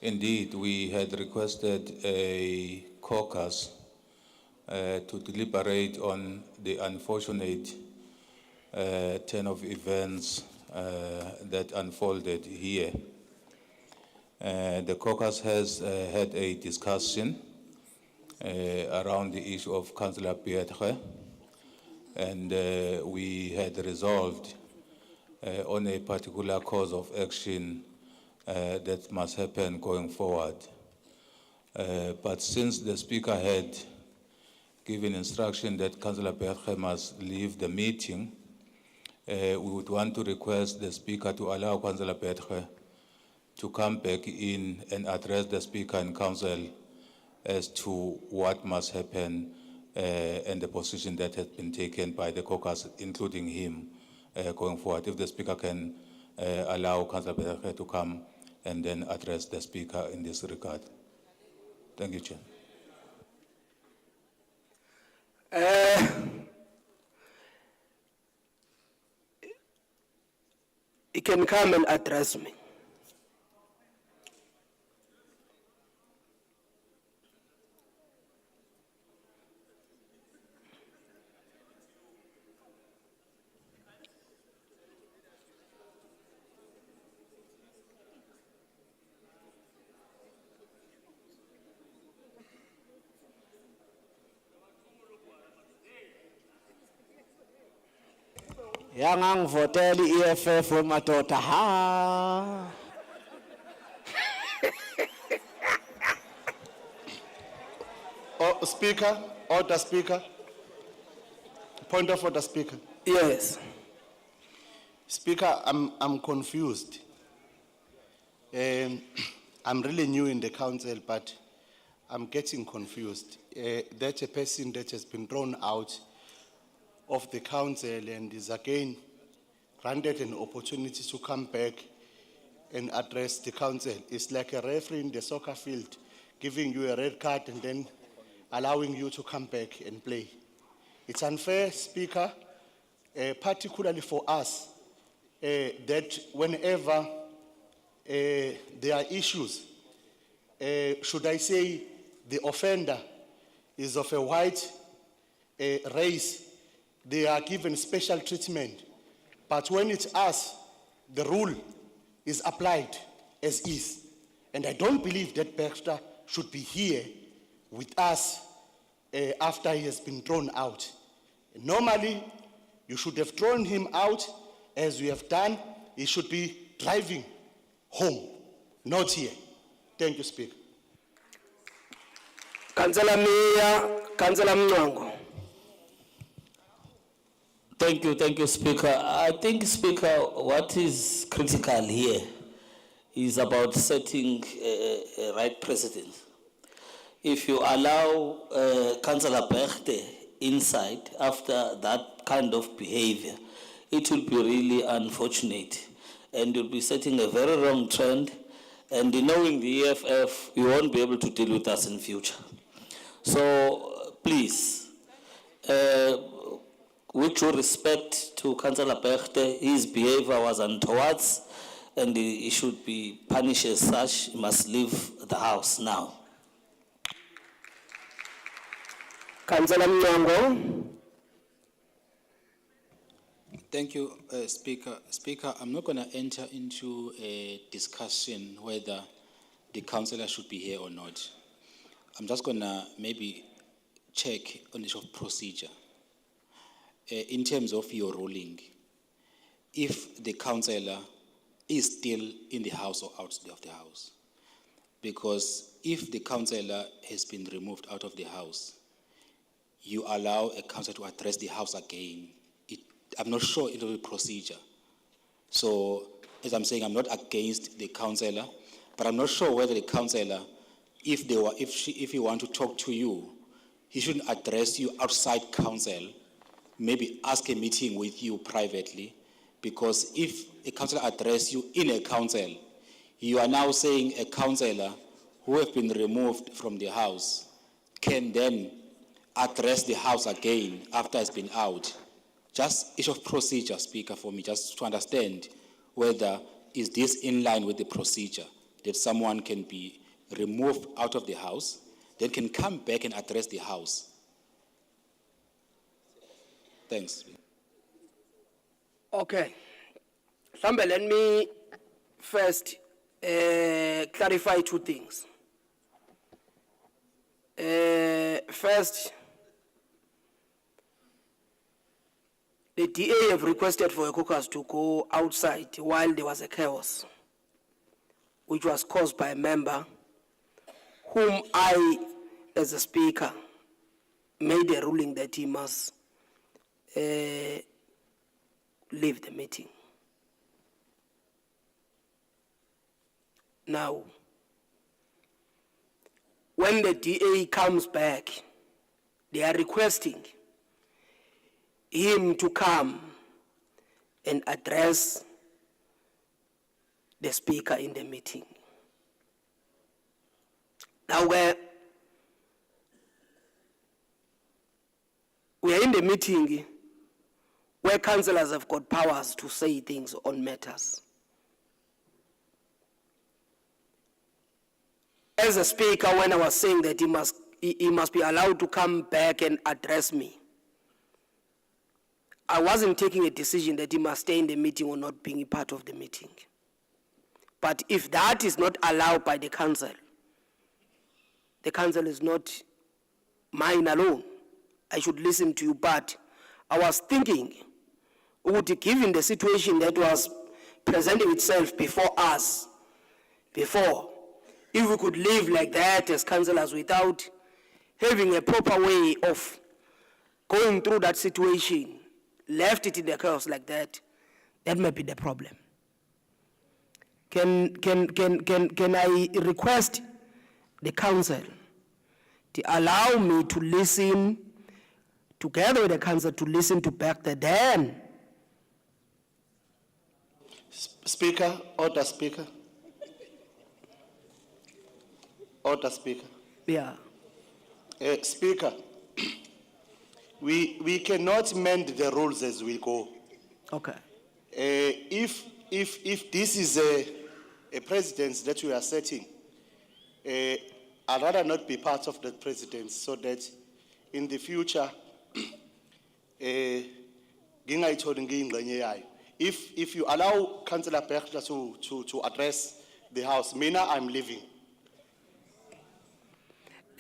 Indeed, we had requested a caucus to deliberate on the unfortunate turn of events that unfolded here. The caucus has had a discussion around the issue of Councillor Pietre, and we had resolved on a particular course of action that must happen going forward. But since the Speaker had given instruction that Councillor Pietre must leave the meeting, we would want to request the Speaker to allow Councillor Pietre to come back in and address the Speaker and Council as to what must happen and the position that has been taken by the caucus, including him, going forward. If the Speaker can allow Councillor Pietre to come and then address the Speaker in this regard. Thank you, Chair. He can come and address me. Yang voteli EFF madoda ha. Oh, Speaker, order, Speaker. Point of order, Speaker. Yes. Speaker, I'm confused. I'm really new in the council, but I'm getting confused. That's a person that has been thrown out of the council and is again granted an opportunity to come back and address the council. It's like a referee in the soccer field giving you a red card and then allowing you to come back and play. It's unfair, Speaker, particularly for us, that whenever there are issues, should I say the offender is of a white race, they are given special treatment. But when it's us, the rule is applied as is. And I don't believe that Baxter should be here with us after he has been thrown out. Normally, you should have thrown him out as we have done. He should be driving home, not here. Thank you, Speaker. Councillor Mia, Councillor Mnwango. Thank you, Speaker. I think, Speaker, what is critical here is about setting a right precedent. If you allow Councillor Pietre inside after that kind of behavior, it will be really unfortunate and you'll be setting a very wrong trend, and knowing the EFF, you won't be able to deal with us in future. So please, with due respect to Councillor Pietre, his behavior was untoward and he should be punished as such. He must leave the house now. Councillor Mnwango. Thank you, Speaker. Speaker, I'm not going to enter into a discussion whether the councillor should be here or not. I'm just going to maybe check on the issue of procedure. In terms of your ruling, if the councillor is still in the house or out of the house. Because if the councillor has been removed out of the house, you allow a councillor to address the house again. I'm not sure it will be procedure. So, as I'm saying, I'm not against the councillor, but I'm not sure whether the councillor, if he want to talk to you, he shouldn't address you outside council, maybe ask a meeting with you privately, because if a councillor address you in a council, you are now saying a councillor who have been removed from the house can then address the house again after it's been out. Just issue of procedure, Speaker, for me, just to understand whether is this in line with the procedure. that someone can be removed out of the house, then can come back and address the house. Thanks. Okay. Sambe, let me first clarify two things. First, the DA have requested for a caucus to go outside while there was a chaos, which was caused by a member whom I, as a speaker, made a ruling that he must leave the meeting. Now, when the DA comes back, they are requesting him to come and address the speaker in the meeting. Now, we are in the meeting where councillors have got powers to say things on matters. As a speaker, when I was saying that he must be allowed to come back and address me, I wasn't taking a decision that he must stay in the meeting or not being a part of the meeting. But if that is not allowed by the council is not mine alone. I should listen to you, but I was thinking, given the situation that was presenting itself before us, if we could live like that as councillors without having a proper way of going through that situation, left it in the chaos like that, that may be the problem. Can I request the council to allow me to listen, together with the council, to listen to back the Dan? Speaker, order, Speaker. Order, Speaker. Yeah. Speaker, we cannot mend the rules as we go. Okay. If this is a precedence that we are setting, I'd rather not be part of that precedence so that in the future, if you allow Councillor Berger to address the House, Mina, I'm leaving.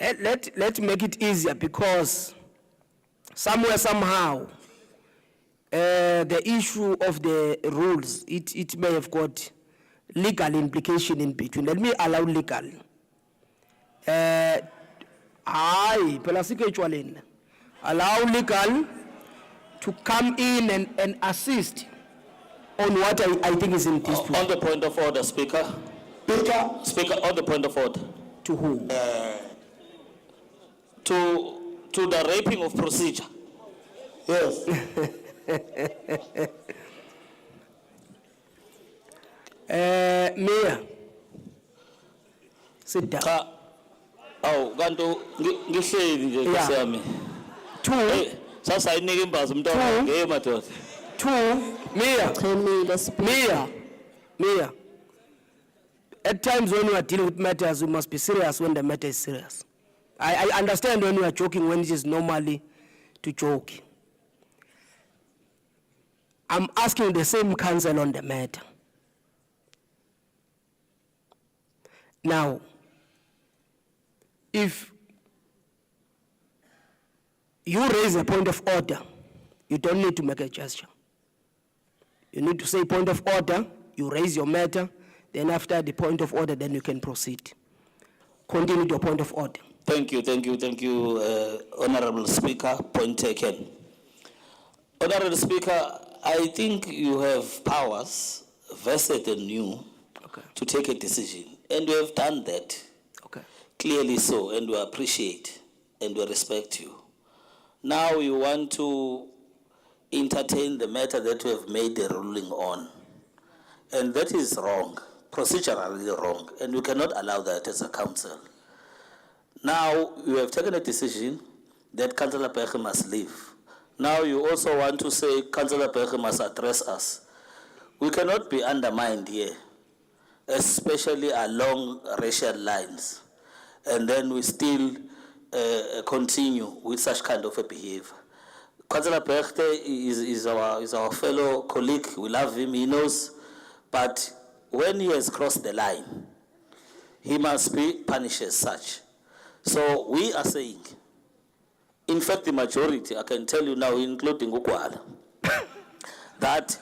Let's make it easier, because somewhere, somehow, the issue of the rules, it may have got legal implication in between. Let me allow legal. Allow legal to come in and assist on what I think is in dispute. On the point of order, Speaker. Speaker, on the point of order. To whom? To the raping of procedure. Yes. Mayor, sit down. Cha, awu kanti ngihleli nje Yeah. sami. Two, Sasa ayinika imbazo umntwana ngeke madoda. Mayor, at times when you are dealing with matters, you must be serious when the matter is serious. I understand when you are joking, when it is normally to joke. I'm asking the same council on the matter. Now, if you raise a point of order, you don't need to make a gesture. You need to say point of order, you raise your matter, then after the point of order, then you can proceed. Continue your point of order. Thank you, Honorable Speaker. Point taken. Honorable Speaker, I think you have powers vested in you to take a decision, and you have done that. Okay. Clearly so, and we appreciate and we respect you. Now you want to entertain the matter that we have made a ruling on, and that is wrong, procedurally wrong, and we cannot allow that as a council. Now you have taken a decision that Councillor Berger must leave. Now you also want to say Councillor Berger must address us. We cannot be undermined here. especially along racial lines, and then we still continue with such kind of a behavior. Councillor Berchte is our fellow colleague. We love him, he knows. But when he has crossed the line, he must be punished as such. So we are saying, in fact, the majority, I can tell you now, including Ukwala, that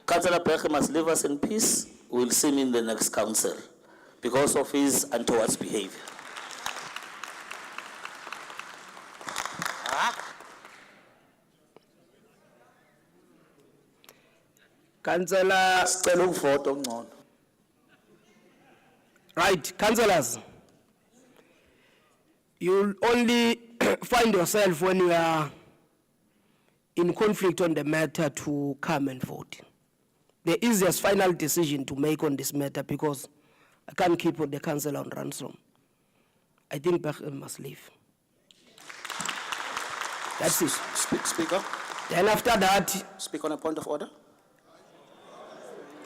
Councillor Berchte must leave us in peace. We'll see him in the next council because of his untoward behavior. Councillor, Sicela ukuvota ongcono. right, councillors. You'll only find yourself when you are in conflict on the matter to come and vote. The easiest final decision to make on this matter, because I can't keep the council on ransom. I think Berchte must leave. That's it. Speaker, Then after that, speak on a point of order.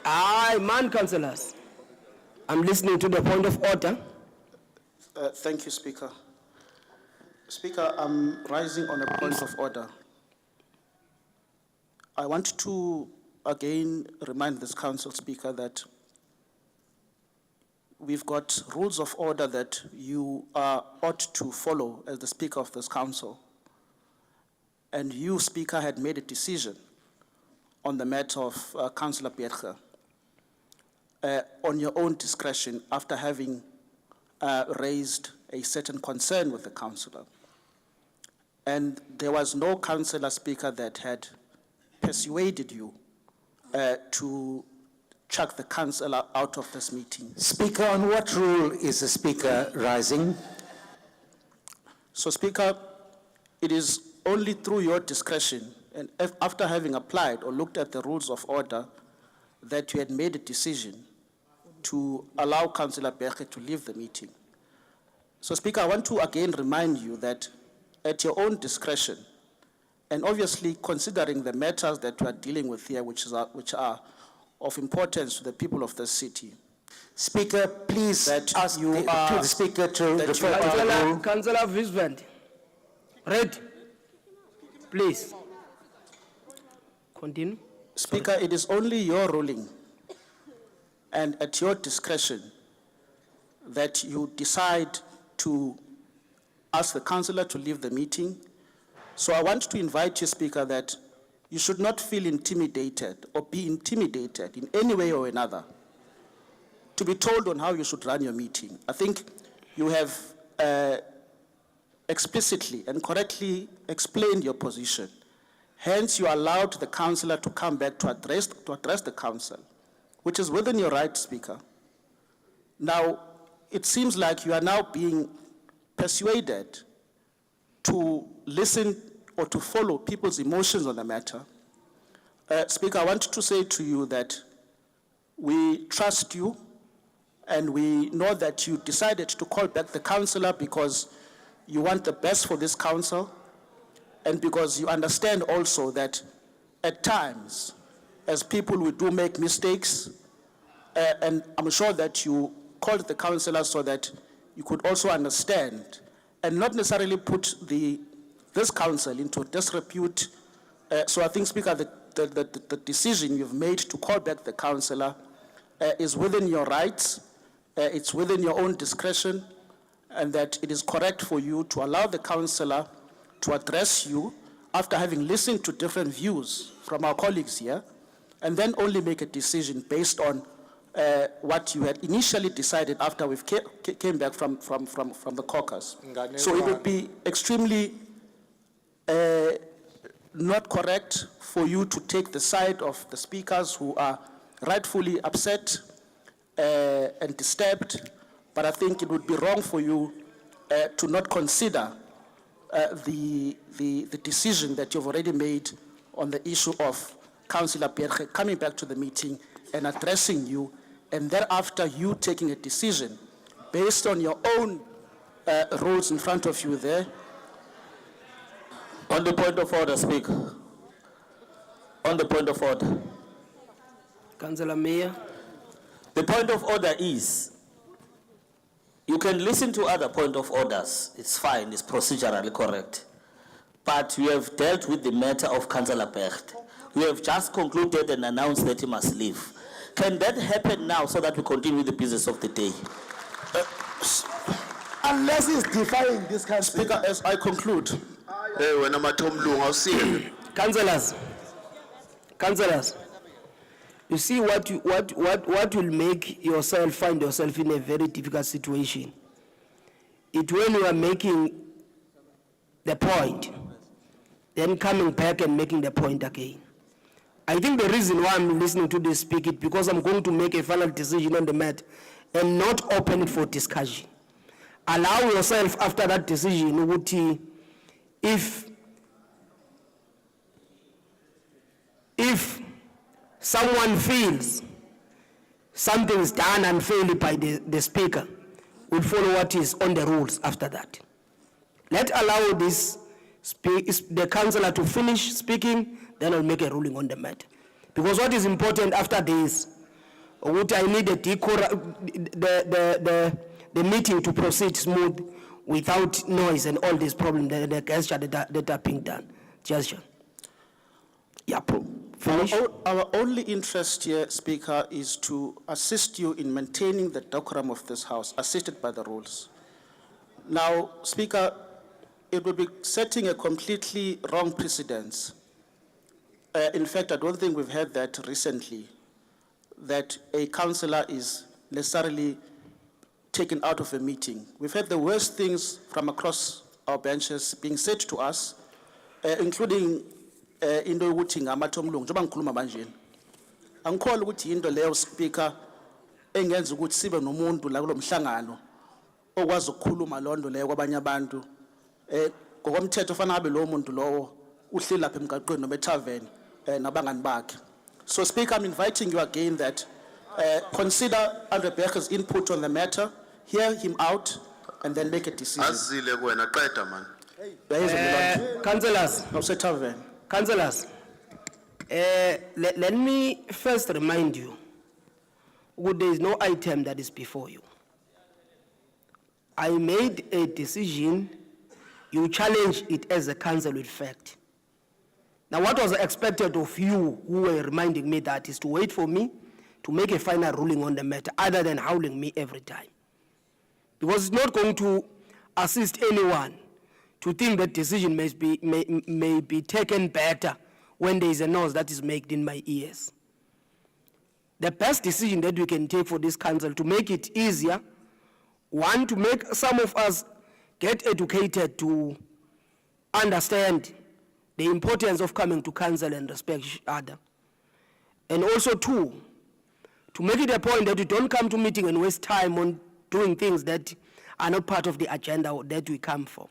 man, councillors, I'm listening to the point of order. Thank you, Speaker. Speaker, I'm rising on a point of order. I want to again remind this council, Speaker, that we've got rules of order that you ought to follow as the Speaker of this council. And you, Speaker, had made a decision on the matter of Councillor Berchte on your own discretion after having raised a certain concern with the councillor. And there was no councillor, Speaker, that had persuaded you to chuck the councillor out of this meeting. Speaker, on what rule is the Speaker rising? So, Speaker, it is only through your discretion and after having applied or looked at the rules of order that you had made a decision to allow Councillor Berchte to leave the meeting. So, Speaker, I want to again remind you that at your own discretion, and obviously considering the matters that we are dealing with here, which are of importance to the people of the city. Speaker, please That ask you to are- the Speaker to that refer you to the Councillor, rule. Councillor Visvand, read, please. Continue. Speaker, it is only your ruling and at your discretion that you decide to ask the councillor to leave the meeting. So I want to invite you, Speaker, that you should not feel intimidated or be intimidated in any way or another to be told on how you should run your meeting. I think you have explicitly and correctly explained your position. Hence, you allowed the councillor to come back to address the council, which is within your right, Speaker. Now, it seems like you are now being persuaded to listen or to follow people's emotions on the matter. Speaker, I want to say to you that we trust you and we know that you decided to call back the councillor because you want the best for this council and because you understand also that at times, as people, we do make mistakes, and I'm sure that you called the councillor so that you could also understand and not necessarily put this council into disrepute. So I think, Speaker, the decision you've made to call back the councillor is within your rights, it's within your own discretion, and that it is correct for you to allow the councillor to address you after having listened to different views from our colleagues here, and then only make a decision based on what you had initially decided after we came back from the caucus. So it would be extremely not correct for you to take the side of the speakers who are rightfully upset and disturbed, but I think it would be wrong for you to not consider the decision that you've already made on the issue of Councillor Berchte coming back to the meeting and addressing you, and thereafter you taking a decision based on your own rules in front of you there. On the point of order, Speaker. On the point of order. Councillor Mayor. The point of order is, you can listen to other point of orders. It's fine, it's procedurally correct. But you have dealt with the matter of Councillor Becht. We have just concluded and announced that he must leave. Can that happen now so that we continue with the business of the day? Unless he's defying this kind. Speaker, as I conclude. Councillors, you see what will make yourself find yourself in a very difficult situation. It when you are making the point, then coming back and making the point again. I think the reason why I'm listening to this speak it because I'm going to make a final decision on the matter and not open it for discussion. Allow yourself after that decision, Uguti, if someone feels something is done unfairly by the speaker, we'll follow what is on the rules after that. Let's allow the councillor to finish speaking, then I'll make a ruling on the matter. Because what is important after this, what I need the meeting to proceed smooth without noise and all these problems, the gesture that are being done. Gesture. Yeah, finish. Our only interest here, Speaker, is to assist you in maintaining the decorum of this House, assisted by the rules. Now, Speaker, it would be setting a completely wrong precedence. In fact, I don't think we've heard that recently, that a councillor is necessarily taken out of a meeting. We've heard the worst things from across our benches being said to us, including into yokuthi ngamathomlungu njengoba ngikhuluma manje. Angikholwa ukuthi into leyo Speaker engenza ukuthi sibe nomuntu la kulomhlangano okwazi ukukhuluma londo leyo kwabanye abantu. Ngokomthetho ufana ngabe lo muntu lowo uhleli lapha emgaqweni noma etavern nabangani bakhe. So Speaker, I'm inviting you again that consider Andre Becher's input on the matter, hear him out, and then make a decision. Azile kuwena qeda man. Councillors, councillors, let me first remind you, there is no item that is before you. I made a decision, you challenge it as a council with fact. Now what was expected of you who were reminding me that is to wait for me to make a final ruling on the matter other than howling me every time. Because it's not going to assist anyone to think that decision may be taken better when there is a noise that is made in my ears. The best decision that we can take for this council to make it easier, one, to make some of us get educated to understand the importance of coming to council and respect each other. And also two, to make it a point that we don't come to meeting and waste time on doing things that are not part of the agenda that we come for.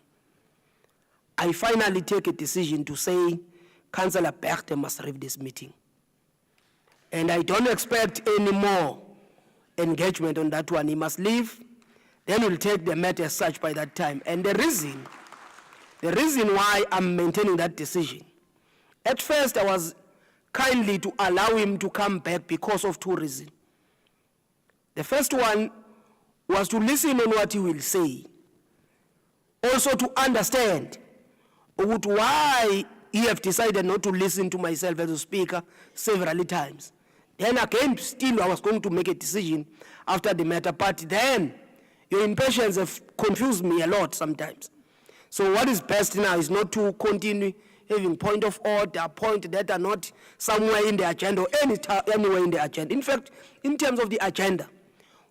I finally take a decision to say Councillor Becht must leave this meeting. And I don't expect any more engagement on that one. He must leave, then we'll take the matter as such by that time. And the reason why I'm maintaining that decision, at first I was kindly to allow him to come back because of two reasons. The first one was to listen on what he will say. Also to understand why he have decided not to listen to myself as a speaker several times. Then again, still I was going to make a decision after the matter, but then your impatience have confused me a lot sometimes. So what is best now is not to continue having point of order, point that are not somewhere in the agenda or anywhere in the agenda. In fact, in terms of the agenda,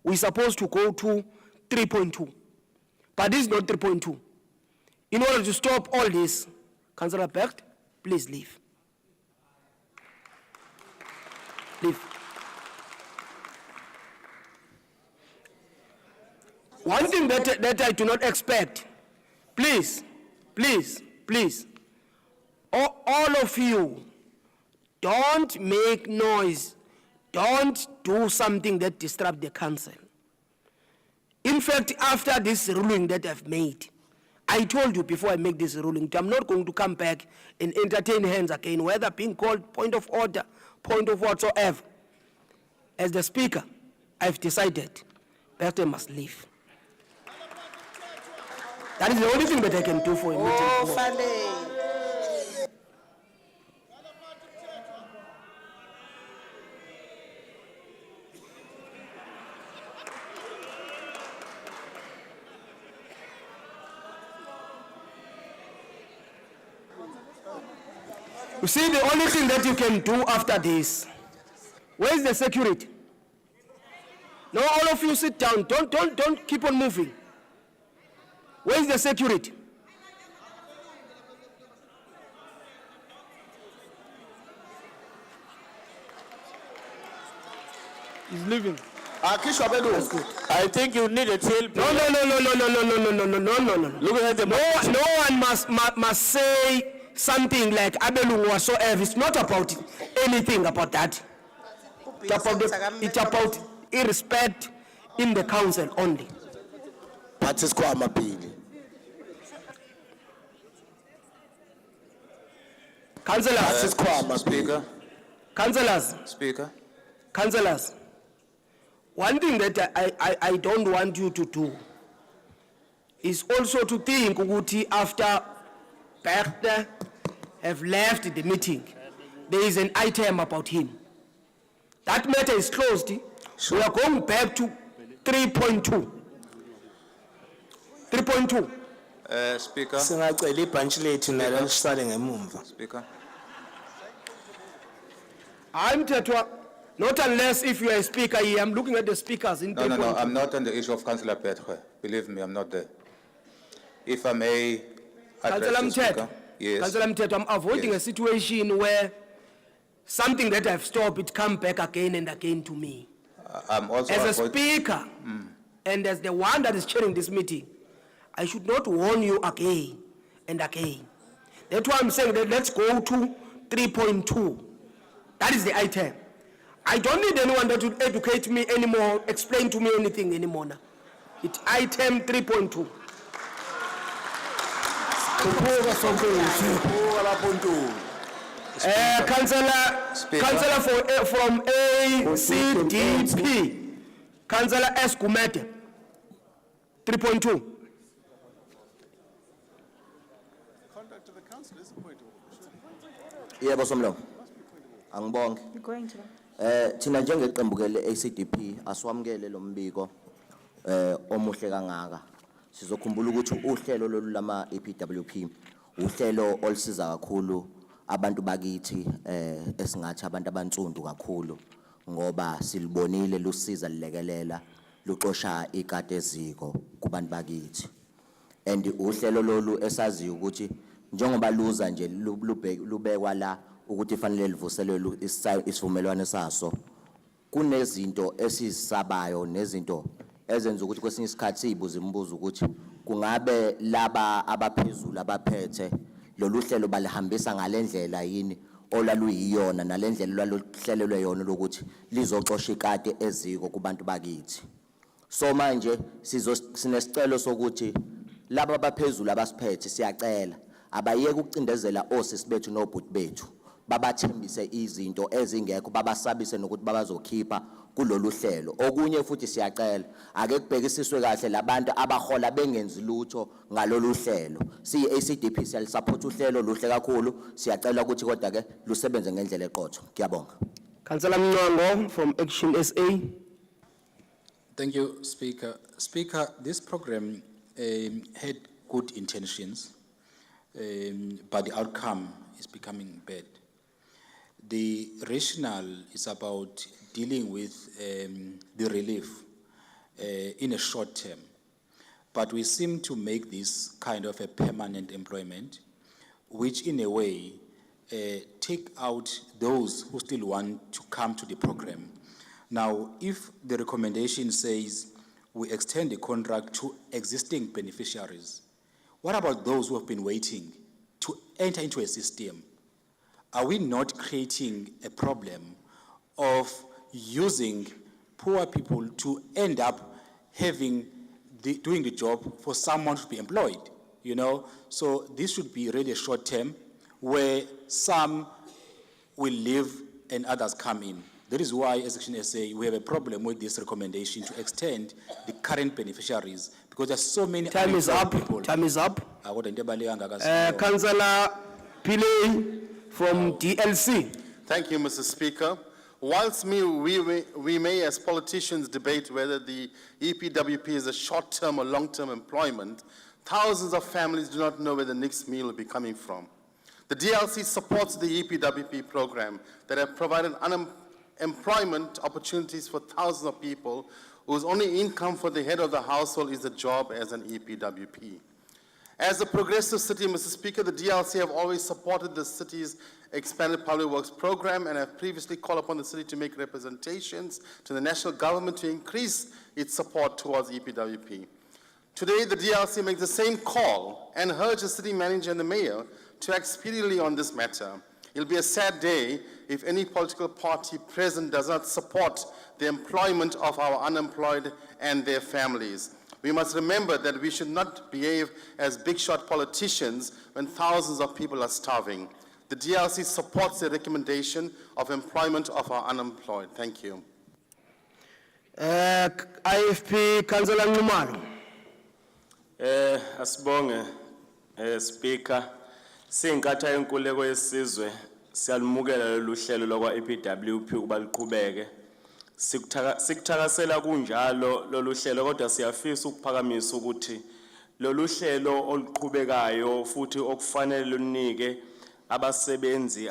we're supposed to go to 3.2. But this is not 3.2. In order to stop all this, Councillor Becht, please leave. Leave. One thing that I do not expect, please, all of you, don't make noise. Don't do something that disrupts the council. In fact, after this ruling that I've made, I told you before I make this ruling, I'm not going to come back and entertain hands again, whether being called point of order, point of whatsoever. As the speaker, I've decided Bertha must leave. That is the only thing that I can do for a meeting tomorrow. You see, the only thing that you can do after this, where is the security? No, all of you sit down. Don't keep on moving. Where is the security? He's leaving. That's good. I think you need a tail. No. Look at the No one must say something like Abelung whatsoever. It's not about anything about that. It's about irrespect in the council only. Parties kwa mapili. Councillors, Speaker, councillors, one thing that I don't want you to do is also to think ukuthi after Bertha have left the meeting, there is an item about him. That matter is closed. We are going back to 3.2. 3.2. Speaker, Singacela ibhantshi lethu nalo lisale ngemumva. Speaker. I'm Tetwa, not unless if you are a speaker here. I'm looking at the speakers in No, 3.2. I'm not on the issue of Councillor Petre. Believe me, I'm not there. If I may address Councillor the Speaker. Mteto, Yes. Councillor Mteto, I'm avoiding a Yes. situation where something that I've stopped, it come back again and again to me. I'm also As a avoid- speaker, and as the one that is chairing this meeting, I should not warn you again and again. That's why I'm saying that let's go to 3.2. That is the item. I don't need anyone that will educate me anymore, explain to me anything anymore now. It's item 3.2. Councillor Speaker. from ACDP, Councillor S. Gumede, 3.2. Yebo Somlo. Angibonge. Thina njengeqembu ke le-ACDP aswamukele lo mbiko omuhle kangaka. Sizokhumbula ukuthi uhlelo lolu lama EPWP uhlelo olisiza kakhulu abantu bakithi esingathi abantu abantsundu kakhulu ngoba silibonile lusiza lilekelela luxosha ikade eziko kubantu bakithi. And uhlelo lolu esaziyo ukuthi njengoba luza nje lubekwa la ukuthi fanele livuselwe isivumelwano saso kunezinto esisabayo nezinto ezenza ukuthi kwesinye isikhathi sibuza imibuzo ukuthi kungabe laba abaphezulu abaphethe lolu hlelo balihambisa ngalendlela yini olaluyiyona nalendlela lwaluhlelelwe yona lokuthi lizoxosha ikade eziko kubantu bakithi. So manje sinesicelo sokuthi laba abaphezulu abasiphethe siyacela abayeke ukucindezela osisi bethu nobhuti bethu babathembise izinto ezingekho babasabise nokuthi babazokhipha kulolu hlelo. Okunye futhi siyacela ake kubhekisiswe kahle labantu abahola bengenzi lutho ngalolu hlelo. ACDP siyasupport uhlelo luhle kakhulu siyacela ukuthi kodwa ke lusebenze ngendlela eqotho. Ngiyabonga. Councillor Mnyango from Action SA. Thank you, Speaker. Speaker, this program had good intentions, but the outcome is becoming bad. The rationale is about dealing with the relief in a short term, but we seem to make this kind of a permanent employment, which in a way take out those who still want to come to the program. Now, if the recommendation says we extend the contract to existing beneficiaries, what about those who have been waiting to enter into a system? Are we not creating a problem of using poor people to end up having doing the job for someone to be employed, you know? So this should be really short term where some will leave and others come in. That is why, as Section SA, we have a problem with this recommendation to extend the current beneficiaries because there's so many. Time is up, people. time is up. Kodwa into ebaluleke kangaka Councillor Pillay from DLC. Thank you, Mr. Speaker. Whilst we may as politicians debate whether the EPWP is a short-term or long-term employment, thousands of families do not know where the next meal will be coming from. The DLC supports the EPWP program that have provided employment opportunities for thousands of people whose only income for the head of the household is a job as an EPWP. As a progressive city, Mr. Speaker, the DLC have always supported the city's expanded public works program and have previously called upon the city to make representations to the national government to increase its support towards EPWP. Today, the DLC makes the same call and urges the city manager and the mayor to act speedily on this matter. It'll be a sad day if any political party present does not support the employment of our unemployed and their families. We must remember that we should not behave as big shot politicians when thousands of people are starving. The DLC supports the recommendation of employment of our unemployed. Thank you. IFP, Councillor Nxumalo. Asibonge, Speaker. Siyinkathi yenkululeko yesizwe, siyalumukela lolu hlelo lokwa EPWP ukuba liqhubeke. Sikuthakasela kunjalo lolu hlelo kodwa siyafisa ukuphakamisa ukuthi lolu hlelo oluqhubekayo futhi okufanele lunike abasebenzi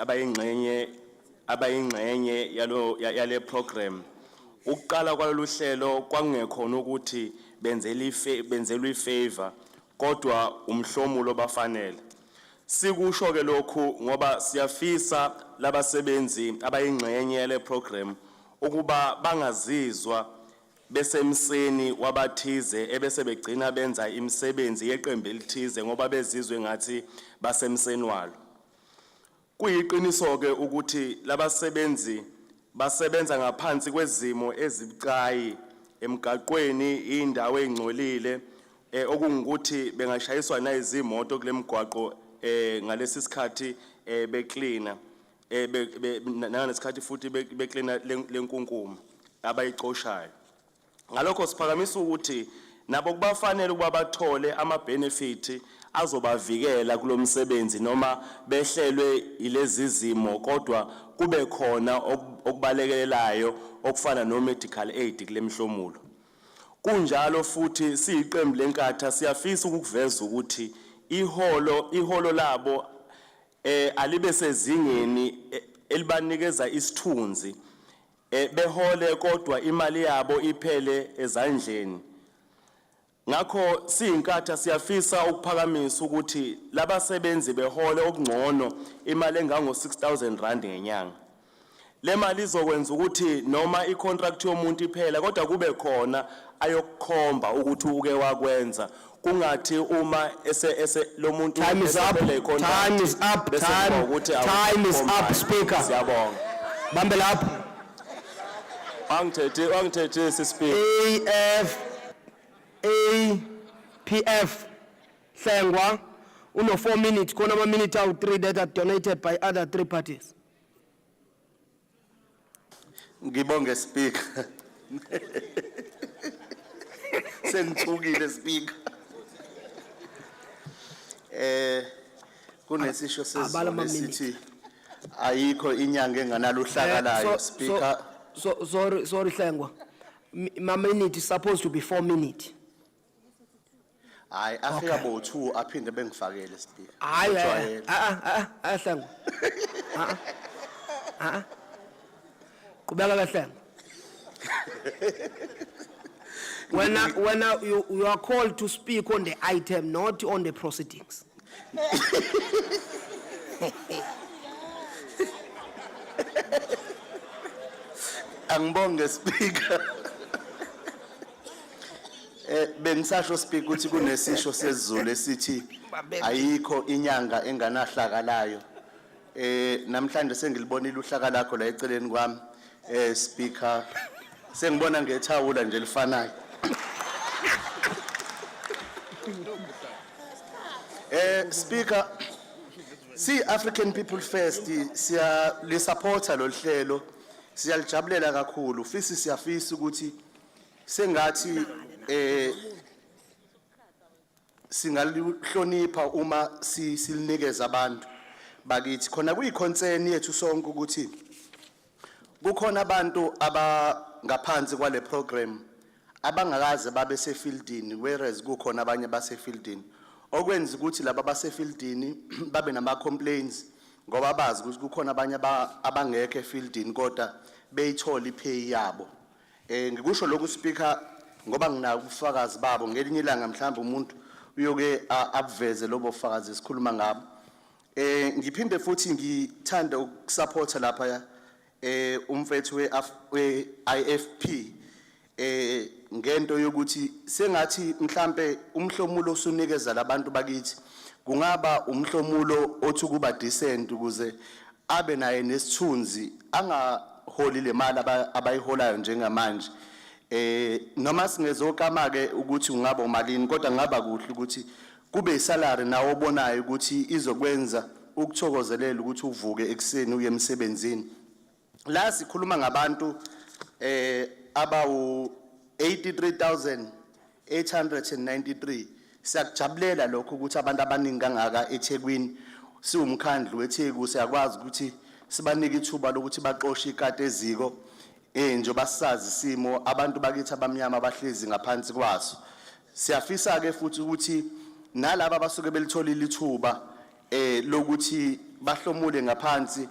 abayingxenye yale program. Ukuqala kwalolu hlelo kwakungekhona ukuthi benzelwe ifavor kodwa umhlomulo bafanele. Sikusho ke lokhu ngoba siyafisa labasebenzi abayingxenye yale program ukuba bangazizwa besemseni wabathize ebese begcina benza imisebenzi yeqembu elithize ngoba bezizwe ngathi basemseni walo. Kuyiqiniso ke ukuthi labasebenzi basebenza ngaphansi kwezimo ezibucayi emgaqweni indawo engcolile okungukuthi bengashayiswa nazimoto kule mgwaqo ngalesi sikhathi becleaner nalesikhathi futhi becleaner lenkunkuma abayicoshayo. Ngalokho siphakamisa ukuthi nabo kubafanele ukuba bathole ama benefit azobavikela kulomsebenzi noma behlelwe ilezi zimo kodwa kube khona okubalekelayo okufana no medical aid kule mhlomulo. Kunjalo futhi siyiqembu lenkatha siyafisa ukuveza ukuthi iholo labo alibe sezingeni elibanikeza isithunzi behole kodwa imali yabo iphele ezandleni. Ngakho siyinkatha siyafisa ukuphakamisa ukuthi labasebenzi behole okungcono imali engango 6,000 rand ngenyanga. Le mali izokwenza ukuthi noma icontract yomuntu iphela kodwa kube khona ayokukhomba ukuthi uke wakwenza kungathi uma lo muntu Time is up. Time is up. Time is up, Speaker. Siyabonga. Bambela up. Angithethe Speaker. APF Hlengwa uno 4 minutes kona ama minute awu 3 that are donated by other 3 parties. Ngibonge Speaker. Sengithukile Speaker. Kunesisho sezulu esithi ayikho inyanga enganalo uhlakalayo Speaker. Sorry Hlengwa. My minute is supposed to be 4 minutes. Hayi afika bo 2 aphinde bengifakele Speaker. Hayi Hlengwa. Qhubeka kahle. When you are called to speak on the item, not on the proceedings. Angibonge Speaker. Bengisasho Speaker ukuthi kunesisho sezulu esithi ayikho inyanga enganahlakalayo. Namhlanje sengilibonile uhlaka lakho la eceleni kwami Speaker. Sengibona ngethawula nje lifanayo. Speaker, see African People First siya li supporta lo hlelo Siyalijabulela kakhulu fisi siyafisa ukuthi sengathi singalihlonipha uma silinikeza abantu bakithi khona kuyiconcern yethu sonke ukuthi kukhona abantu abangaphansi kwale program abangakaze babe sefieldini whereas kukhona abanye basefieldini okwenza ukuthi laba basefieldini babe nama complaints ngoba bazi ukuthi kukhona abanye abangeke efieldini kodwa beyithola ipay yabo ngikusho lokhu speaker ngoba nginako ubufakazi babo ngelinye ilanga mhlawumbe umuntu uyoke abveze lobo bufakazi sikhuluma ngabo ngiphinde futhi ngithanda ukusupporta lapha umfethu we-IFP ngento yokuthi sengathi mhlambe umhlomulo osunikeza labantu bakithi kungaba umhlomulo othi kuba decent ukuze abe naye nesithunzi angaholi le mali abayiholayo njengamanje noma singezokama ke ukuthi ungaba umalini kodwa ngaba kuhle ukuthi kube isalary nawo obonayo ukuthi izokwenza ukuthokozelela ukuthi uvuke ekseni uye emsebenzini la sikhuluma ngabantu abawu 83,893 siyakujabulela lokho ukuthi abantu abaningi kangaka eThekwini siwumkhandlu weTheku siyakwazi ukuthi sibanike ithuba lokuthi baxoxe ikati eziko njengoba sisazi isimo abantu bakithi abamnyama abahlezi ngaphansi kwaso siyafisa ke futhi ukuthi nalabo abasuke belitholile ithuba lokuthi bahlomule ngaphansi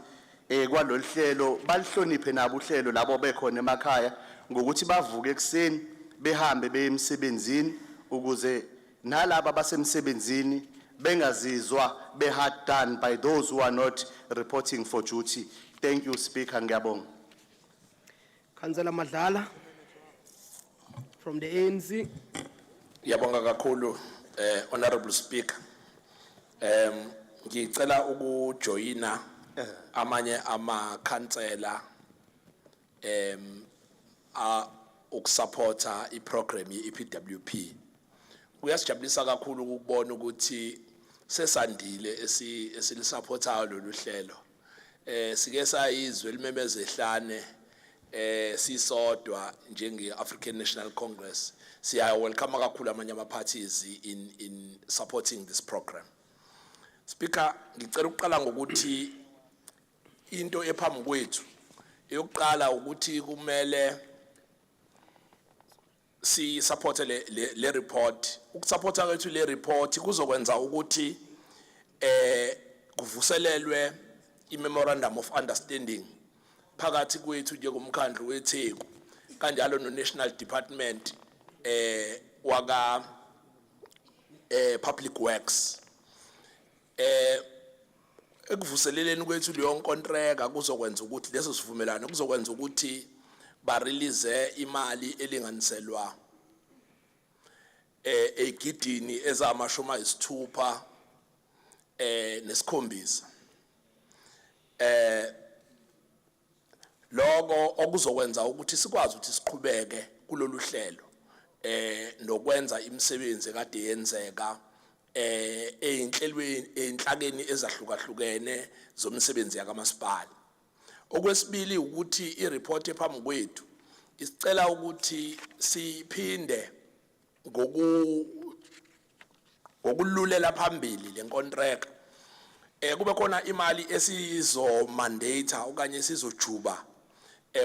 kwalolu hlelo balihloniphe nabo uhlelo labo bekhona emakhaya ngokuthi bavuke ekseni behambe beye emsebenzini ukuze nalabo abasemsebenzini bengazizwa hard done by those who are not reporting for duty. Thank you speaker ngiyabonga. Councillor Madlala from the ANC. Ngiyabonga kakhulu honorable speaker. Ngicela ukujoyina amanye amakhansela ukusupporta iprogram ye-EPWP. Kuyasijabulisa kakhulu ukubona ukuthi sesandile esilisupportayo lolu hlelo. Sike sayizwe limemeze ehlane sisodwa njenge African National Congress. Siya welcome kakhulu amanye ama parties in supporting this program. Speaker, ngicela ukuqala ngokuthi into ephambi kwethu eyokuqala ukuthi kumele si support le report. Ukusupporta kwethu le report kuzokwenza ukuthi kuvuselelwe i-memorandum of understanding phakathi kwethu njengomkhandlu weTheku kanjalo no National Department waka Public Works ekuvuseleleni kwethu leyo nkontreka kuzokwenza ukuthi leso sivumelano kuzokwenza ukuthi ba release imali elinganiselwa egidini ezamashuma isithupha nesikhombisa lokho okuzokwenza ukuthi sikwazi ukuthi siqhubeke kulolu hlelo nokwenza imisebenzi kade yenzeka einhlelweni enhlakeni ezahlukahlukene zomsebenzi yakamasipala. Okwesibili ukuthi ireport ephambi kwethu isicela ukuthi siphinde ngokululela phambili lenkontraka kube khona imali esizo mandate okanye sizojuba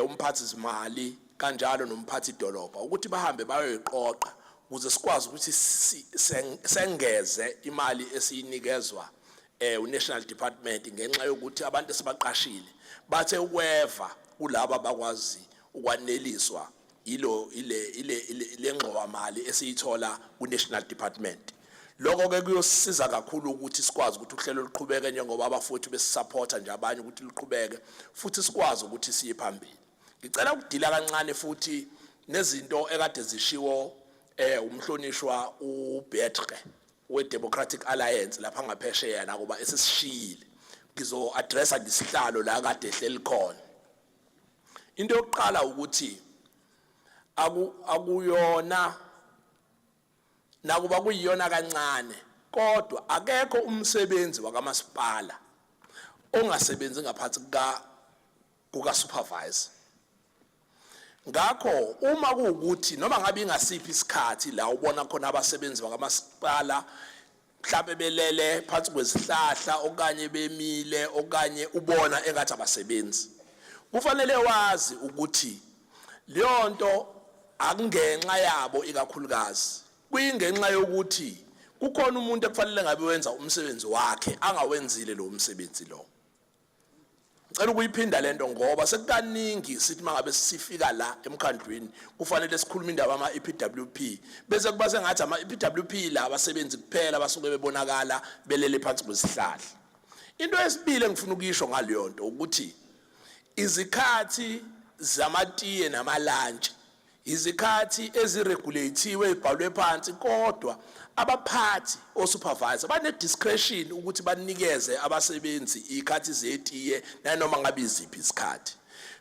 umphathi zimali kanjalo nomphathi dolobha ukuthi bahambe bayoyiqoqa ukuze sikwazi ukuthi sengeze imali esiyinikezwa uNational Department ngenxa yokuthi abantu esibaqashile bathe ukweva kulabo abakwazi ukwaneliswa ile ngqowa mali esiyithola kuNational Department. Lokho ke kuyosiza kakhulu ukuthi sikwazi ukuthi uhlelo luqhubeke njengoba abafowethu besupporta nje abanye ukuthi luqhubeke futhi sikwazi ukuthi siye phambili. Ngicela ukudila kancane futhi nezinto ekade zishiwo umhlonishwa uBetre we-Democratic Alliance lapha ngaphesheya nakuba esisishiyile ngizo addressa ngisihlalo la kade ehleli khona. Into yokuqala ukuthi akuyona nakuba kuyiyona kancane kodwa akekho umsebenzi wakamasipala ongasebenzi ngaphansi kuka supervisor. ngakho uma kuukuthi noma ngabe ingasiphi isikhathi la ubona khona abasebenzi bakamasipala mhlawumbe belele phansi kwezihlahla okanye bemile okanye ubona engathi abasebenzi kufanele wazi ukuthi leyo nto akungenxa yabo ikakhulukazi kuyingenxa yokuthi kukhona umuntu ekufanele ngabe wenza umsebenzi wakhe angawenzile lo msebenzi lo ngicela ukuyiphinda lento ngoba sekukaningi sithi mangabe sifika la emkhandlweni kufanele sikhulume indaba ama EPWP bese kuba sengathi ama EPWP la abasebenzi kuphela basuke bebonakala belele phansi kwesihlahla into esibili engifuna ukuyisho ngaleyo nto ukuthi izikhathi zamatiye namalunch izikhathi eziregulatiwe ezibhalwe phansi kodwa abaphathi o supervisor bane discretion ukuthi banikeze abasebenzi ikhathi zetiye nanoma ngabe iziphi isikhathi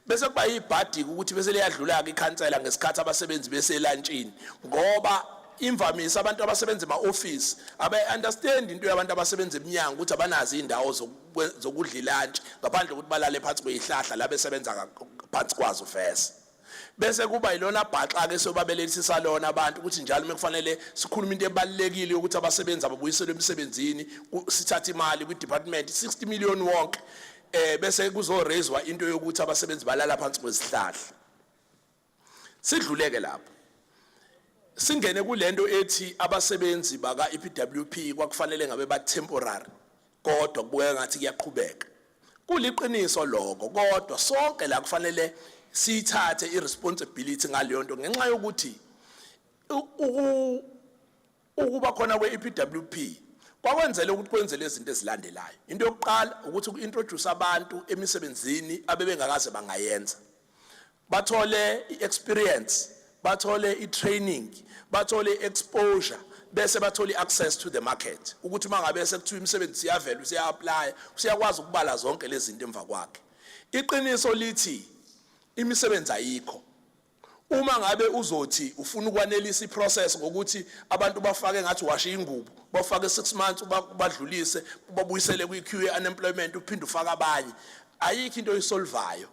bese kuba ibhadi ukuthi bese liyadlula ke ikhansela ngesikhathi abasebenzi bese lunchini ngoba imvamisa abantu abasebenza ema-office abayi-understand into yabantu abasebenza eminyango ukuthi abanazi indawo zokudla ilunch ngaphandle ukuthi balale phansi kweyihlahla la besebenza phansi kwazo vese bese kuba yilona bhaxa ke sobabelelisisa lona abantu ukuthi njalo mekufanele sikhuluma into ebalekile ukuthi abasebenzi ababuyiselwe emsebenzini sithatha imali kwi-department 60 million wonke bese kuzoraiswa into yokuthi abasebenzi balala phansi kwezihlahla sidluleke lapho singene kulento ethi abasebenzi baka EPWP kwakufanele ngabe ba temporary kodwa kubuka ngathi kuyaqhubeka kuliqiniso lokho kodwa sonke la kufanele sithathe irresponsibility ngaleyo nto ngenxa yokuthi ukuba khona kwe-EPWP kwakwenzele ukuthi kwenzele izinto ezilandelayo into yokuqala ukuthi uku-introduce abantu emisebenzini abebengakaze bangayenza bathole i-experience bathole i-training bathole i-exposure bese bathole i-access to the market ukuthi uma ngabe sekuthiwa imisebenzi iyavela usiya-apply usiyakwazi ukubala zonke lezi zinto emva kwakhe iqiniso lithi imisebenzi ayikho uma ngabe uzothi ufuna ukwanelisa iprocess ngokuthi abantu bafake ngathi washe ingubo bafake 6 months badlulise babuyisele kwi-QA unemployment uphinde ufaka abanye ayikho into oyisolvayo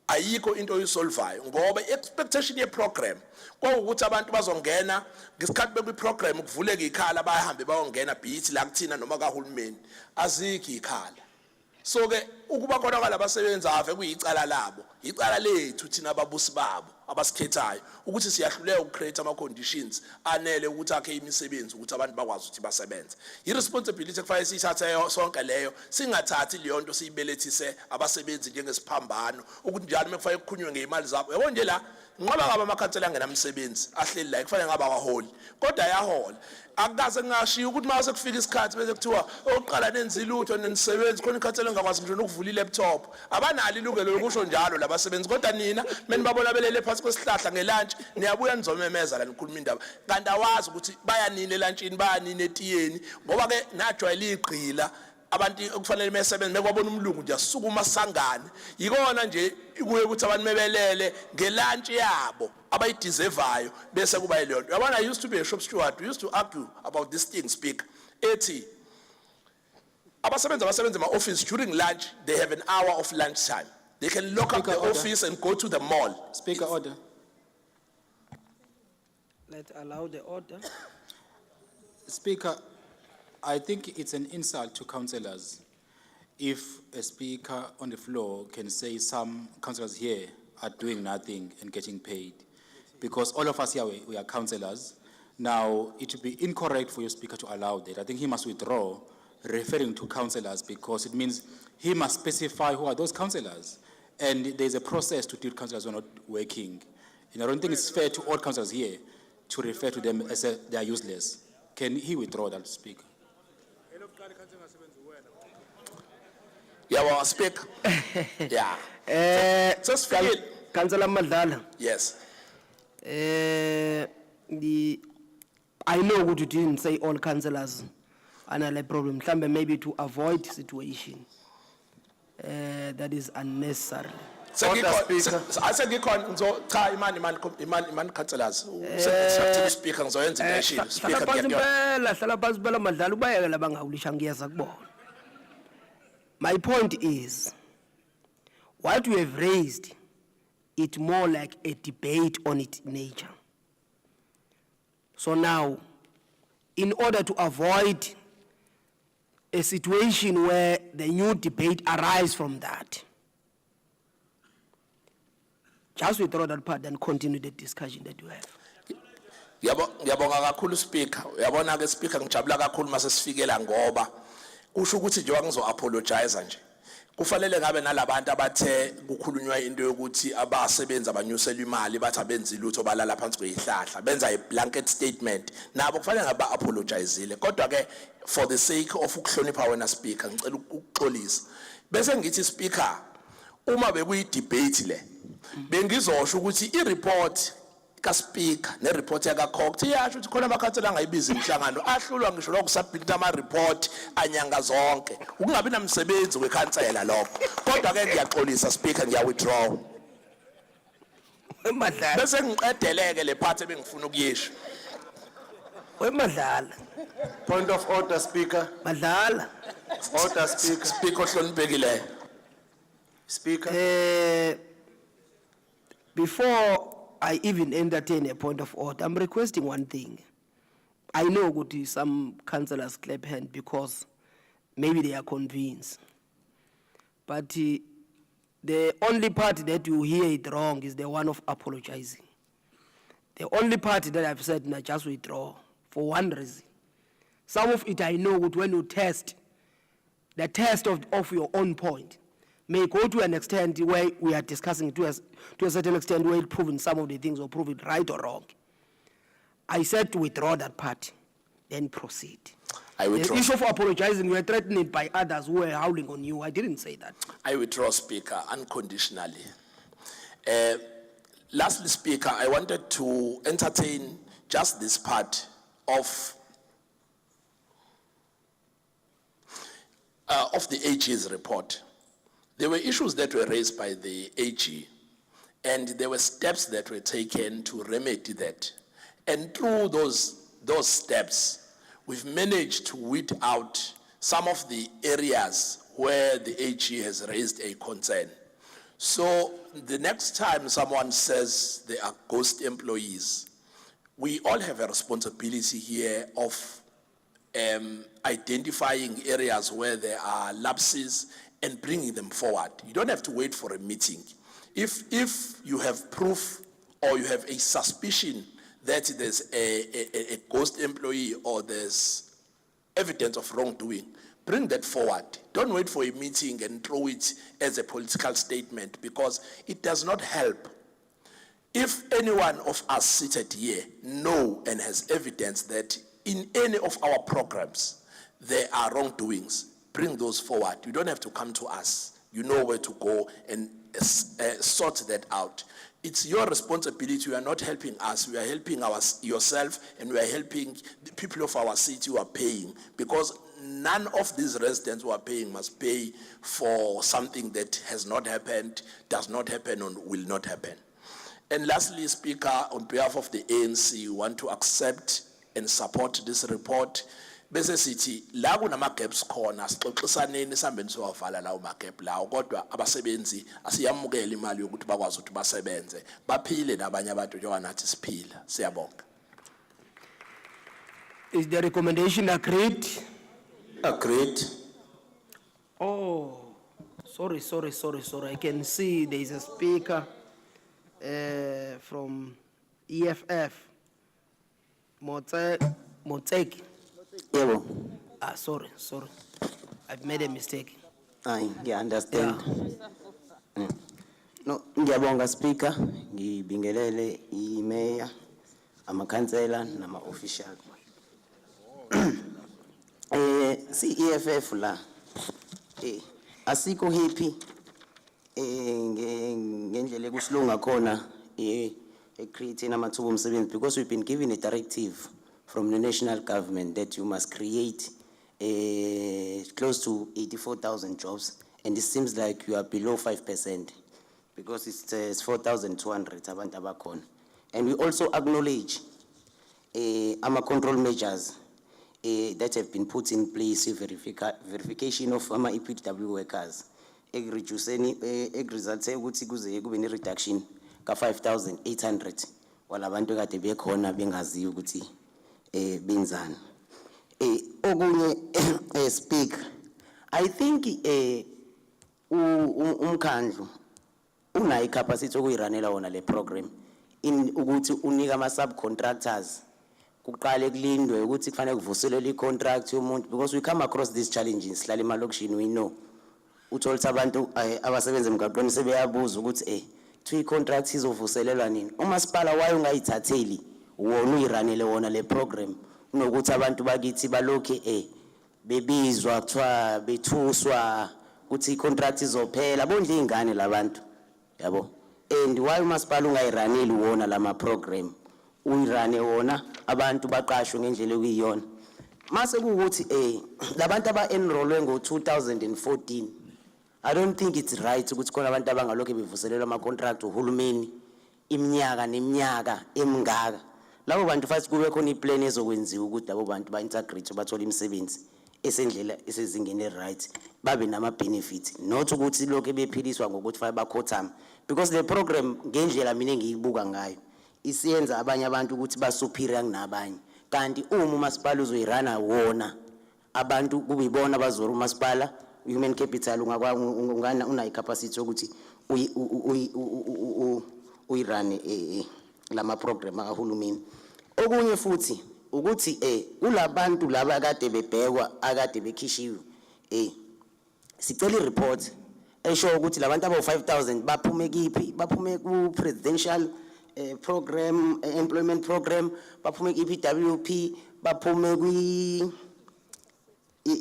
ayikho into oyisolvayo ngoba i-expectation ye-program kwawukuthi abantu bazongena ngesikhathi bekwi-program kuvuleka ikhala bahambe bayongena bhithi la kuthina noma kahulumeni azikho ikhala so ke ukuba khona kwalabasebenzi ave kuyicala labo icala lethu thina ababusi babo abasikhethayo ukuthi siyahluleka ukcreate ama conditions anele ukuthi akhe imisebenzi ukuthi abantu bakwazi ukuthi basebenze irresponsibility kufanele siyithathe sonke leyo singathathi leyo nto siyibelethise abasebenzi njengesiphambano ukuthi njalo mekufanele kukhulunywe ngeimali zabo yabo nje la ngoba ngaba amakhansela angenamsebenzi ahleli la kufanele ngaba kwaholi kodwa ayahola akukaze ngashiya ukuthi mase kufika isikhathi bese kuthiwa oqala nenzile utho nenisebenzi khona ikhansela ngakwazi nje ukuvula ilaptop abanalo ilungelo lokusho njalo labasebenzi kodwa nina menibabona belele phansi kwesihlahla ngelunch niyabuya nizomemeza la nikhuluma indaba kanti awazi ukuthi bayanini elunchini bayanini etiyeni ngoba ke najwayela igqila abantu okufanele mesebenze mekwabona umlungu nje asukuma sangane yikona nje kuye ukuthi abantu mebelele ngelunch yabo abayideservayo bese kuba yileyo nto yabona I used to be a shop steward we used to argue about this thing speaker ethi abasebenza ema-office during lunch they have an hour of lunch time they can lock up the office and go to the mall. Speaker, order. Let's allow the order. Speaker, I think it's an insult to councillors if a speaker on the floor can say some councillors here are doing nothing and getting paid. Because all of us here, we are councillors. Now, it would be incorrect for your speaker to allow that. I think he must withdraw referring to councillors because it means he must specify who are those councillors. And there's a process to deal with councillors who are not working. And I don't think it's fair to all councillors here to refer to them as they are useless. Can he withdraw that, Speaker? Yeah, well, Speaker. Yeah. Just feel. Councillor Madlala. Yes. I know what you didn't say all councillors are a problem. Maybe to avoid situation that is unnecessary. I said you can't try man councillors. Speaker, my point is, what we have raised it more like a debate on its nature. So now, in order to avoid a situation where the new debate arises from that, just withdraw that part and continue the discussion that you have. Ngiyabonga kakhulu speaker. Uyabona ke speaker ngijabula kakhulu mase sifikela ngoba kusho ukuthi nje ngizo apologize nje. Kufanele ngabe nalabantu abathe kukhulunywa into yokuthi abasebenza abanyusela imali bathi abenzi lutho balala phansi kwezihlahla benza a blanket statement nabo kufanele ngabe apologizile kodwa ke for the sake of ukuhlonipha wena speaker ngicela ukuxolisa bese ngithi speaker uma bekuyi debate le bengizosho ukuthi I report ka speaker ne report yaka Cokt iyasho ukuthi khona amakhansela angayibiza imhlangano ahlulwa ngisho lokusubmit ama report anyanga zonke ukungabi namsebenzi wekhansela lokho kodwa ke ngiyaxolisa speaker ngiya withdraw Wemadlala, bese ngiqedeleke le part ebengifuna ukuyisho wemadlala, Point of order, Speaker. madlala. Order, Speaker. speaker ohloniphekile Speaker. Before I even entertain a point of order, I'm requesting one thing. I know that some councillors clap hand because maybe they are convinced. But the only part that you hear it wrong is the one of apologizing. The only part that I've said, now just withdraw for one reason. Some of it I know that when you test, the test of your own point may go to an extent where we are discussing to a certain extent where proving some of the things or prove it right or wrong. I said to withdraw that part, then proceed. I withdraw. The issue of apologizing, you were threatened by others who were howling on you. I didn't say that. I withdraw speaker unconditionally. Lastly, speaker, I wanted to entertain just this part of the AG's report. There were issues that were raised by the AG, and there were steps that were taken to remedy that. And through those steps, we've managed to weed out some of the areas where the AG has raised a concern. So the next time someone says they are ghost employees, we all have a responsibility here of identifying areas where there are lapses and bringing them forward. You don't have to wait for a meeting. If you have proof or you have a suspicion that there's a ghost employee or there's evidence of wrongdoing, bring that forward. Don't wait for a meeting and throw it as a political statement because it does not help. If any one of us seated here know and has evidence that in any of our programs there are wrongdoings, bring those forward. You don't have to come to us. You know where to go and sort that out. It's your responsibility. You are not helping us. We are helping yourself, and we are helping the people of our city who are paying, because none of these residents who are paying must pay for something that has not happened, does not happen, or will not happen. And lastly, Speaker, on behalf of the ANC, we want to accept and support this report. Bese sithi la kunama gaps khona sixoxisaneni sihambeni siwavala lawo ma gap lawo kodwa abasebenzi asiyamukela imali yokuthi bakwazi ukuthi basebenze baphile nabanye abantu njengoba nathi siphila. Siyabonga. Is the recommendation agreed? Agreed. Oh, sorry. I can see there is a speaker from EFF. Moteki. Yebo. Sorry. I've made a mistake. I understand. Yeah. No, ngiyabonga speaker, ngibingelele imayor, amakhansela nama official. CEFF la. Asikho happy ngendlela kusilunga khona creating amathuba omsebenzi because we've been given a directive from the national government that you must create close to 84,000 jobs, and it seems like you are below 5% because it's 4,200 abantu abakhona. And we also acknowledge control measures that have been put in place, verification of EPW workers, results ukuthi kuze kube ne reduction ka 5,800 walabantu kade bekhona bengaziyo ukuthi benzani. Okunye speaker, I think umkhandlu unayo capacity okuyiranela wona le program in ukuthi unika ama subcontractors kuqale kulindwe ukuthi kufanele kuvuselwe icontract yomuntu, because we come across these challenges hlala emalokishini, we know uthola abantu abasebenza emgaqweni sebeyabuza ukuthi two contracts izovuselelwa nini. Umasipala wayo ungayithatheli wona uyiranele wona le program unokuthi abantu bakithi balokhe bebizwa kuthiwa bethuswa ukuthi icontract izophela bondle ingane labantu yabo. And why umasipala ungayiraneli wona lama program uyirane wona abantu baqashwe ngendlela ekuyiyona. Mase kuukuthi labantu aba enrollwe ngo 2014, I don't think it's right ukuthi khona abantu abangalokho bevuselelwa ama contract uhulumeni iminyaka neminyaka emingaka. Labo bantu futhi kube khona iplan ezokwenziwa ukuthi labo bantu ba integrate bathola imisebenzi esendlela esezingene right babe nama benefits, not ukuthi lokho bephiliswa ngokuthi fa bakhothama, because the program ngendlela mina engiyibuka ngayo isiyenza abanye abantu ukuthi ba superior kunabanye. Kanti uma umasipala uzoyirana wona abantu kubibona bazora umasipala human capital ungana una capacity ukuthi uyirane lama program akahulumeni. Okunye futhi ukuthi kulabantu laba kade bebhekwa akade bekhishiwe sicela report esho ukuthi labantu aba 5,000 baphume kiphi, baphume ku presidential program, employment program, baphume EPWP, baphume kwi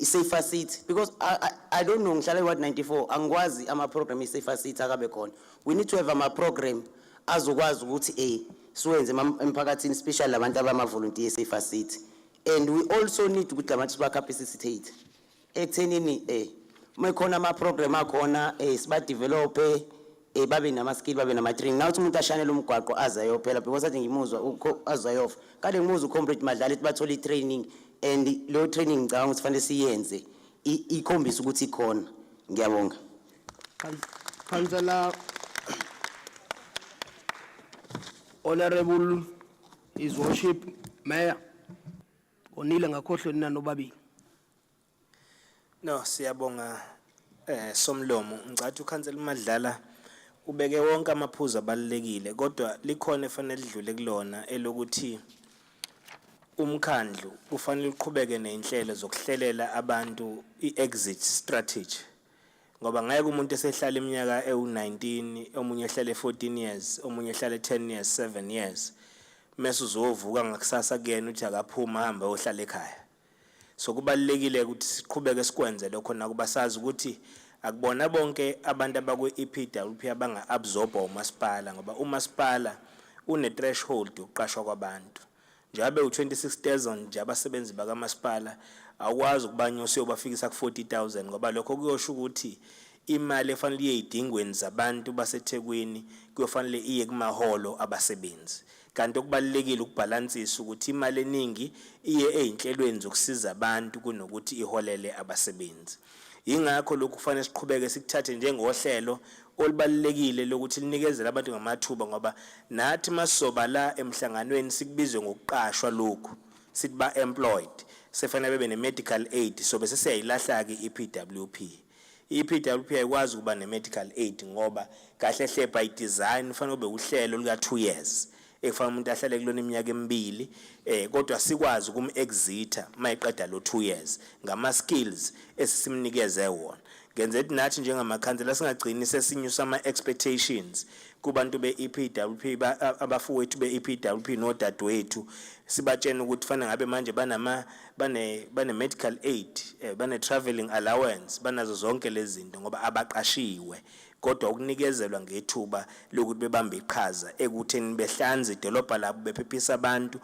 safer seat, because I don't know ngihlala Ward 94 angikwazi ama program safer seat akabe khona. We need to have ama program azokwazi ukuthi siwenze emphakathini, especially labantu abama volunteer safer seat. And we also need ukuthi labantu ba capacitate ekuthenini mekhona ama program akhona siba develop babe nama skill babe nama training. Now umuntu ashanele umgwaqo azayo phela, because athi ngimuzwa azayo kade ngimuzwa ucomrade Madlala ethi bathola itraining, and lo training ngicabanga ukuthi fanele siyenze ikhombisa ukuthi ikhona. Ngiyabonga. Councillor Honorable His Worship Mayor onile ngakhohlwe nina nobabili. No, siyabonga Somlomo. Ngicathi uKhansela Madlala ubeke wonke amaphuzu abalekile, kodwa likhona efanele lidlule kulona elokuthi umkhandlu kufanele uqhubeke nezinhlelo zokuhlelela abantu i-exit strategy, ngoba ngeke umuntu esehlala iminyaka ewu19 omunye ehlale 14 years omunye ehlale 10 years 7 years mase uzovuka ngakusasa kuyena uthi akaphuma hamba ohlala ekhaya. So kubalekile ukuthi siqhubeke sikwenze lokho na kuba sazi ukuthi akubona bonke abantu abakwe EPWP abanga absorb umasipala, ngoba umasipala une threshold yokuqashwa kwabantu. Njengabe u26,000 nje abasebenzi bakamasipala akwazi ukubanyusa yobafikisa ku 40,000, ngoba lokho kuyosho ukuthi imali efanele iyidingweni zabantu baseThekwini kuyofanele iye kumaholo abasebenzi. Kanti okubalekile ukubalansisa ukuthi imali eningi iye ezinhlelweni zokusiza abantu kunokuthi iholele abasebenzi. Ingakho lokhu kufanele siqhubeke sikuthathe njengohlelo olubalekile lokuthi linikezele abantu ngamathuba, ngoba nathi masoba la emhlanganweni sikubizwe ngokuqashwa lokhu sithi ba employed sefanele bebe ne medical aid, so bese siyayilahla ke iPWP. iPWP ayikwazi ukuba ne medical aid ngoba kahle hle by design kufanele kube uhlelo luka 2 years ekufanele umuntu ahlale kulona iminyaka emibili, kodwa sikwazi ukumexita mayiqeda lo 2 years ngama skills esisimnikeze wona. Ngenze ukuthi nathi njengamakhansela singagcini sesinyusa ama expectations kubantu be-EPWP abafowethu be-EPWP nodadewethu, sibatshena ukuthi fanele ngabe manje bane medical aid, bane traveling allowance, banazo zonke lezi zinto ngoba abaqashiwe, kodwa ukunikezelwa ngethuba lokuthi bebambe iqhaza ekutheni behlanze idolobha labo bephephisa abantu.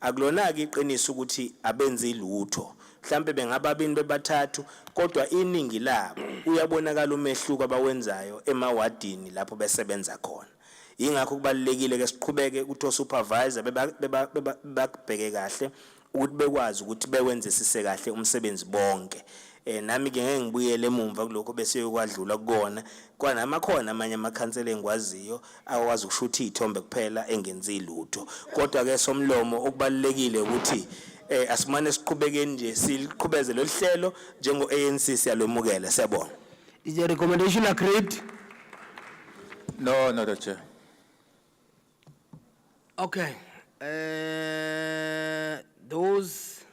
Akulona ke iqiniso ukuthi abenzi lutho, mhlambe bengababini bebathathu, kodwa iningi labo uyabonakala umehluko abawenzayo emawadini lapho besebenza khona. Ingakho kubalekile ke siqhubeke ukuthi osupervisor bebabheke kahle ukuthi bekwazi ukuthi bewenze sise kahle umsebenzi bonke. nami ke ngeke ngibuyele emumva kuloko bese yokwadlula kukona kwanama khona amanye amakhansela engikwaziyo akwazi ukushutha izithombe kuphela engenzi lutho kodwa ke somlomo okubalekile ukuthi asimane siqhubekeni nje siqhubeze lo hlelo njengo ANC siyalomukela siyabonga. Is the recommendation agreed? No, not a chair. Okay. Those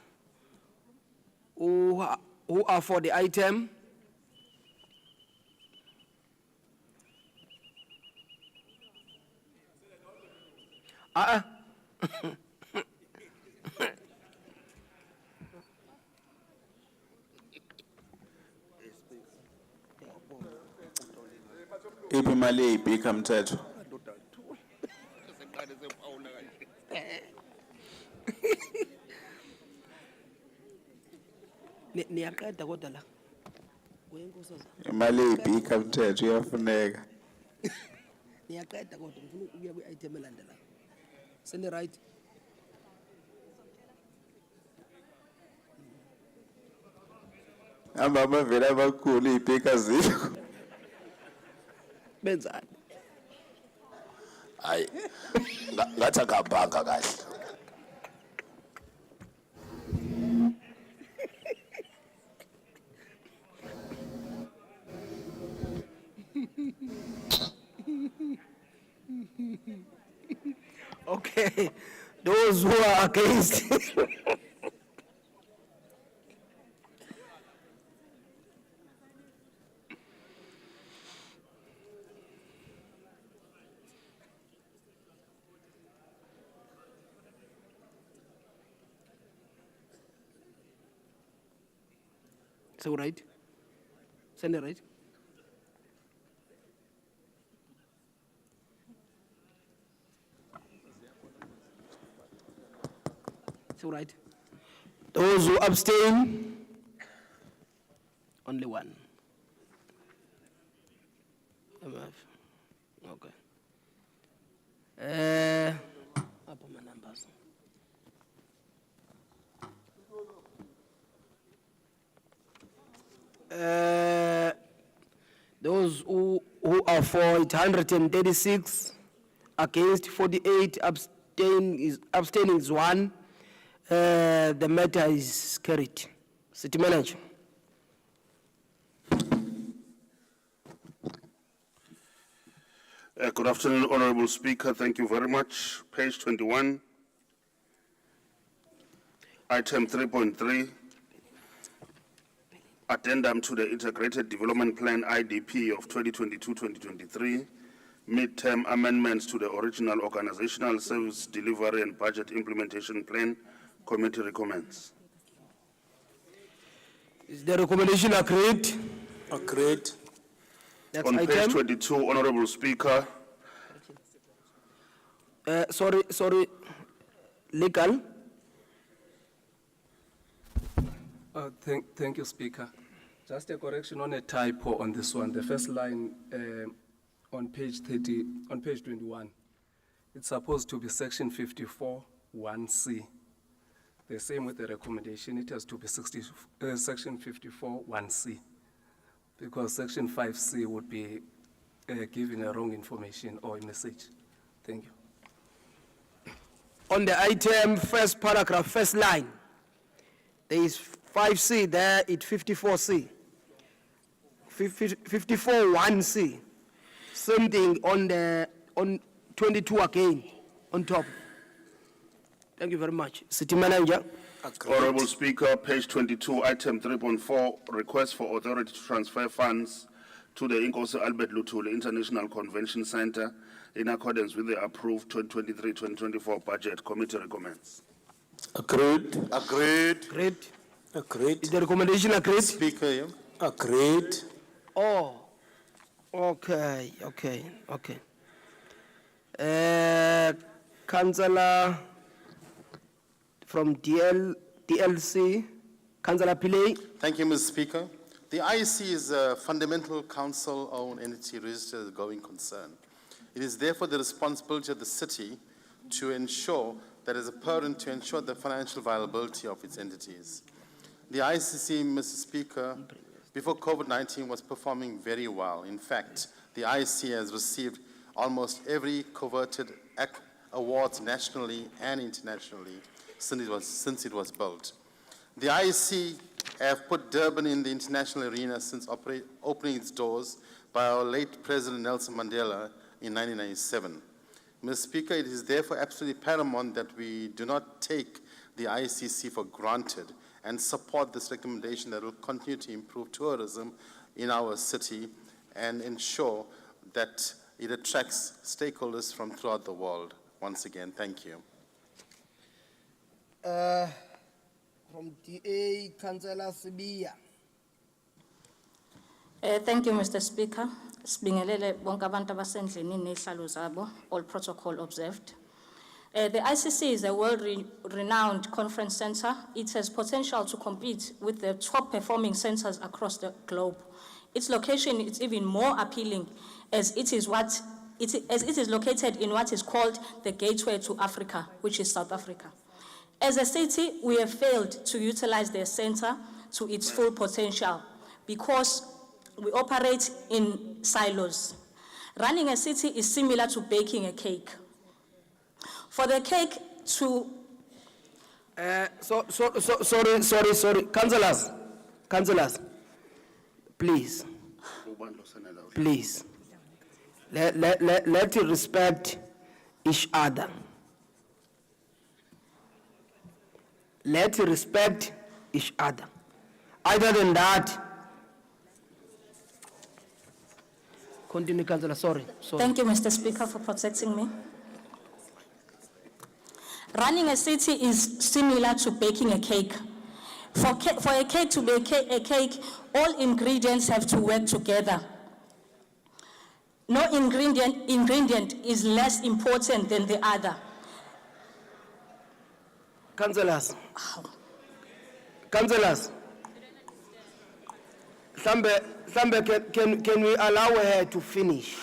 who are for the item? Iphi imali eyibhika mthetho? Niyaqeda kodwa la. Kuyenkosaza. Imali eyibhika mthetho iyafuneka. Niyaqeda kodwa ngifuna ukuya kwi-item elandelayo. Send it right. Hamba amavela abakhulu izibhika zikho. Benzani? Hayi. Ngathi akabhanga kahle. Okay, those who are against. So right? Send it right? So right? Those who abstain? Only one. MF. Okay. Up on my numbers. Those who are for it, 136, against 48, abstaining is 1. The matter is carried. City Manager. Good afternoon, Honorable Speaker. Thank you very much. Page 21, item 3.3, addendum to the Integrated Development Plan IDP of 2022-2023, midterm amendments to the original Organizational Service Delivery and Budget Implementation Plan. Committee recommends. Is the recommendation agreed? Agreed. Next On page item. 22, Honorable Speaker, Sorry, legal. Thank you, Speaker. Just a correction on a typo on this one. The first line on page 21. It's supposed to be section 54, 1C. The same with the recommendation. It has to be section 54, 1C. Because section 5C would be giving a wrong information or a message. Thank you. On the item, first paragraph, first line, there is 5C there, it's 54C. 54 1C. Same thing on 22 again, on top. Thank you very much. City Manager. Honorable Speaker, page 22, item 3.4, request for authority to transfer funds to the Inkosi Albert Luthuli International Convention Center in accordance with the approved 2023-2024 budget. Committee recommends. Agreed. Agreed. Agreed. Agreed. Is the recommendation agreed? Speaker, yeah. Agreed. Oh, okay. Councillor from DLC, Councillor Pillay. Thank you, Mr. Speaker. The IEC is a fundamental council-owned entity registered as a going concern. It is therefore the responsibility of the city to ensure that as a parent to ensure the financial viability of its entities. The ICC, Mr. Speaker, before COVID-19 was performing very well. In fact, the ICC has received almost every coveted awards nationally and internationally since it was built. The ICC have put Durban in the international arena since opening its doors by our late President Nelson Mandela in 1997. Mr. Speaker, it is therefore absolutely paramount that we do not take the ICC for granted and support this recommendation that will continue to improve tourism in our city and ensure that it attracts stakeholders from throughout the world. Once again, thank you. From DA, Councillor Sibiya. Thank you, Mr. Speaker. Sibingelele bonke abantu abasendlini nezihlalo zabo, all protocol observed. The ICC is a world-renowned conference center. It has potential to compete with the top-performing centers across the globe. Its location is even more appealing as it is located in what is called the gateway to Africa, which is South Africa. As a city, we have failed to utilize the center to its full potential because we operate in silos. Running a city is similar to baking a cake. For the cake to... Sorry, councillors, please, let's respect each other. Let's respect each other. Other than that, continue, councillor, sorry. Thank you, Mr. Speaker, for protecting me. Running a city is similar to baking a cake. For a cake to be a cake, all ingredients have to work together. No ingredient is less important than the other. Councillors, Sambe, can we allow her to finish?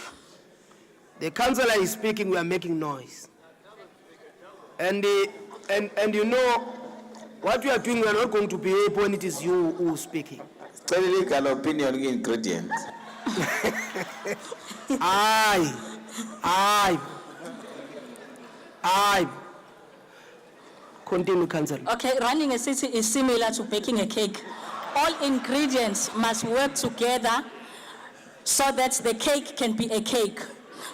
The councillor is speaking, we are making noise. And you know, what we are doing, we are not going to be able when it is you who is speaking. Legal opinion ingredients. Aye. Continue, councillor. Okay, running a city is similar to baking a cake. All ingredients must work together so that the cake can be a cake.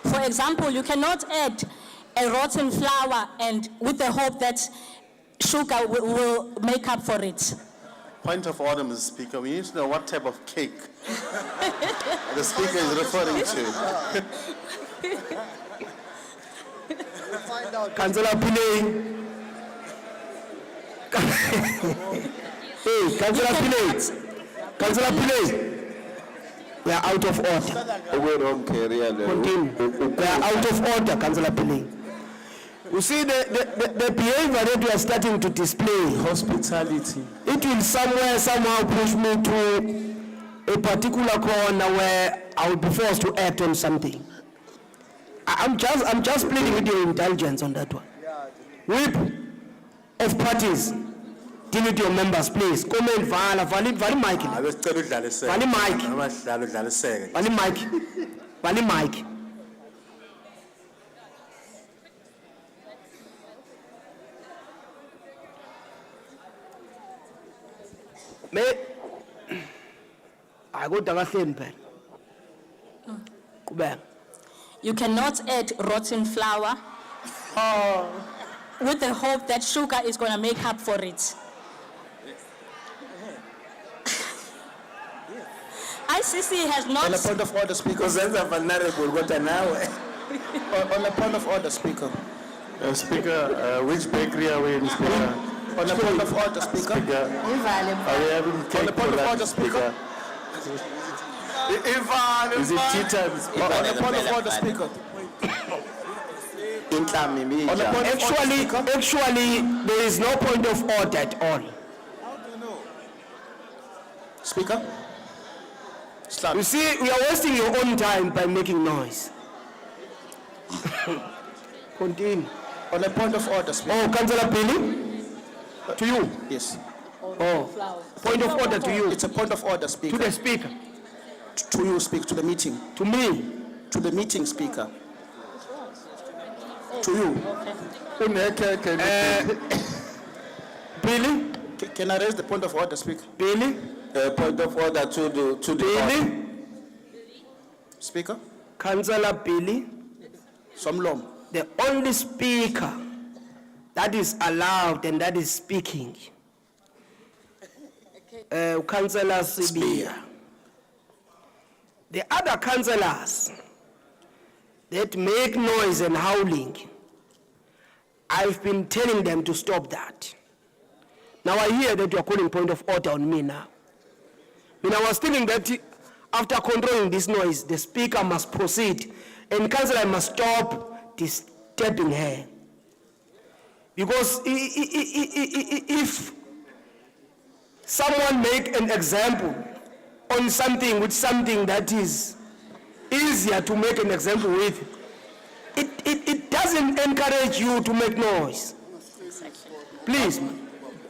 For example, you cannot add a rotten flour and with the hope that sugar will make up for it. Point of order, Mr. Speaker. We need to know what type of cake the Speaker is referring to. Councillor Pillay. Hey, Councillor Pillay. We are out of order. Continue. We are out of order, Councillor Pillay. You see, the behavior that we are starting to display, hospitality, it will somehow push me to a particular corner where I will be forced to act on something. I'm just pleading with your intelligence on that one. Whip of parties, deal with your members, please. Comment, vali mic. Vali mic. I go to You cannot add rotten flour with the hope that sugar is going to make up for it. ICC has not... On the point of order, Speaker. On the point of order, Speaker. Speaker, which bakery are we in, Speaker? On the point of order, Speaker. Are we having cake? On the point of order, Speaker. Is it tea time? On the point of order, Speaker. Actually, there is no point of order at all. Speaker. You see, we are wasting your own time by making noise. Continue. On the point of order, Speaker. Oh, Councillor Billy, to you. Yes. Point of order to you, It's a point of order, to Speaker. the speaker, To you, Speak, to the meeting. to me. To the meeting, Speaker. To you. Billy, Can I raise the point of order, Speaker? Billy, Point of order to the. Billy, Speaker? Councillor Billy, Somlom. the only speaker that is allowed and that is speaking, Councillor Sibia. The other councillors that make noise and howling, I've been telling them to stop that. Now I hear that you are calling point of order on me now. When I was thinking that after controlling this noise, the speaker must proceed and councillor must stop disturbing her. Because if someone make an example on something with something that is easier to make an example with, it doesn't encourage you to make noise. Please.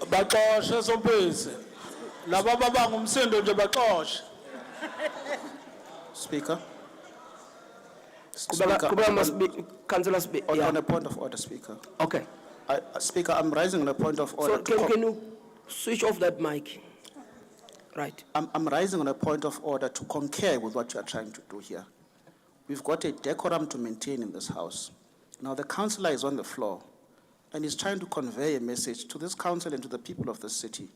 Baxoshe sompisi. Laba babanga umsindo nje baxoshe. Speaker. Kuba must be, Councillor Speaker. On a point of order, Speaker. Okay. Speaker, I'm rising on a point of order. So can you switch off that mic? Right. I'm rising on a point of order to concur with what you are trying to do here. We've got a decorum to maintain in this house. Now the councillor is on the floor and is trying to convey a message to this council and to the people of this city.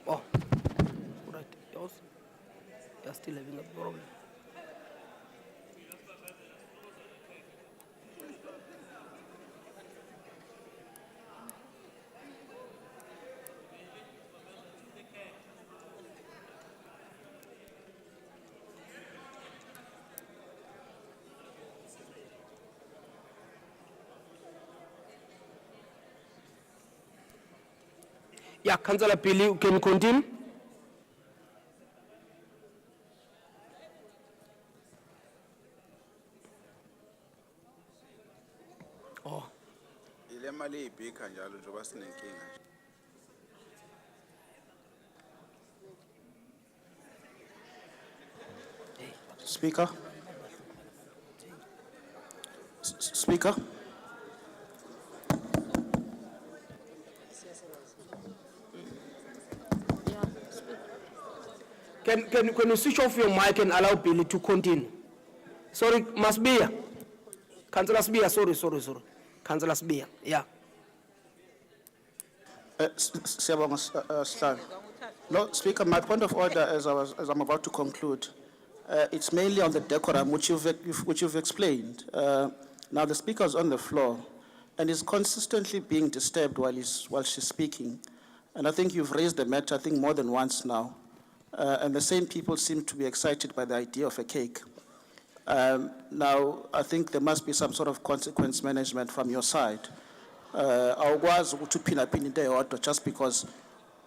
Oh, right. Yours? You're still having a problem. Yeah, Councillor Billy, you can continue. Oh. Ile mali ibhika njalo njengoba sinenkinga. Speaker. Speaker. Can you switch off your mic and allow Billy to continue? Sorry, must be. Councillor Sbia, sorry. Councillor Sbia, yeah. Siyabonga, Sihlalo. No, Speaker, my point of order as I'm about to conclude, it's mainly on the decorum which you've explained. Now the speaker is on the floor and is consistently being disturbed while she's speaking. And I think you've raised the matter, I think, more than once now. And the same people seem to be excited by the idea of a cake. Now, I think there must be some sort of consequence management from your side. Awukwazi ukuthi uphindaphinda into eyodwa just because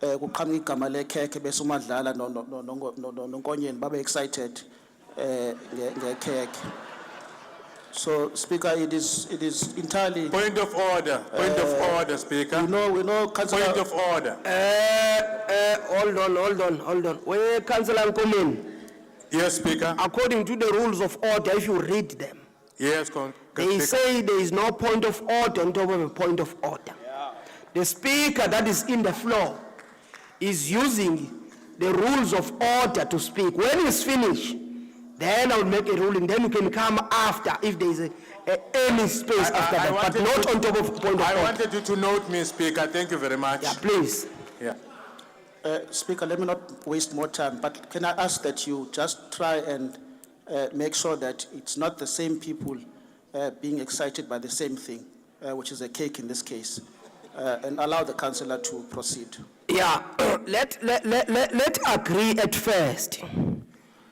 kuqhamuka igama lekhekhe bese uMadlala noNkonyeni babe excited ngekhekhe. So, Speaker, it is entirely. Point of order, Speaker. We know, Councillor. Point of order. Hold on. Where Councillor Nkomen? Yes, Speaker. According to the rules of order, if you read them, Yes, they say there is no point of order on top of a point of order. The speaker that is in the floor is using the rules of order to speak. When he's finished, then I will make a ruling. Then you can come after if there is any space after that, but not on top of point of order. I wanted you to note me, Speaker. Thank you very much. Yeah, please. Yeah. Speaker, let me not waste more time, but can I ask that you just try and make sure that it's not the same people being excited by the same thing, which is a cake in this case, and allow the councillor to proceed. Yeah, let agree at first.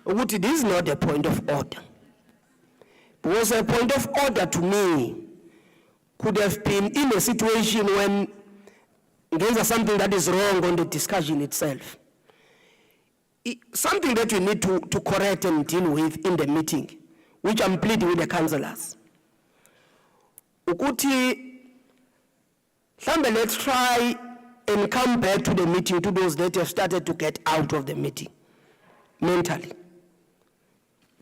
Ukuthi this is not a point of order. Because a point of order to me could have been in a situation when there's something that is wrong on the discussion itself. Something that we need to correct and deal with in the meeting, which I'm pleading with the councillors. Ukuthi, Sambe, let's try and come back to the meeting, to those that have started to get out of the meeting mentally.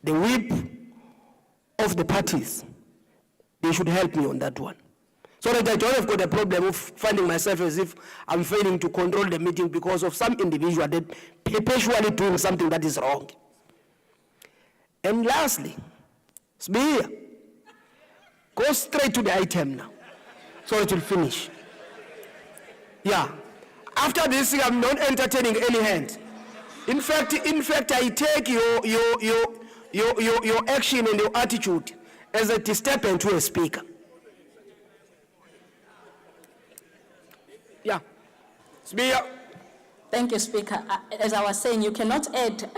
The whip of the parties, they should help me on that one. So that I don't have got a problem of finding myself as if I'm failing to control the meeting because of some individual that perpetually doing something that is wrong. And lastly, Sbia, go straight to the item now, so it will finish. Yeah. After this, I'm not entertaining any hand. In fact, I take your action and your attitude as a disturbance to a speaker. Yeah. Speaker. Thank you, Speaker. As I was saying, you cannot add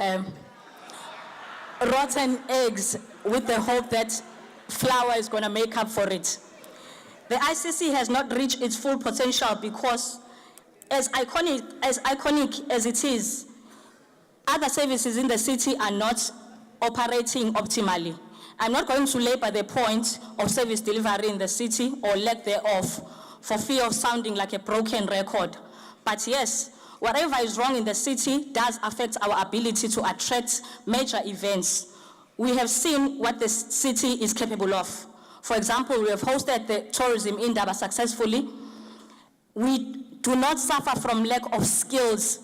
rotten eggs with the hope that flour is going to make up for it. The ICC has not reached its full potential because as iconic as it is, other services in the city are not operating optimally. I'm not going to labor the point of service delivery in the city or lack thereof for fear of sounding like a broken record. But yes, whatever is wrong in the city does affect our ability to attract major events. We have seen what the city is capable of. For example, we have hosted the tourism Indaba successfully. We do not suffer from lack of skills,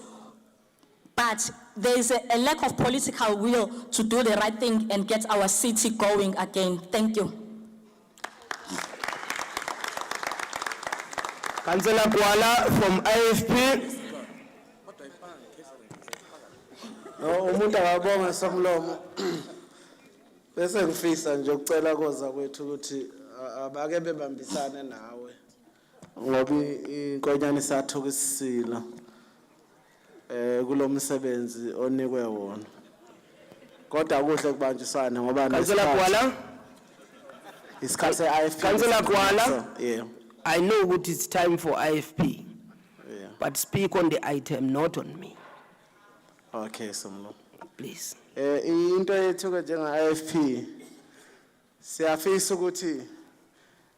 but there is a lack of political will to do the right thing and get our city going again. Thank you. Councillor Kuala from IFP. Umuntu akabonga somlomo. Bese ngifisa nje ukucela koza kwethu ukuthi abake bebambisane nawe. Ngoba inkonyane isathukisisila kulomsebenzi onikwe wona. Kodwa kuhle kubanjiswane ngoba Councillor Kuala. isikhathi se-IFP. Councillor Kuala. Yeah. I know what it's time for IFP. Yeah. But speak on the item, not on me. Okay, somlo. Please. Into yethu ke njenga-IFP siyafisa ukuthi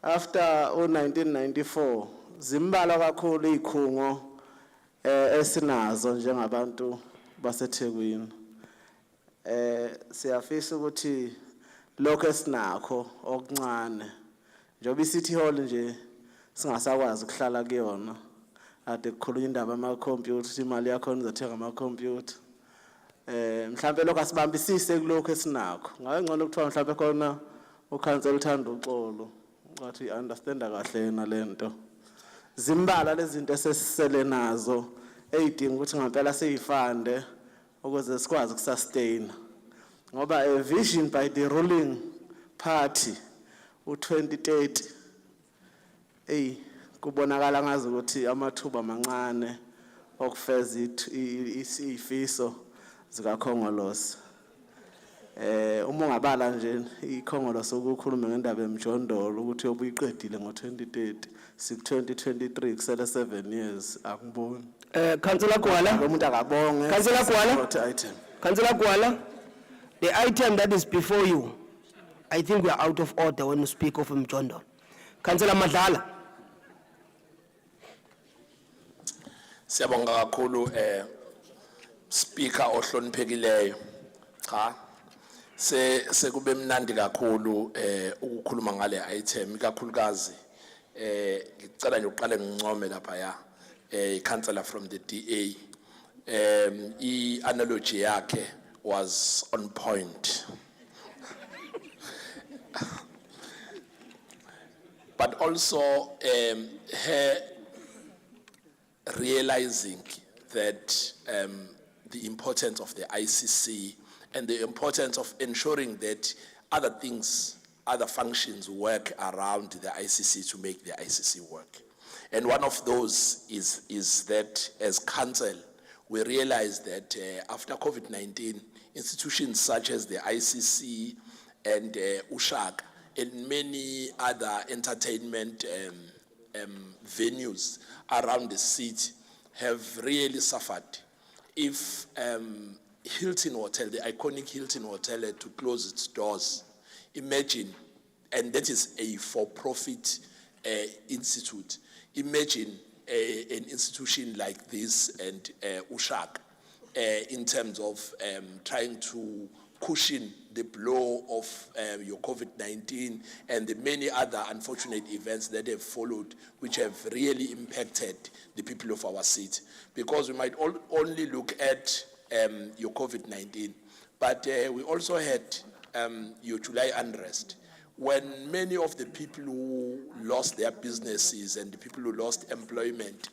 after 1994 zimbalwa kakhulu izikhungo esinazo njengabantu baseThekwini. Siyafisa ukuthi lokho esinakho okuncane njoba iCity Hall nje singasakwazi ukuhlala kuyona ade kukhulunywa indaba ama-computer imali yakho izothenga ama-computer. Mhlambe lokho asibambisise kulokho esinakho. Ngabe ngcono ukuthiwa mhlambe khona uCouncil uthanda uxolo. Ngathi understanda kahle yena lento. Zimbala lezi zinto esesisele nazo eyidinga ukuthi ngempela siyifande ukuze sikwazi ukusustain. Ngoba a vision by the ruling party u2030 kubonakala ngazi ukuthi amathuba amancane okufeza izifiso zikaKhongolose. Uma ungabala nje iKhongolose ukukhuluma ngendaba emjondolo ukuthi yobuyiqedile ngo2030 sik2023 kusele 7 years akuboni. Councillor Kuala. Lo muntu akabonge. Councillor Kuala. Councillor Kuala. The item that is before you, I think we are out of order when you speak of Mjondo. Councillor Madlala. Siyabonga kakhulu speaker ohloniphekileyo. Cha. Sekube mnandi kakhulu ukukhuluma ngale item ikakhulukazi ngicela nje uqale ngincome lapha ya councillor from the DA. I-analogy yakhe was on point. But also her realizing that the importance of the ICC and the importance of ensuring that other things, other functions work around the ICC to make the ICC work. And one of those is that as council, we realized that after COVID-19, institutions such as the ICC and USHAK and many other entertainment venues around the city have really suffered. If Hilton Hotel, the iconic Hilton Hotel, had to close its doors, imagine, and that is a for-profit institute. Imagine an institution like this and USHAK in terms of trying to cushion the blow of your COVID-19 and the many other unfortunate events that have followed, which have really impacted the people of our city. Because we might only look at your COVID-19, but we also had your July unrest, when many of the people who lost their businesses and the people who lost employment,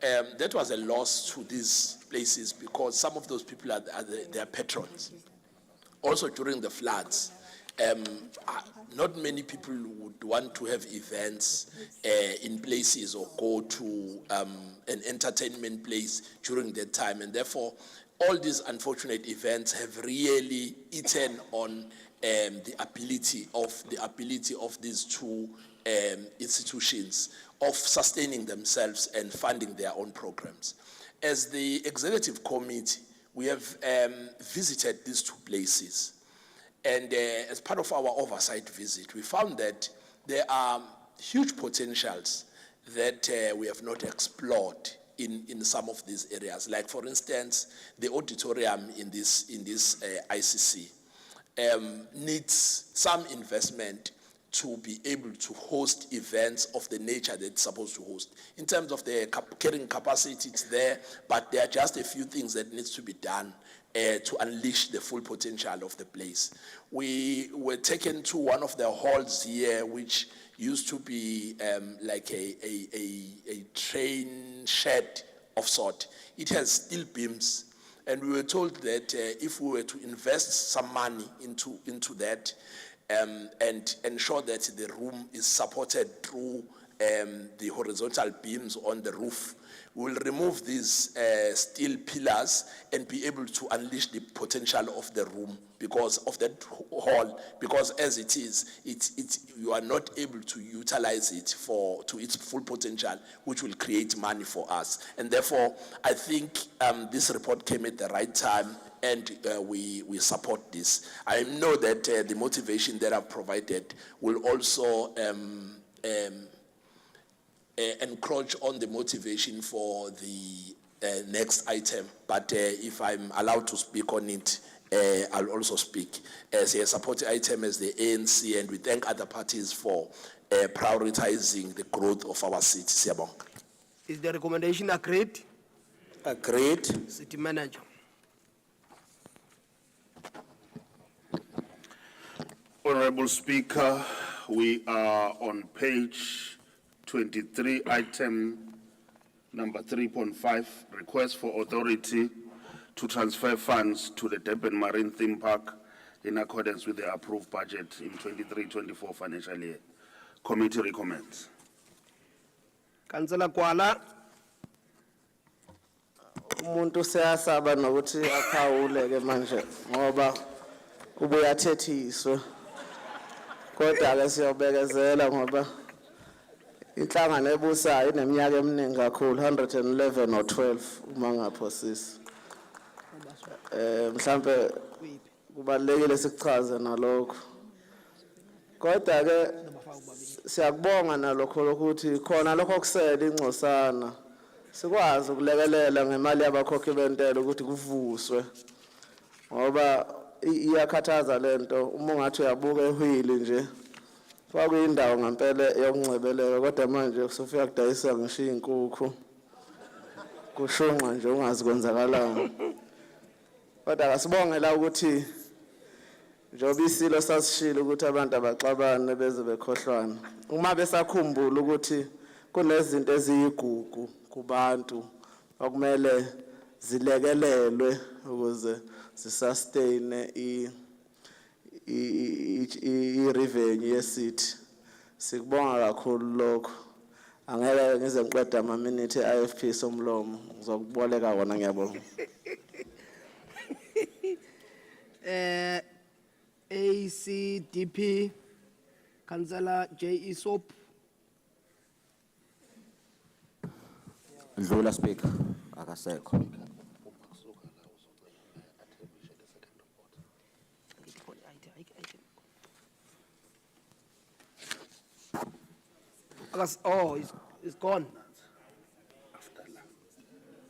that was a loss to these places because some of those people are their patrons. Also during the floods, not many people would want to have events in places or go to an entertainment place during that time, and therefore all these unfortunate events have really eaten on the ability of these two institutions of sustaining themselves and funding their own programs. As the executive committee, we have visited these two places, and as part of our oversight visit, we found that there are huge potentials that we have not explored in some of these areas. Like, for instance, the auditorium in this ICC needs some investment to be able to host events of the nature that it's supposed to host. In terms of the carrying capacity, it's there, but there are just a few things that needs to be done to unleash the full potential of the place. We were taken to one of the halls here, which used to be like a train shed of sort. It has steel beams, and we were told that if we were to invest some money into that, and ensure that the room is supported through the horizontal beams on the roof, we will remove these steel pillars and be able to unleash the potential of the room because of that hall. Because as it is, you are not able to utilize it to its full potential, which will create money for us. And therefore, I think this report came at the right time, and we support this. I know that the motivation that I've provided will also encroach on the motivation for the next item. But if I'm allowed to speak on it, I'll also speak. As a support item as the ANC, and we thank other parties for prioritizing the growth of our city. Siyabonga. Is the recommendation agreed? Agreed. City Manager. Honorable Speaker, we are on page 23, item number 3.5, request for authority to transfer funds to the Durban Marine Theme Park in accordance with the approved budget in 23-24 financial year. Committee recommends. Councillor Kwala. Umuntu seyasaba nokuthi akhawuleke manje ngoba ubuyathethiswa. Kodwa ke siyobekezela ngoba inhlangano ebusayo ineminyaka eminingi kakhulu, 111 or 12 uma ngaphosisi. Mhlambe kubalekile sikuchaze nalokho. Kodwa ke siyakubonga nalokho ukuthi khona lokho kusele ingcosana. Sikwazi ukulekelela ngemali yabakhokhi bentela ukuthi kuvuswe. Ngoba iyakhathaza lento uma ungathi uyabuka ehwili nje. Kwakuyindawo ngempela yokuncebeleka, kodwa manje kusofika kudayisa ngisho inkukhu. Kushonqa nje ungazi kwenzakalani. Kodwa asibongela ukuthi njoba isilo sasishilo ukuthi abantu abaxabane beze bekhohlwana. Uma besakhumbula ukuthi kunezinto eziyigugu kubantu okumele zilekelelwe ukuze zisustain i-revenue yesithi. Sikubonga kakhulu lokho. Angeke ngize ngiqeda ama-minute e-IFP somlomo, ngizokuboleka wona ngiyabonga. ACDP, Councillor J.E. Soap. Ndlula Speaker, akasekho. Oh, it's gone.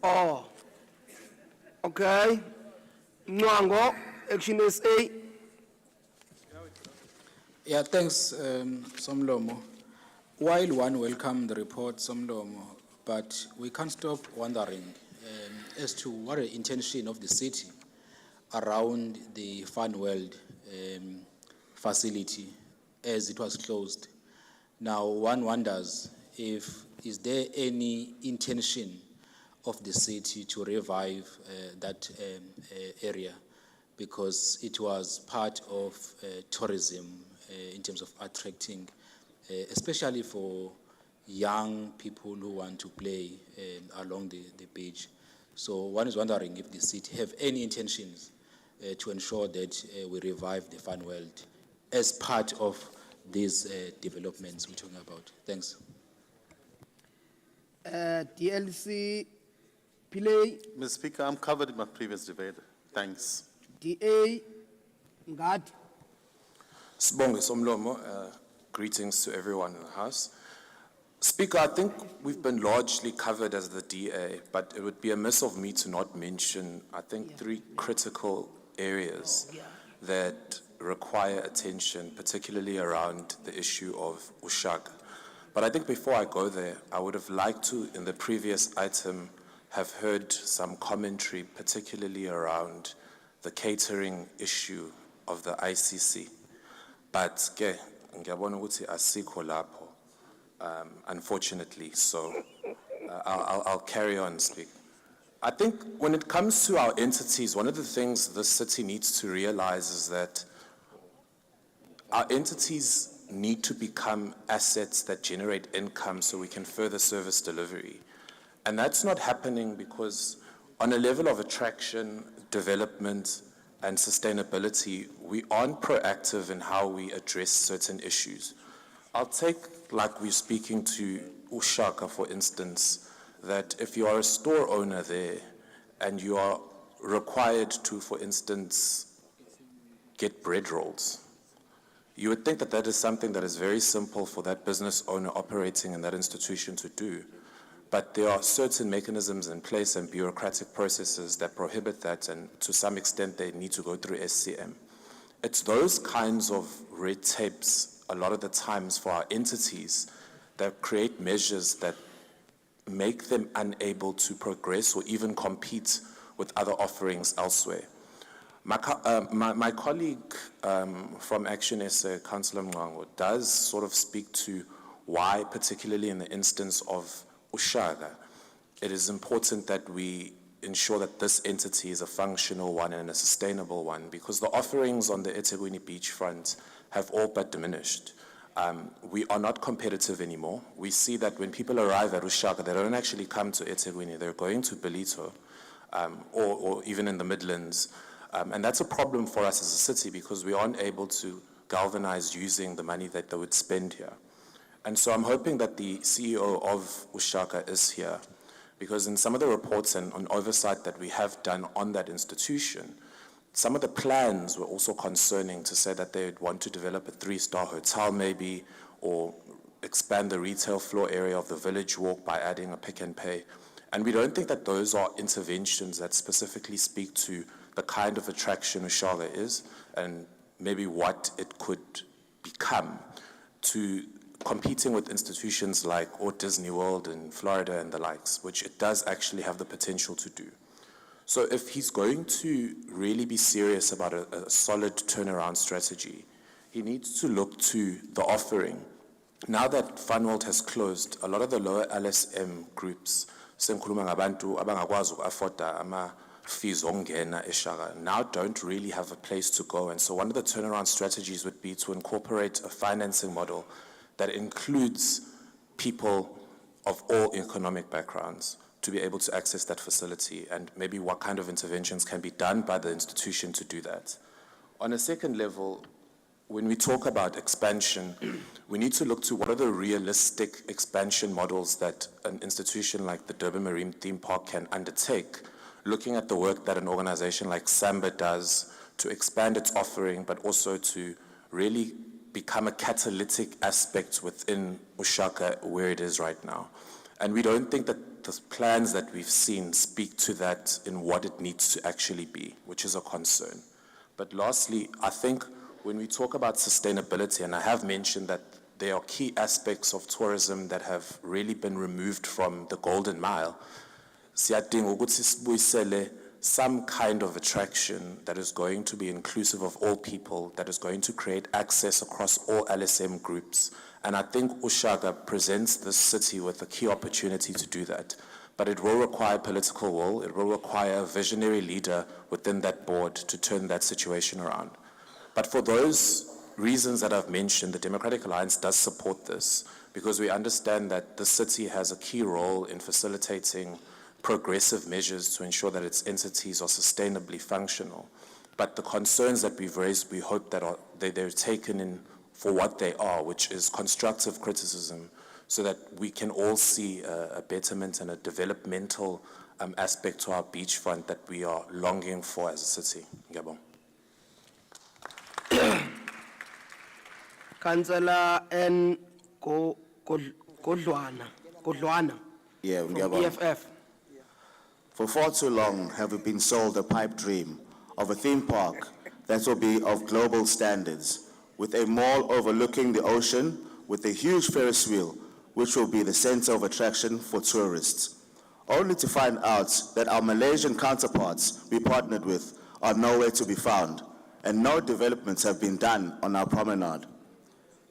Oh, okay. Nwango, Action SA. Yeah, thanks, Somlomo. While one welcome the report, Somlomo, but we can't stop wondering as to what the intention of the city around the Fun World facility as it was closed. Now, one wonders if is there any intention of the city to revive that area, because it was part of tourism in terms of attracting, especially for young people who want to play along the beach. So one is wondering if the city have any intentions to ensure that we revive the Fun World as part of these developments we're talking about. Thanks. DLC, Pillay, Mr. Speaker, I'm covered in my previous debate. Thanks. DA, Ngad. Sibonge Somlomo, greetings to everyone in the House. Speaker, I think we've been largely covered as the DA, but it would be amiss of me to not mention, I think, three critical areas that require attention, particularly around the issue of Ushaka. But I think before I go there, I would have liked to, in the previous item, have heard some commentary, particularly around the catering issue of the ICC. But ngiyabona ukuthi asikho lapho, unfortunately, so I'll carry on speaking. I think when it comes to our entities, one of the things the city needs to realize is that our entities need to become assets that generate income so we can further service delivery. And that's not happening because on a level of attraction, development, and sustainability, we aren't proactive in how we address certain issues. I'll take, like we're speaking to Ushaka, for instance, that if you are a store owner there and you are required to, for instance, get bread rolls, you would think that that is something that is very simple for that business owner operating in that institution to do. But there are certain mechanisms in place and bureaucratic processes that prohibit that, and to some extent they need to go through SCM. It's those kinds of red tapes a lot of the times for our entities that create measures that make them unable to progress or even compete with other offerings elsewhere. My colleague from Action SA, Councillor Mwango, does sort of speak to why, particularly in the instance of Ushaka, it is important that we ensure that this entity is a functional one and a sustainable one, because the offerings on the eThekwini beachfront have all but diminished. We are not competitive anymore. We see that when people arrive at Ushaka, they don't actually come to eThekwini, they're going to Belito or even in the Midlands. And that's a problem for us as a city because we aren't able to galvanize using the money that they would spend here. And so I'm hoping that the CEO of Ushaka is here, because in some of the reports and on oversight that we have done on that institution, some of the plans were also concerning, to say that they would want to develop a 3-star hotel maybe, or expand the retail floor area of the Village Walk by adding a Pick and Pay. And we don't think that those are interventions that specifically speak to the kind of attraction Ushaka is and maybe what it could become, to competing with institutions like Disney World in Florida and the likes, which it does actually have the potential to do. So if he's going to really be serious about a solid turnaround strategy, he needs to look to the offering. Now that Funworld has closed, a lot of the lower LSM groups, sengikhuluma ngabantu abangakwazi uku-afforda ama-fees ongena eShaka, now don't really have a place to go. And so one of the turnaround strategies would be to incorporate a financing model that includes people of all economic backgrounds to be able to access that facility, and maybe what kind of interventions can be done by the institution to do that. On a second level, when we talk about expansion, we need to look to what are the realistic expansion models that an institution like the Durban Marine Theme Park can undertake, looking at the work that an organization like Samba does to expand its offering, but also to really become a catalytic aspect within Ushaka where it is right now. And we don't think that the plans that we've seen speak to that in what it needs to actually be, which is a concern. But lastly, I think when we talk about sustainability, and I have mentioned that there are key aspects of tourism that have really been removed from the Golden Mile, siyadinga ukuthi sibuyisele some kind of attraction that is going to be inclusive of all people, that is going to create access across all LSM groups. And I think Ushaka presents this city with a key opportunity to do that. But it will require political will, it will require a visionary leader within that board to turn that situation around. But for those reasons that I've mentioned, the Democratic Alliance does support this, because we understand that the city has a key role in facilitating progressive measures to ensure that its entities are sustainably functional. But the concerns that we've raised, we hope that they're taken in for what they are, which is constructive criticism, so that we can all see a betterment and a developmental aspect to our beachfront that we are longing for as a city. Ngiyabonga. Councillor N. Kodlwana Yeah, from ngiyabonga. EFF. For far too long have we been sold a pipe dream of a theme park that will be of global standards, with a mall overlooking the ocean, with a huge Ferris wheel, which will be the center of attraction for tourists, only to find out that our Malaysian counterparts we partnered with are nowhere to be found, and no developments have been done on our promenade.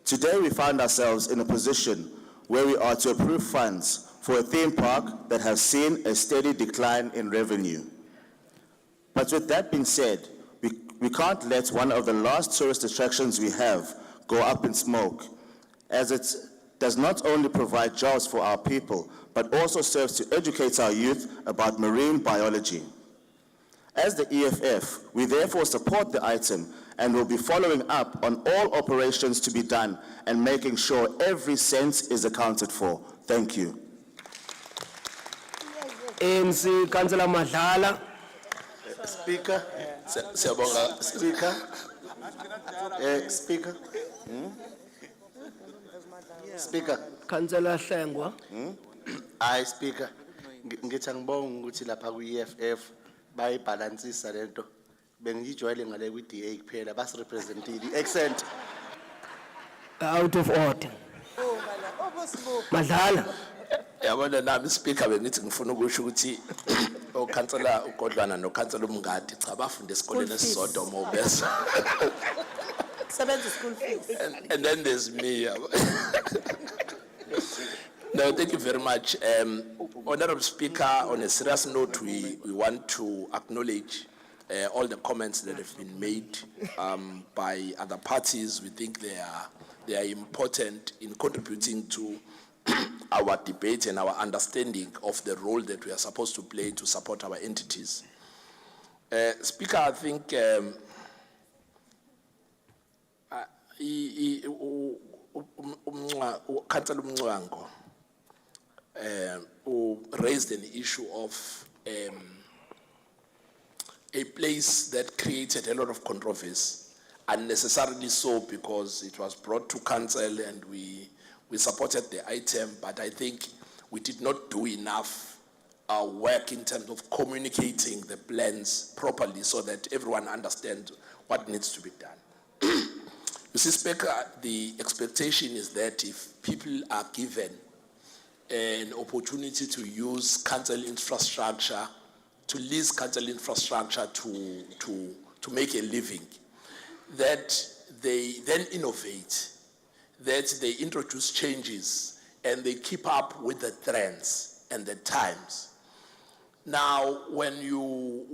Today we find ourselves in a position where we are to approve funds for a theme park that has seen a steady decline in revenue. But with that being said, we can't let one of the last tourist attractions we have go up in smoke, as it does not only provide jobs for our people, but also serves to educate our youth about marine biology. As the EFF, we therefore support the item and will be following up on all operations to be done and making sure every cent is accounted for. Thank you. ANC Councillor Madlala. Speaker. Siyabonga. Speaker. Speaker. Speaker. Councillor Hlengwa. Aye, Speaker. Ngithi angibonga ukuthi lapha ku-EFF bayibhalansisa lento. Bengijwayele ngale kwi-DA kuphela basirepresentile accent. Out of order. Madlala. Yabona nami speaker bengithi ngifuna ukusho ukuthi oKhansela uGodlwana noKhansela uMngadi cha bafunde esikoleni esisodwa mawubese. Sebenza school fees. And then there's me. No, thank you very much. Honorable Speaker, on a serious note, we want to acknowledge all the comments that have been made by other parties. We think they are important in contributing to our debate and our understanding of the role that we are supposed to play to support our entities. Speaker, I think Councillor Mngwango who raised an issue of a place that created a lot of controversy, unnecessarily so, because it was brought to council and we supported the item, but I think we did not do enough work in terms of communicating the plans properly so that everyone understands what needs to be done. You see, Speaker, the expectation is that if people are given an opportunity to use council infrastructure, to lease council infrastructure to make a living, that they then innovate, that they introduce changes, and they keep up with the trends and the times. Now, when you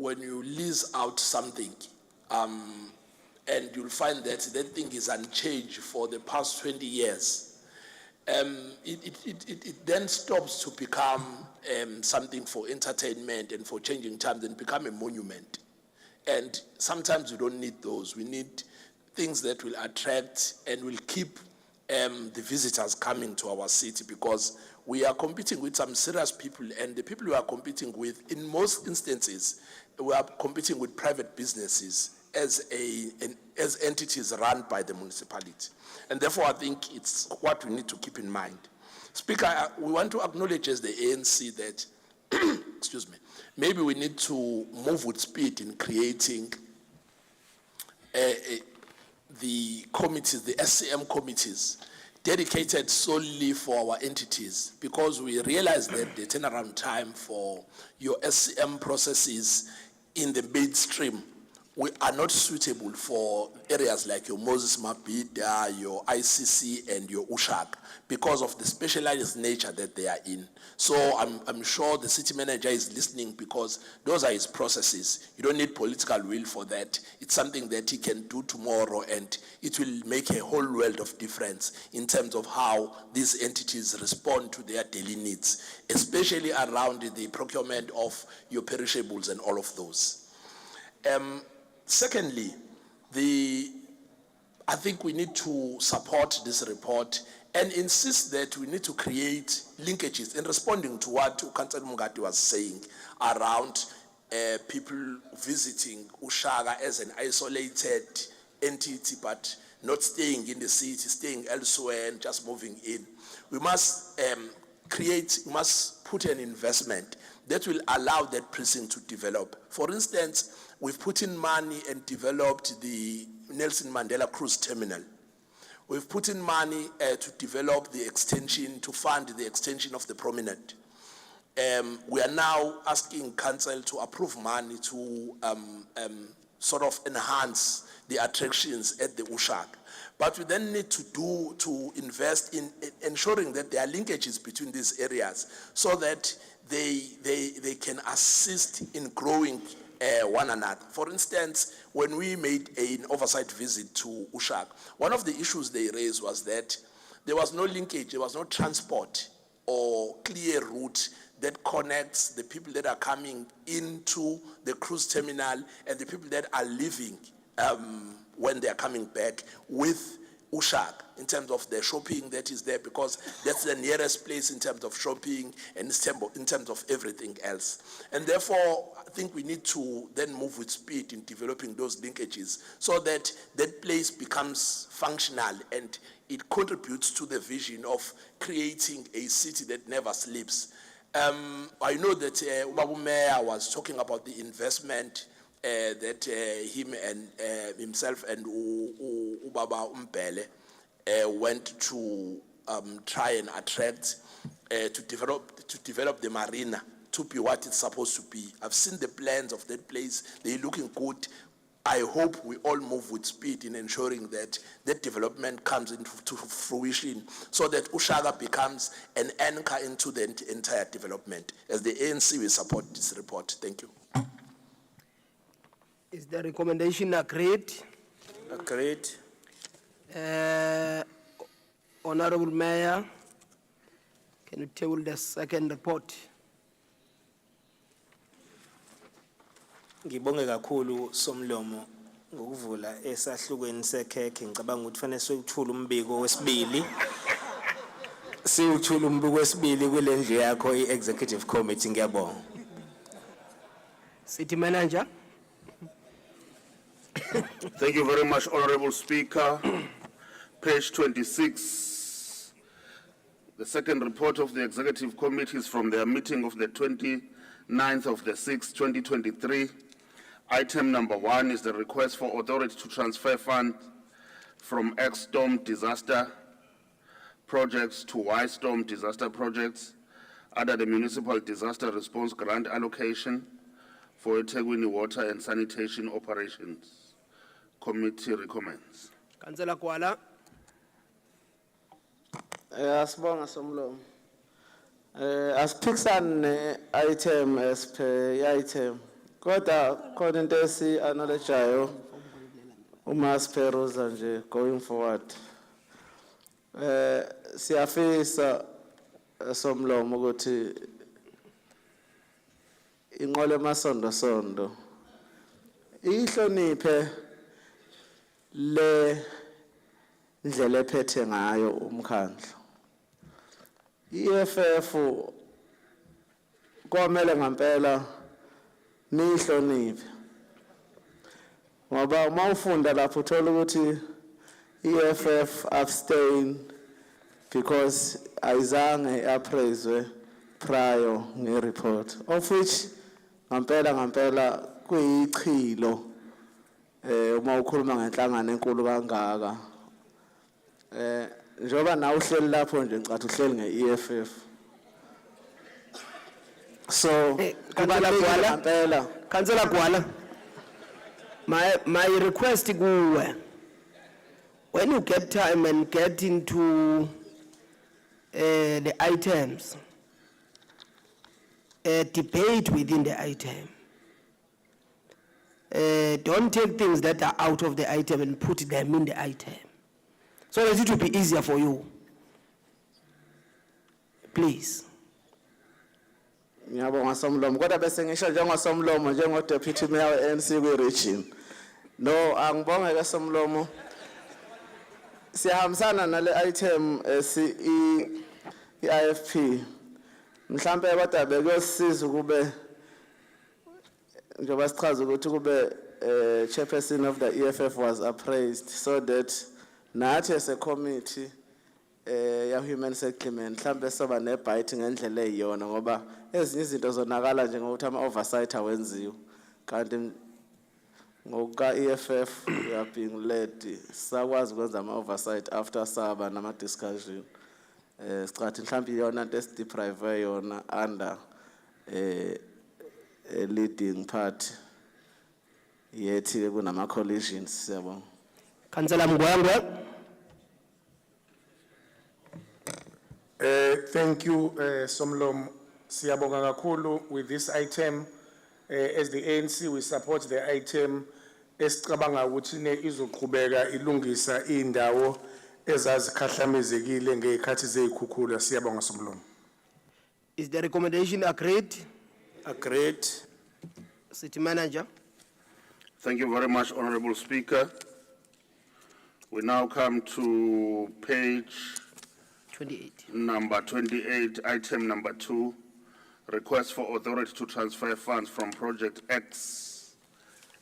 lease out something, and you'll find that that thing is unchanged for the past 20 years, it then stops to become something for entertainment and for changing times and become a monument. And sometimes we don't need those. We need things that will attract and will keep the visitors coming to our city, because we are competing with some serious people, and the people we are competing with, in most instances, we are competing with private businesses as entities run by the municipality. And therefore, I think it's what we need to keep in mind. Speaker, we want to acknowledge as the ANC that, excuse me, maybe we need to move with speed in creating the committees, the SCM committees, dedicated solely for our entities, because we realize that the turnaround time for your SCM processes in the midstream are not suitable for areas like your Moses Mabhida, your ICC, and your USHAC, because of the specialized nature that they are in. So I'm sure the city manager is listening, because those are his processes. You don't need political will for that. It's something that he can do tomorrow, and it will make a whole world of difference in terms of how these entities respond to their daily needs, especially around the procurement of your perishables and all of those. Secondly, I think we need to support this report and insist that we need to create linkages in responding to what Councillor Mungati was saying around people visiting Ushaga as an isolated entity, but not staying in the city, staying elsewhere and just moving in. We must we must put an investment that will allow that precinct to develop. For instance, we've put in money and developed the Nelson Mandela Cruise Terminal. We've put in money to develop the extension, to fund the extension of the promenade. We are now asking council to approve money to sort of enhance the attractions at the USHAC. But we then need to invest in ensuring that there are linkages between these areas so that they can assist in growing one another. For instance, when we made an oversight visit to USHAC, one of the issues they raised was that there was no linkage, there was no transport or clear route that connects the people that are coming into the cruise terminal and the people that are leaving when they are coming back with USHAC in terms of the shopping that is there, because that's the nearest place in terms of shopping and in terms of everything else. And therefore, I think we need to then move with speed in developing those linkages so that that place becomes functional and it contributes to the vision of creating a city that never sleeps. I know that Ubabu Mayor was talking about the investment that him and himself and Ubaba Umbele went to try and attract to develop the marina to be what it's supposed to be. I've seen the plans of that place. They're looking good. I hope we all move with speed in ensuring that that development comes into fruition so that Ushaga becomes an anchor into the entire development. As the ANC, we support this report. Thank you. Is the recommendation agreed? Agreed. Honorable Mayor, can you table the second report? Ngibonge kakhulu Somlomo ngokuvula esahlukweni sekhekhe. Ngicabanga ukuthi fanele siwuthule umbiko wesibili. Siwuthule umbiko wesibili kule ndlu yakho i-executive committee. Ngiyabonga. City Manager. Thank you very much, Honorable Speaker. Page 26. The second report of the Executive Committee is from their meeting of the 29th of the 6th, 2023. Item number 1 is the request for authority to transfer funds from X-Storm disaster projects to Y-Storm disaster projects under the Municipal Disaster Response Grant allocation for eThekwini water and sanitation operations. Committee recommends. Councillor Kwala. Asibonga Somlomo. Asiphikisane item as per item. Kodwa khona into esi-acknowledgeayo uma sipheruza nje going forward. Siyafisa somlomo ukuthi inqole emasondo sondo ihloniphe le ndlela ephethe ngayo umkhandlu. EFF komele ngempela nihloniphe. Ngoba uma ufunda lapho uthola ukuthi EFF abstain because ayizange appraise prior nge-report, of which ngempela kuyichilo uma ukhuluma ngenhlangano enkulu kangaka. Njoba na uhleli lapho nje ngicathi uhleli nge-EFF. So Councillor Gwala, my request kuwe, when you get time and get into the items, debate within the item. Don't take things that are out of the item and put them in the item, so that it will be easier for you. Please. Ngiyabonga somlomo kodwa bese ngisho njengosomlomo njengo-deputy mayor we-ANC kwi-region. No, angibonge ke somlomo. Siyahambisana nale item i-IFP. Mhlambe kodwa bekuyosisiza ukube njengoba sichaza ukuthi kube chairperson of the EFF was appraised, so that nathi as a committee ya human settlement mhlambe soba nebite ngendlela eyiyona ngoba ezinye izinto zonakala nje ngokuthi ama-oversight awenziwe kanti ngokuka EFF we are being led sakwazi ukwenza ama-oversight after saba nama-discussion. Sicathi mhlambe iyona nto esideprive yona under a leading party yethi kunama-collisions. Siyabonga. Councillor Mgwengwe. Thank you, Somlom. Siyabonga kakhulu with this item. As the ANC, we support the item. Esicabanga ukuthi ne izoqhubeka ilungisa indawo ezazikhahlamezekile ngezikhathi zezikhukhula. Siyabonga Somlom. Is the recommendation agreed? Agreed. City Manager. Thank you very much, Honorable Speaker. We now come to page 28. Number 28, item number 2, request for authority to transfer funds from project X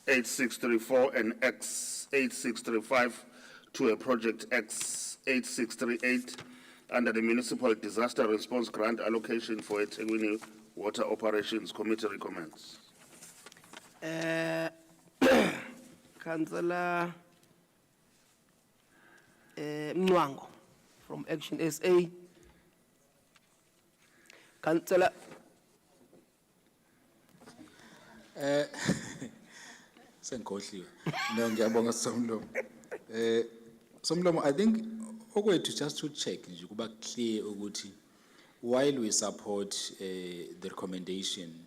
8634 and X 8635 to a project X 8638 under the Municipal Disaster Response Grant allocation for a eThekwini Water Operations Committee recommends. Councillor Mnwango from Action SA. Councillor. Senkhohliwe. No, ngiyabonga Somlomo. Somlomo, I think okwethu just to check nje kuba clear ukuthi while we support the recommendation,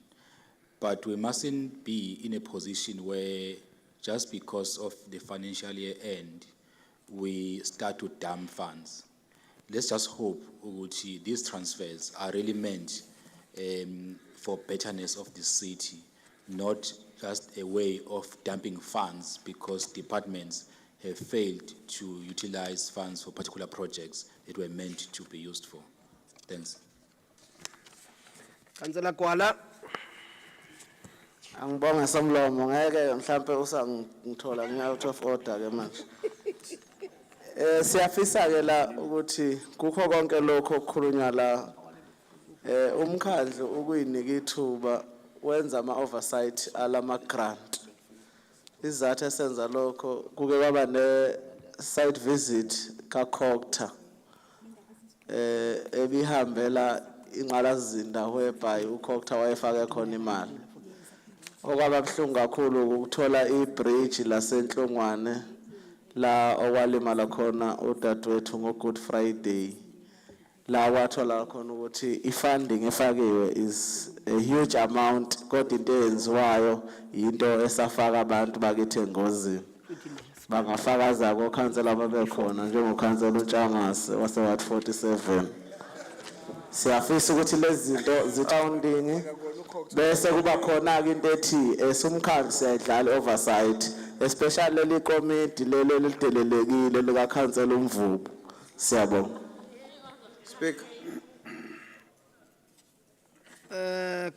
but we mustn't be in a position where just because of the financial year end, we start to dump funds. Let's just hope ukuthi these transfers are really meant for betterness of the city, not just a way of dumping funds because departments have failed to utilize funds for particular projects that were meant to be used for. Thanks. Councillor Gwala. Angibonga Somlomo ngeke mhlambe usangithola ngi-out of order ke manje. Siyafisa ke la ukuthi kukho konke lokho okukhulunywa la umkhandlu ukuyinika ithuba wenza ama-oversight alama grant. Isizathu esenza lokho kuke kwaba ne-site visit kaCocta ebihambela inqalazizinda whereby uCocta wayefake khona imali. Okwaba buhlungu kakhulu ukuthola i-bridge lasenhlongwane la okwalimala khona udadewethu ngo-Good Friday. La wathola khona ukuthi i-funding efakiwe is a huge amount kodwa into eyenziwayo into esafaka abantu bakithi engozini. bangafakaza kokhansela ababekhona njengokhansela uNtshangase wase-Ward 47. Siyafisa ukuthi lezi zinto zi-founding bese kuba khona-ke into ethi somkhandlu siyayidlala oversight, especially leli komiti lelo elidelelekile likakhansela uMvubu. Siyabonga. Speaker.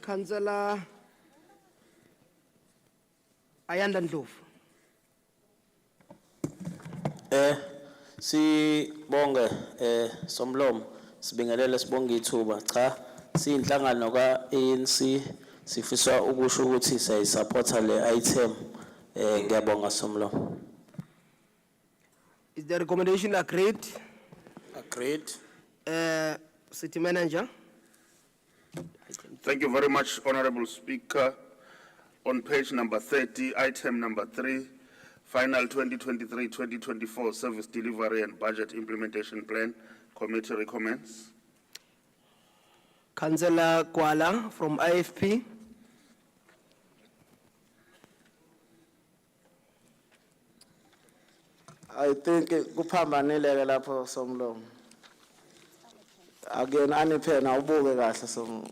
Councillor Ayanda Ndlovu. Sibonge Somlomo sibingelele sibonge ithuba cha siyinhlangano ka-ANC sifisa ukusho ukuthi siyayisupporta le item ngiyabonga Somlomo. Is the recommendation agreed? Agreed. City Manager. Thank you very much, Honorable Speaker. On page number 30, item number 3, final 2023-2024 Service Delivery and Budget Implementation Plan, committee recommends. Councillor Kuala from IFP. I think kuphambanile lapho Somlomo. Again aniphena ubuke kahle Somlomo.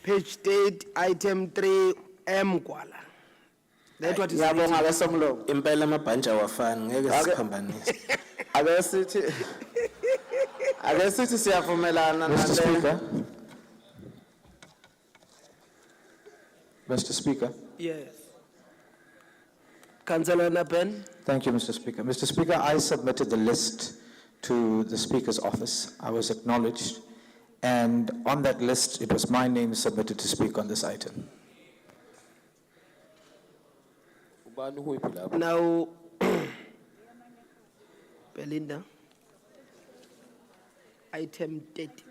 Page 8, item 3, M Kuala. That's what is Ngiyabonga ke Somlomo. Impela amabhanje awafani ngeke siphambanise. Ake sithi siyavumelana Mr. nale. Speaker. Mr. Speaker. Yes. Councillor Napen. Thank you, Mr. Speaker. Mr. Speaker, I submitted the list to the Speaker's office. I was acknowledged. And on that list, it was my name submitted to speak on this item. Now, Belinda. Item 30.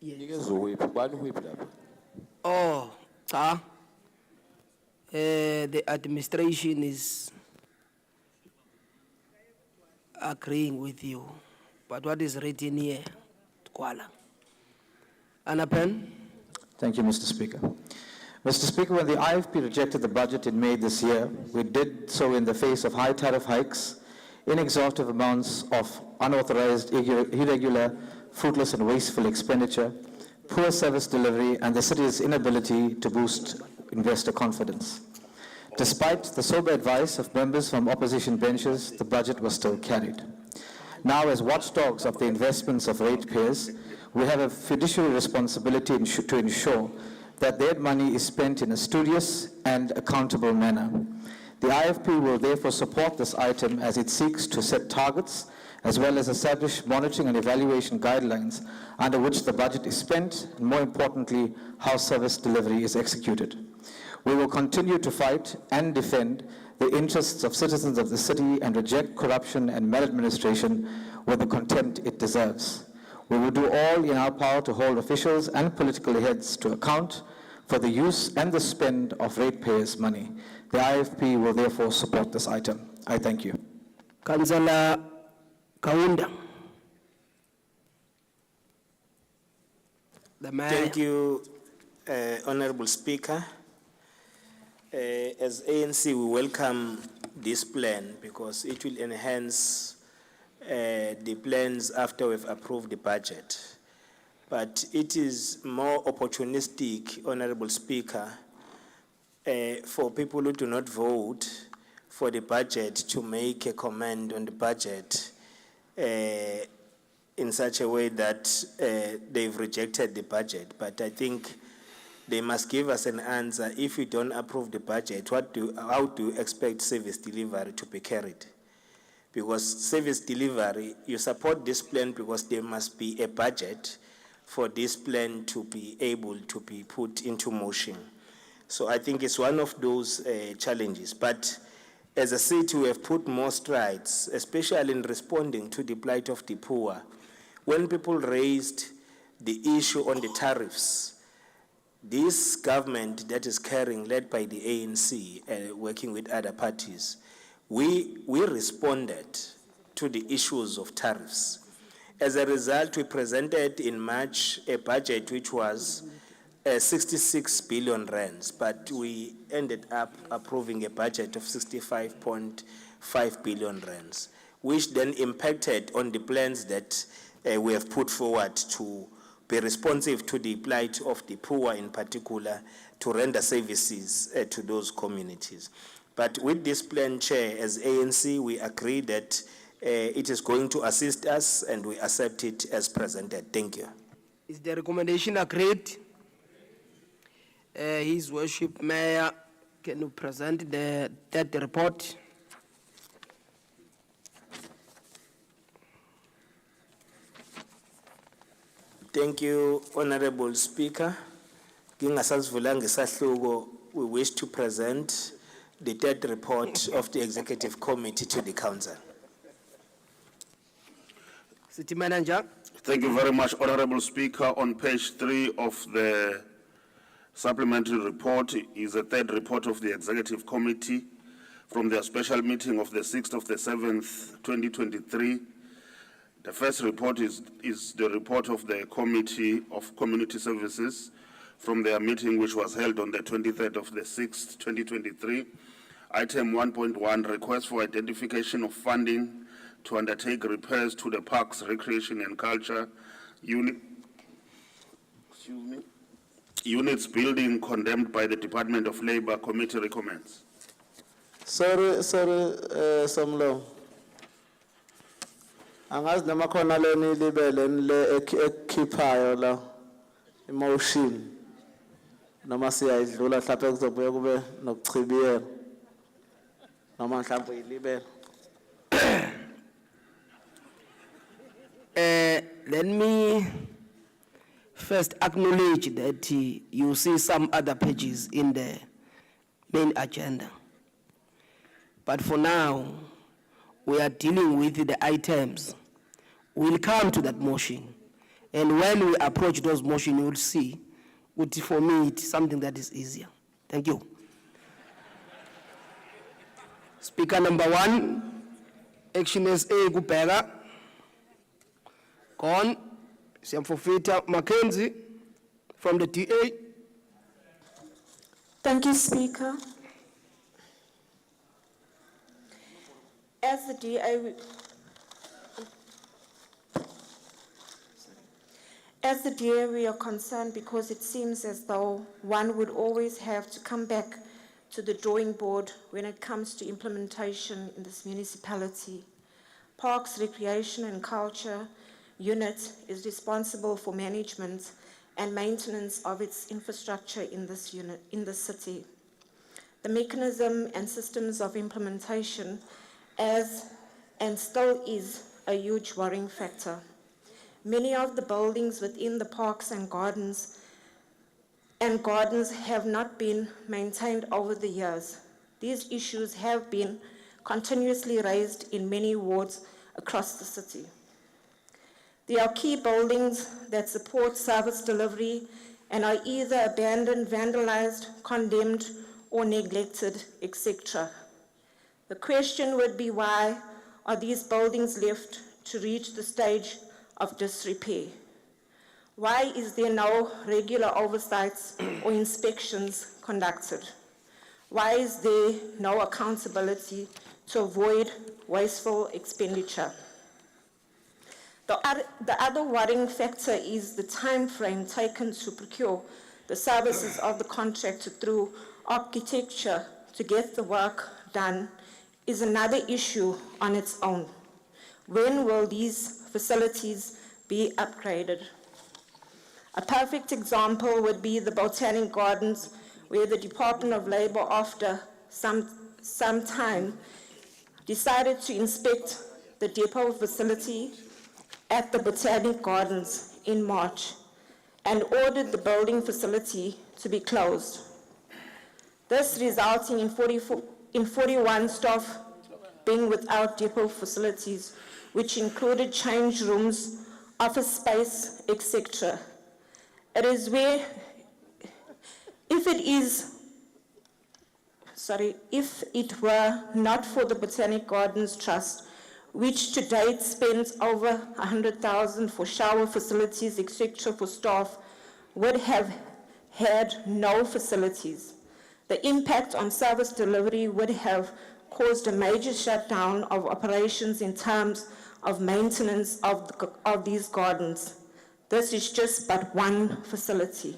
Yes. Oh, sir. The administration is agreeing with you. But what is written here, Kuala? Anapen? Thank you, Mr. Speaker. Mr. Speaker, when the IFP rejected the budget in May this year, we did so in the face of high tariff hikes, inexhaustive amounts of unauthorized, irregular, fruitless and wasteful expenditure, poor service delivery, and the city's inability to boost investor confidence. Despite the sober advice of members from opposition benches, the budget was still carried. Now, as watchdogs of the investments of ratepayers, we have a fiduciary responsibility to ensure that their money is spent in a studious and accountable manner. The IFP will therefore support this item as it seeks to set targets as well as establish monitoring and evaluation guidelines under which the budget is spent, and more importantly, how service delivery is executed. We will continue to fight and defend the interests of citizens of the city and reject corruption and maladministration with the contempt it deserves. We will do all in our power to hold officials and political heads to account for the use and the spend of ratepayers' money. The IFP will therefore support this item. I thank you. Councillor Kaunda. The mayor. Thank you, Honorable Speaker. As ANC, we welcome this plan because it will enhance the plans after we've approved the budget. But it is more opportunistic, Honorable Speaker, for people who do not vote for the budget to make a comment on the budget in such a way that they've rejected the budget. But I think they must give us an answer. If we don't approve the budget, how do you expect service delivery to be carried? Because service delivery, you support this plan because there must be a budget for this plan to be able to be put into motion. So I think it's one of those challenges. But as a city, we have put more strides, especially in responding to the plight of the poor. When people raised the issue on the tariffs, this government that is carrying, led by the ANC, working with other parties, we responded to the issues of tariffs. As a result, we presented in March a budget which was 66 billion rands, but we ended up approving a budget of 65.5 billion rands, which then impacted on the plans that we have put forward to be responsive to the plight of the poor in particular, to render services to those communities. But with this plan, Chair, as ANC, we agree that it is going to assist us and we accept it as presented. Thank you. Is the recommendation agreed? His Worship Mayor, can you present that report? Thank you, Honorable Speaker. Ngingasazivulanga isahluko, we wish to present the third report of the Executive Committee to the Council. City Manager. Thank you very much, Honorable Speaker. On page 3 of the supplementary report is a third report of the Executive Committee from their special meeting of the 6th of the 7th, 2023. The first report is the report of the Committee of Community Services from their meeting which was held on the 23rd of the 6th, 2023. Item 1.1, request for identification of funding to undertake repairs to the Parks, Recreation and Culture units building condemned by the Department of Labor. Committee recommends. Sorry, Somlo. Angazi noma khona leni libele le ekhiphayo la emotion noma siyayidlula mhlawumbe kuzobuye kube nokuchibiyela noma mhlawumbe ilibele. Let me first acknowledge that you see some other pages in the main agenda. But for now, we are dealing with the items. We'll come to that motion. And when we approach those motions, you will see, which for me, it's something that is easier. Thank you. Speaker number 1, Action SA Kupega. Gone. Siamfofita Mackenzie from the DA. Thank you, Speaker. As the DA, we are concerned because it seems as though one would always have to come back to the drawing board when it comes to implementation in this municipality. Parks, Recreation and Culture Unit is responsible for management and maintenance of its infrastructure in this unit, in the city. The mechanism and systems of implementation as and still is a huge worrying factor. Many of the buildings within the parks and gardens have not been maintained over the years. These issues have been continuously raised in many wards across the city. There are key buildings that support service delivery and are either abandoned, vandalized, condemned, or neglected, etc. The question would be, why are these buildings left to reach the stage of disrepair? Why is there no regular oversights or inspections conducted? Why is there no accountability to avoid wasteful expenditure? The other worrying factor is the time frame taken to procure the services of the contractor through architecture to get the work done is another issue on its own. When will these facilities be upgraded? A perfect example would be the Botanic Gardens, where the Department of Labor, after some time, decided to inspect the depot facility at the Botanic Gardens in March and ordered the building facility to be closed. This resulting in 41 staff being without depot facilities, which included change rooms, office space, etc. It is where, if it were not for the Botanic Gardens Trust, which to date spends over 100,000 for shower facilities, etc. for staff, would have had no facilities. The impact on service delivery would have caused a major shutdown of operations in terms of maintenance of these gardens. This is just but one facility.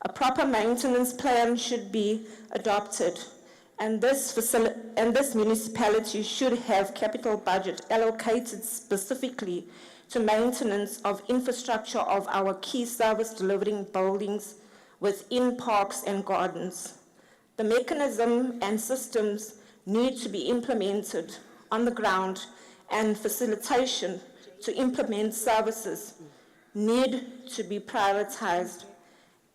A proper maintenance plan should be adopted, and this municipality should have capital budget allocated specifically to maintenance of infrastructure of our key service delivering buildings within parks and gardens. The mechanism and systems need to be implemented on the ground, and facilitation to implement services need to be prioritized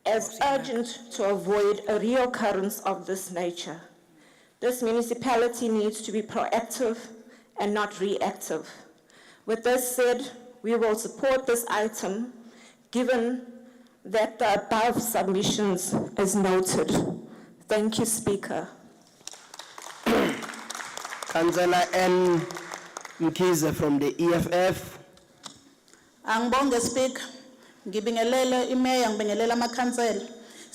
as urgent to avoid a reoccurrence of this nature. This municipality needs to be proactive and not reactive. With this said, we will support this item given that the above submissions is noted. Thank you, Speaker. Councillor N. Mkize from the EFF. Angibonge Speaker, ngibingelele imeya, ngibingelele amakhansela.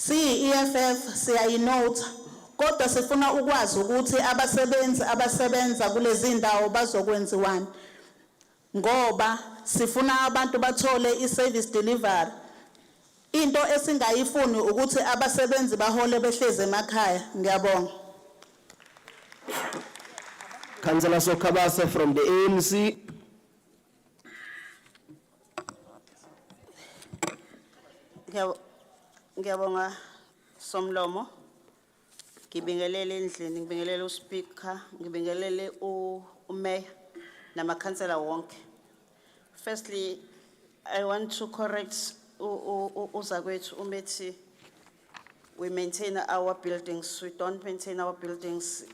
EFF siyayinotha, kodwa sifuna ukwazi ukuthi abasebenzi abasebenza kulezi ndawo bazokwenziwani. Ngoba sifuna abantu bathole i-service delivery. Into esingayifuni ukuthi abasebenzi bahole behleze emakhaya. Ngiyabonga. Councillor Sokhabase from the ANC. Ngiyabonga Somlomo. Ngibingelele endlini, ngibingelele uSpeaker, ngibingelele uMayor namakhansela wonke. Firstly, I want to correct uzakwethu umethi we maintain our buildings. We don't maintain our buildings.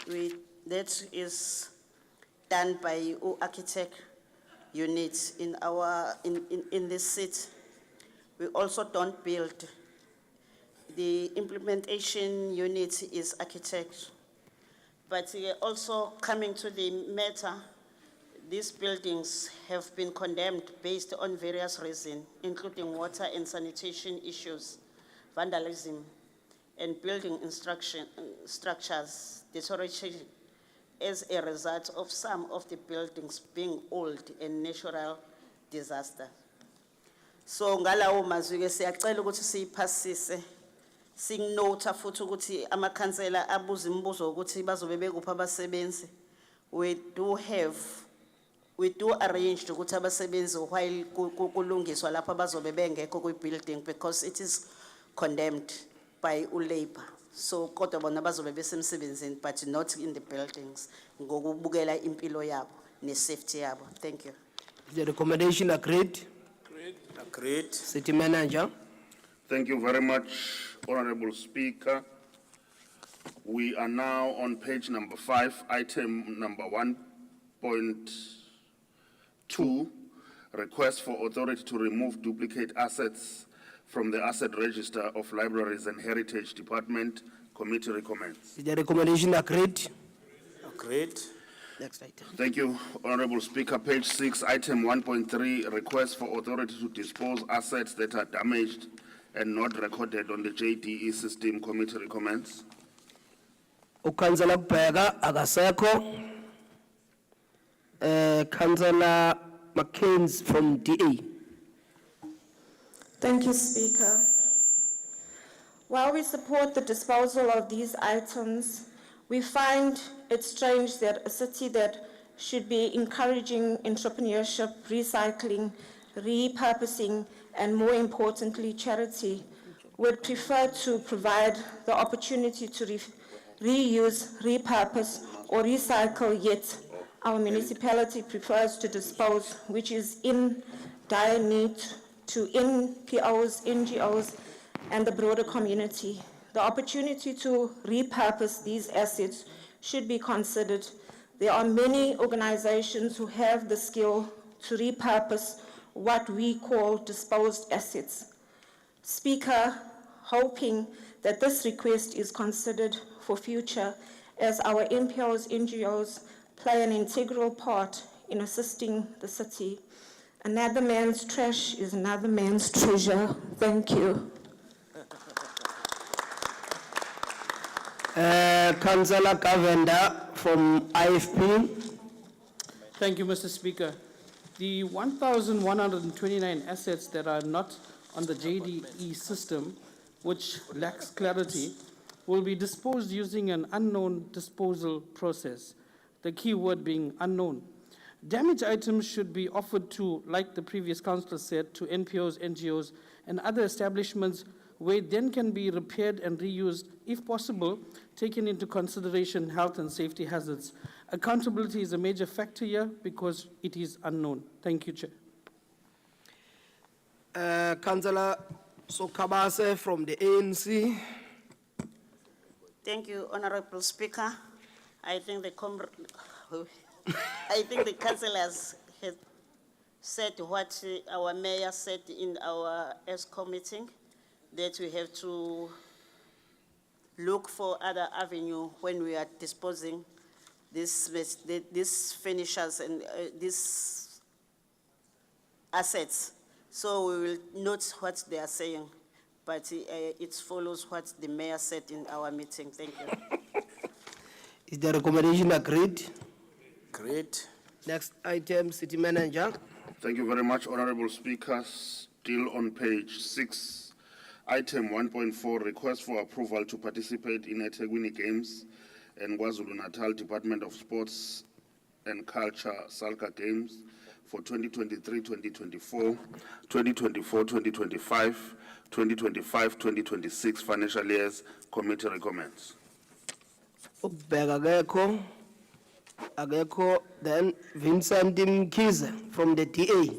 That is done by architect units in this city. We also don't build. The implementation unit is architect. But also coming to the matter, these buildings have been condemned based on various reasons, including water and sanitation issues, vandalism, and building structures deterioration as a result of some of the buildings being old and natural disaster. So ngalawo mazwi ke siyacela ukuthi siyiphasise, singnota futhi ukuthi amakhansela abuza imibuzo ukuthi bazobe bekuphi abasebenzi. We do arrange ukuthi abasebenzi while kulungiswa lapha bazobe bengekho kwi-building because it is condemned by labor. So kodwa bona bazobe besemsebenzini but not in the buildings ngokubukela impilo yabo ne-safety yabo. Thank you. The recommendation agreed. Agreed. City Manager. Thank you very much, Honorable Speaker. We are now on page number 5, item number 1.2, request for authority to remove duplicate assets from the asset register of Libraries and Heritage Department. Committee recommends. The recommendation agreed. Agreed. Next item. Thank you, Honorable Speaker. Page 6, item 1.3, request for authority to dispose assets that are damaged and not recorded on the JDE system. Committee recommends. Councillor Bheka akasekho. Councillor McCain from DA. Thank you, Speaker. While we support the disposal of these items, we find it strange that a city that should be encouraging entrepreneurship, recycling, repurposing, and more importantly, charity, would prefer to provide the opportunity to reuse, repurpose, or recycle, yet our municipality prefers to dispose, which is in dire need to NPOs, NGOs, and the broader community. The opportunity to repurpose these assets should be considered. There are many organizations who have the skill to repurpose what we call disposed assets. Speaker, hoping that this request is considered for future as our NPOs, NGOs play an integral part in assisting the city. Another man's trash is another man's treasure. Thank you. Councillor Govender from IFP. Thank you, Mr. Speaker. The 1,129 assets that are not on the JDE system, which lacks clarity, will be disposed using an unknown disposal process, the key word being unknown. Damaged items should be offered to, like the previous councillor said, to NPOs, NGOs, and other establishments where it then can be repaired and reused, if possible, taking into consideration health and safety hazards. Accountability is a major factor here because it is unknown. Thank you, Chair. Councillor Sokhabase from the ANC. Thank you, Honorable Speaker. I think the I think the councillors have said what our mayor said in our ESCO meeting, that we have to look for other avenue when we are disposing these finishers and these assets. So we will note what they are saying, but it follows what the mayor said in our meeting. Thank you. Is the recommendation agreed? Great. Next item, City Manager. Thank you very much, Honorable Speaker. Still on page 6, item 1.4, request for approval to participate in eThekwini Games and KwaZulu-Natal Department of Sports and Culture Salka Games for 2023-2024, 2024-2025, 2025-2026 financial years. Committee recommends. Ubheka akekho, then Vincent Mkhize from the DA.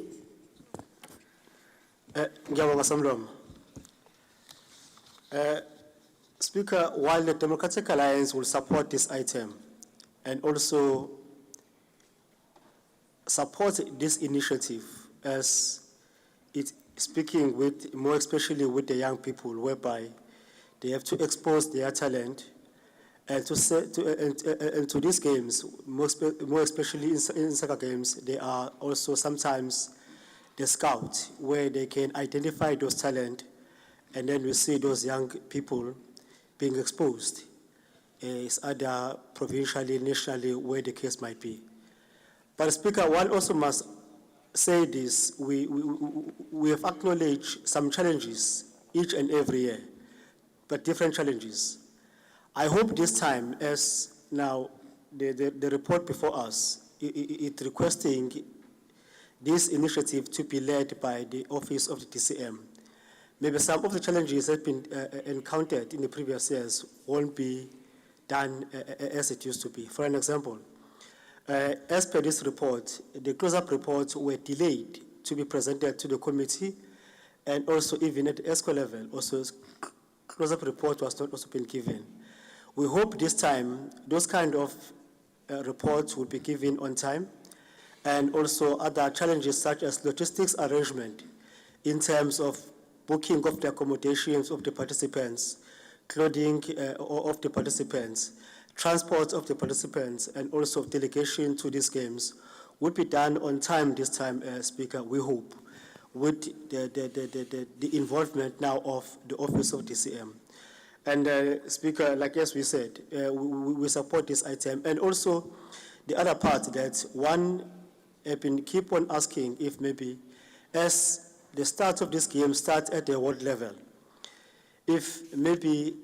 Ngiyabonga Somlomo. Speaker, while the Democratic Alliance will support this item and also support this initiative as it's speaking with, more especially with the young people, whereby they have to expose their talent and to these games, more especially in soccer games, they are also sometimes the scout, where they can identify those talent, and then we see those young people being exposed, either provincially, nationally, where the case might be. But Speaker, one also must say this, we have acknowledged some challenges each and every year, but different challenges. I hope this time, as now the report before us, it requesting this initiative to be led by the office of the DCM. Maybe some of the challenges that have been encountered in the previous years won't be done as it used to be. For an example, as per this report, the close-up reports were delayed to be presented to the committee, and also even at the ESCO level, also close-up report was not also been given. We hope this time those kind of reports will be given on time, and also other challenges such as logistics arrangement in terms of booking of the accommodations of the participants, clothing of the participants, transport of the participants, and also delegation to these games would be done on time this time, Speaker, we hope, with the involvement now of the office of DCM. And Speaker, like as we said, we support this item. And also the other part that one have been keep on asking if maybe as the start of this game starts at the world level, if maybe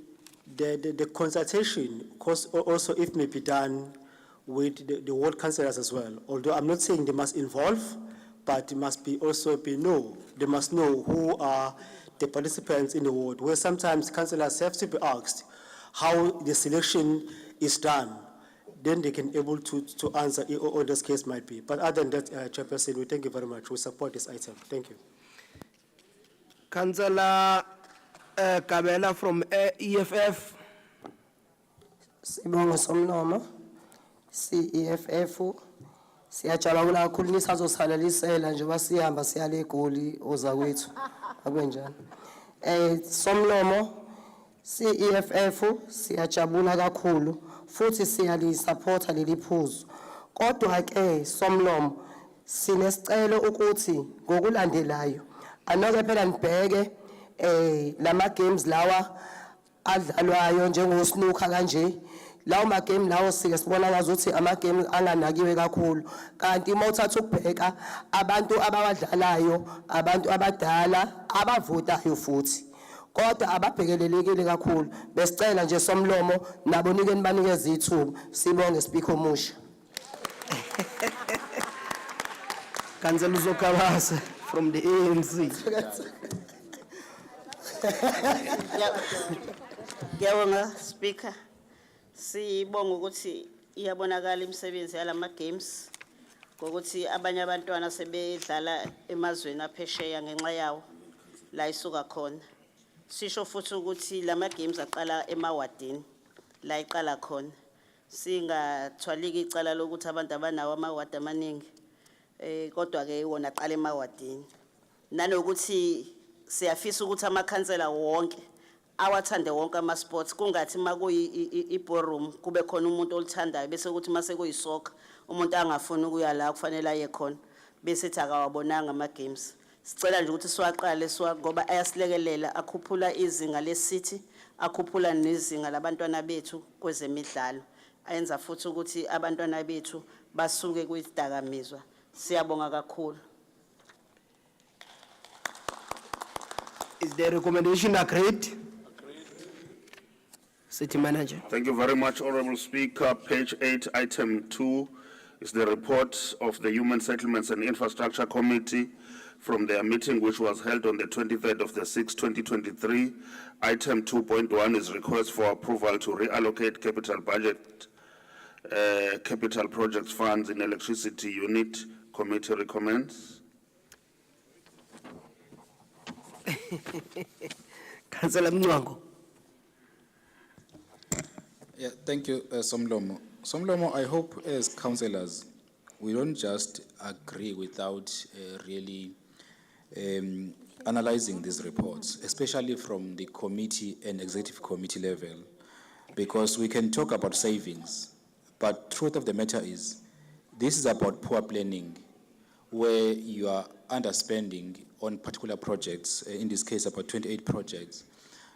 the consultation also if may be done with the world councillors as well. Although I'm not saying they must involve, but it must be also be they must know who are the participants in the world, where sometimes councillors have to be asked how the selection is done. Then they can able to answer or this case might be. But other than that, Chairperson, we thank you very much. We support this item. Thank you. Councillor Kabela from EFF. Sibonga Somlomo, CEFF. Siyajabula kakhulu nisazosalalisela njengoba sihamba siyale eGoli ozakwethu. Akwenjani? Somlomo, CEFF siyajabula kakhulu futhi siyalisupporta leli phuzu. Kodwa ke Somlomo sinesicelo ukuthi ngokulandelayo anoke phela nibheke lama games lawa adlalwayo njengosnooker kanje. Lawo ma game lawo sike sibona ngazuthi ama game anganakiwe kakhulu. Kanti uma uthatha ukubheka abantu abawadlalayo, abantu abadala abavotayo futhi. Kodwa ababhekelelekile kakhulu. Besicela nje somlomo nabo nikeni banikeza ithuba. Sibonge Speaker Musha. Councillor Zokawase from the ANC. Ngiyabonga Speaker. Sibonga ukuthi iyabonakala imisebenzi yalama games ngokuthi abanye abantwana sebedlala emazweni aphesheya ngenxa yawo la isuka khona. Sisho futhi ukuthi lama games aqala emawadini la iqala khona. Singathwaliki icala lokuthi abantu abanawo amawadi amaningi. Kodwa ke wona aqala emawadini. Nanokuthi siyafisa ukuthi amakhansela wonke awathande wonke ama sports kungathi makuyi i-ballroom kube khona umuntu olithandayo bese ukuthi mase kuyisoka umuntu angafuni ukuya la kufanele aye khona bese ethi akawabonanga ama games. Sicela nje ukuthi siwaqale ngoba ayasilekelela akhuphula izinga le-city akhuphula nezinga labantwana bethu kwezemidlalo ayenza futhi ukuthi abantwana bethu basuke kwizidakamizwa. Siyabonga kakhulu. Is the recommendation agreed? City Manager. Thank you very much, Honorable Speaker. Page 8, item 2 is the report of the Human Settlements and Infrastructure Committee from their meeting which was held on the 23rd of the 6th, 2023. Item 2.1 is request for approval to reallocate capital budget, capital projects funds in electricity unit. Committee recommends. Councillor Mnwango. Yeah, thank you, Somlomo. Somlomo, I hope as councillors, we don't just agree without really analyzing these reports, especially from the committee and executive committee level, because we can talk about savings, but truth of the matter is, this is about poor planning, where you are underspending on particular projects, in this case about 28 projects.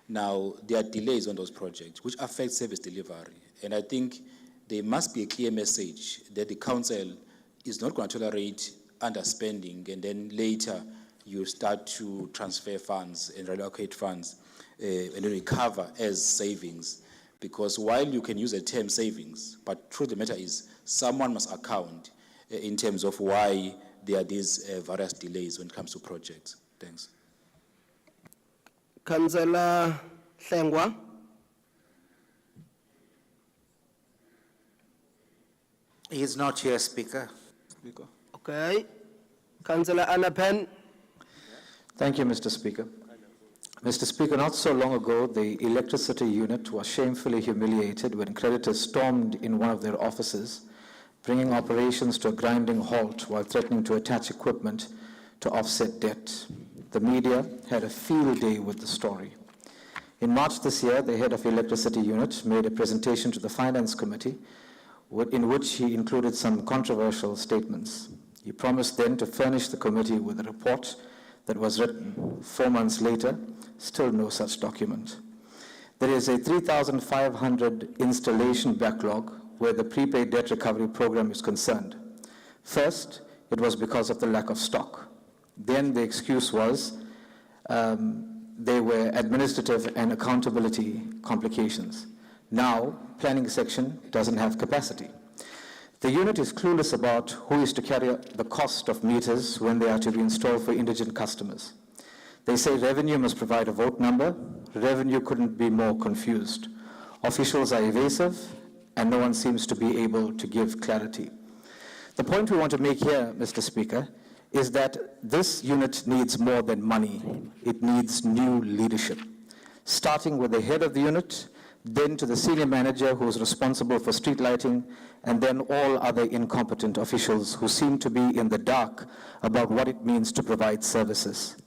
Now, there are delays on those projects, which affect service delivery. And I think there must be a clear message that the council is not going to tolerate underspending, and then later you start to transfer funds and relocate funds and then recover as savings. Because while you can use the term savings, but truth of the matter is someone must account in terms of why there are these various delays when it comes to projects. Thanks. Councillor Hlengwa. He is not here, Speaker. Okay. Councillor Anna Pen. Thank you, Mr. Speaker. Mr. Speaker, not so long ago, the electricity unit was shamefully humiliated when creditors stormed in one of their offices, bringing operations to a grinding halt while threatening to attach equipment to offset debt. The media had a field day with the story. In March this year, the head of the electricity unit made a presentation to the Finance Committee in which he included some controversial statements. He promised then to furnish the committee with a report that was written. 4 months later, still no such document. There is a 3,500 installation backlog where the prepaid debt recovery program is concerned. First, it was because of the lack of stock. Then the excuse was there were administrative and accountability complications. Now, planning section doesn't have capacity. The unit is clueless about who is to carry the cost of meters when they are to be installed for indigent customers. They say revenue must provide a vote number. Revenue couldn't be more confused. Officials are evasive, and no one seems to be able to give clarity. The point we want to make here, Mr. Speaker, is that this unit needs more than money. It needs new leadership, starting with the head of the unit, then to the senior manager who is responsible for street lighting, and then all other incompetent officials who seem to be in the dark about what it means to provide services.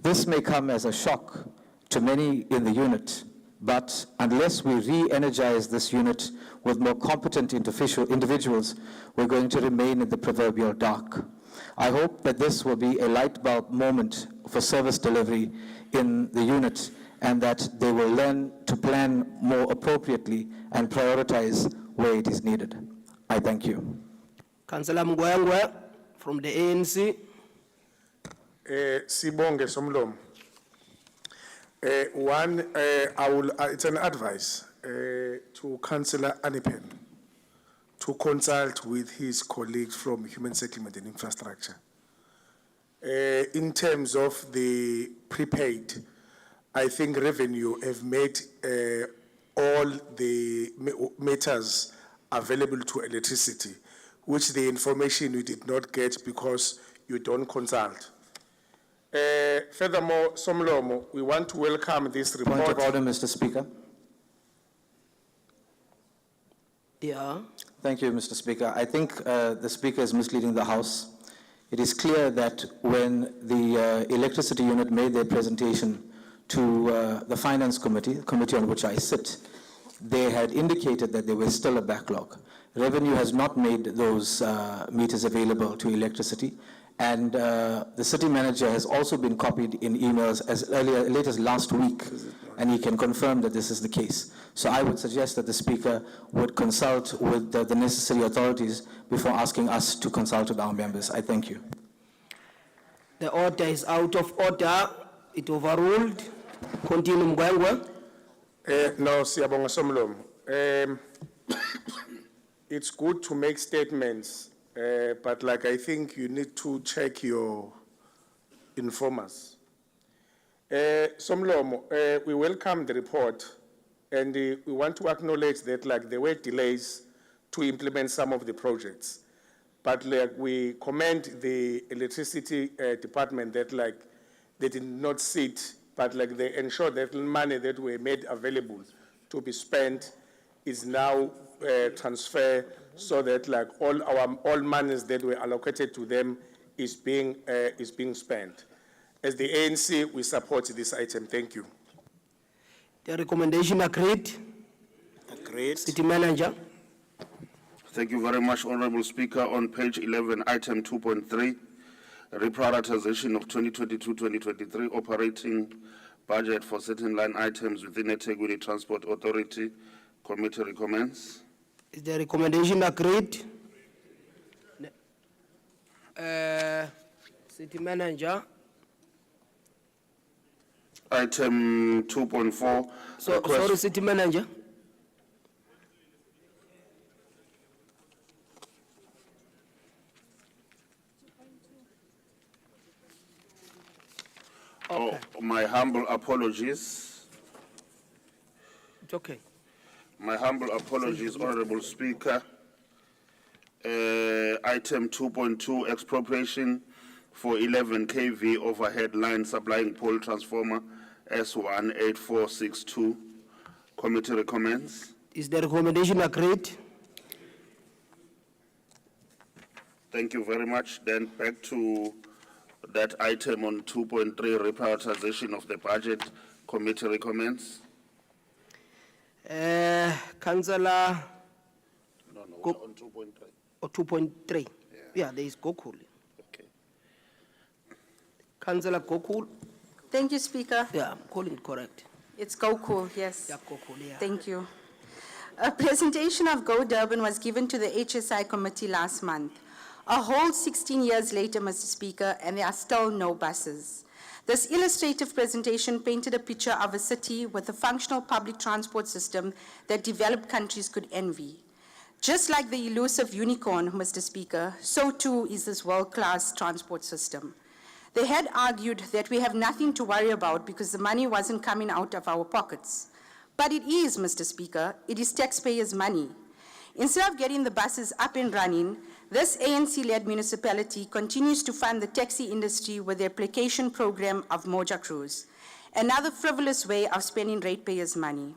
This may come as a shock to many in the unit, but unless we re-energize this unit with more competent individuals, we're going to remain in the proverbial dark. I hope that this will be a light bulb moment for service delivery in the unit, and that they will learn to plan more appropriately and prioritize where it is needed. I thank you. Councillor Mgwengwe from the ANC. Sibonge Somlom. One, it's an advice to Councillor Anipen to consult with his colleagues from Human Settlement and Infrastructure. In terms of the prepaid, I think revenue have made all the matters available to electricity, which the information you did not get because you don't consult. Furthermore, Somlomo, we want to welcome this report. Point of order, Mr. Speaker. Yeah. Thank you, Mr. Speaker. I think the Speaker is misleading the House. It is clear that when the electricity unit made their presentation to the Finance Committee, the committee on which I sit, they had indicated that there was still a backlog. Revenue has not made those meters available to electricity, and the city manager has also been copied in emails as late as last week, and he can confirm that this is the case. So I would suggest that the Speaker would consult with the necessary authorities before asking us to consult with our members. I thank you. The order is out of order. It overruled. Continue, Mgwengwe. No, Siyabonga Somlomo. It's good to make statements, but like I think you need to check your informers. Somlomo, we welcome the report, and we want to acknowledge that like there were delays to implement some of the projects. But like we commend the electricity department that like they did not sit, but like they ensured that money that were made available to be spent is now transferred so that like all monies that were allocated to them is being spent. As the ANC, we support this item. Thank you. The recommendation agreed. Agreed. City Manager. Thank you very much, Honorable Speaker. On page 11, item 2.3, reprioritization of 2022-2023 operating budget for certain line items within eThekwini Transport Authority. Committee recommends. Is the recommendation agreed? City Manager. Item 2.4. Sorry, City Manager. Oh, my humble apologies. It's okay. My humble apologies, Honorable Speaker. Item 2.2, expropriation for 11 kV overhead line supplying pole transformer S18462. Committee recommends. Is the recommendation agreed? Thank you very much. Then back to that item on 2.3, reprioritization of the budget. Committee recommends. Councillor. No, we're on 2.3. Or 2.3. Yeah, there is Gokul. Okay. Councillor Gokul. Thank you, Speaker. Yeah, I'm calling it correct. It's Gokul, yes. Yeah, Gokul, yeah. Thank you. A presentation of Go Durban was given to the HSI committee last month. A whole 16 years later, Mr. Speaker, and there are still no buses. This illustrative presentation painted a picture of a city with a functional public transport system that developed countries could envy. Just like the elusive unicorn, Mr. Speaker, so too is this world-class transport system. They had argued that we have nothing to worry about because the money wasn't coming out of our pockets. But it is, Mr. Speaker, it is taxpayers' money. Instead of getting the buses up and running, this ANC-led municipality continues to fund the taxi industry with their application program of Moja Cruise, another frivolous way of spending ratepayers' money.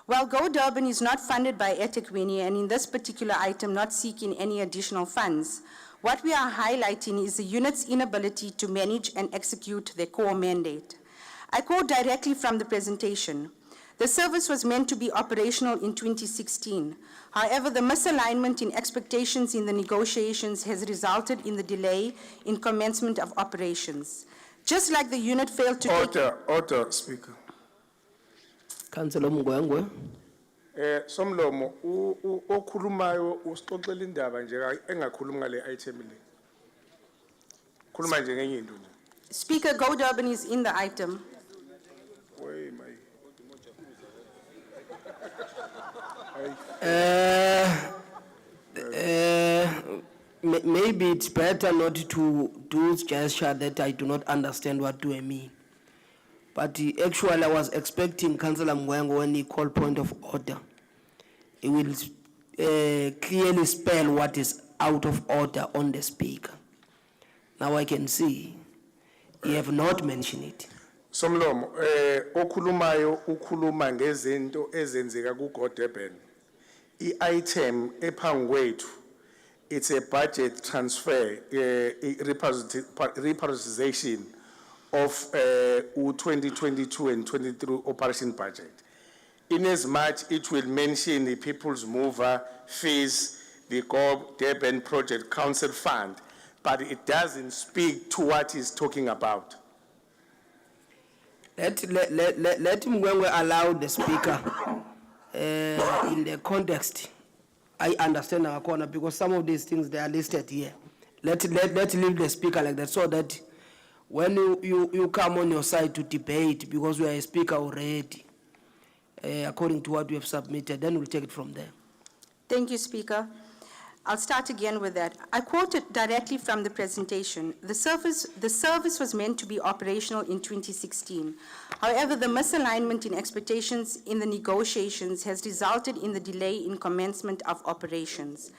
While Go Durban is not funded by eThekwini and in this particular item not seeking any additional funds, what we are highlighting is the unit's inability to manage and execute their core mandate. I quote directly from the presentation. The service was meant to be operational in 2016. However, the misalignment in expectations in the negotiations has resulted in the delay in commencement of operations. Just like the unit failed to Order, Speaker. Councillor Mngwengwe. Somlomo, okhulumayo usixoxela indaba nje engakhulumi ngale item le. Khuluma nje ngenye into nje. Speaker, Go Durban is in the item. Wey my. Maybe it's better not to do gesture that I do not understand what do I mean. But actually, I was expecting Councillor Mngwengwe when he called point of order. He will clearly spell what is out of order on the speaker. Now I can see he have not mentioned it. Somlomo, okhulumayo ukhuluma ngezinto ezenzeka ku Go Durban. I-item ephambi kwethu, it's a budget transfer, reprioritization of 2022 and 23 operation budget. In as much it will mention the People's Mover fees, the Go Durban Project Council Fund, but it doesn't speak to what he's talking about. Let Mngwengwe allow the speaker in the context. I understand our corner because some of these things they are listed here. Let's leave the speaker like that so that when you come on your side to debate, because we are a speaker already, according to what we have submitted, then we'll take it from there. Thank you, Speaker. I'll start again with that. I quoted directly from the presentation. The service was meant to be operational in 2016. However, the misalignment in expectations in the negotiations has resulted in the delay in commencement of operations.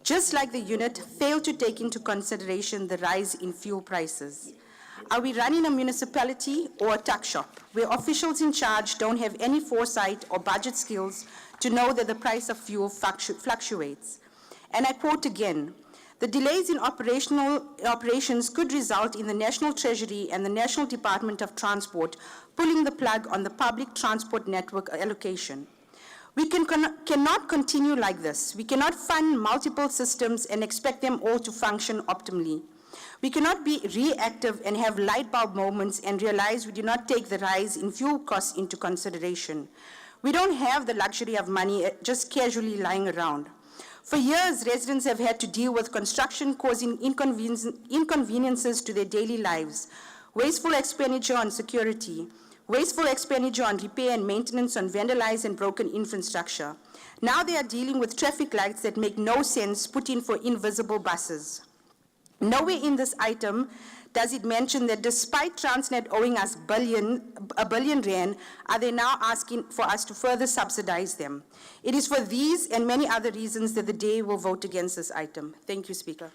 Just like the unit failed to take into consideration the rise in fuel prices. Are we running a municipality or a tuck shop where officials in charge don't have any foresight or budget skills to know that the price of fuel fluctuates? And I quote again, the delays in operations could result in the National Treasury and the National Department of Transport pulling the plug on the public transport network allocation. We cannot continue like this. We cannot fund multiple systems and expect them all to function optimally. We cannot be reactive and have light bulb moments and realize we do not take the rise in fuel costs into consideration. We don't have the luxury of money just casually lying around. For years, residents have had to deal with construction causing inconveniences to their daily lives, wasteful expenditure on security, wasteful expenditure on repair and maintenance on vandalized and broken infrastructure. Now they are dealing with traffic lights that make no sense put in for invisible buses. Nowhere in this item does it mention that despite Transnet owing us a billion rand, are they now asking for us to further subsidize them? It is for these and many other reasons that the DA will vote against this item. Thank you, Speaker.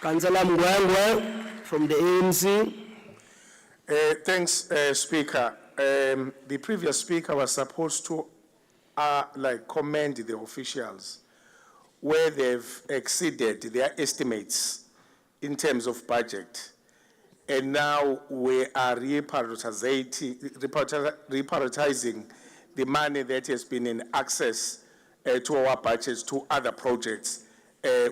Councillor Mngwengwe from the ANC. Thanks, Speaker. The previous speaker was supposed to commend the officials where they've exceeded their estimates in terms of budget. And now we are reprioritizing the money that has been in access to our budgets to other projects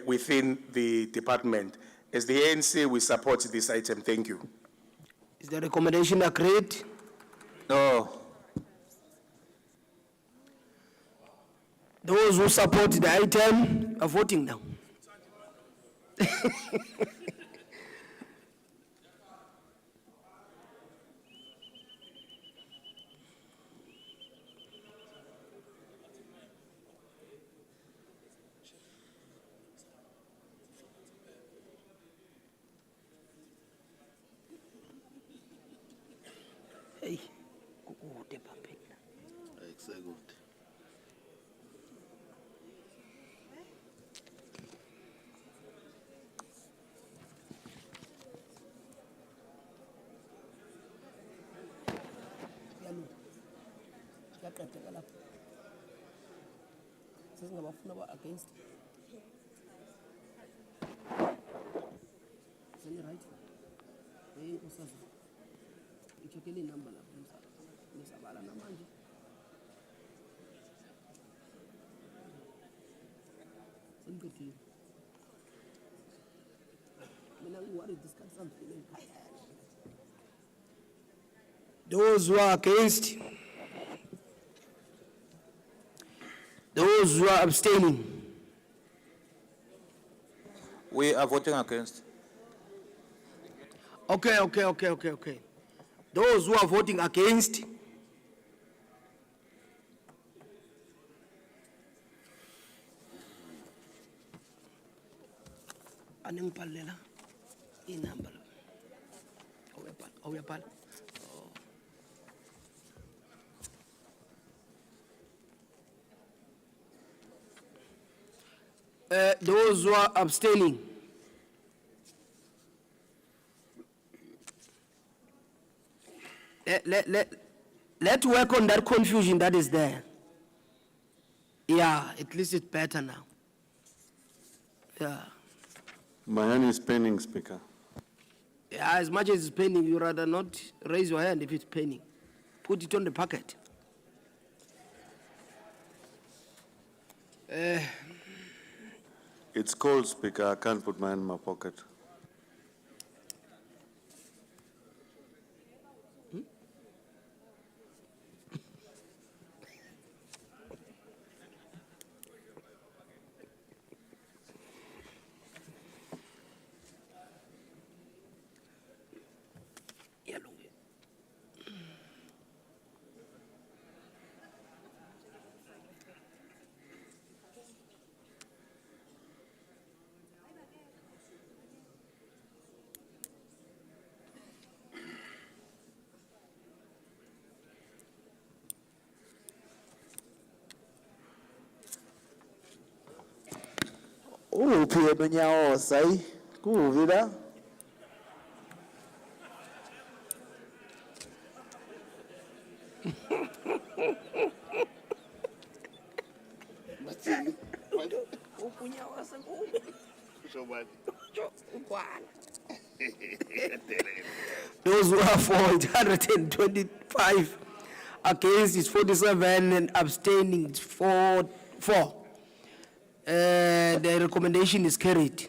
within the department. As the ANC, we support this item. Thank you. Is the recommendation agreed? No. Those who support the item are voting now. Hey, kukude phaphela. Exekude. Yaqedeka lapho. Sesingabafuna ba-against. Seni right? Hey, nkosazi. Ichokele inamba lapho. Nisabala namanje. Sengiqedile. Mina ngiworried discuss something. Those who are against Those who are abstaining. We are voting against. Okay. Those who are voting against. Anengibhalela inamba la. Awuyabhala. Those who are abstaining. Let's work on that confusion that is there. Yeah, at least it's better now. Yeah. My hand is pending, Speaker. Yeah, as much as it's pending, you rather not raise your hand if it's pending. Put it on the packet. It's cold, Speaker. I can't put my hand in my pocket. Uphi yena Nyawosa yi? Kuvi la? Those who are for 125, against is 47, and abstaining is 4. The recommendation is carried.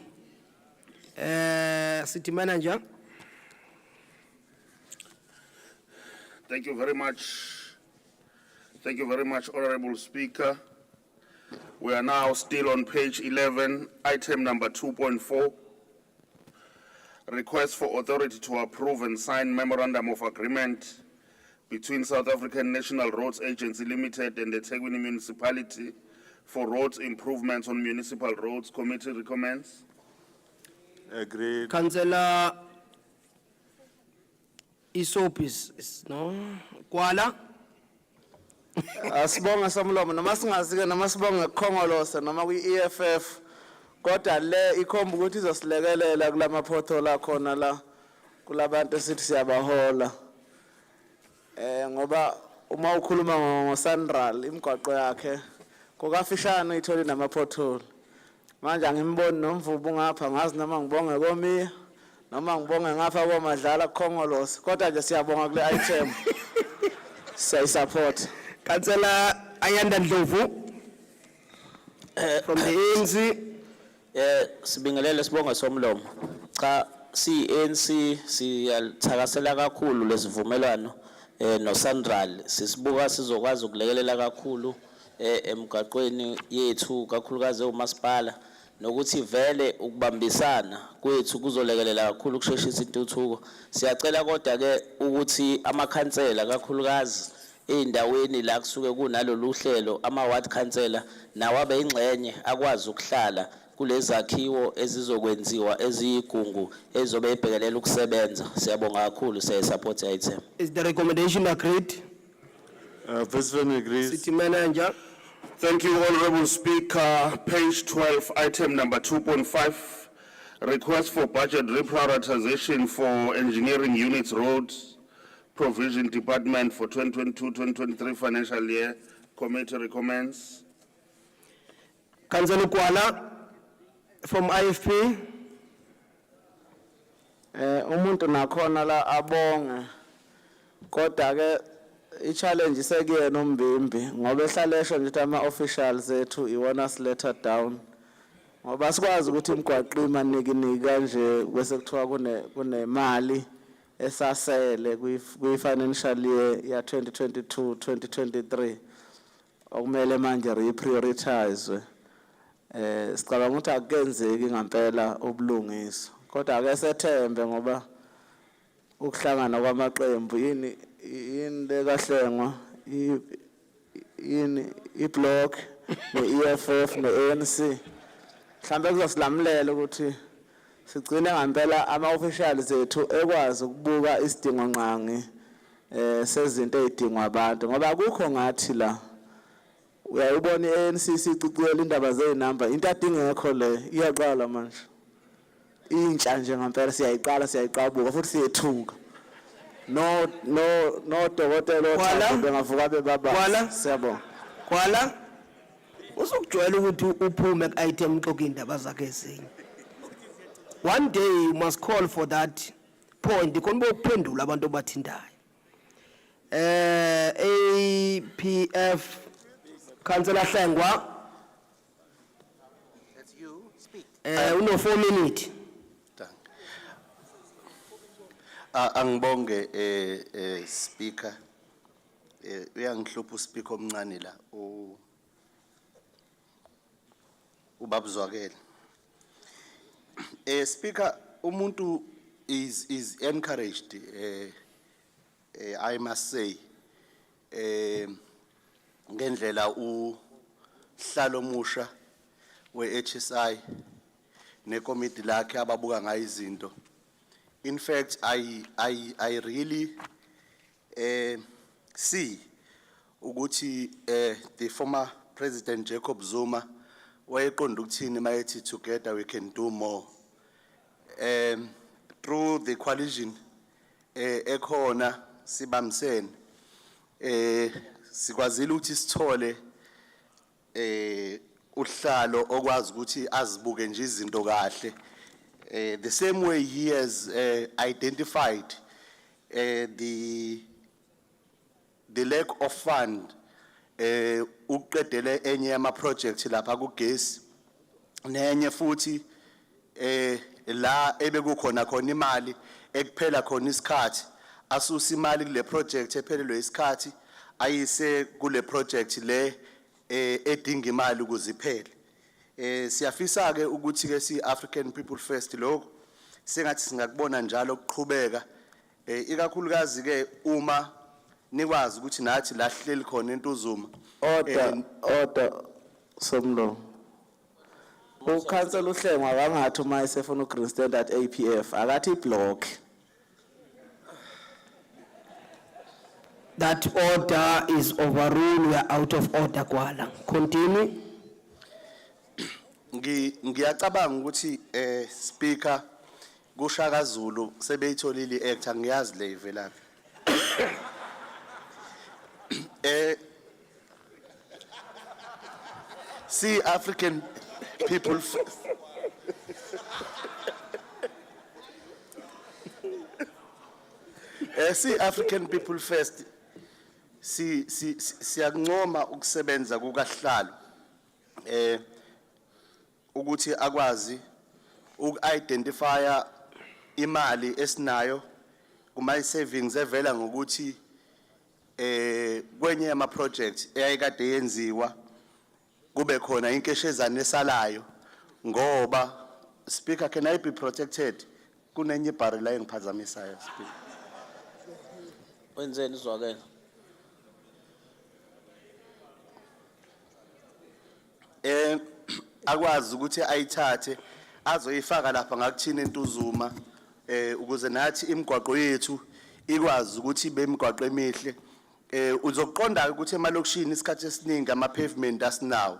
City Manager. Thank you very much. Thank you very much, Honorable Speaker. We are now still on page 11, item number 2.4. Request for authority to approve and sign memorandum of agreement between South African National Roads Agency Limited and the eThekwini Municipality for roads improvements on municipal roads. Committee recommends. Agreed. Councillor Isopis, no? Kuala? Asibonga samlomo noma singazike noma sibonge Khongolose noma kwi-EFF kodwa le ikhomba ukuthi izosilekelela kulama portal akhona la kulabantu esithi siyabahola ngoba uma ukhuluma ngoSandral imigwaqo yakhe kokafishana ithole nama portal manje angimboni nomvubu ngapha ngazi noma ngibonge komiya noma ngibonge ngapha komadlala Khongolose kodwa nje siyabonga kule item siyayisupport. Councillor Ayanda Ndlovu from the ANC. Sibingelele sibonga somlomo. Cha ANC siyathakasela kakhulu lesivumelwano no Sandral. Sisibuka sizokwazi ukulekelela kakhulu emgaqweni yethu kakhulukazi uMasipala nokuthi vele ukubambisana kwethu kuzolekelela kakhulu ukusheshisa intuthuko. Siyacela kodwa ke ukuthi amakhansela kakhulukazi eindaweni la kusuke kunalolu hlelo ama-ward councillor nawo abe ingxenye akwazi ukuhlala kulezakhiwo ezizokwenziwa eziyigugu ezobe ibhekelela ukusebenza. Siyabonga kakhulu support item. Is the recommendation agreed? President agrees. City Manager. Thank you, Honorable Speaker. Page 12, item number 2.5. Request for budget reprioritization for engineering units roads provision department for 2022-2023 financial year. Committee recommends. Councillor Kuala from IFP. Umuntu nakhona la abonge kodwa ke i-challenge isekuyena uMbimbi ngoba ehlalesho nje ama officials ethu iwona siletha down ngoba sikwazi ukuthi imigwaqo imaniki kanje bese kuthiwa kunemali esasele kwi financial year ya 2022-2023 okumele manje reprioritizwe. Sicabanga ukuthi akenzeki ngempela ubulungiso. Kodwa ake sethembe ngoba ukuhlangana kwamaqembu yini lekahlengwa yini iblock ne-EFF ne-ANC. Mhlambe kuzosilamulela ukuthi sigcine ngempela ama-officials ethu ekwazi ukubuka isidingo nqangi sezinto ezidingwa abantu ngoba akukho ngathi la uyayibona i-ANC siciciyela indaba zey'namba into adingekho le iyaqala manje intsha nje ngempela siyayiqabuka futhi siyethuka nodokotela othando bengavuka bebaba siyabonga Kwala usukujwayela ukuthi uphume ku-item uxoxa indaba zakhe ezinye. One day you must call for that point khona bokuphendula abantu obathindayo. APF Councillor Hlengwa. That's you, speak. Uno 4 minutes. Angibonge speaker. Uyangihlupha uspeaker omncane la ubabuzwakela. Speaker, umuntu is encouraged, I must say, ngendlela uhlalo musha we-HSI nekomiti lakhe ababuka ngayo izinto. In fact, I really see ukuthi the former President Jacob Zuma wayeqonda ukuthini mayethi together we can do more. Through the coalition ekhona sibamsene sikwazile ukuthi sithole uhlalo okwazi ukuthi azibuke nje izinto kahle. The same way he has identified the lack of fund uqedele enye yama project lapha kugesi nenye futhi la ebekukhona khona imali ekuphela khona isikhathi asusa imali kule project ephelelwe isikhathi ayise kule project le edinga imali ukuziphele. Siyafisa ke ukuthi ke si African People First lokho sengathi singakubona njalo ukuqhubeka ikakhulukazi ke uma nikwazi ukuthi nathi lahleli khona entuzuma. Order Somlo. Ukhansela uhlengwa kangathi uma esefuna uGreen Standard APF akathi block. That order is overruled. We are out of order, Kwala. Continue. Ngiyacabanga ukuthi speaker kuShaka Zulu sebeyitholile i-act angiyazi le ivelaphi. See African People First. See African People First. Siyancoma ukusebenza kukahlalo. Ukuthi akwazi uku-identifya imali esinayo kuma savings evela ngokuthi kwenye ama project eyayikade yenziwa kube khona inkeshezana esalayo ngoba speaker can I be protected kunenye barrel la engiphazamisayo speaker. Wenzeni izwakela? Akwazi ukuthi ayithathe azoyifaka lapha ngakuthina entuzuma ukuze nathi imigwaqo yethu ikwazi ukuthi bemigwaqo emihle. Uzoqonda ukuthi emalokishini isikhathi esiningi ama pavement asinawo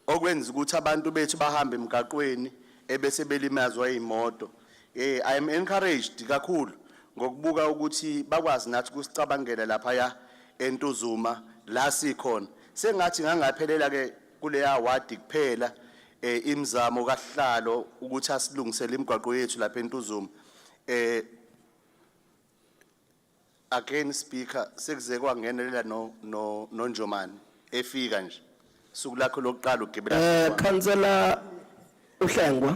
okwenza ukuthi abantu bethu bahambe emgaqweni ebese belimazwa izimoto. I am encouraged kakhulu ngokubuka ukuthi bakwazi nathi kusicabangela lapha ya entuzuma la sikhona. Sengathi ngangaphelela ke kule award kuphela imizamo kahlalo ukuthi asilungisele imigwaqo yethu lapha entuzuma. Again speaker sekuze kwangenelela no Njomani efika nje suku lakho lokuqala ugibela. Councillor Uhlengwa.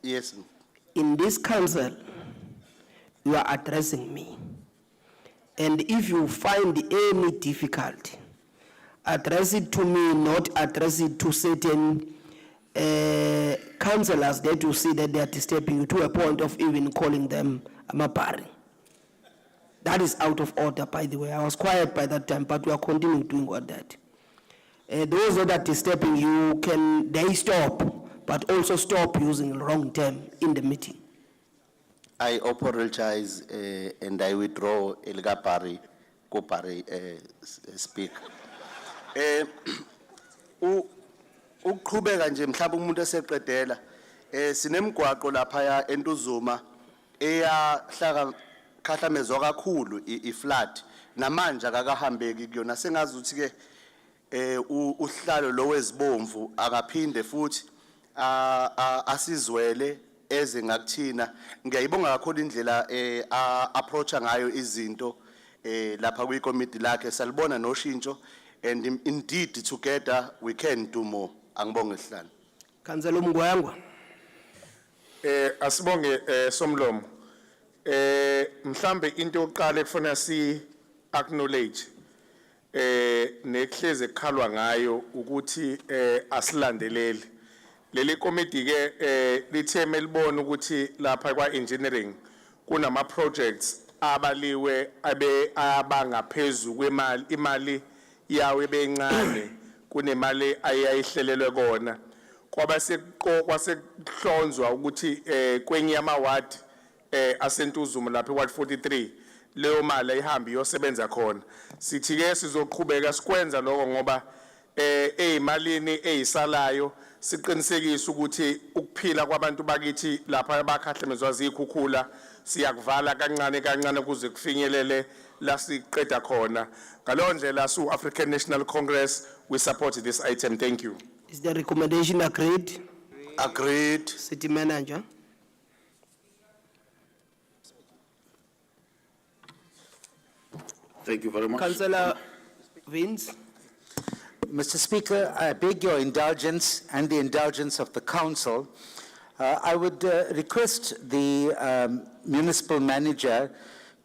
Yes. In this council you are addressing me, and if you find any difficulty address it to me, not address it to certain councillors that you see that they are disturbing you to a point of even calling them amabari. That is out of order, by the way. I was quiet by that time, but we are continuing doing what that. Those that are disturbing you, they stop, but also stop using wrong term in the meeting. I apologize and I withdraw Elgapari, Kopari speak. Uqhubeka nje mhlawumbe umuntu eseqedela sinemgwaqo lapha eNtuzuma eyahlaka khahlamezwa kakhulu iflat namanje akakahambeki kuyona sengazi ukuthi ke uhlalo lo wezibomvu akaphinde futhi asizwele eze ngakuthina ngiyayibonga kakhulu indlela approacha ngayo izinto lapha kwikomiti lakhe salibona noshintsho and indeed together we can do more. Angibonge sihlalo. Councillor Mngwangwa. Asibonge Somlomo. Mhlambe into yokuqala ekufuna si acknowledge nehleze ekhalwa ngayo ukuthi asilandelele. Leli committee ke litheme libona ukuthi lapha kwa engineering kunama projects abaliwe abangaphezulu kwemali imali yawe bencane kunemali ayihlelelwe kona kwasekuhlonzwa ukuthi kwenye amaward aseNtuzuma lapha eWard 43 leyo mali ayihambi yosebenza khona sithi ke sizoqhubeka sikwenza lokho ngoba ezimalini ezisalayo siqinisekisa ukuthi ukuphila kwabantu bakithi lapha abakhahlemezwa zikhukhula siyakuvala kancane kancane kuze kufinyelele la siqeda khona ngalo ndlela su African National Congress we support this item. Thank you. Is the recommendation agreed? Agreed. City Manager. Thank you very much. Councillor Vince. Mr. Speaker, I beg your indulgence and the indulgence of the council. I would request the municipal manager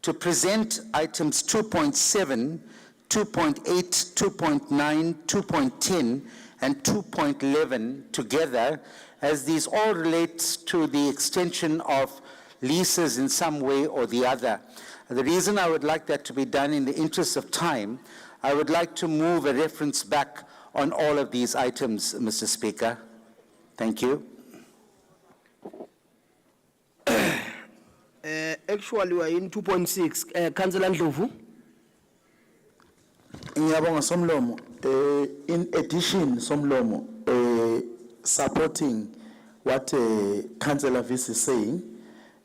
to present items 2.7, 2.8, 2.9, 2.10, and 2.11 together, as these all relate to the extension of leases in some way or the other. The reason I would like that to be done in the interest of time, I would like to move a reference back on all of these items, Mr. Speaker. Thank you. Actually, we are in 2.6. Councillor Ndlovu. Ngiyabonga Somlomo. In addition, Somlomo, supporting what Councillor Vice is saying,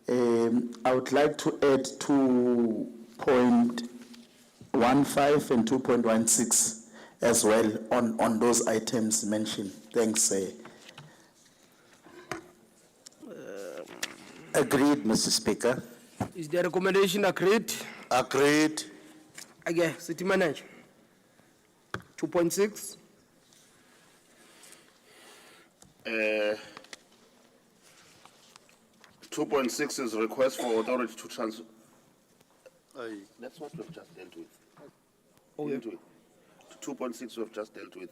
I would like to add 2.15 and 2.16 as well on those items mentioned. Thanks. Agreed, Mr. Speaker. Is the recommendation agreed? Agreed. Again, City Manager. 2.6. 2.6 is request for authority to transfer. That's what we've just dealt with. Okay. 2.6 we've just dealt with.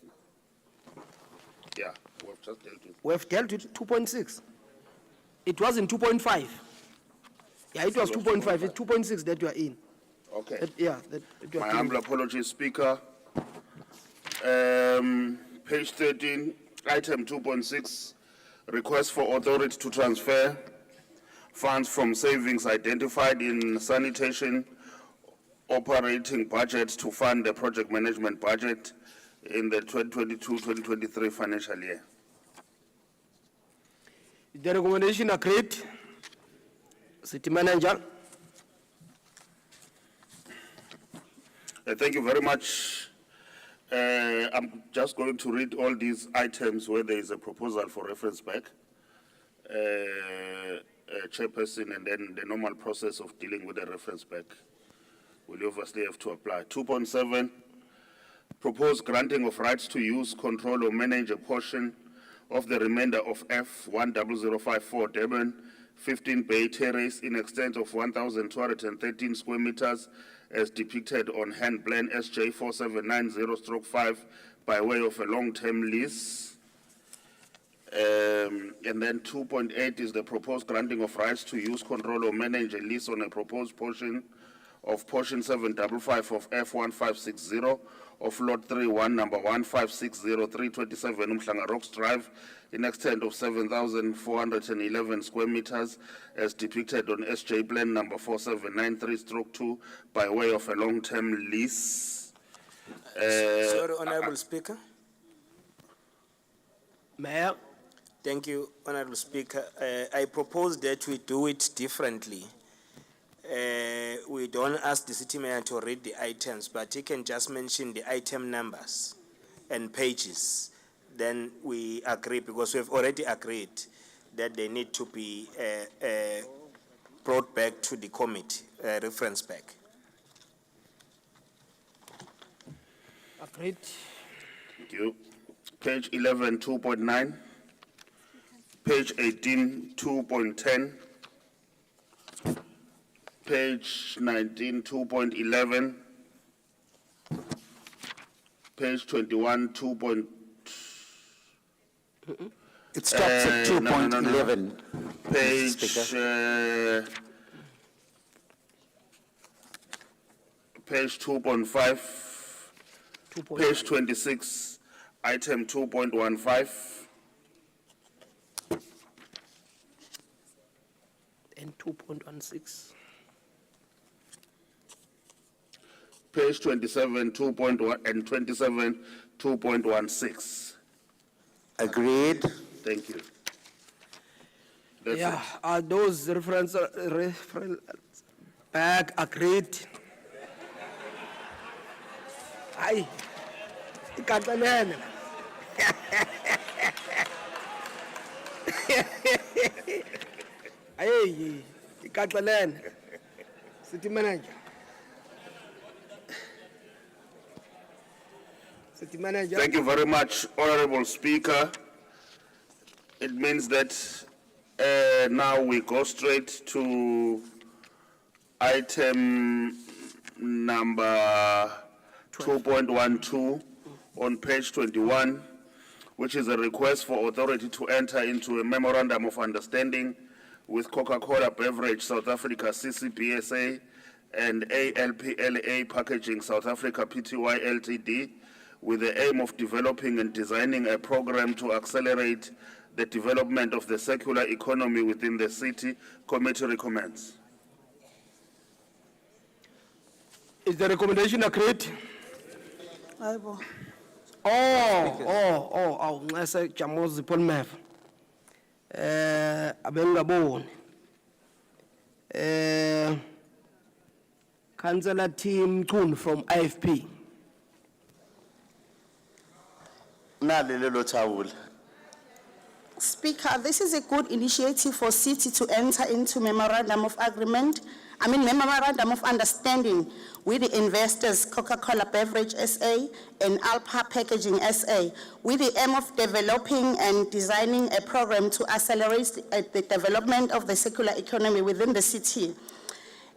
Yeah, we've just dealt with. We have dealt with 2.6. It was in 2.5. Yeah, it was 2.5. It's 2.6 that you are in. Okay. My humble apologies, Speaker. Page 13, item 2.6, request for authority to transfer funds from savings identified in sanitation operating budget to fund the project management budget in the 2022-2023 financial year. The recommendation agreed. City Manager. Thank you very much. I'm just going to read all these items where there is a proposal for reference back, chairperson, and then the normal process of dealing with the reference back will obviously have to apply. 2.7, proposed granting of rights to use, control, or manage a portion of the remainder of F10054 Durban 15 Bay Terrace in extent of 1,213 square meters as depicted on hand plan SJ 4790/5 by way of a long-term lease. And then 2.8 is the proposed granting of rights to use, control, or manage a lease on a proposed portion of portion 755 of F1560 of lot 31, number 1560327 Umhlanga Rocks Drive, in extent of 7,411 square meters, as depicted on SJ plan number 4793/2 by way of a long-term lease. Sorry, Honorable Speaker. Mayor. Thank you, Honorable Speaker. I propose that we do it differently. We don't ask the city mayor to read the items, but he can just mention the item numbers and pages. Then we agree, because we've already agreed that they need to be brought back to the committee, reference back. Agreed. Thank you. Page 11, 2.9. Page 18, 2.10. Page 19, 2.11. Page 21, 2. It stops at 2.11. Page, page 2.5. Page 26, item 2.15. And 2.16. Page 27, 2.1, and 27, 2.16. Agreed. Thank you. That's Yeah, it. are those reference back agreed? Aye. Ikatalene. Aye, ikatalene. City manager. City manager. Thank you very much, Honorable Speaker. It means that now we go straight to item number 2.12 on page 21, which is a request for authority to enter into a memorandum of understanding with Coca-Cola Beverage South Africa CCPSA and ALPLA Packaging South Africa Pty Ltd, with the aim of developing and designing a program to accelerate the development of the circular economy within the city. Committee recommends. Is the recommendation agreed? Aibo. Awungese Jamozi Polmev. Abengaboni. Councillor Tim Kun from IFP. Speaker, this is a good initiative for city to enter into memorandum of understanding with the investors, Coca-Cola Beverage SA and Alpa Packaging SA, with the aim of developing and designing a program to accelerate the development of the circular economy within the city.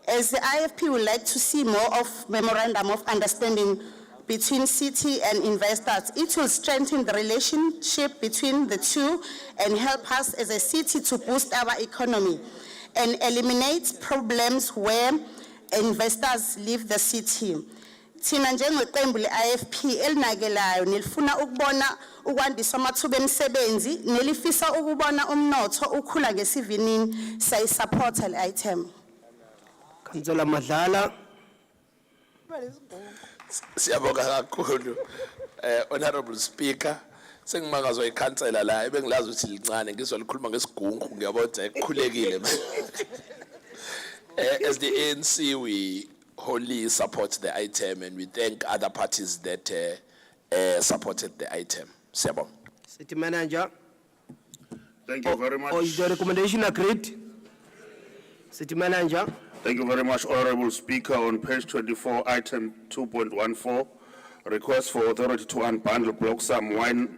As the IFP would like to see more of memorandum of understanding between city and investors, it will strengthen the relationship between the two and help us as a city to boost our economy and eliminate problems where investors leave the city. Thina njengeqembu le-IFP elinakelayo nelifuna ukubona ukwandiswa amathuba emisebenzi nelifisa ukubona umnotho ukhula ngesivinini, siyayisupporta le-item. Councillor Madlala. Siyabonga kakhulu, Honorable Speaker. Sengimangazwa ikhansela la ebengilazi ukuthi lincane ngizwa likhuluma ngesigungu ngiyabona ekukhulekile. As the ANC, we wholly support the item and we thank other parties that supported the item. Siyabonga. City manager. Thank you very much. Is the recommendation agreed? City manager. Thank you very much, Honorable Speaker. On page 24, item 2.14, request for authority to unbundle block sum 1.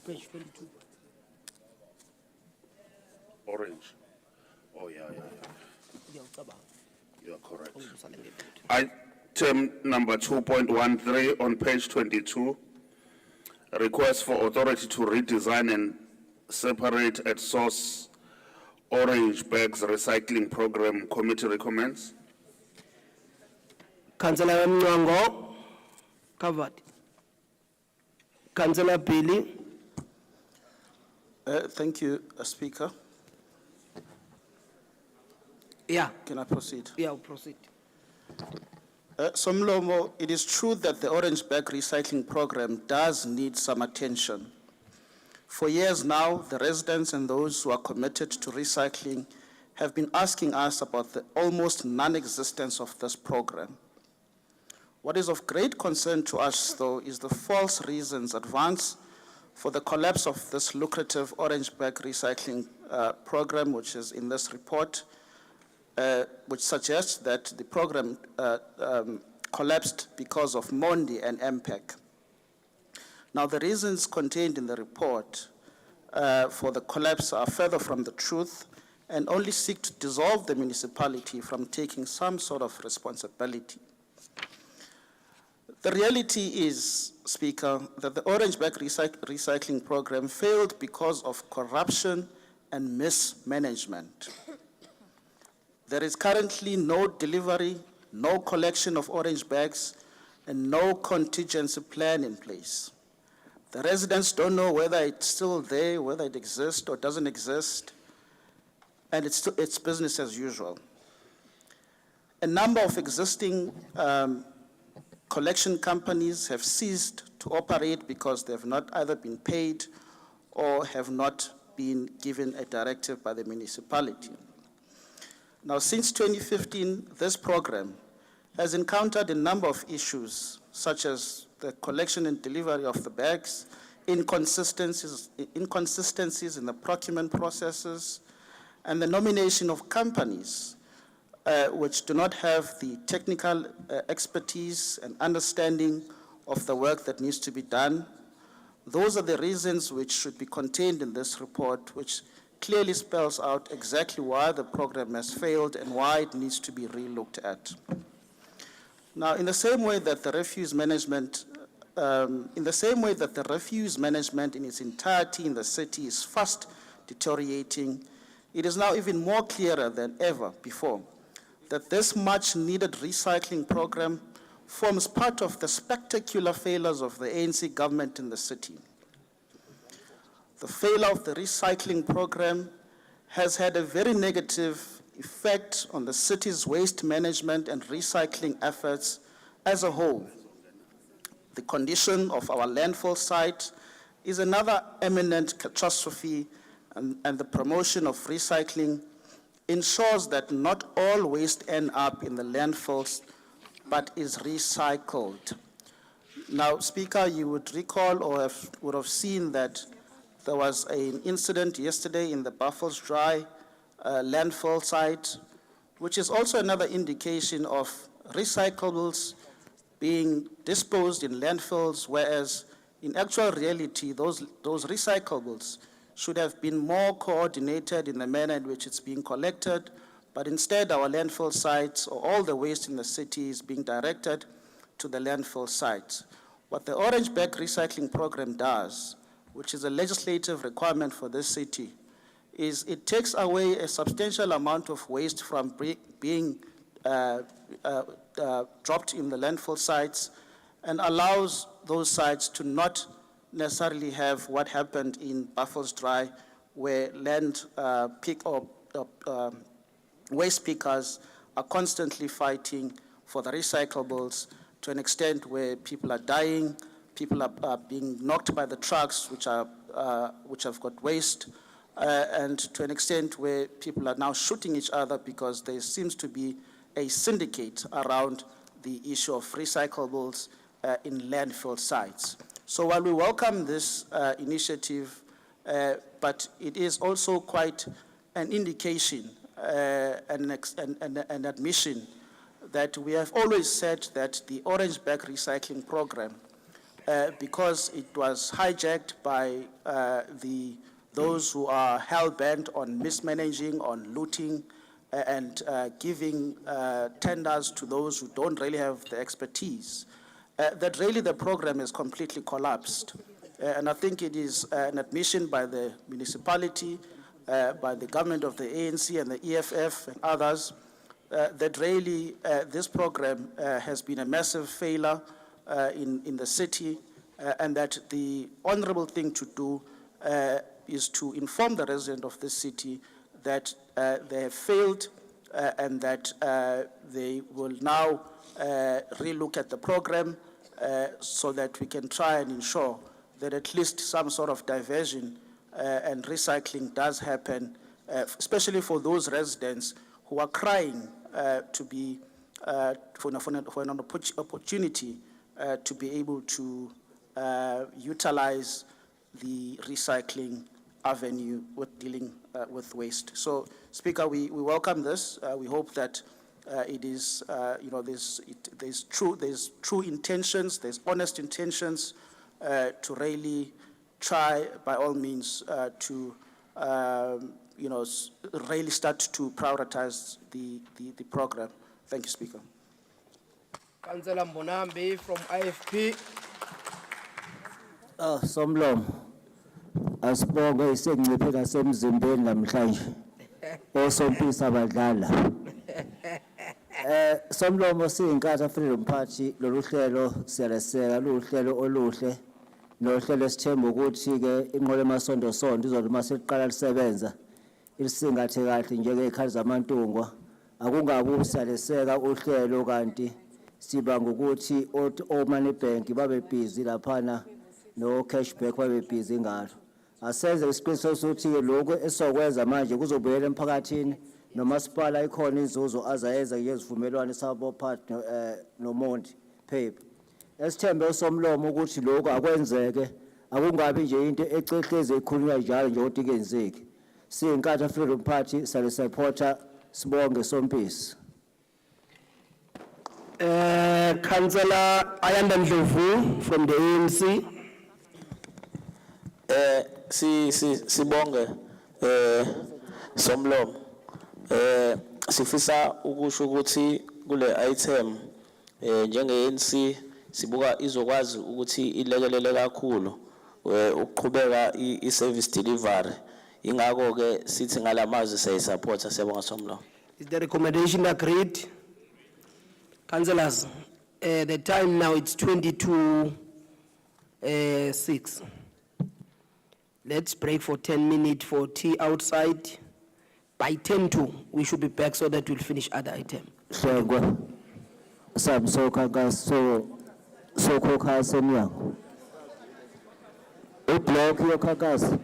Page 22. Orange. Oh, yeah. You are correct. Item number 2.13 on page 22. Request for authority to redesign and separate at source orange bags recycling program. Committee recommends. Councillor Mnyango, covered. Councillor Billy. Thank you, Speaker. Yeah. Can I proceed? Yeah, proceed. Somlomo, it is true that the orange bag recycling program does need some attention. For years now, the residents and those who are committed to recycling have been asking us about the almost non-existence of this program. What is of great concern to us, though, is the false reasons advanced for the collapse of this lucrative orange bag recycling program, which is in this report, which suggests that the program collapsed because of Mondi and MPEC. Now, the reasons contained in the report for the collapse are further from the truth and only seek to dissolve the municipality from taking some sort of responsibility. The reality is, Speaker, that the orange bag recycling program failed because of corruption and mismanagement. There is currently no delivery, no collection of orange bags, and no contingency plan in place. The residents don't know whether it's still there, whether it exists or doesn't exist, and it's business as usual. A number of existing collection companies have ceased to operate because they have not either been paid or have not been given a directive by the municipality. Now, since 2015, this program has encountered a number of issues, such as the collection and delivery of the bags, inconsistencies in the procurement processes, and the nomination of companies which do not have the technical expertise and understanding of the work that needs to be done. Those are the reasons which should be contained in this report, which clearly spells out exactly why the program has failed and why it needs to be re-looked at. Now, in the same way that the refuse management, in its entirety in the city is fast deteriorating, it is now even more clearer than ever before that this much-needed recycling program forms part of the spectacular failures of the ANC government in the city. The failure of the recycling program has had a very negative effect on the city's waste management and recycling efforts as a whole. The condition of our landfill site is another eminent catastrophe, and the promotion of recycling ensures that not all waste end up in the landfills, but is recycled. Now, Speaker, you would recall or would have seen that there was an incident yesterday in the Buffalo's Dry landfill site, which is also another indication of recyclables being disposed in landfills, whereas in actual reality, those recyclables should have been more coordinated in the manner in which it's being collected, but instead our landfill sites or all the waste in the city is being directed to the landfill sites. What the Orange Bag Recycling Program does, which is a legislative requirement for this city, is it takes away a substantial amount of waste from being dropped in the landfill sites and allows those sites to not necessarily have what happened in Buffalo's Dry, where waste pickers are constantly fighting for the recyclables to an extent where people are dying, people are being knocked by the trucks which have got waste, and to an extent where people are now shooting each other because there seems to be a syndicate around the issue of recyclables in landfill sites. So while we welcome this initiative, but it is also quite an indication, an admission that we have always said that the Orange Bag Recycling Program, because it was hijacked by those who are hell-bent on mismanaging, on looting, and giving tenders to those who don't really have the expertise, that really the program is completely collapsed. And I think it is an admission by the municipality, by the government of the ANC and the EFF and others, that really this program has been a massive failure in the city, and that the honorable thing to do is to inform the resident of this city that they have failed and that they will now relook at the program so that we can try and ensure that at least some sort of diversion and recycling does happen, especially for those residents who are crying to be, for an opportunity to be able to utilize the recycling avenue with dealing with waste. So, Speaker, we welcome this. We hope that it is, there's true intentions, there's honest intentions to really try, by all means, to really start to prioritize the program. Thank you, Speaker. Councillor Mbonambi from IFP. Somlomo asibonge isenciphe nasemzimbeni namhlanje osompisa abadlala Somlomo siyinkathi Freedom Party lolu hlelo siyaleseka luhlelo oluhle nohlelo esithemba ukuthi ke inqola emasondo sonto izoluma seliqala lisebenza ilisingathe kahle njengezikhali zamantungwa akungabe usiyaleseka uhlelo kanti siba ngokuthi oMoney Bank babe busy laphana no cashback babe busy ngalo asenze isiqiniseko sokuthi lokho esokwenza manje kuzobuyela emphakathini nomasipala ikhona inzuzo azayenza ngezivumelwano sabo partner noMonti paper esithembe uSomlomo ukuthi lokho akwenzeke akungabi nje into ecehleze ikhulunywa njalo nje ukuthi kenzeki siyinkathi Freedom Party sale supporter sibonge Sompisi. Councillor Ayanda Ndlovu from the ANC. Sibonge Somlomo sifisa ukusho ukuthi kule item njenge ANC sibuka izokwazi ukuthi ilekelele kakhulu ukuqhubeka iservice delivery ingakho ke sithi ngalamazwi sayisupport siyabonga Somlomo. Is the recommendation agreed? Councillors, the time now it's 22:06. Let's break for 10 minutes for tea outside. By 10:02, we should be back so that we'll finish other item. Hlengwe sam so kokhaso emnyango ublock yokhakazi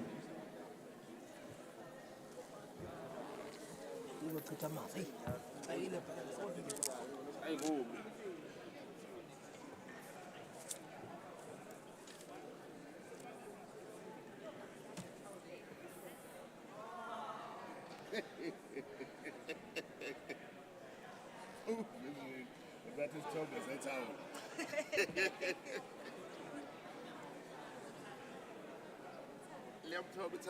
That is Thomas, that's how. Liam Thomas,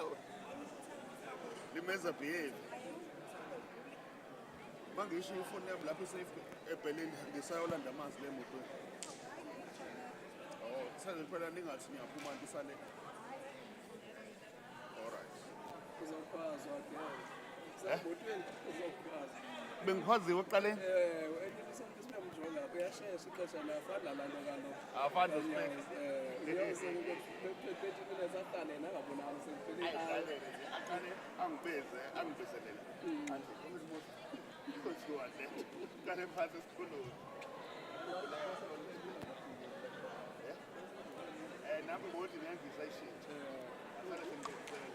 Limeza behave. Mangisho ifoni yami lapho eBerlin ngisayolanda amanzi lemoto. Oh, sase phela ningathi ngiyaphuma ngisale. All right. Uzokwazi wakhe. Sabotweni uzokwazi. Bengikhwaziwe oqale? Uyashesha ixesha lafana lalo kalo. Afana spec. Angibezelele. Kuthiwa le. Kale phansi esikhulumi. Nami ngothi ngenzisa ishintsho. Sale sengibenzele.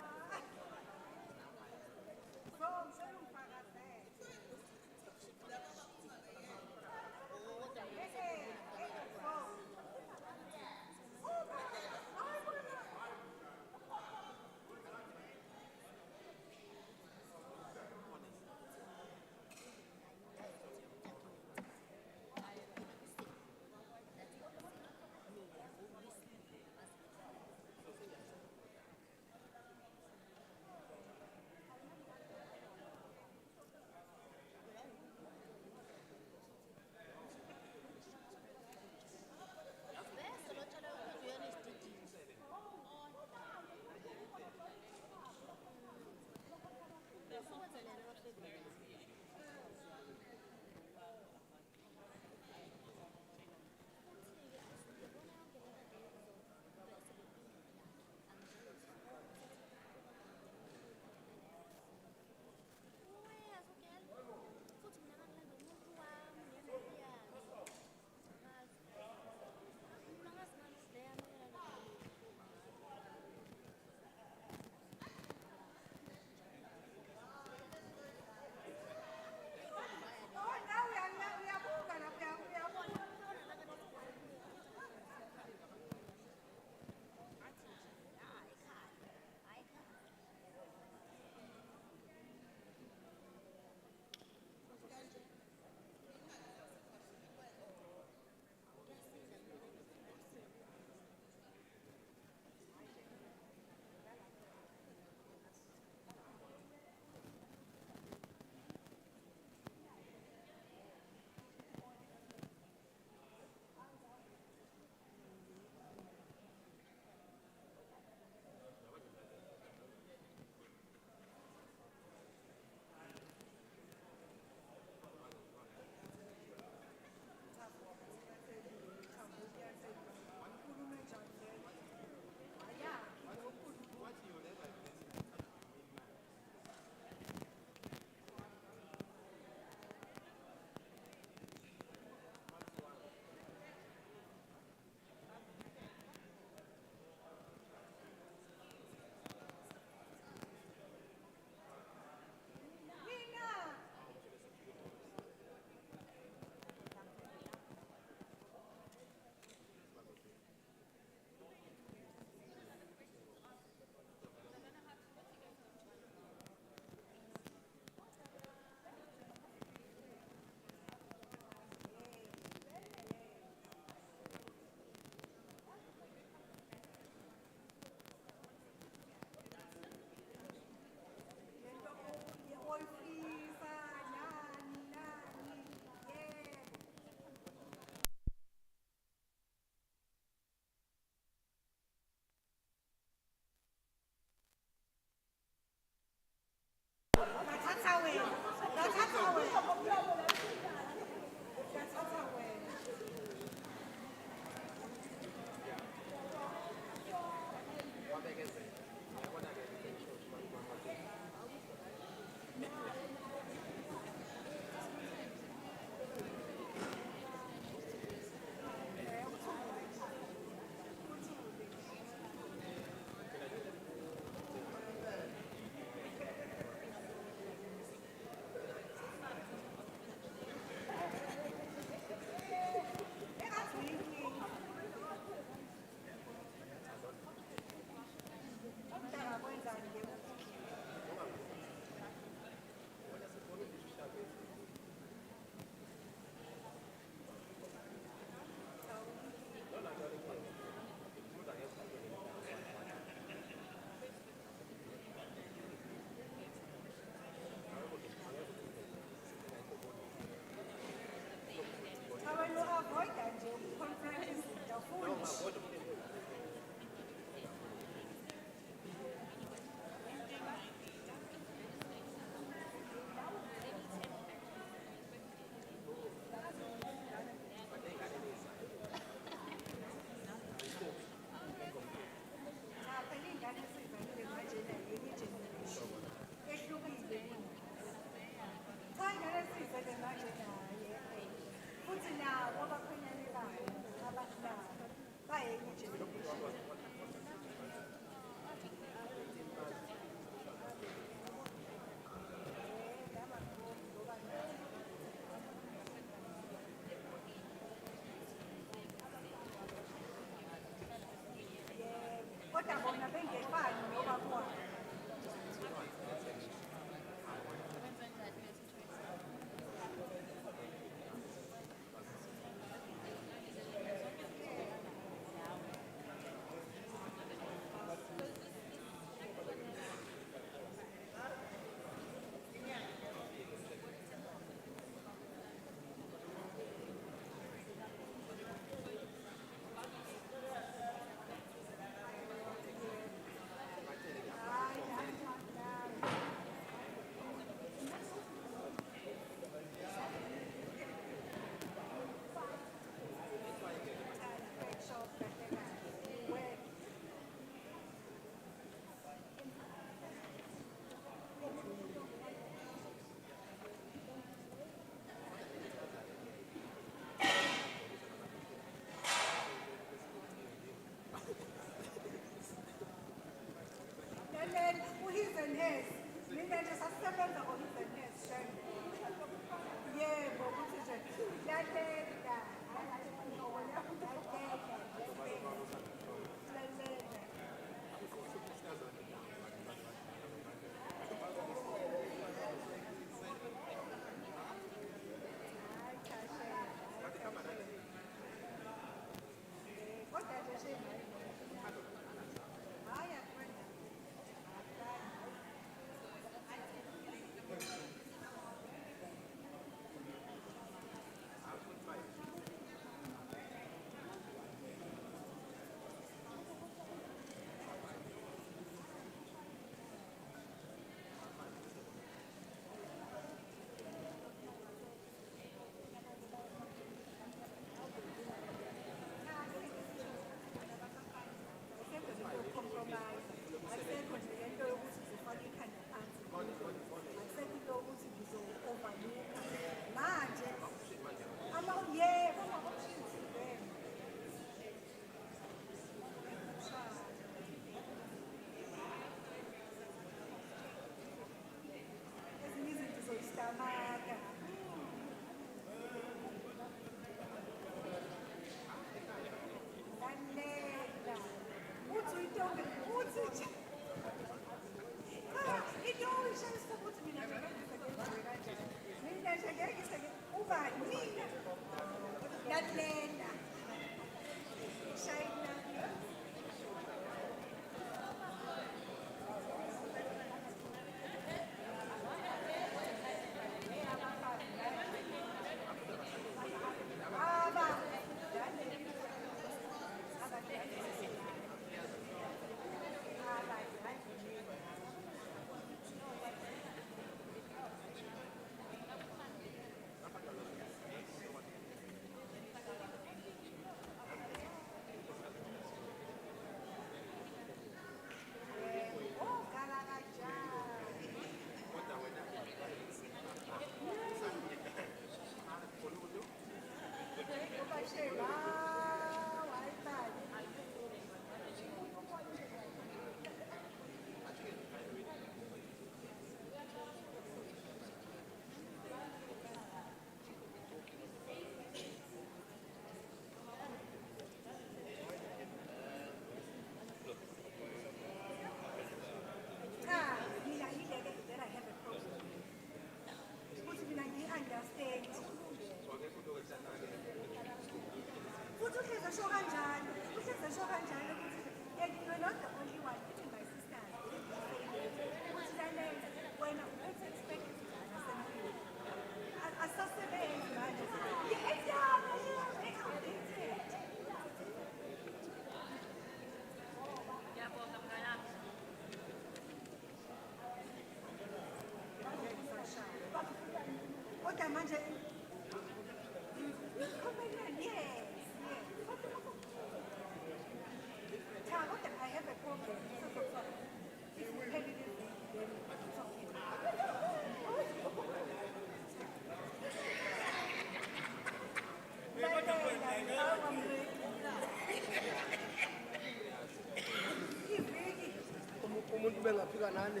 Umuntu bengafika nani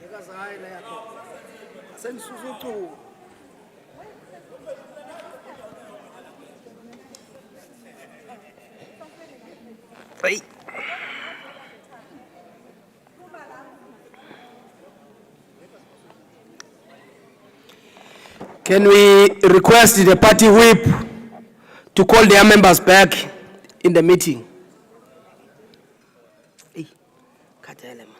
ngekazi hayi la yakho senisusa uchuku. Hey. Can we request the party whip to call their members back in the meeting? Hey, khathele man.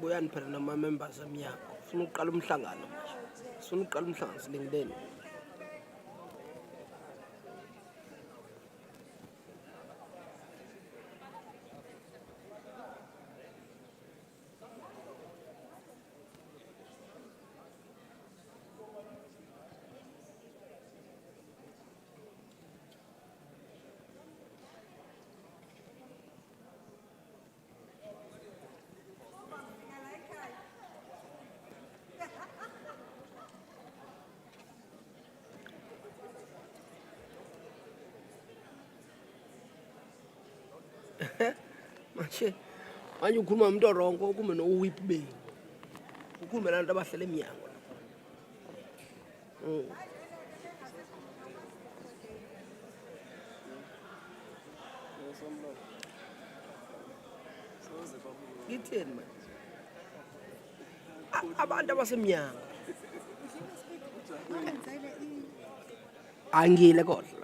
Buyani phela nama-members emnyango. Sifuna ukuqala umhlangano manje. Sifuna ukuqala umhlangano silingileni. Manje ukhuluma umuntu orongo ukume no whip bay. Ukhuluma nabantu abahlala eminyango. Ngitheni manje? Abantu abasemnyango. Angile kodwa.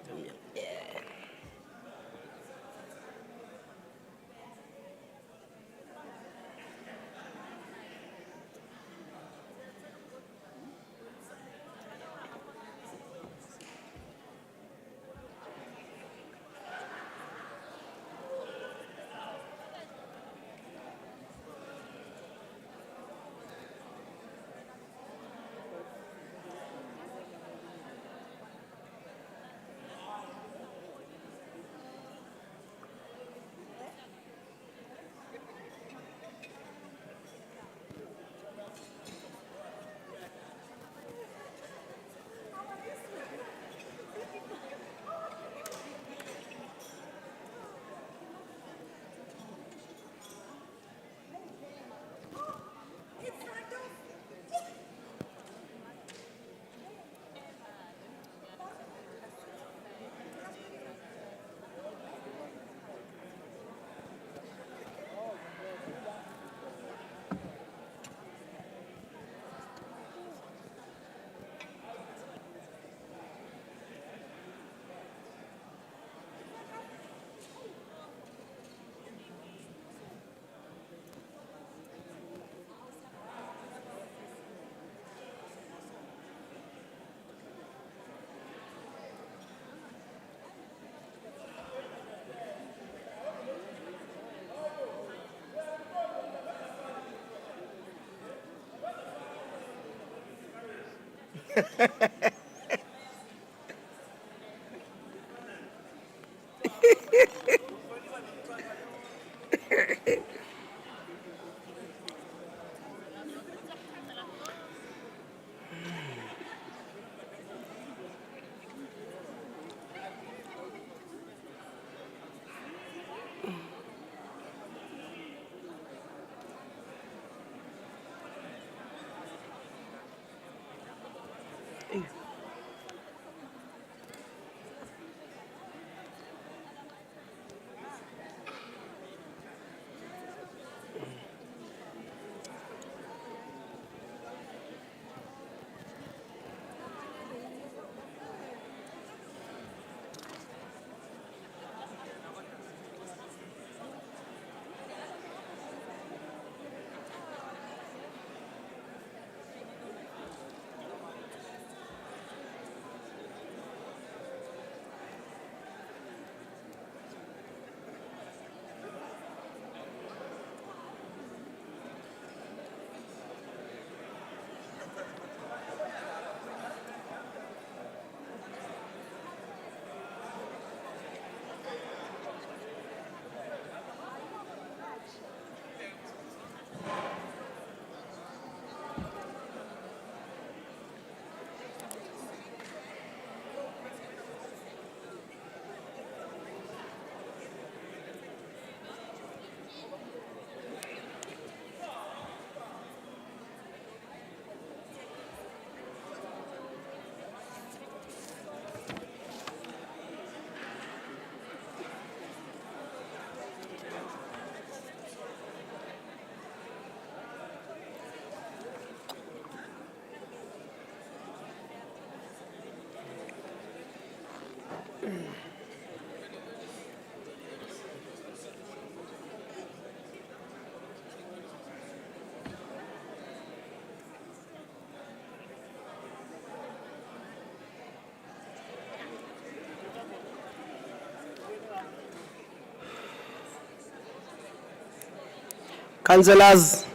Councillors,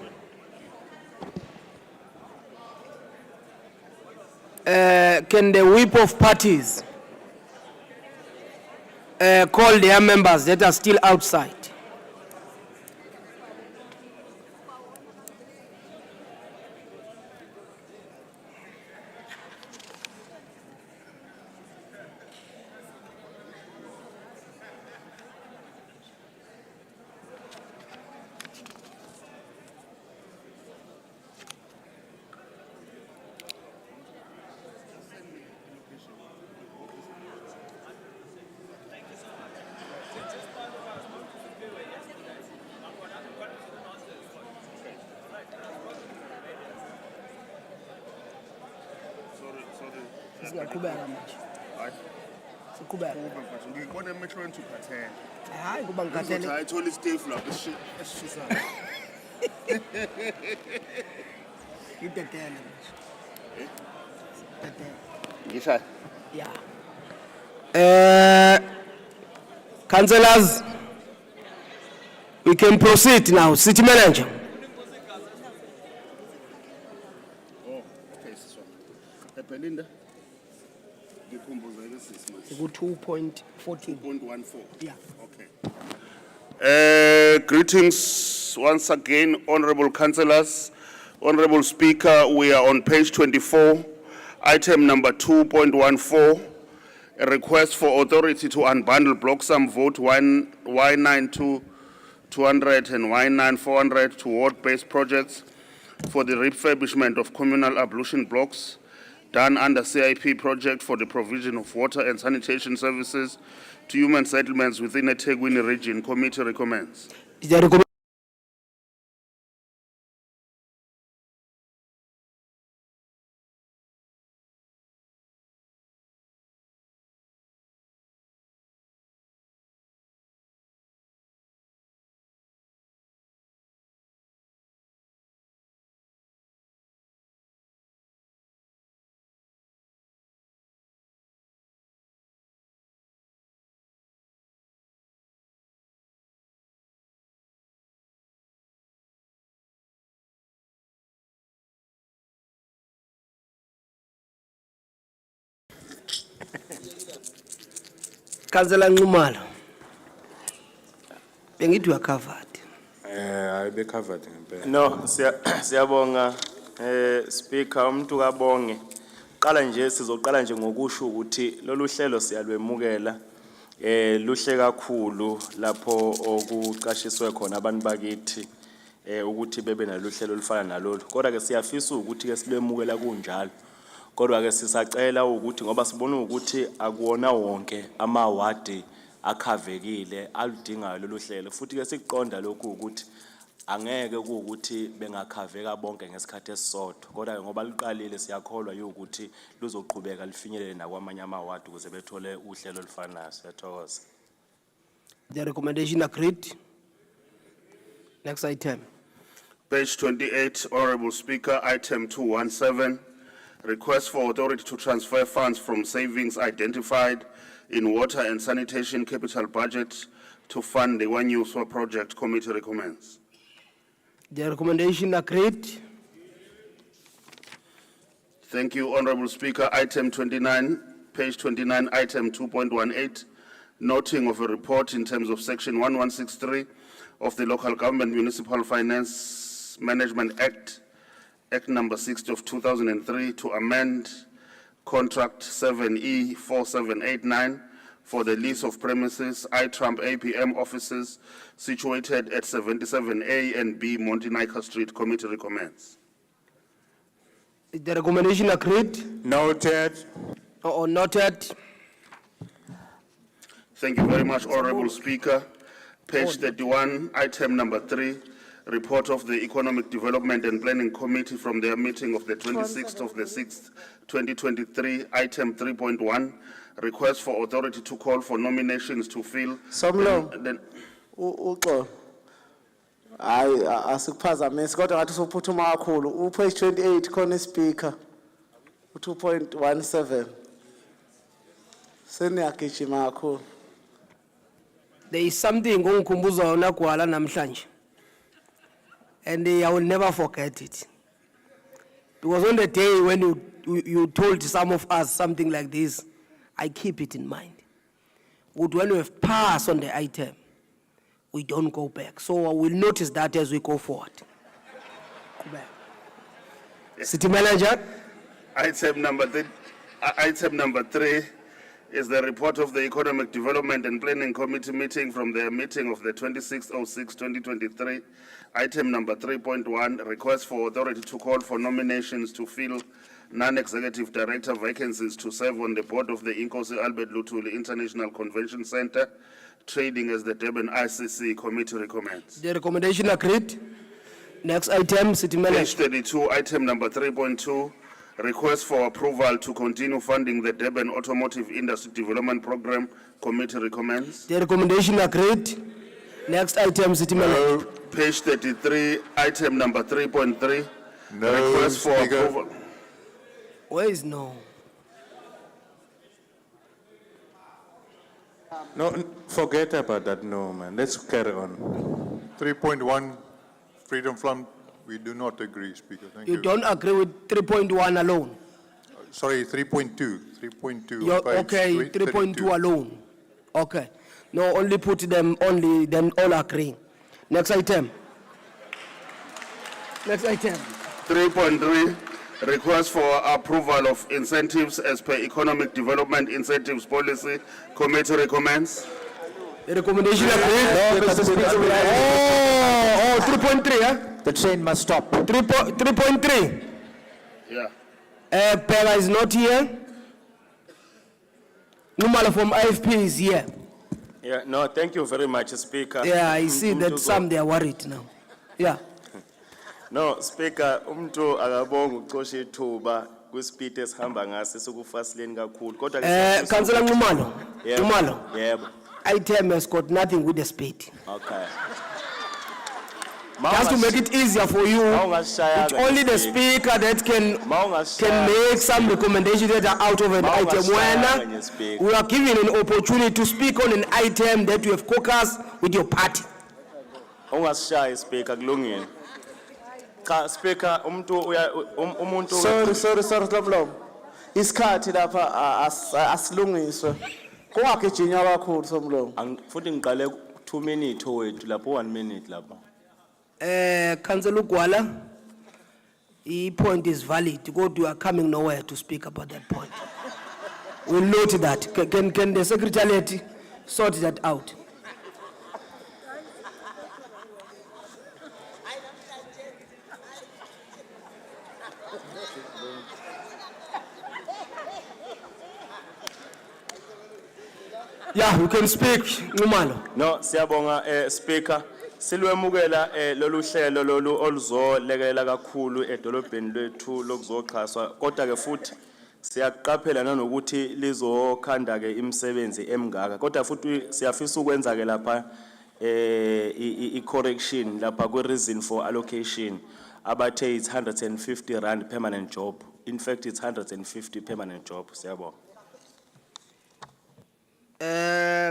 can the whip of parties call their members that are still outside? Singaqhubeka manje. Siqhubeka. Ngikubona emehlweni uphathele. Hayi kuba ngikhathele. Ayithola istaff lapho esishisayo. Idedele manje. Idedele. Ngisha. Yeah. Councillors, we can proceed now. City Manager. Oh, okay, sis one. Belinda. Ngikhumbuzele sis manje. Ku 2.14. 2.14. Yeah. Okay. Greetings once again, honorable councillors. Honorable Speaker, we are on page 24, item number 2.14, a request for authority to unbundle block sum vote Y92 200 and Y9 400 to ward-based projects for the refurbishment of communal ablution blocks done under CIP project for the provision of water and sanitation services to human settlements within the eThekwini region. Committee recommends. Councillor Nxumalo. Bengithi you are covered. I be covered ngempela. No, siyabonga Speaker umuntu kabonge. Qala nje sizoqala nje ngokusho ukuthi lolu hlelo siyalwemukela luhle kakhulu lapho okuqashiswe khona abantu bakithi ukuthi bebe naluhlelo olufana nalolu. Kodwa ke siyafisa ukuthi ke silwemukela kunjalo. Kodwa ke sisacela ukuthi ngoba sibona ukuthi akuwona wonke amawadi akhavekile aludingayo lolu hlelo futhi ke siqonda lokhu ukuthi angeke ukuthi bengakhaveka bonke ngesikhathi esisodwa kodwa ngoba liqalile siyakholwa ukuthi luzoqhubeka lifinyelele nakwamanye amawadi ukuze bethole uhlelo olufanayo. Siyathokoza. The recommendation agreed. Next item. Page 28, Honorable Speaker, item 217, request for authority to transfer funds from savings identified in water and sanitation capital budget to fund the One Uswa project. Committee recommends. The recommendation agreed. Thank you, Honorable Speaker. Item 29, page 29, item 2.18, noting of a report in terms of section 1163 of the Local Government Municipal Finance Management Act, Act number 60 of 2003, to amend contract 7E 4789 for the lease of premises, iTrump APM offices situated at 77A and B Montenaika Street. Committee recommends. The recommendation agreed. Noted. Or noted. Thank you very much, Honorable Speaker. Page 31, item number 3, report of the Economic Development and Planning Committee from their meeting of the 26th of the 6th, 2023, item 3.1, request for authority to call for nominations to fill. Somlo. Uxo. Hayi asikuphazamisi kodwa ngathi usuphuthuma kakhulu. Page 28 khona Speaker. 2.17. Seniyagijima kakhulu. There is something ongikhumbuza yona gwala namhlanje. And I will never forget it. Because on the day when you told some of us something like this, I keep it in mind. But when we have passed on the item, we don't go back. So I will notice that as we go forward. Go back. City Manager. Item number 3 is the report of the Economic Development and Planning Committee meeting from their meeting of the 26/06/2023. Item number 3.1, request for authority to call for nominations to fill non-executive director vacancies to serve on the board of the Inkosi Albert Luthuli International Convention Center, trading as the Durban ICC. Committee recommends. The recommendation agreed. Next item, City Manager. Page 32, item number 3.2, Request for approval to continue funding the Durban Automotive Industry Development Program. Committee recommends. The recommendation agreed. Next item, City Manager. Page 33, item number 3.3. No, Request for Speaker. approval. Where is no? No, forget about that, no, man. Let's carry on. 3.1, Freedom Front, we do not agree, Speaker. Thank you. You don't agree with 3.1 alone? Sorry, 3.2, 3.2. You're page okay, 3.2 32. alone? Okay. No, only put them, then all agree. Next item. Next item. 3.3, request for approval of incentives as per Economic Development Incentives Policy. Committee recommends. The recommendation agreed. No, Mr. Speaker. 3.3, eh? The train must stop. 3.3. Yeah. Pega is not here. Numala from IFP is here. Yeah, no, thank you very much, Speaker. Yeah, I see that some they are worried now. Yeah. No, Speaker, umntu akabonga ucosha ithuba kwispeed esihamba ngaso sokufasileni kakhulu. Kodwa ke Councillor Numalo. Yebo. Numalo. Yebo. Item has got nothing with the speed. Okay. Just to make it easier for you, it's only the speaker that can make some recommendations that are out of an item. When we are given an opportunity to speak on an item that you have caucused with your party. Ungasishayi Speaker kulungile. Cha Speaker umuntu Sorry, Lomlomo. Isikhathi lapha asilungiswe. Kungagijinywa kakhulu Somlomo. futhi ngiqale 2 minutes wethu lapho 1 minute lapha. Councillor Ugwala, the point is valid. You are coming nowhere to speak about that point. We'll note that. Can the Secretariat sort that out? Yeah, you can speak, Numalo. No, siyabonga Speaker. Silwemukela lolu hlelo lolu oluzolekelela kakhulu edolobheni lethu lokuzoxhaswa kodwa ke futhi siyaqaphela nanokuthi lizokhanda ke imisebenzi emngaka kodwa futhi siyafisa ukwenza ke lapha I correction lapha kwe reason for allocation abathe it's 150 rand permanent job. In fact it's 150 permanent job. Siyabonga.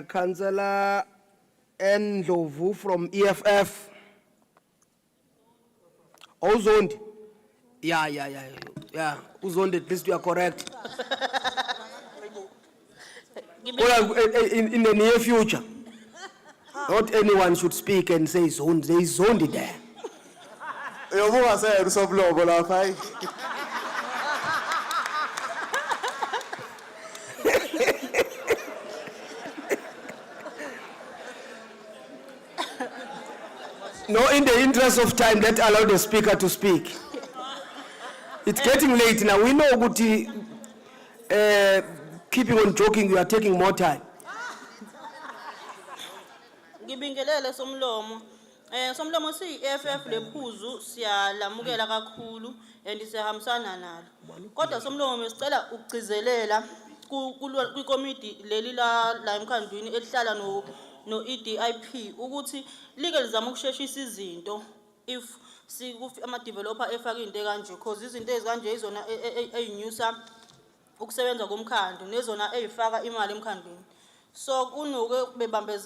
Councillor Ndlovu from EFF. Uzondi. Yeah. Uzondi, at least you are correct. Well, in the near future, not anyone should speak and say Zondi. There is Zondi there. Yobuka seyena uSomlomo lapha. No, in the interest of time, let's allow the speaker to speak. It's getting late now. We know Guti, keeping on joking, we are taking more time. Ngibingelele Somlomo. Somlomo si-EFF lephuzu siyalamukela kakhulu and siyahambisana nalo. Kodwa Somlomo mesicela ukugcizelela kwikomiti leli la emkhandlwini elihlala no EDIP ukuthi like lizama ukusheshisa izinto if ama developer efaka into kanje because izinto ezikanje izona eyinyusa ukusebenza komkhandlu nezona ezifaka imali emkhandlweni. So kunuke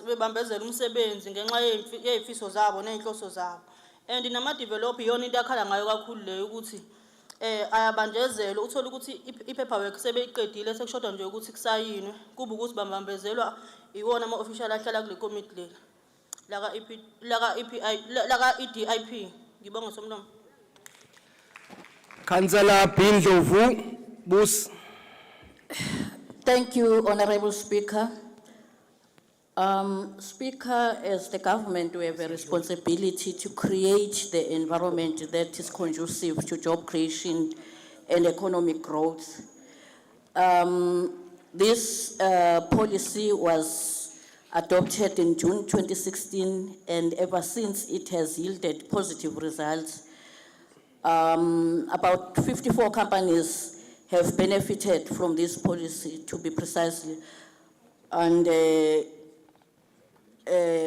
bebambezela umsebenzi ngenxa yezifiso zabo nenhloso zabo. And nama developer yona into yakhala ngayo kakhulu leyo ukuthi ayabanjezela uthola ukuthi ipaperwork sebeyiqedile sekushoda nje ukuthi kusayinwe kuba ukuthi bambambezelwa iwona ama official ahlala kule committee laka EDIP. Ngibonga Somlomo. Councillor Ndlovu, Bus. Thank you, Honorable Speaker. Speaker, as the government, we have a responsibility to create the environment that is conducive to job creation and economic growth. This policy was adopted in June 2016, and ever since it has yielded positive results. About 54 companies have benefited from this policy, to be precisely. And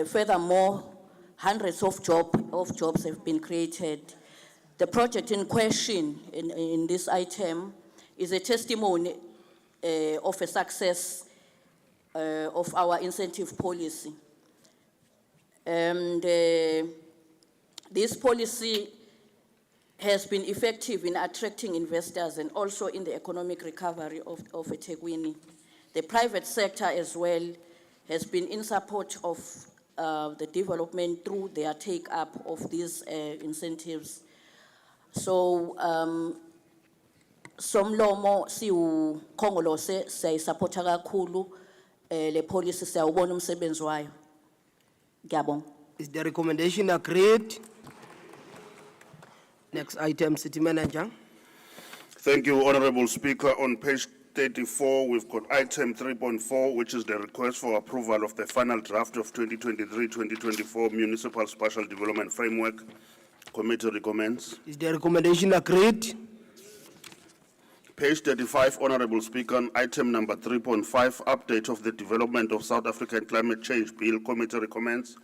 furthermore, hundreds of jobs have been created. The project in question in this item is a testimony of a success of our incentive policy. And this policy has been effective in attracting investors and also in the economic recovery of eThekwini. The private sector as well has been in support of the development through their take-up of these incentives. So, somlomo siu Kongolose siyayisupporta kakhulu le policy siyawubona umsebenzi wayo. Ngiyabonga. Is the recommendation agreed? Next item, City Manager. Thank you, Honorable Speaker. On page 34, we've got item 3.4, which is the request for approval of the final draft of 2023-2024 Municipal Spatial Development Framework. Committee recommends. Is the recommendation agreed? Page 35, Honorable Speaker, on item number 3.5, update of the development of South African climate change bill. Committee recommends.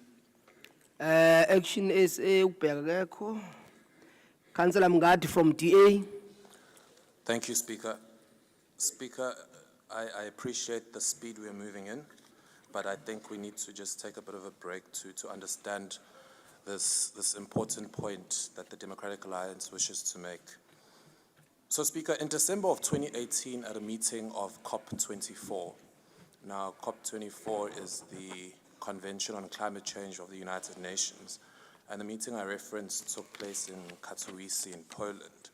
Action is ubhekekho. Councillor Mngadi from DA. Thank you, Speaker. Speaker, I appreciate the speed we're moving in, but I think we need to just take a bit of a break to understand this important point that the Democratic Alliance wishes to make. So, Speaker, in December of 2018, at a meeting of COP24, now COP24 is the Convention on Climate Change of the United Nations, and the meeting I referenced took place in Katowice in Poland.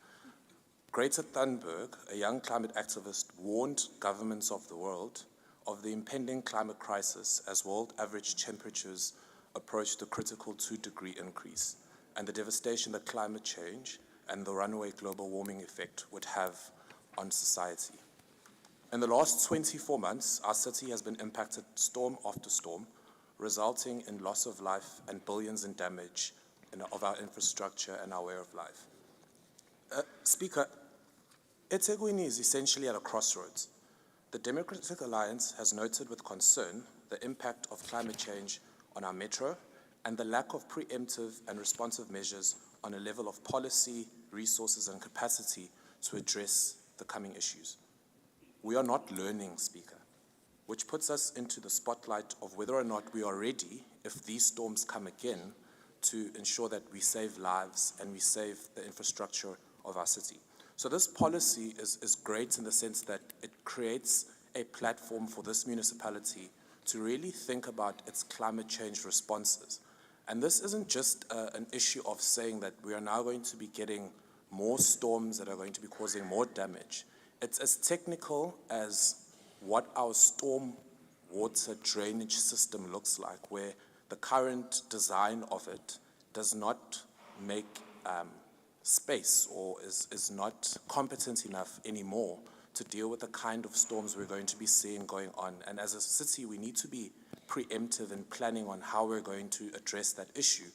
Greta Thunberg, a young climate activist, warned governments of the world of the impending climate crisis as world average temperatures approached the critical 2-degree increase, and the devastation that climate change and the runaway global warming effect would have on society. In the last 24 months, our city has been impacted storm after storm, resulting in loss of life and billions in damage of our infrastructure and our way of life. Speaker, eThekwini is essentially at a crossroads. The Democratic Alliance has noted with concern the impact of climate change on our metro and the lack of preemptive and responsive measures on a level of policy, resources, and capacity to address the coming issues. We are not learning, Speaker, which puts us into the spotlight of whether or not we are ready, if these storms come again, to ensure that we save lives and we save the infrastructure of our city. So this policy is great in the sense that it creates a platform for this municipality to really think about its climate change responses. And this isn't just an issue of saying that we are now going to be getting more storms that are going to be causing more damage. It's as technical as what our storm water drainage system looks like, where the current design of it does not make space or is not competent enough anymore to deal with the kind of storms we're going to be seeing going on. And as a city, we need to be preemptive in planning on how we're going to address that issue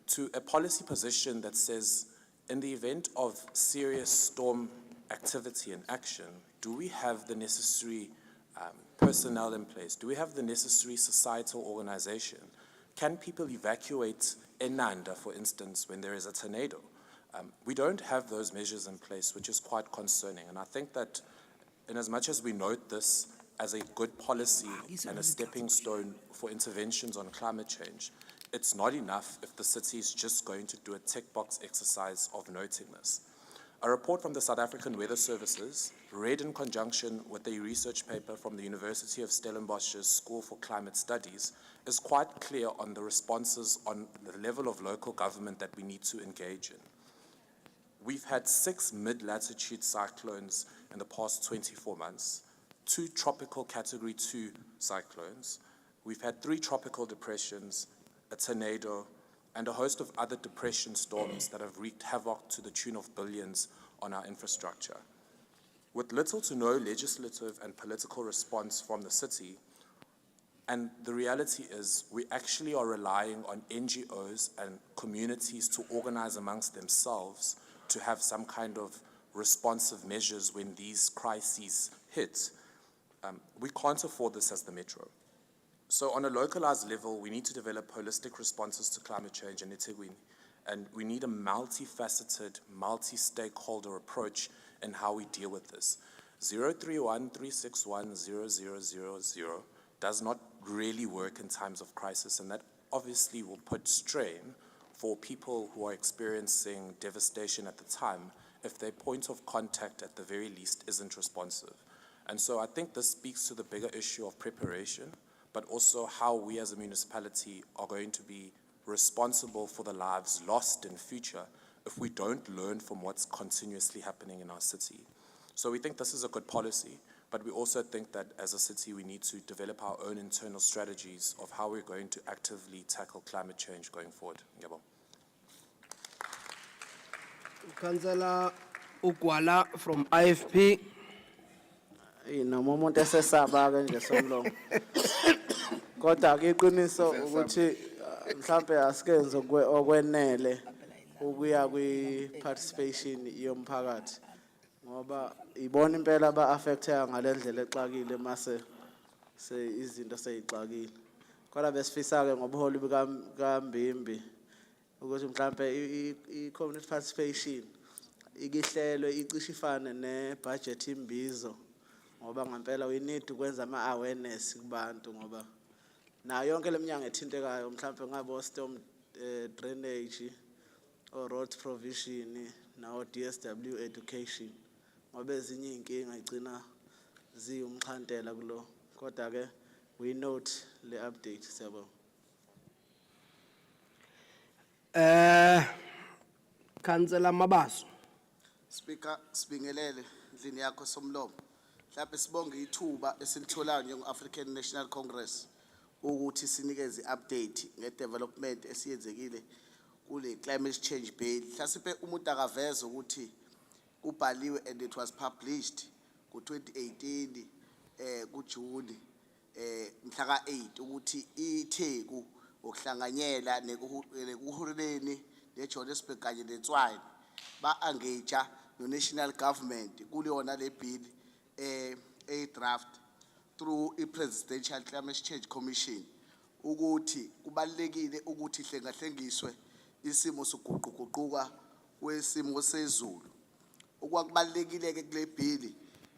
to a policy position that says, in the event of serious storm activity and action, do we have the necessary personnel in place? Do we have the necessary societal organization? Can people evacuate Enanda, for instance, when there is a tornado? We don't have those measures in place, which is quite concerning. And I think that in as much as we note this as a good policy and a stepping stone for interventions on climate change, it's not enough if the city is just going to do a tick box exercise of noting this. A report from the South African Weather Services, read in conjunction with a research paper from the University of Stellenbosch's School for Climate Studies, is quite clear on the responses on the level of local government that we need to engage in. We've had 6 mid-latitude cyclones in the past 24 months, 2 tropical Category 2 cyclones. We've had 3 tropical depressions, a tornado, and a host of other depression storms that have wreaked havoc to the tune of billions on our infrastructure. With little to no legislative and political response from the city, and the reality is we actually are relying on NGOs and communities to organize amongst themselves, to have some kind of responsive measures when these crises hit. We can't afford this as the Metro. So on a localized level, we need to develop holistic responses to climate change in eThekwini. And we need a multifaceted, multi-stakeholder approach in how we deal with this. 031-361-0000 does not really work in times of crisis, and that obviously will put strain for people who are experiencing devastation at the time if their point of contact at the very least isn't responsive. And so I think this speaks to the bigger issue of preparation, but also how we as a municipality are going to be responsible for the lives lost in future if we don't learn from what's continuously happening in our city. So we think this is a good policy, but we also think that as a city we need to develop our own internal strategies of how we're going to actively tackle climate change going forward. Ngiyabonga. Councillor Ugwala from IFP. Noma umuntu esesaba ke nje somlomo. Kodwa ke iqiniso ukuthi mhlambe asikenze okwenele ukuya kwi participation yomphakathi ngoba ibona impela ba affecteka ngalendlela exakile mase izinto seyixakile. Kodwa besifisa ke ngobuholi bikaMbimbi ukuthi mhlambe I community participation ikihlelwe icishifane ne budget imbizo ngoba ngempela we need ukwenza ama awareness kubantu ngoba na yonke leminyango ethintekayo mhlambe ngabo storm drainage or road provision na DSW education ngoba ezinye inkinga igcina ziyumxhantela kulo kodwa ke we note le update siyabonga. Councillor Mabaso. Speaker, sibingelele ndlini yakho somlomo. Mhlawumbe sibonge ithuba esilitholayo njenge-African National Congress ukuthi sinikeze update ngedevelopment esiyenzekile kule climate change bill. Mhlawumbe umuntu akaveza ukuthi kubhaliwe and it was published ku-2018 kuJune mhla ka-8 ukuthi iTheku okuhlanganyela nekuhulumeni neJohannesburg kanye neTshwane ba-engage no-national government kuleyona le bill a draft through i-Presidential Climate Change Commission ukuthi kubalekile ukuthi ihlengahlengiswe isimo sokuguquguquka wesimo sezulu. Okwakubalekile ke kule bill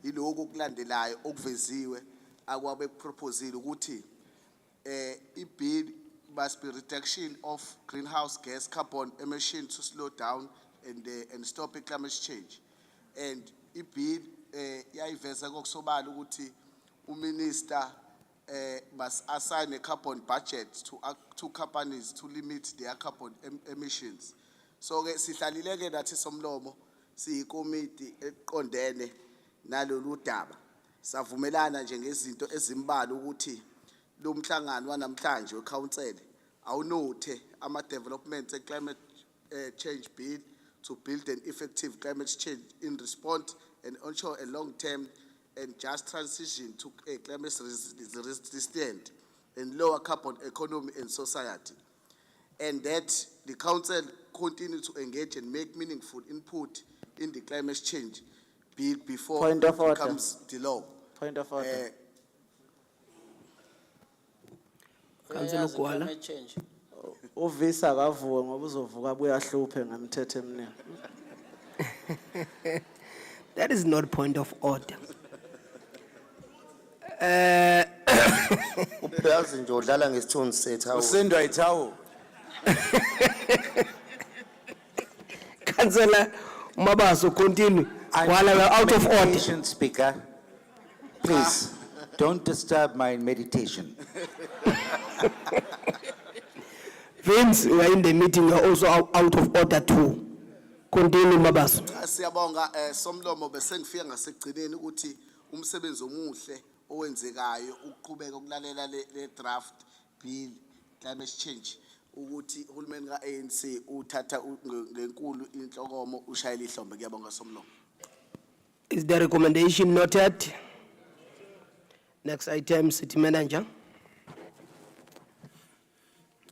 yiloko okulandelayo okuveziwe akwabe kuproposile ukuthi i-bill must be reduction of greenhouse gas carbon emission to slow down and stop climate change. And i-bill yayiveza kokusobala ukuthi uminister must assign a carbon budget to companies to limit their carbon emissions. So ke sihlalile ke nathi somlomo siyikomiti eqondene nalolu daba. Savumelana nje ngezinto ezimbalwa ukuthi lo mhlangano wanamhlanje weCouncil awunothe ama developments climate change bill to build an effective climate change in response and ensure a long-term and just transition to a climate resistant and lower carbon economy and society. And that the Council continue to engage and make meaningful input in the climate change bill before it becomes the law. Point of order. Councillor Ugwala. Uvisa kavuke ngoba uzovuka buyahluphe ngemthetho eminingi. That is not point of order. Uyazi nje udlala ngesithunzi sethu. Usindwa ithawu. Councillor Mabaso, continue. While we are out of order. Meditation, Speaker. Please, don't disturb my meditation. Vince, we are in the meeting, we are also out of order too. Continue, Mabaso. Siyabonga somlomo bese ngifika ngasekugcineni ukuthi umsebenzi omuhle owenzekayo ukuqhubeka ukulalela le draft bill climate change ukuthi uhulumeni kaANC uthatha ngenkulu inhlokomo ushayela ihlombe. Ngiyabonga somlomo. Is the recommendation noted? Next item, City Manager.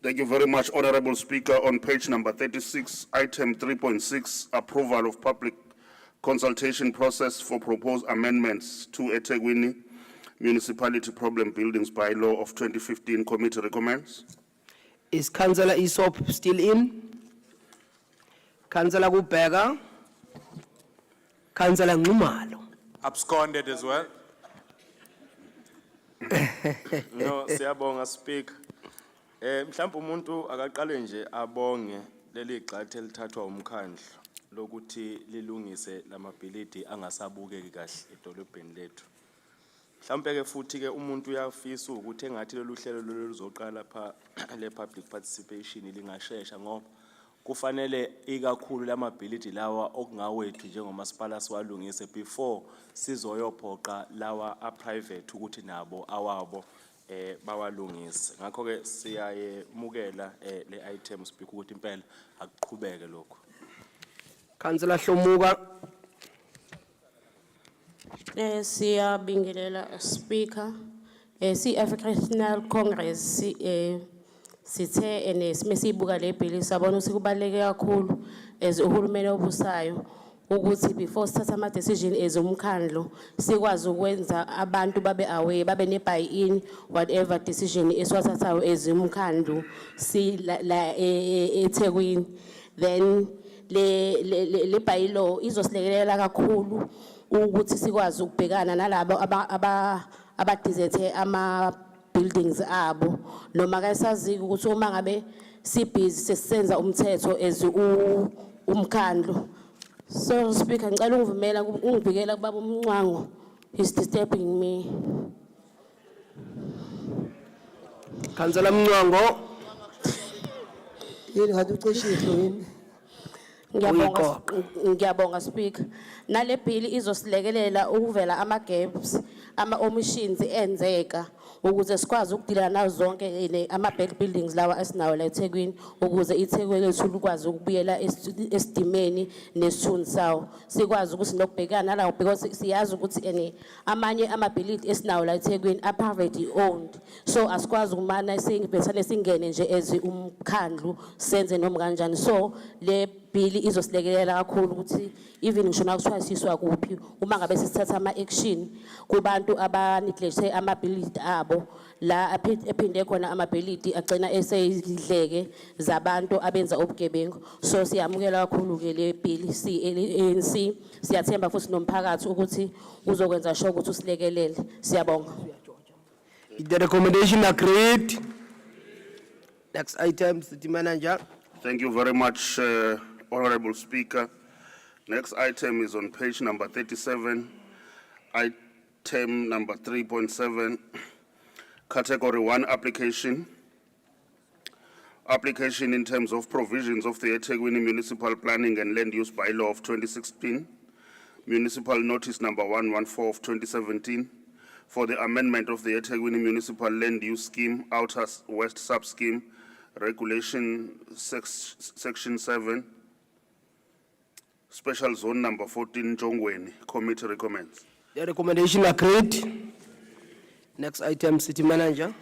Thank you very much, Honorable Speaker. On page number 36, item 3.6, approval of public consultation process for proposed amendments to eThekwini Municipality Problem Buildings Bylaw of 2015. Committee recommends. Is Councillor Isop still in? Councillor Kubheka? Councillor Ngumalo? Absconded as well. No, siyabonga Speaker. Mhlawumbe umuntu akaqale nje abonge leli gxathe elithathwa umkhandlu lokuthi lilungise lamabhilidi angasabukeki kahle edolobheni lethu. Mhlawumbe ke futhi ke umuntu uyafisa ukuthi engathi lolu hlelo luzoqala lapha le public participation lingashesha ngoba kufanele ikakhulu lamabhilidi lawa okungawethu njengomasipala siwalungise before sizoyophoqa lawa a private ukuthi nabo awabo bawalungise. Ngakho ke siyayemukela le item Speaker ukuthi impela akuqhubeke lokho. Councillor Hlomuka? Siyabingelela Speaker. Si-African National Congress sithe mesibuka le bill sabona ukuthi kubaleke kakhulu as uhulumeni obusayo ukuthi before sithatha ama decision as umkhandlo sikwazi ukwenza abantu babe aware babe ne buy in whatever decision esiwathathayo as umkhandlo si la eThekwini. Then le bylaw izosilekelela kakhulu ukuthi sikwazi ukubhekana nalabo abadizethe ama buildings abo noma kasazi ukuthi uma ngabe sibhizi sesisenza umthetho as umkhandlo. So Speaker, ngicela ungivumela ungibikela kubaba uMncwango, he's disturbing me. Councillor Mncwango? Yini ngathi ucishile yini? Ngiyabonga Speaker. Nale bill izosilekelela ukuvela ama gaps, ama omissions enzeka ukuze sikwazi ukudila nazo zonke ama buildings lawa esinawo la eThekwini ukuze iThekwini lethu likwazi ukubuyela esidimeni nesithunzi sawo. Sikwazi ukuthi nokubhekana nalawo because siyazi ukuthi amanye ama buildings esinawo la eThekwini are privately owned. So asikwazi ukumana singibethane singene nje as umkhandlu senze noma kanjani. So le bill izosilekelela kakhulu ukuthi even ngisho nakuthiwa siswa kuphi uma ngabe sisithatha ama action kubantu abaneglecte ama buildings abo la ephinde khona ama buildings agcina eseyidleke zabantu abenza ubugebengu. So siyamukela kakhulu ke le bill ANC siyathemba futhi nomphakathi ukuthi uzokwenza sure ukuthi usilekelele. Siyabonga. The recommendation agreed. Next item, City Manager. Thank you very much, Honorable Speaker. Next item is on page number 37, item number 3.7, category 1 application. Application in terms of provisions of the eThekwini Municipal Planning and Land Use Bylaw of 2016, Municipal Notice number 114 of 2017, for the amendment of the eThekwini Municipal Land Use Scheme, Outer West Sub-Scheme, Regulation Section 7, Special Zone number 14, Jongweni. Committee recommends. The recommendation agreed. Next item, City Manager.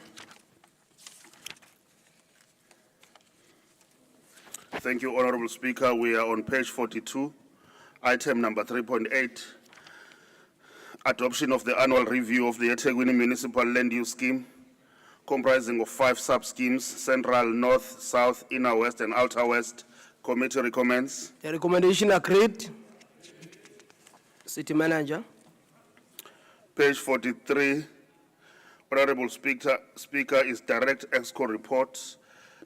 Thank you, Honorable Speaker. We are on page 42, item number 3.8, adoption of the annual review of the eThekwini Municipal Land Use Scheme, comprising of 5 sub-schemes, Central, North, South, Inner West, and Outer West. Committee recommends. The recommendation agreed. City Manager. Page 43, Honorable Speaker, is Direct Exco reports.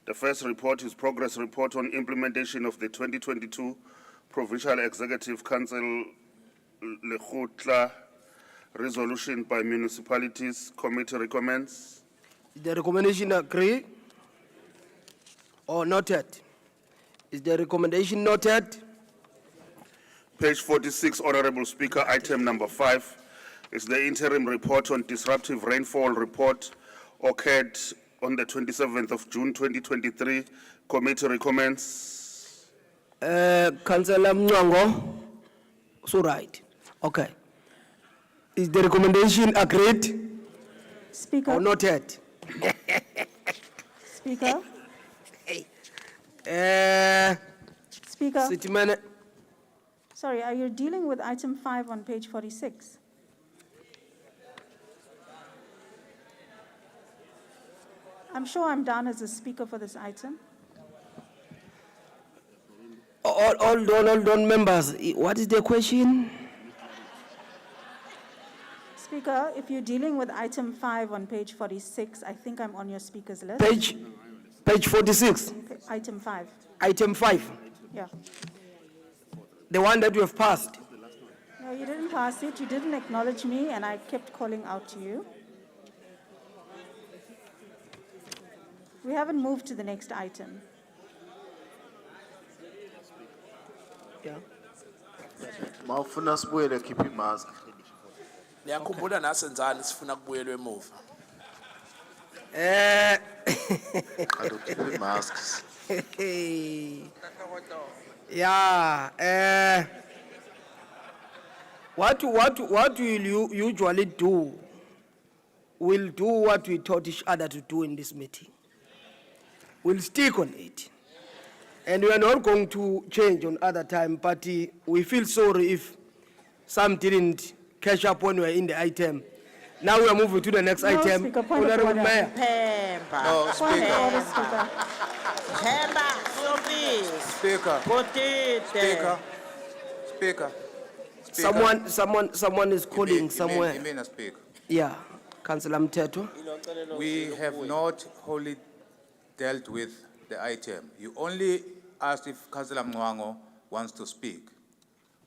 The first report is Progress Report on Implementation of the 2022 Provincial Executive Council Lekgotla Resolution by Municipalities. Committee recommends. The recommendation agreed or noted? Is the recommendation noted? Page 46, Honorable Speaker, item number 5 is the interim report on disruptive rainfall report occurred on the 27th of June 2023. Committee recommends. Councillor Mncwango, so right. Okay. Is the recommendation agreed Speaker. or noted? Speaker. Speaker, City Manager. sorry, are you dealing with item 5 on page 46? I'm sure I'm down as a speaker for this item. Hold on, members. What is the question? Speaker, if you're dealing with item 5 on page 46, I think I'm on your speaker's list. Page 46, Okay, item 5, item 5, yeah. the one that you have passed. No, you didn't pass it, you didn't acknowledge me, and I kept calling out to you. We haven't moved to the next item. Yeah. Mawufuna sibuyele khipha imask. Niyakhumbula nasenzani sifuna kubuyelwe emuva. Khipha imasks. Yeah, what will you usually do? We'll do what we taught each other to do in this meeting. We'll stick on it. And we are not going to change on other time, but we feel sorry if some didn't catch up when we were in the item. Now we are moving to the next No, item. Speaker, point of Honorable order. Mayor. No, Point of order, Speaker. Someone is calling somewhere. Imena speaker. Yeah, Councillor Mteto. We have not wholly dealt with the item. You only asked if Councillor Mwango wants to speak.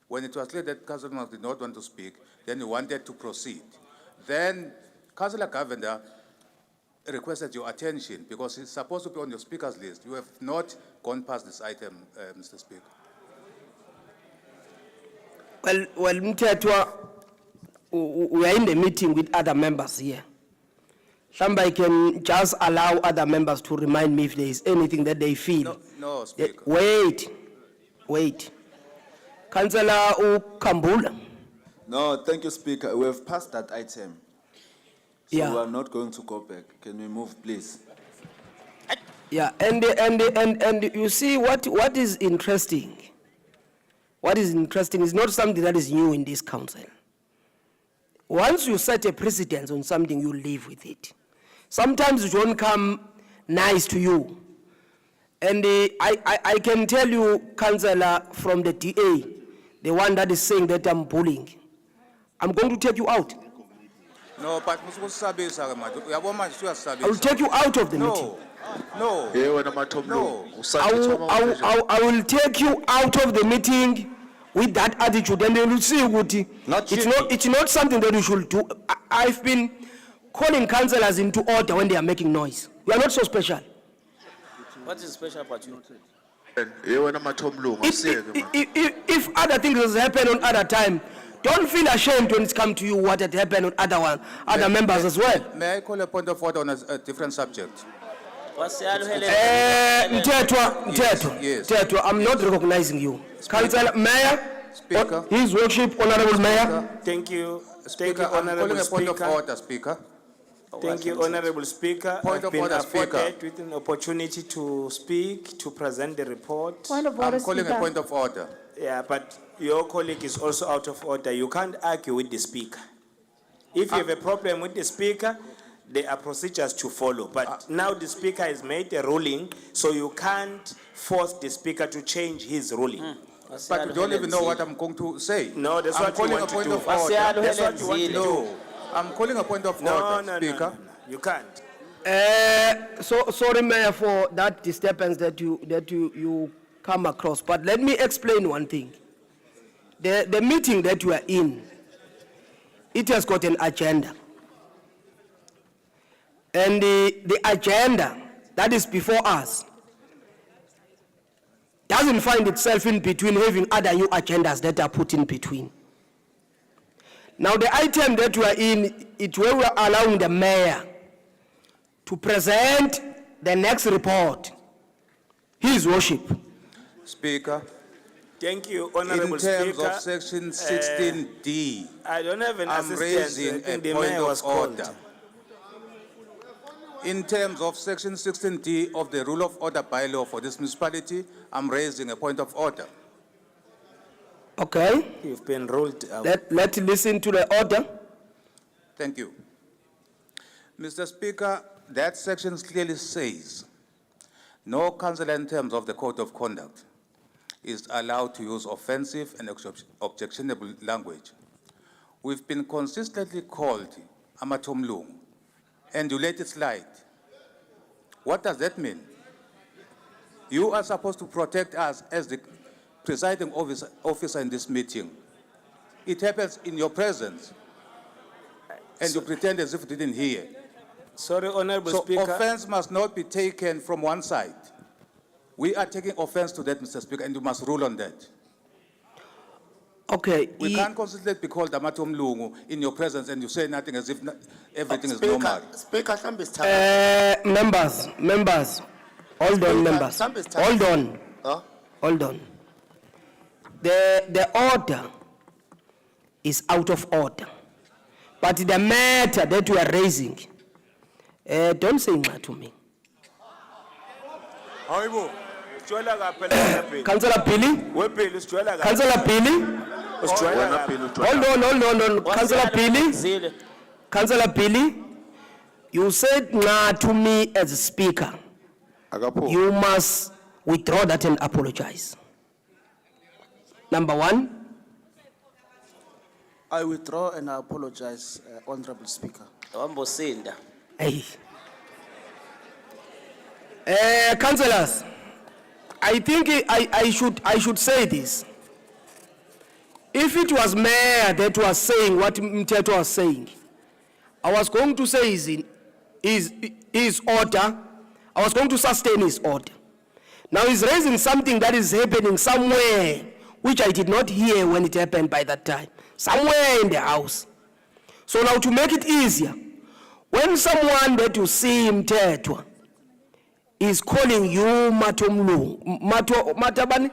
When it was clear that Councillor Mwango did not want to speak, then you wanted to proceed. Then Councillor Govender requested your attention because it's supposed to be on your speaker's list. You have not gone past this item, Mr. Speaker. Well, Mteto, we are in the meeting with other members here. Somebody can just allow other members to remind me if there is anything that they feel. No, Speaker. Wait. Councillor Ukambula. No, thank you, Speaker. We have passed that item. So Yeah. we are not going to go back. Can we move, please? Yeah, and you see what is interesting. What is interesting is not something that is new in this council. Once you set a precedence on something, you live with it. Sometimes it won't come nice to you. And I can tell you, Councillor from the DA, the one that is saying that I'm bullying, I'm going to take you out. No, but musukusabisa ke manje. Uyabona manje I will uyasabisa. take you out of the meeting. No. Wena mathomlo. I will take you out of the meeting with that attitude, and then you see ukuthi it's not something that you should do. I've been calling councillors into order when they are making noise. We are not so special. What is special about you? Wena mathomlo ngasiyeke man. If other things has happened on other time, don't feel ashamed when it's come to you what had happened on other members as well. May I call a point of order on a different subject? Mtetwa, I'm not recognizing you. Councillor Mayor, Speaker. His Worship, Honorable Mayor. Thank you. Speaker, I'm calling a point of order, Speaker. Thank you, Honorable Speaker. Point of order, Speaker. I've been afforded with an opportunity to speak, to present the report. Point of order, I'm calling a Speaker. point of order. Yeah, but your colleague is also out of order. You can't argue with the speaker. If you have a problem with the speaker, there are procedures to follow. But now the speaker has made a ruling, so you can't force the speaker to change his ruling. But you don't even know what I'm going to say. No, that's I'm what you calling want a point to do. of order. That's what you want to do. No, I'm calling a point of order, Speaker. You can't. Sorry, Mayor, for that disturbance that you come across. But let me explain one thing. The meeting that you are in, it has got an agenda. And the agenda that is before us doesn't find itself in between having other new agendas that are put in between. Now the item that we are in, it's where we are allowing the mayor to present the next report, His Worship. Speaker. Thank you, Honorable In terms Speaker. of section 16D, I don't have an I'm assistant. raising I think a the point mayor was of called. order. In terms of section 16D of the rule of order bylaw for this municipality, I'm raising a point of order. Okay, You've been ruled out. let's listen to the order. Thank you. Mr. Speaker, that section clearly says, no councillor in terms of the code of conduct is allowed to use offensive and objectionable language. We've been consistently called amatomlungu, and you let it slide. What does that mean? You are supposed to protect us as the presiding officer in this meeting. It happens in your presence, and you pretend as if you didn't hear. Sorry, Honorable So Speaker. offense must not be taken from one side. We are taking offense to that, Mr. Speaker, and you must rule on that. Okay, We can't consistently be called amatomlungu in your presence and you say nothing as if everything is normal. Speaker, mhlambe sithaka. members, hold on, members, hold on, Huh? hold on. The order is out of order, but the matter that you are raising, don't say nxa to me. Councillor Billy, Councillor Billy, hold on, Councillor Billy, you said nxa to me as a speaker. You must withdraw that and apologize. Number one, I withdraw and I apologize, Honorable Speaker. hey. Councillors, I think I should say this. If it was Mayor that was saying what Mteto was saying, I was going to say his order, I was going to sustain his order. Now he's raising something that is happening somewhere, which I did not hear when it happened by that time, somewhere in the house. So now to make it easier, when someone that you see Mteto is calling you Matomlu, Matabani?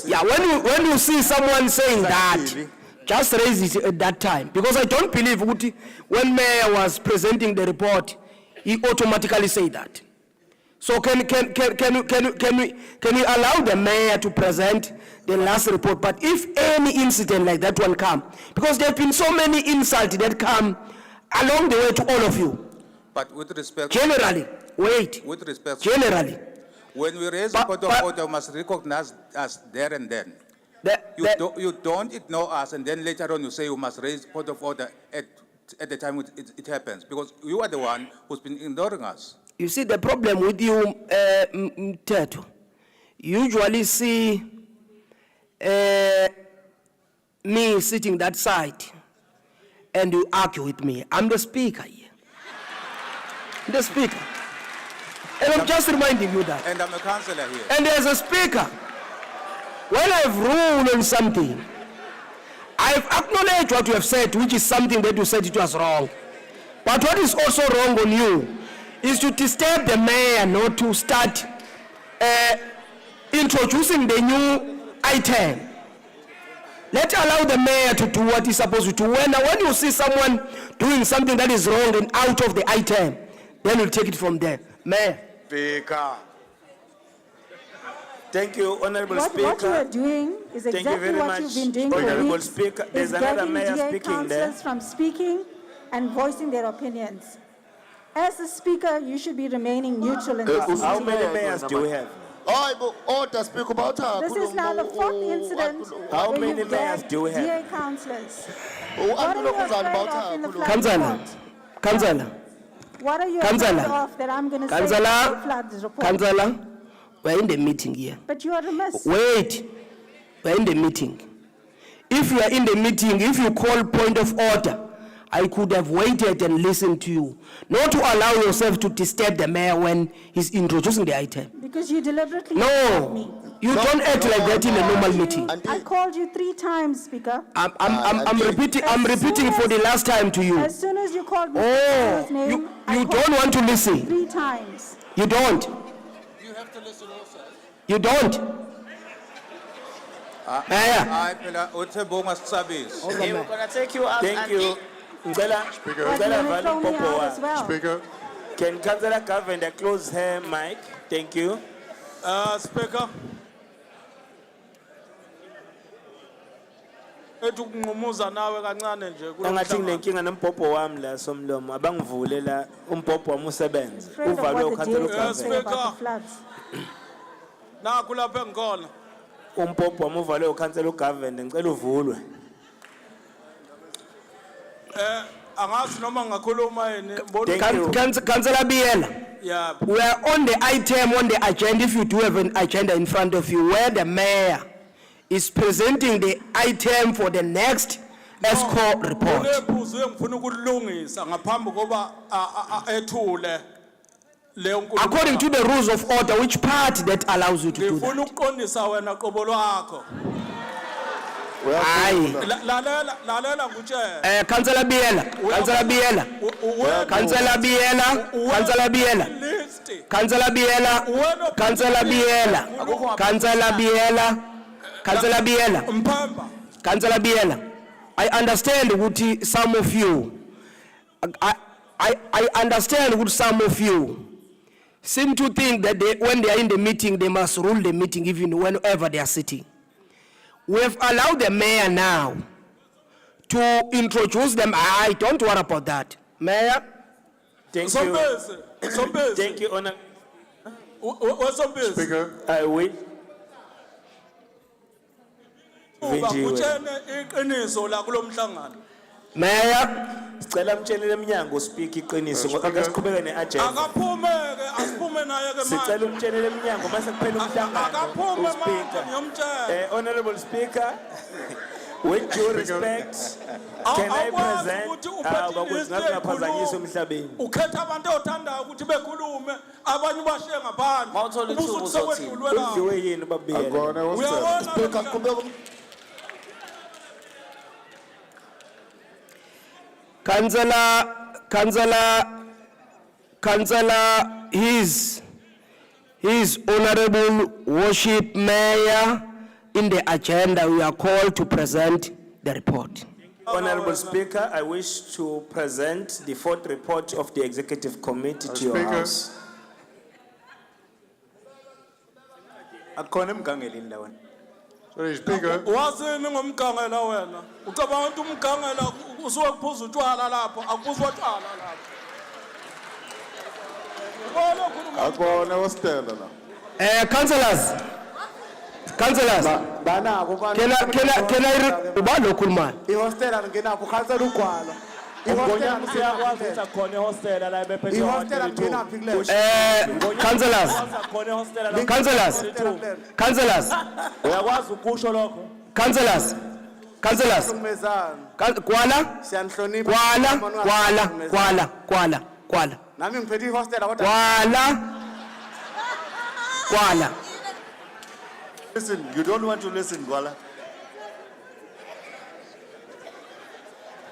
Yeah, when you see someone saying that, just raise it at that time. Because I don't believe when Mayor was presenting the report, he automatically said that. So can we allow the Mayor to present the last report? But if any incident like that one come, because there have been so many insults that come along the way to all of you. But with respect, Generally, wait. with respect, Generally, when we raise a point of order, we must recognize us there and then. You don't ignore us and then later on you say you must raise point of order at the time it happens, because you are the one who's been ignoring us. you see the problem with you, Mteto. You usually see me sitting that side and you argue with me. I'm the speaker here. The speaker. And I'm just reminding you that. And I'm a councillor here. And as a speaker, when I've ruled on something, I've acknowledged what you have said, which is something that you said it was wrong. But what is also wrong on you is to disturb the mayor not to start introducing the new item. Let's allow the mayor to do what he's supposed to do. When you see someone doing something that is wrong and out of the item, then we'll take it from there. Mayor. Speaker. Thank you, Honorable Speaker. What you are doing is Thank you exactly very what much, you've been doing for Honorable weeks, Speaker. There's is another getting mayor DA speaking there. councillors from speaking and voicing their opinions. As the speaker, you should be remaining neutral in this How meeting. many mayors do we have? Order, speak about her. This is now the fourth incident How where many you've mayors dragged do we have? DA councillors. What are you afraid of in the flood report? Councillor. What are you afraid Councillor. of that I'm going to say in the Councillor. flood report? Councillor, we're in the meeting here. But you are remiss. Wait, we're in the meeting. If you are in the meeting, if you call point of order, I could have waited and listened to you. Not to allow yourself to disturb the mayor when he's introducing the item. Because you deliberately No, disturbed me. you don't act like that in a normal meeting. I called you 3 times, Speaker. I'm repeating for the last time to you. As soon as you called me Oh, his name, you don't want to listen. 3 times. You don't. You have to listen also. You don't. Hayi phela uThembonga sisabisi. We're gonna take you out. Thank you. Ngicela Speaker. But ngicela you may vale throw me umbhobho out as wakhe. well. Speaker, Can Councillor Govender close her mic? Thank you. Speaker. Ethi ukunqumuza nawe kancane nje kulo Angathi mhlangano. nginenkinga nombhobho wami la somlomo abangivule la umbhobho wami usebenze. Afraid of Uvalwe what the uKhansela DA can say uGovender. about the floods. Nakho lapha engikhona. Umbhobho wami uvalwe uKhansela uGovender ngicela uvulwe. Angazi noma ngingakhuluma yini. Thank you. Councillor Biela, Yeah. we are on the item on the agenda, if you do have an agenda in front of you, where the mayor is presenting the item for the next ESCO report. Kunephuzu engifuna ukulungisa ngaphambi koba ethule leyo nkulumo. According to the rules of order, which part that allows you to do that? Ngifuna ukuqondisa wena qobo lwakho. Aye. Lalela ngutshela. Councillor Biela, Councillor Biela, Councillor Biela, Councillor Biela, Councillor Biela, Councillor Biela, Councillor Biela, Councillor Biela, Mpamba. Councillor Biela. I understand ukuthi some of you, I understand what some of you seem to think that when they are in the meeting, they must rule the meeting even whenever they are sitting. We have allowed the mayor now to introduce them. I don't worry about that. Mayor, Thank you. Sombezi. Thank you, Honor. Wesombezi. Speaker, Wait. Vinjiwe. Utshene iqiniso la kulo mhlangano. Mayor, Sicela mtshelele emnyango speak iqiniso ngoba ke siqhubeke neagenda. Akaphumeke, asiphume naye ke manje. Sicela umtshelele emnyango mase kuphela umhlangano. Akaphume manje uSpeaker. ngiyomtshela. Honorable Speaker, with due respect, can I present ukuthi ngabe ngaphazanyisa emhlabeni? Ukhetha abantu othandayo ukuthi bekhulume, abanye ubashiye ngaphandle. Ubusuku sokwedlulwe la. Udliwe yini babiyela? akona Uyabona Speaker, qhubeka. Councillor, His Honorable Worship Mayor, in the agenda, we are called to present the report. Honorable Speaker, I wish to present the fourth report of the Executive Committee to your Speaker. House. Akona emgangelini lawana. sorry, Speaker. Wazini ngomgangela wena? Ucabanga ukuthi umgangela usuke kuphuza utshwala lapho, akuphuza utshwala lapho. Ubona khuluma. Akona Westella la. Councillors, can I, uba lo khuluma? ihostela nginapho khansela ugwalo ihostela Siyakwazi ukuthi akhona ehostela la bephethe ihostela nginaphi kule Councillors, uyakwazi ukusho lokho. councillors, umezana kwala, siyanihlonipha kwala, nami ngiphethe ihostela kodwa kwala. Listen, you don't want to listen, Gwala.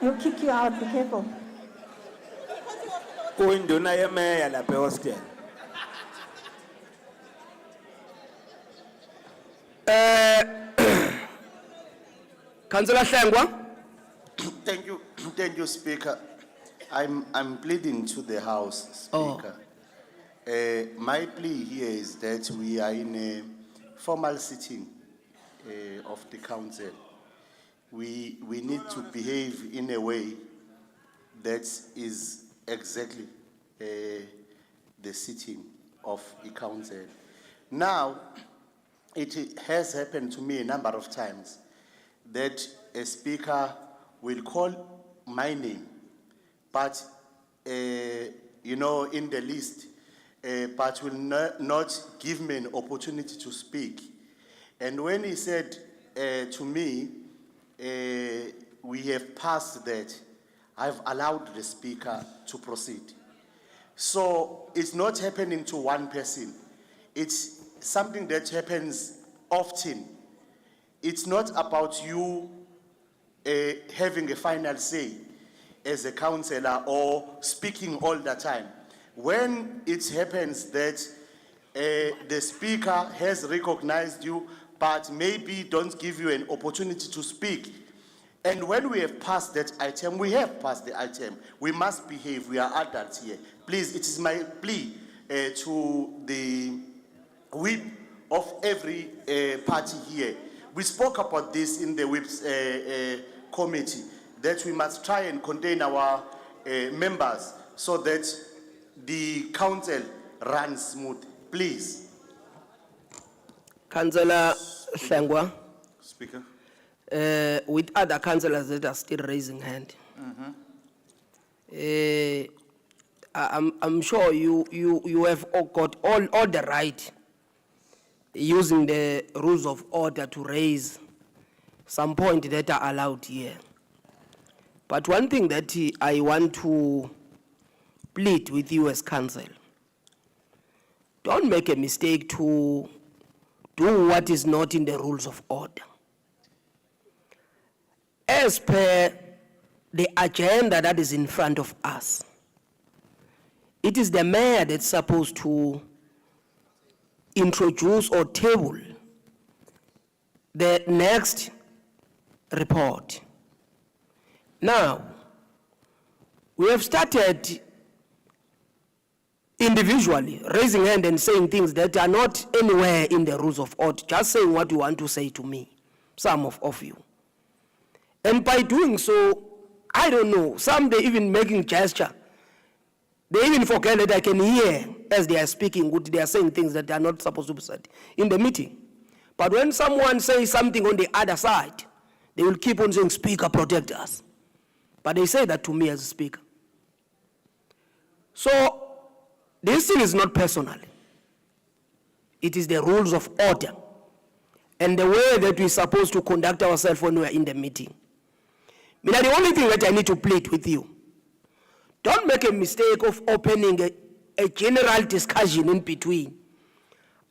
He'll kick you out, be careful. Kuyinduna yemeya lapha ehostel. Councillor Hlengwa, Thank you, Speaker. I'm pleading to the House, Speaker. My plea here is that we are in a formal sitting of the council. We need to behave in a way that is exactly the sitting of the council. Now, it has happened to me a number of times that a speaker will call my name, but in the list, but will not give me an opportunity to speak. And when he said to me, we have passed that, I've allowed the speaker to proceed. So it's not happening to one person. It's something that happens often. It's not about you having a final say as a councillor or speaking all the time. When it happens that the speaker has recognized you, but maybe don't give you an opportunity to speak, And when we have passed that item, we have passed the item. We must behave. We are adults here. Please, it is my plea to the whip of every party here. We spoke about this in the whips committee, that we must try and contain our members so that the council runs smooth. Please. Councillor Hlengwa, Speaker. with other councillors that are still raising hand. I'm sure you have all got all the right using the rules of order to raise some point that are allowed here. But one thing that I want to plead with you as council, don't make a mistake to do what is not in the rules of order. As per the agenda that is in front of us, it is the mayor that's supposed to introduce or table the next report. Now, we have started individually raising hand and saying things that are not anywhere in the rules of order, just saying what you want to say to me, some of you. And by doing so, I don't know, some they even making gesture. They even forget that I can hear as they are speaking, what they are saying things that are not supposed to be said in the meeting. But when someone says something on the other side, they will keep on saying, Speaker, protect us. But they say that to me as a speaker. So, this thing is not personal. It is the rules of order and the way that we're supposed to conduct ourselves when we're in the meeting. Now, the only thing that I need to plead with you, don't make a mistake of opening a general discussion in between.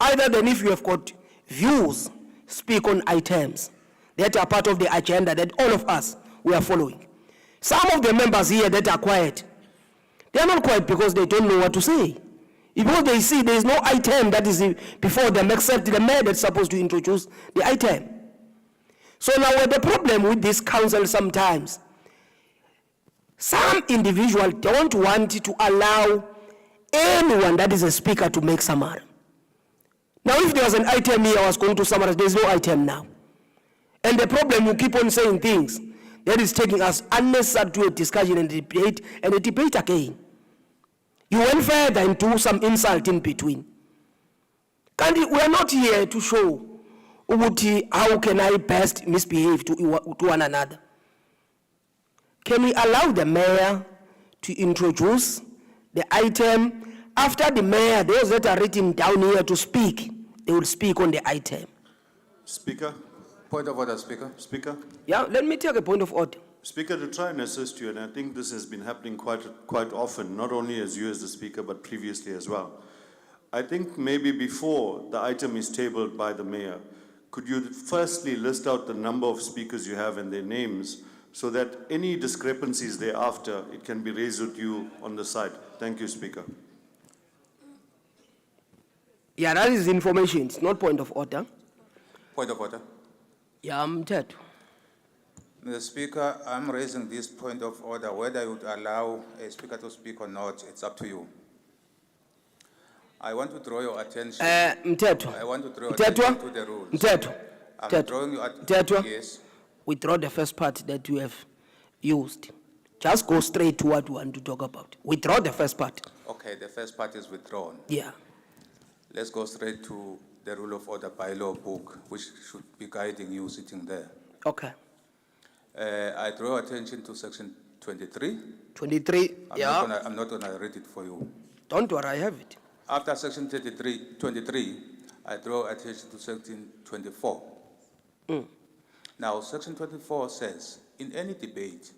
Either than if you have got views, speak on items that are part of the agenda that all of us, we are following. Some of the members here that are quiet, they are not quiet because they don't know what to say. Because they see there is no item that is before them except the mayor that's supposed to introduce the item. So now the problem with this council sometimes, some individuals don't want to allow anyone that is a speaker to make summary. Now if there was an item here I was going to summarize, there is no item now. And the problem, you keep on saying things that is taking us unnecessary to a discussion and a debate again. You went further into some insult in between. We are not here to show how can I best misbehave to one another. Can we allow the mayor to introduce the item? After the mayor, those that are written down here to speak, they will speak on the item. Speaker. Point of order, Speaker. Speaker. Yeah, let me take a point of order. Speaker, to try and assist you, and I think this has been happening quite often, not only as you as the Speaker, but previously as well. I think maybe before the item is tabled by the mayor, could you firstly list out the number of speakers you have and their names, so that any discrepancies thereafter, it can be raised with you on the side. Thank you, Speaker. Yeah, that is information, it's not point of order. Point of order. Yeah, Mthetho. Mr. Speaker, I'm raising this point of order. Whether you would allow a speaker to speak or not, it's up to you. I want to draw your attention. Mthetho. I want to draw attention to the rules. Mthetho. I'm drawing your attention. Yes. Withdraw the first part that you have used. Just go straight to what you want to talk about. Withdraw the first part. Okay, the first part is withdrawn. Yeah. Let's go straight to the rule of order bylaw book, which should be guiding you sitting there. Okay. I draw attention to section 23. 23, I'm not gonna read it for you. Don't worry, I have it. After section 23, I draw attention to section 24. Now, section 24 says, in any debate,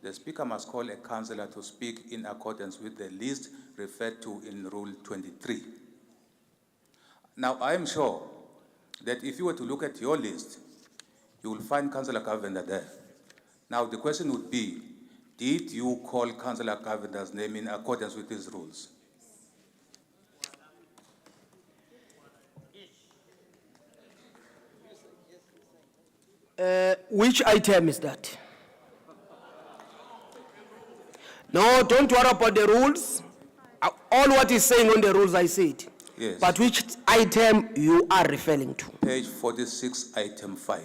the speaker must call a councillor to speak in accordance with the list referred to in Rule 23. Now, I am sure that if you were to look at your list, you will find Councillor Govender there. Now, the question would be, did you call Councillor Govender's name in accordance with these rules? Which item is that? No, don't worry about the rules. All what is saying on the rules, I see it. Yes. But which item you are referring to? Page 46, item 5.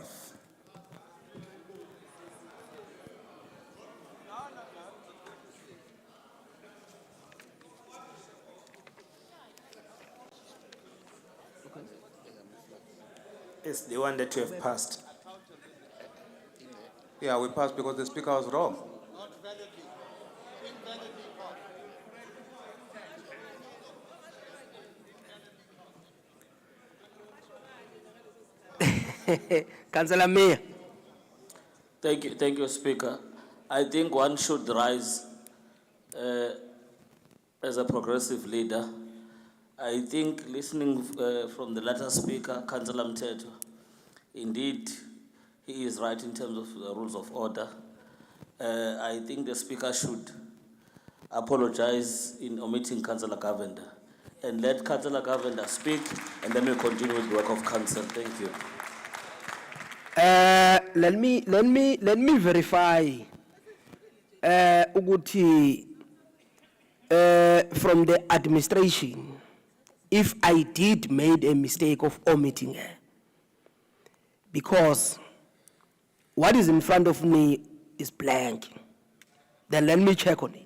It's the one that you have passed. Yeah, we passed because the speaker was wrong. Councillor Mayor. Thank you, Speaker. I think one should rise as a progressive leader. I think listening from the latter speaker, Councillor Mteto, indeed, he is right in terms of the rules of order. I think the speaker should apologize in omitting Councillor Govender and let Councillor Govender speak, and then we continue with the work of council. Thank you. Let me verify ukuthi from the administration if I did made a mistake of omitting her, because what is in front of me is blank. Then let me check on it.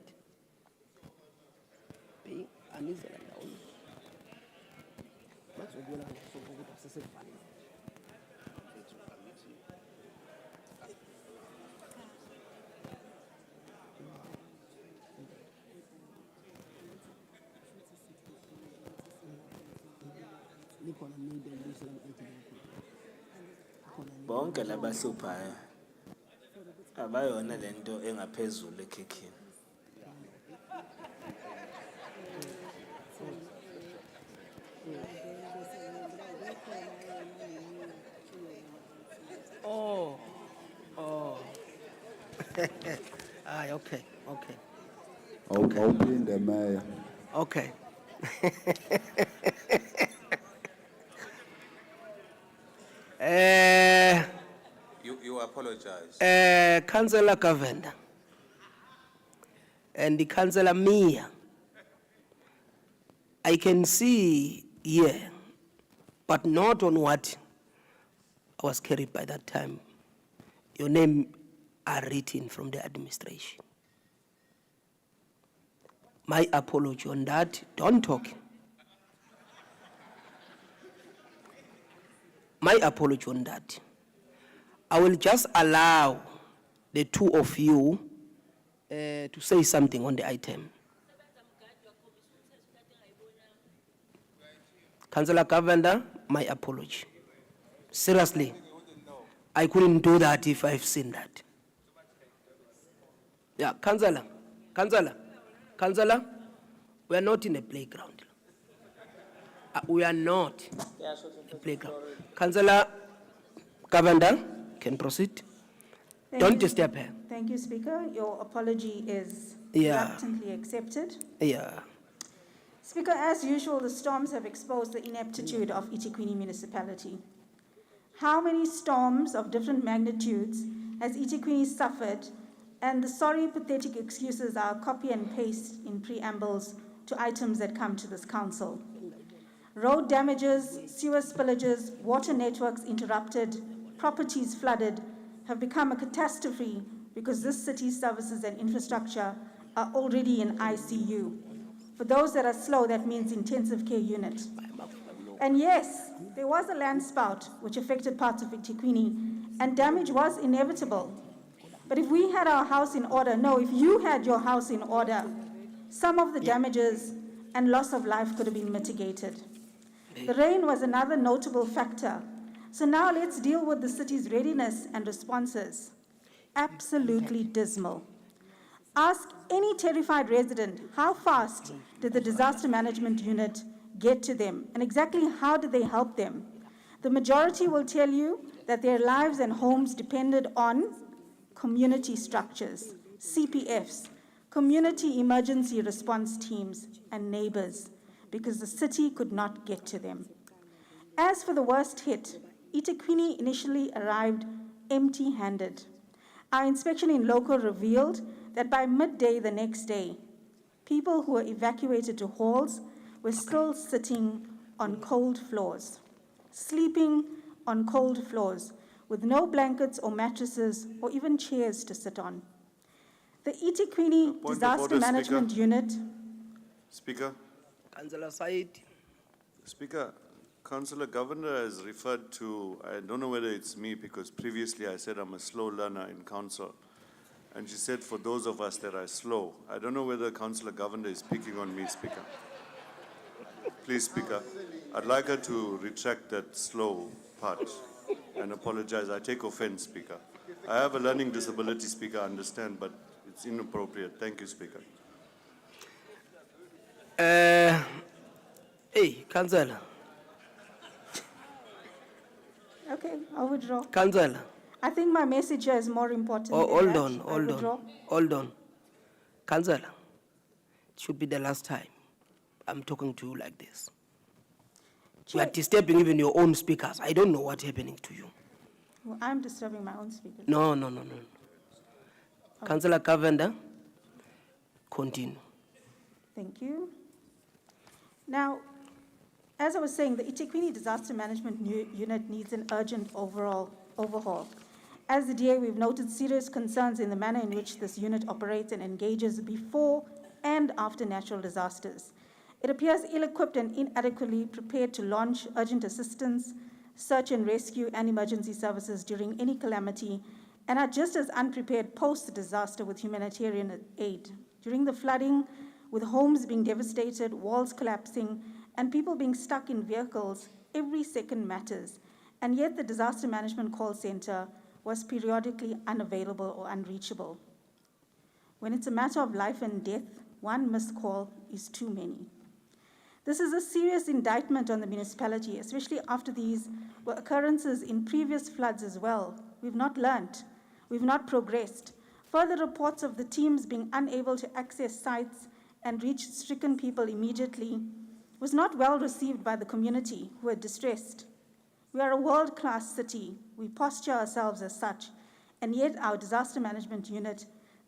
Bonke labahluphayo abayona lento engaphezulu ekhikhini. Oh. Okay. Awuphinde Mayor. Okay. You apologize. Councillor Govender and the Councillor Mia, I can see here, but not on what I was carried by that time. Your name are written from the administration. My apology on that. Don't talk. My apology on that. I will just allow the two of you to say something on the item. Councillor Govender, my apology. Seriously, I couldn't do that if I've seen that. Yeah, Councillor, we are not in a playground. We are not a playground. Councillor Govender, can proceed. Don't disturb her. Thank you, Speaker. Your apology is Yeah. reluctantly accepted. Yeah. Speaker, as usual, the storms have exposed the ineptitude of eThekwini municipality. How many storms of different magnitudes has eThekwini suffered, and the sorry, pathetic excuses are copy and paste in preambles to items that come to this council. Road damages, sewer spillages, water networks interrupted, properties flooded have become a catastrophe because this city's services and infrastructure are already in ICU. For those that are slow, that means intensive care unit. And yes, there was a land spout which affected parts of eThekwini, and damage was inevitable. But if we had our house in order, no, if you had your house in order, some of the damages and loss of life could have been mitigated. The rain was another notable factor. So now let's deal with the city's readiness and responses. Absolutely dismal. Ask any terrified resident, how fast did the disaster management unit get to them, and exactly how did they help them? The majority will tell you that their lives and homes depended on community structures, CPFs, community emergency response teams, and neighbors, because the city could not get to them. As for the worst hit, eThekwini initially arrived empty-handed. Our inspection in local revealed that by midday the next day, people who were evacuated to halls were still sitting on cold floors, sleeping on cold floors, with no blankets or mattresses or even chairs to sit on. The eThekwini Point of Disaster order, Management Speaker. Unit. Speaker, Councillor Said. Speaker, Councillor Governor has referred to, I don't know whether it's me because previously I said I'm a slow learner in council. And she said for those of us that are slow. I don't know whether Councillor Governor is picking on me, Speaker. Please, Speaker, I'd like her to retract that slow part and apologize. I take offense, Speaker. I have a learning disability, Speaker, I understand, but it's inappropriate. Thank you, Speaker. Hey, Councillor. Okay, I'll withdraw. Councillor. I think my message here is more important. Oh, than hold that. on, I hold withdraw. on, hold on. Councillor, it should be the last time I'm talking to you like this. You are disturbing even your own speakers. I don't know what's happening to you. Well, I'm disturbing my own speakers. No. Councillor Cavender, continue. Thank you. Now, as I was saying, the eThekwini Disaster Management Unit needs an urgent overhaul. As the DA, we've noted serious concerns in the manner in which this unit operates and engages before and after natural disasters. It appears ill-equipped and inadequately prepared to launch urgent assistance, search and rescue, and emergency services during any calamity, and are just as unprepared post-disaster with humanitarian aid. During the flooding, with homes being devastated, walls collapsing, and people being stuck in vehicles, every second matters, and yet the disaster management call center was periodically unavailable or unreachable. When it's a matter of life and death, one missed call is too many. This is a serious indictment on the municipality, especially after these were occurrences in previous floods as well. We've not learnt, we've not progressed. Further reports of the teams being unable to access sites and reach stricken people immediately was not well received by the community who were distressed. We are a world-class city. We posture ourselves as such, and yet our disaster management unit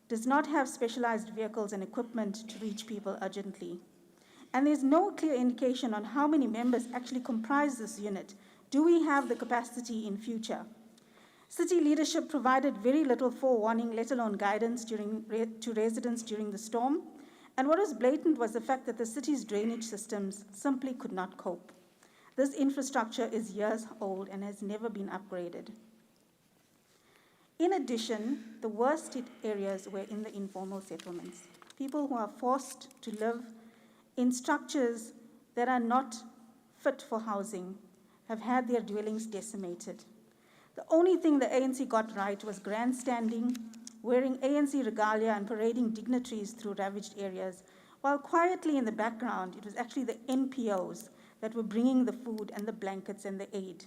does not have specialized vehicles and equipment to reach people urgently. And there's no clear indication on how many members actually comprise this unit. Do we have the capacity in future? City leadership provided very little forewarning, let alone guidance to residents during the storm. And what was blatant was the fact that the city's drainage systems simply could not cope. This infrastructure is years old and has never been upgraded. In addition, the worst hit areas were in the informal settlements. People who are forced to live in structures that are not fit for housing have had their dwellings decimated. The only thing the ANC got right was grandstanding, wearing ANC regalia and parading dignitaries through ravaged areas, while quietly in the background, it was actually the NPOs that were bringing the food and the blankets and the aid,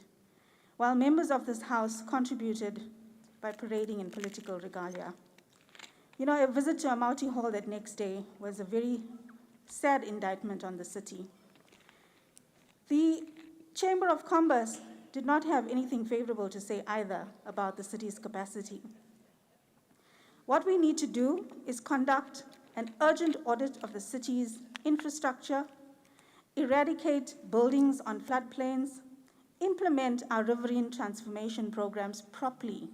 while members of this House contributed by parading in political regalia. You know, a visit to Amauti Hall that next day was a very sad indictment on the city. The Chamber of Commerce did not have anything favorable to say either about the city's capacity. What we need to do is conduct an urgent audit of the city's infrastructure, eradicate buildings on floodplains, implement our riverine transformation programs properly,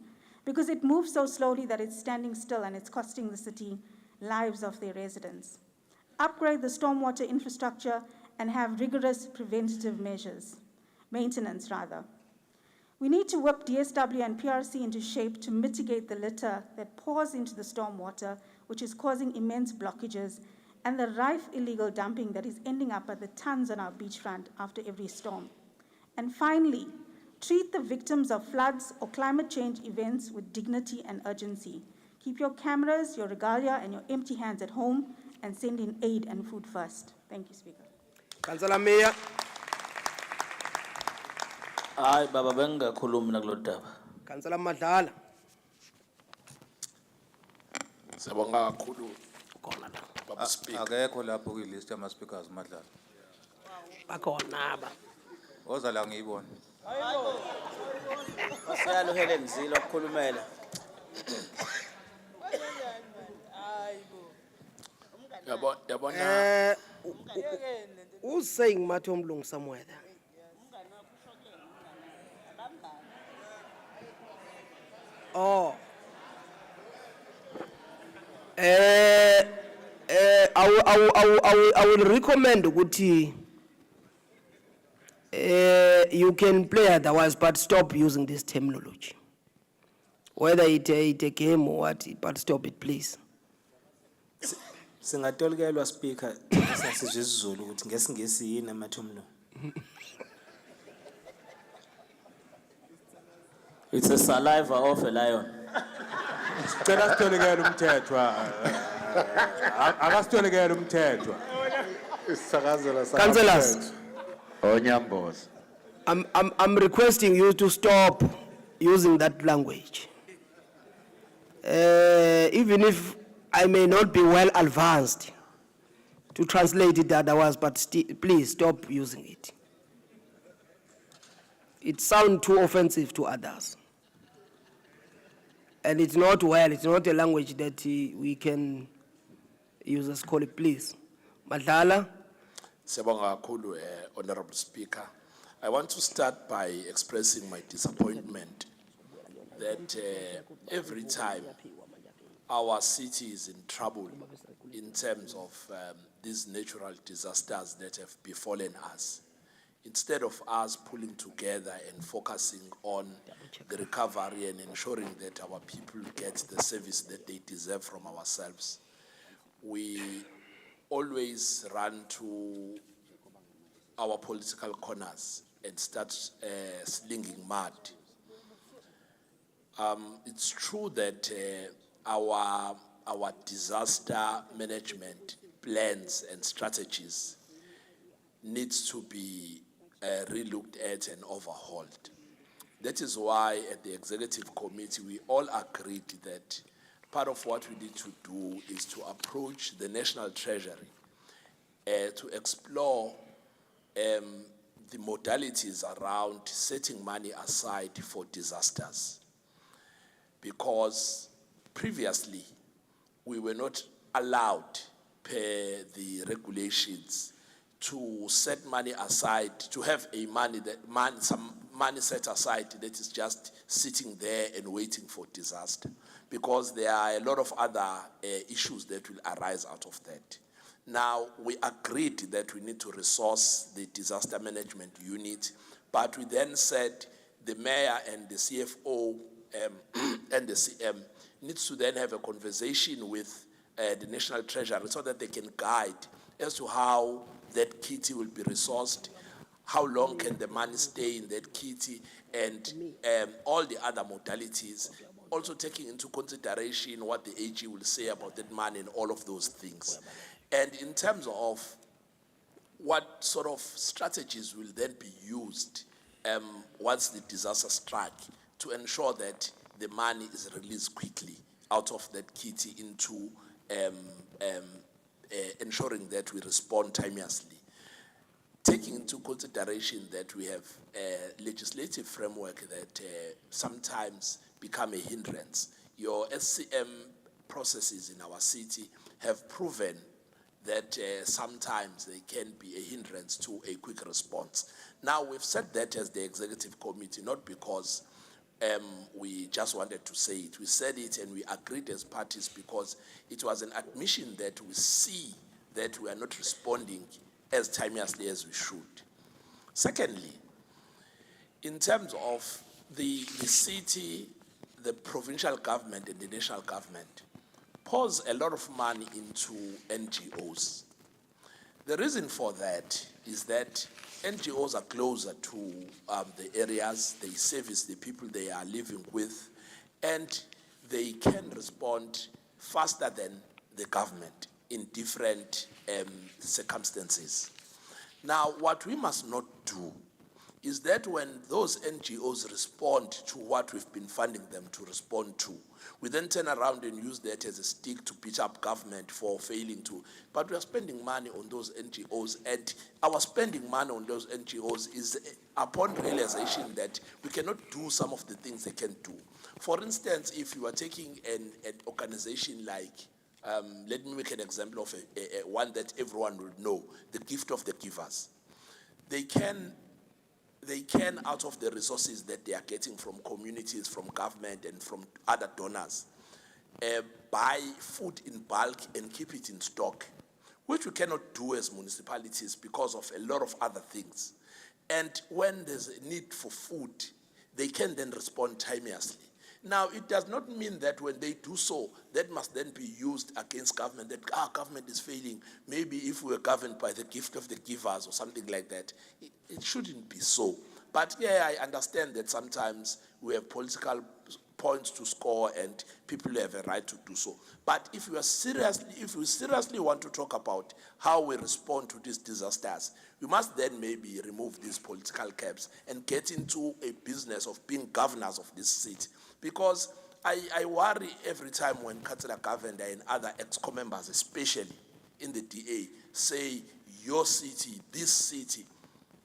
because it moves so slowly that it's standing still and it's costing the city lives of their residents. Upgrade the stormwater infrastructure and have rigorous preventative maintenance. We need to whip DSW and PRC into shape to mitigate the litter that pours into the stormwater, which is causing immense blockages, and the rife illegal dumping that is ending up at the tons on our beachfront after every storm. And finally, treat the victims of floods or climate change events with dignity and urgency. Keep your cameras, your regalia, and your empty hands at home, and send in aid and food first. Thank you, Speaker. Councillor Mayor. Hayi baba bengingakhulumi nakulo daba. Councillor Madlala. Siyabonga kakhulu. Khona la. Baba Speaker. Akekho lapho kwi-list yama-speakers uMadlala. Bakhona ba. Woza la ngiyibona. Siyalo Helen Zilo ukukhulumela. Yabona, Who's saying Matom Lung somewhere there? Oh. I will recommend Guti. You can play otherwise, but stop using this terminology. Whether it a game or what, but stop it, please. Singatolikelwa speaker sasizwe isiZulu ukuthi ngesingesi yini amathumlo. It's a saliva of a lion. Cela sitholikele umthetho. Akasitholikele umthetho. Councillors, I'm requesting you to stop using that language. Even if I may not be well advanced to translate it otherwise, but please stop using it. It sounds too offensive to others. And it's not well, it's not a language that we can use as colleague, please. Madlala. Siyabonga kakhulu, Honorable Speaker. I want to start by expressing my disappointment that every time our city is in trouble in terms of these natural disasters that have befallen us, instead of us pulling together and focusing on the recovery and ensuring that our people get the service that they deserve from ourselves, we always run to our political corners and start slinging mud. It's true that our disaster management plans and strategies needs to be relooked at and overhauled. That is why at the executive committee we all agreed that part of what we need to do is to approach the National Treasury to explore the modalities around setting money aside for disasters. Because previously, we were not allowed per the regulations to set money aside, to have some money set aside that is just sitting there and waiting for disaster. Because there are a lot of other issues that will arise out of that. Now, we agreed that we need to resource the disaster management unit, but we then said the mayor and the CFO and the CM needs to then have a conversation with the National Treasury so that they can guide as to how that kitty will be resourced, how long can the money stay in that kitty, and all the other modalities, also taking into consideration what the AG will say about that money and all of those things. And in terms of what sort of strategies will then be used once the disaster strikes to ensure that the money is released quickly out of that kitty into ensuring that we respond timeously. Taking into consideration that we have a legislative framework that sometimes become a hindrance. Your SCM processes in our city have proven that sometimes they can be a hindrance to a quick response. Now, we've said that as the executive committee, not because we just wanted to say it. We said it and we agreed as parties because it was an admission that we see that we are not responding as timeously as we should. Secondly, in terms of the city, the provincial government and the national government pours a lot of money into NGOs. The reason for that is that NGOs are closer to the areas, they service the people they are living with, and they can respond faster than the government in different circumstances. Now, what we must not do is that when those NGOs respond to what we've been funding them to respond to, we then turn around and use that as a stick to beat up government for failing to. But we are spending money on those NGOs, and our spending money on those NGOs is upon realization that we cannot do some of the things they can do. For instance, if you are taking an organization like Let me make an example of one that everyone will know, the gift of the givers. They can, out of the resources that they are getting from communities, from government, and from other donors, buy food in bulk and keep it in stock, which we cannot do as municipalities because of a lot of other things. And when there's a need for food, they can then respond timeously. Now, it does not mean that when they do so, that must then be used against government, that government is failing. Maybe if we were governed by the gift of the givers or something like that, it shouldn't be so. But yeah, I understand that sometimes we have political points to score and people have a right to do so. But if we seriously want to talk about how we respond to these disasters, we must then maybe remove these political caps and get into a business of being governors of this city. Because I worry every time when Councillor Govender and other EXCO members, especially in the DA, say your city, this city.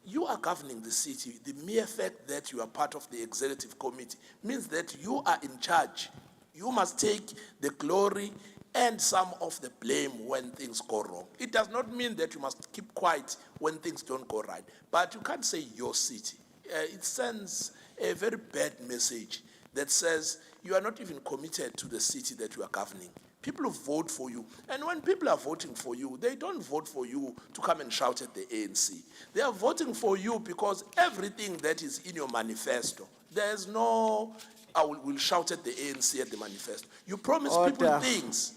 You are governing the city. The mere fact that you are part of the executive committee means that you are in charge. You must take the glory and some of the blame when things go wrong. It does not mean that you must keep quiet when things don't go right. But you can't say your city. It sends a very bad message that says you are not even committed to the city that you are governing. People vote for you. And when people are voting for you, they don't vote for you to come and shout at the ANC. They are voting for you because everything that is in your manifesto, there's no, will shout at the ANC at the manifesto. You promise people things,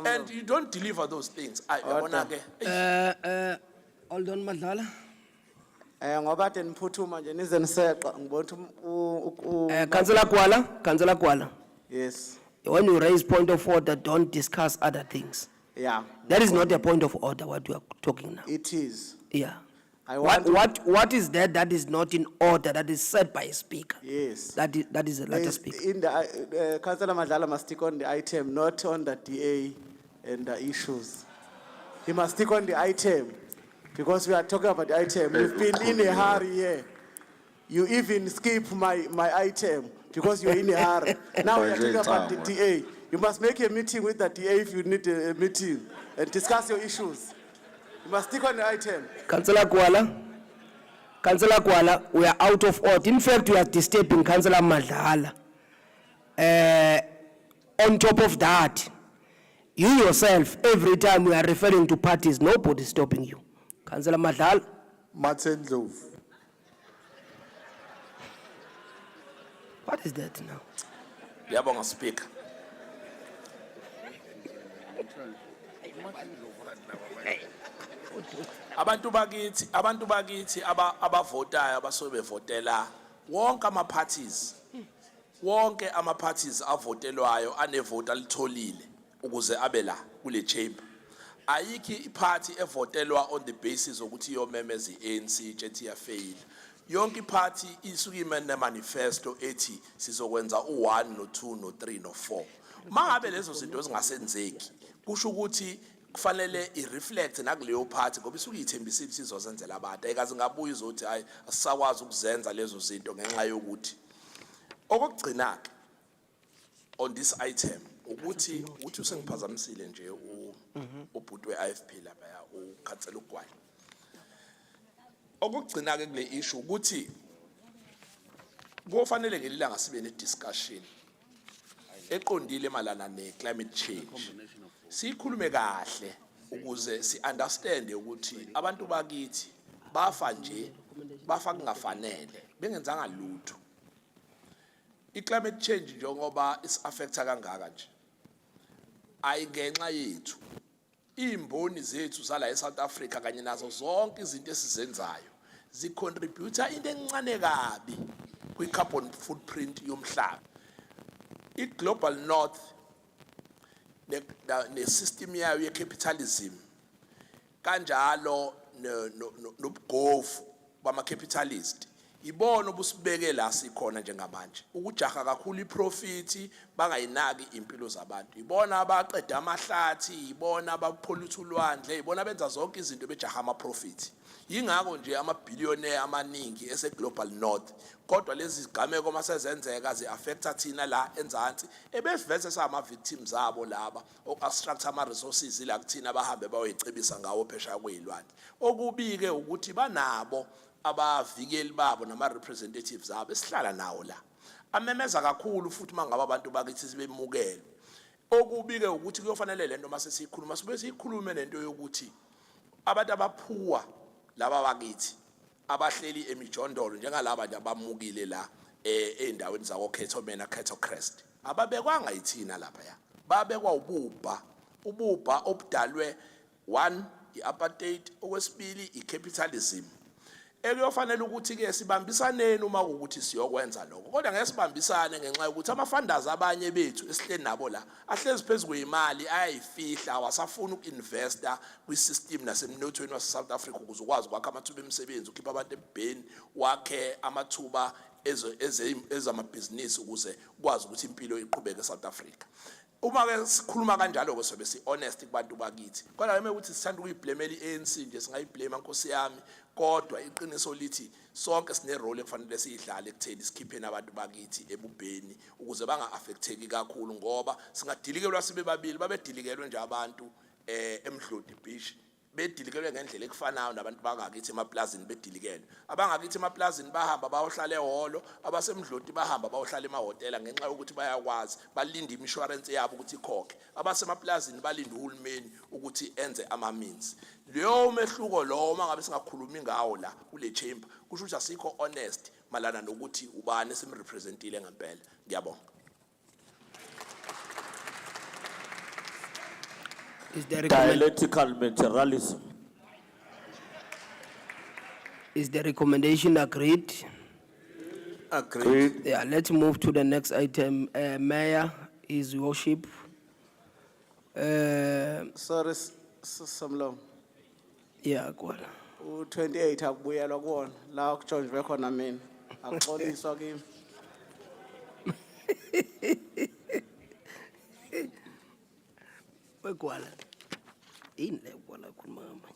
and you don't deliver those things. Hold on, Madlala. Ngoba ade niphuthuma nje nize niseqa ngibona Councillor Kuala. Yes. When you raise point of order, don't discuss other things. Yeah. That is not a point of order, what you are talking now. It is. Yeah. I want What is that is not in order, that is said by a speaker? Yes. That is a letter speaker. In the Councillor Madlala must stick on the item, not on the DA and the issues. He must stick on the item because we are talking about the item. You've been in a hurry here. You even skip my item because you're in a hurry. Now we are talking about the DA. You must make a meeting with the DA if you need a meeting and discuss your issues. You must stick on the item. Councillor Kuala, we are out of order. In fact, we are disturbing Councillor Madlala. On top of that, you yourself, every time we are referring to parties, nobody is stopping you. Councillor Madlala. Matsendlovu. What is that now? Yabonga Speaker. Abantu bakithi abavotayo abasobe bevotela wonke ama parties avotelwayo anevoti alitholile ukuze abe la kule chamber. Ayikho iparty evotelwa on the basis ukuthi iyomemeza iANC jethi ya fail. Yonke party isuke imene manifesto ethi sizokwenza u1 no2 no3 no4. Mangabe lezo zinto ezingasenzeki kusho ukuthi kufanele ireflect nakuleyo party ngoba isuke ithembisile sizozenzela abantu ayikaze ngabuya izothi hayi asisakwazi ukuzenza lezo zinto ngenxa yokuthi okugcina ke on this item ukuthi usengiphazamisile nje ubhuti weIFP lapha ya uKhansela uGwala. Okugcina ke kule issue ukuthi kufanele ngelilanga sibe ne discussion eqondile malana ne climate change. Sikhulume kahle ukuze si understand ukuthi abantu bakithi bafa nje bafa kungafanele bengenzanga lutho. I-climate change njengoba is-affecta kangaka nje ayingenxa yethu. Imboni zethu zala eSouth Africa kanye nazo zonke izinto esizenzayo zicontributor into encane kabi kwi-carbon footprint yomhlaba. I-Global North ne-system yayo ye-capitalism kanjalo nobugovu bama-capitalist ibona obusibeke la sikhona njengamanje ukujaha kakhulu iprofit bangayinaki impilo zabantu ibona abaqeda amahlathi ibona abaphulutha ulwandle ibona benza zonke izinto bejaha ama profit yingakho nje amabillionaire amaningi ese global north kodwa lezi zigameko masezenzeka zi affecta thina la enzansi ebesivese sama victims zabo laba obstruct ama resources la kuthina bahambe bayoyicebisa ngawo phesha kwezilwandle okubike ukuthi banabo abavikeli babo nama representatives abo esihlala nawo la amemeza kakhulu futhi mangaba abantu bakithi sibemukele okubike ukuthi kuyofanele lento mase sikhuluma sibe sikhulume nento yokuthi abantu abaphuwa laba bakithi abahleli emijondolo njengalaba nje abamukile la endaweni zako Khetho Khetho Crest ababekwanga yithina lapha ya babekwa ububha obudalwe 1 iapartheid okwesibili icapitalism ekuyofanele ukuthi ke sibambisaneni uma ukuthi siyokwenza lokho kodwa ngeke sibambisane ngenxa yokuthi ama-funders abanye bethu esihleli nabo la ahlezi phezu kwemali ayayifihla awasafuna uku-investa kwi-system nasemnothweni wase-South Africa ukuze ukwazi ukwakha amathuba emisebenzi ukhipha abantu ebheni wakhe amathuba ezamabhizinisi ukuze ukwazi ukuthi impilo iqhubeke e-South Africa uma ke sikhuluma kanjalo ke sobe si honest kubantu bakithi kodwa noma ukuthi sithanda ukuyiblamela i-ANC nje singayiblame Nkosi yami kodwa iqiniso lithi sonke sine role ekufanele siyidlale ekutheni sikhipheni abantu bakithi ebubheni ukuze banga affecteki kakhulu ngoba singadilikelwa sibe babili babedilikelwe nje abantu eMdlodi Beach bedilikelwe ngendlela ekufanayo nabantu bangakithi emaplazini bedilikelwe abangakithi emaplazini bahamba bayohlala ehholo abasemdloti bahamba bayohlala emahotela ngenxa yokuthi bayakwazi balinda insurance yabo ukuthi ikhokhe abasemaplazini balinda uhulumeni ukuthi enze ama means leyo mehluko lo mangabe singakhulumi ngawo la kule chamber kusho ukuthi asikho honest malana nokuthi ubani simrepresentile ngempela ngiyabonga. Is there Dialectical materialism. Is the recommendation agreed? Agreed. Yeah, let's move to the next item. Mayor, His Worship. Sorry, Samlo. Yeah, go on. U28 akubuyelwa kuwona la okujonjwe khona mina. Akuxoliswa kimi. Wekwala. In le kwala kumama.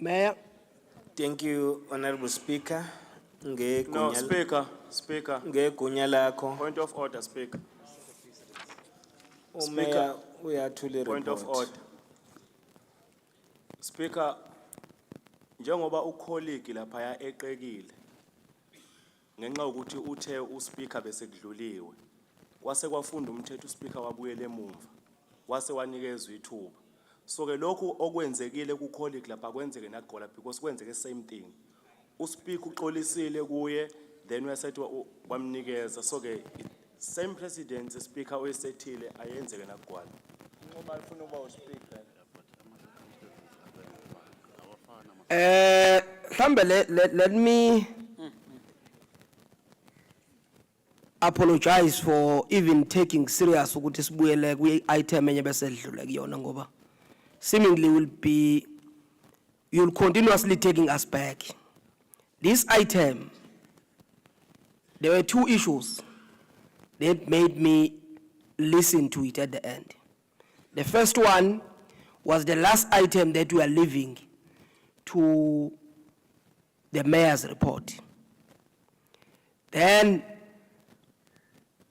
Mayor. Thank you, Honorable Speaker. No, Speaker. Ngegunya lakho. Point of order, Speaker. Umeya uyathula Point of report. order. Speaker, njengoba ukholegi lapha ya eqekile ngenxa ukuthi uthe uSpeaker bese kudluliwe kwase kwafunda umthetho uSpeaker wabuyela emuva wase wanikezwe ithuba so ke lokhu okwenzekile ku colleague lapha kwenzeke naGola because kwenzeke same thing uSpeaker uxolisile kuye then uyasethi wamnikeza so ke same president Speaker oyesethile ayenzeke naGola ngoba ufuna uba uSpeaker let me apologize for even taking serious ukuthi sibuyele kwi-item enye besedlule kuyona ngoba seemingly you'll continuously taking us back. This item, there were two issues that made me listen to it at the end. The first one was the last item that we are leaving to the mayor's report. Then,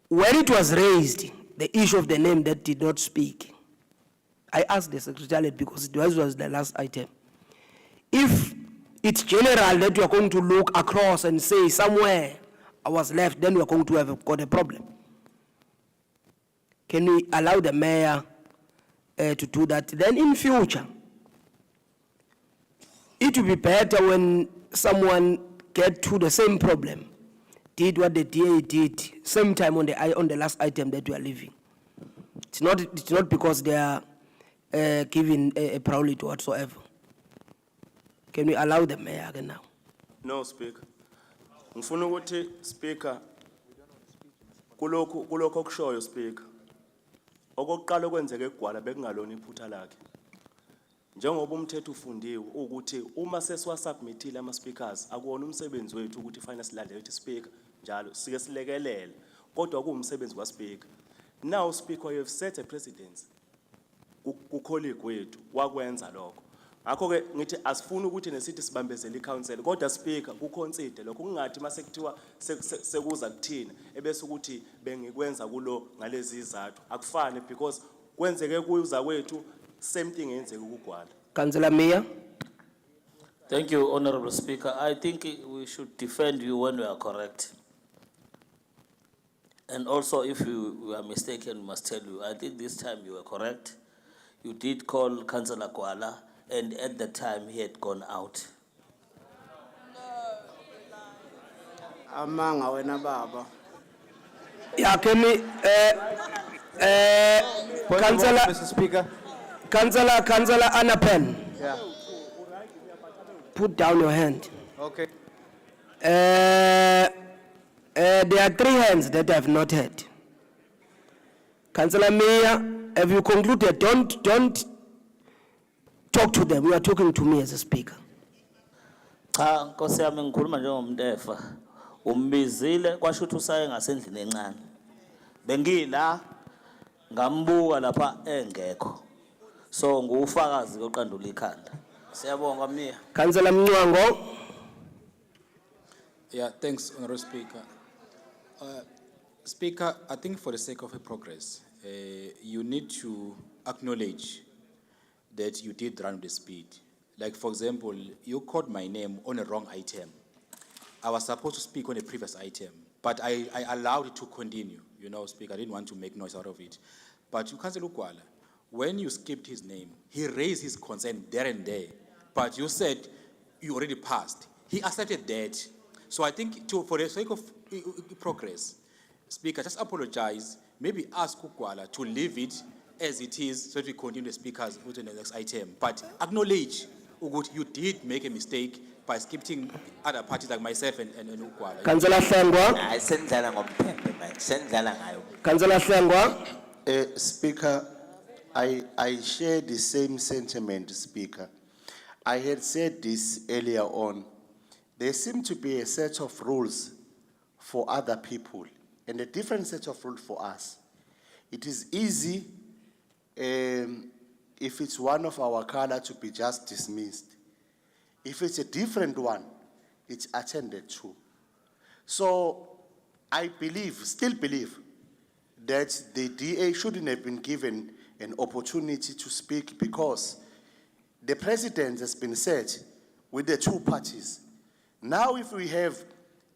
when it was raised, the issue of the name that did not speak, I asked the Secretariat because it was the last item. If it's general that you are going to look across and say somewhere I was left, then we are going to have got a problem. Can we allow the mayor to do that? Then in future, it will be better when someone get to the same problem, did what the DA did, same time on the last item that we are leaving. It's not because they are giving a priority whatsoever. Can we allow the mayor again now? No, Speaker. Ngifuna ukuthi Speaker kulokho okushoyo Speaker. Okokuqala okwenzeke eGwala bekungalona iphutha lakhe. njengoba umthetho ufundiwe ukuthi uma sesiwasubmitile ama-speakers akuwona umsebenzi wethu ukuthi fanele silandele ukuthi speaker njalo sike silekelela kodwa kuwumsebenzi kwa-speaker. Now speaker, you have set a precedence ku-colleague wethu wakwenza lokho. Ngakho-ke ngithi asifuni ukuthi nesithi sibambezele i-council kodwa speaker kuconsider lokho kungathi mase kuthiwa sekuza kuthina ebese ukuthi bengikwenza kulo ngalezi izathu akufane because kwenzeke kuza kwethu same thing yenzeke kuGwala. Councillor Mia. Thank you, Honorable Speaker. I think we should defend you when we are correct. And also, if you are mistaken, we must tell you. I think this time you were correct. You did call Councillor Gwala, and at the time he had gone out. Amanga wena baba. Yeah, can we, Councillor, Mr. Speaker. Councillor Anapen, Yeah. put down your hand. Okay. There are 3 hands that I have not heard. Councillor Mia, have you concluded? Don't talk to them. You are talking to me as a speaker. Cha, Nkosi yami ngikhuluma njengomntefa. Umbizile kwasho ukuthi usaye ngasendlini encane. Bengila ngambuka lapha engekho. So ngufakazi oqandula ikhanda. Siyabonga Mia. Councillor Mnyango. Yeah, thanks, Honorable Speaker. Speaker, I think for the sake of progress, you need to acknowledge that you did run the speed. Like, for example, you called my name on a wrong item. I was supposed to speak on a previous item, but I allowed it to continue. You know, Speaker, I didn't want to make noise out of it. But you, Councillor Gwala, when you skipped his name, he raised his concern there and there, but you said you already passed. He accepted that. So I think for the sake of progress, Speaker, just apologize, maybe ask Gwala to leave it as it is so that we continue the speakers with the next item. But acknowledge, Ugut, you did make a mistake by skipping other parties like myself and Gwala. Councillor Hlengwa. Councillor Hlengwa. Speaker, I share the same sentiment, Speaker. I had said this earlier on. There seem to be a set of rules for other people and a different set of rules for us. It is easy if it's one of our color to be just dismissed. If it's a different one, it's attended to. So I still believe that the DA shouldn't have been given an opportunity to speak because the president has been set with the 2 parties. Now if we have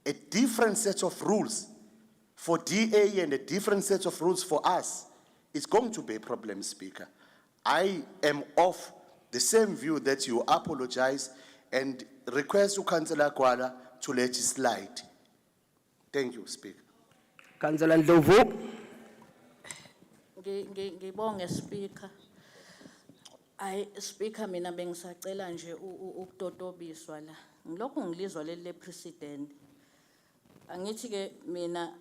a different set of rules for DA and a different set of rules for us, it's going to be a problem, Speaker. I am of the same view that you apologize and request to Councillor Gwala to let it slide. Thank you, Speaker. Councillor Ndlovu. Ngibonge Speaker. Speaker mina bengisacela nje ukutotobiswa la. Ngilokho ngilizwa le president. Angithi ke mina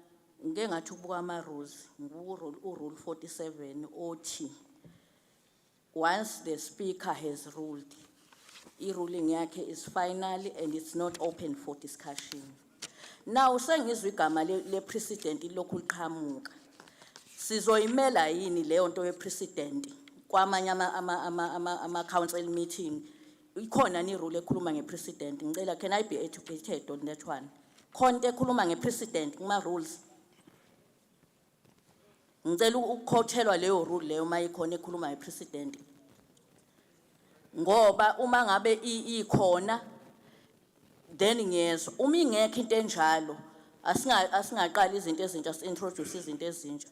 ngeke ngathi ubuka ama rules, rule 47 othi once the speaker has ruled, ruling yakhe is final and it's not open for discussion. Now sengizwe igama le president lokhu liqhamuka. Sizoyimela yini leyo nto ye president kwamanye ama council meeting? Ikhona ni rule ekhuluma ngepresident. Ngicela, can I be educated on that one? Khona ekhuluma ngepresident kuma rules. Ngicela ukukhotshelwa leyo rule leyo mayikhona ekhuluma ngepresident. Ngoba uma ngabe ikhona then ngiyezwa uma ingekho into enjalo asingaqala izinto ezintsha introduce izinto ezintsha.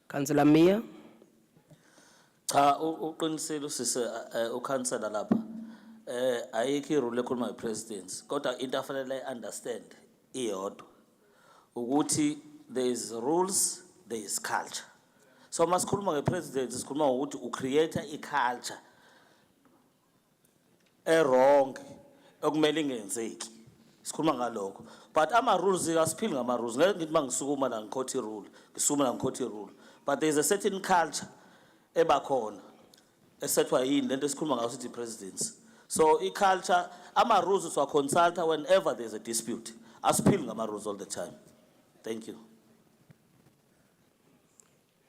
Councillor Mia. Cha, uqinisile usise uCouncillor lapha. Ayikho irule ekhuluma ngepresidents. Kodwa into afanele understand iyodwa. Ukuthi there is rules, there is culture. So masikhuluma ngepresident sikhuluma ukuthi ucreate iculture wrong okumele ingenzeki. Sikhuluma ngalokho. But ama rules asiphili ngama rules. Ngeke ngithi mangisukuma la ngikhotha irule, ngisukuma la ngikhotha irule. But there is a certain culture ebakhona. esethwa yini lento esikhuluma ngayo sithi presidents. So culture, ama rules are consulta whenever there's a dispute. Asiphili ngama rules all the time. Thank you.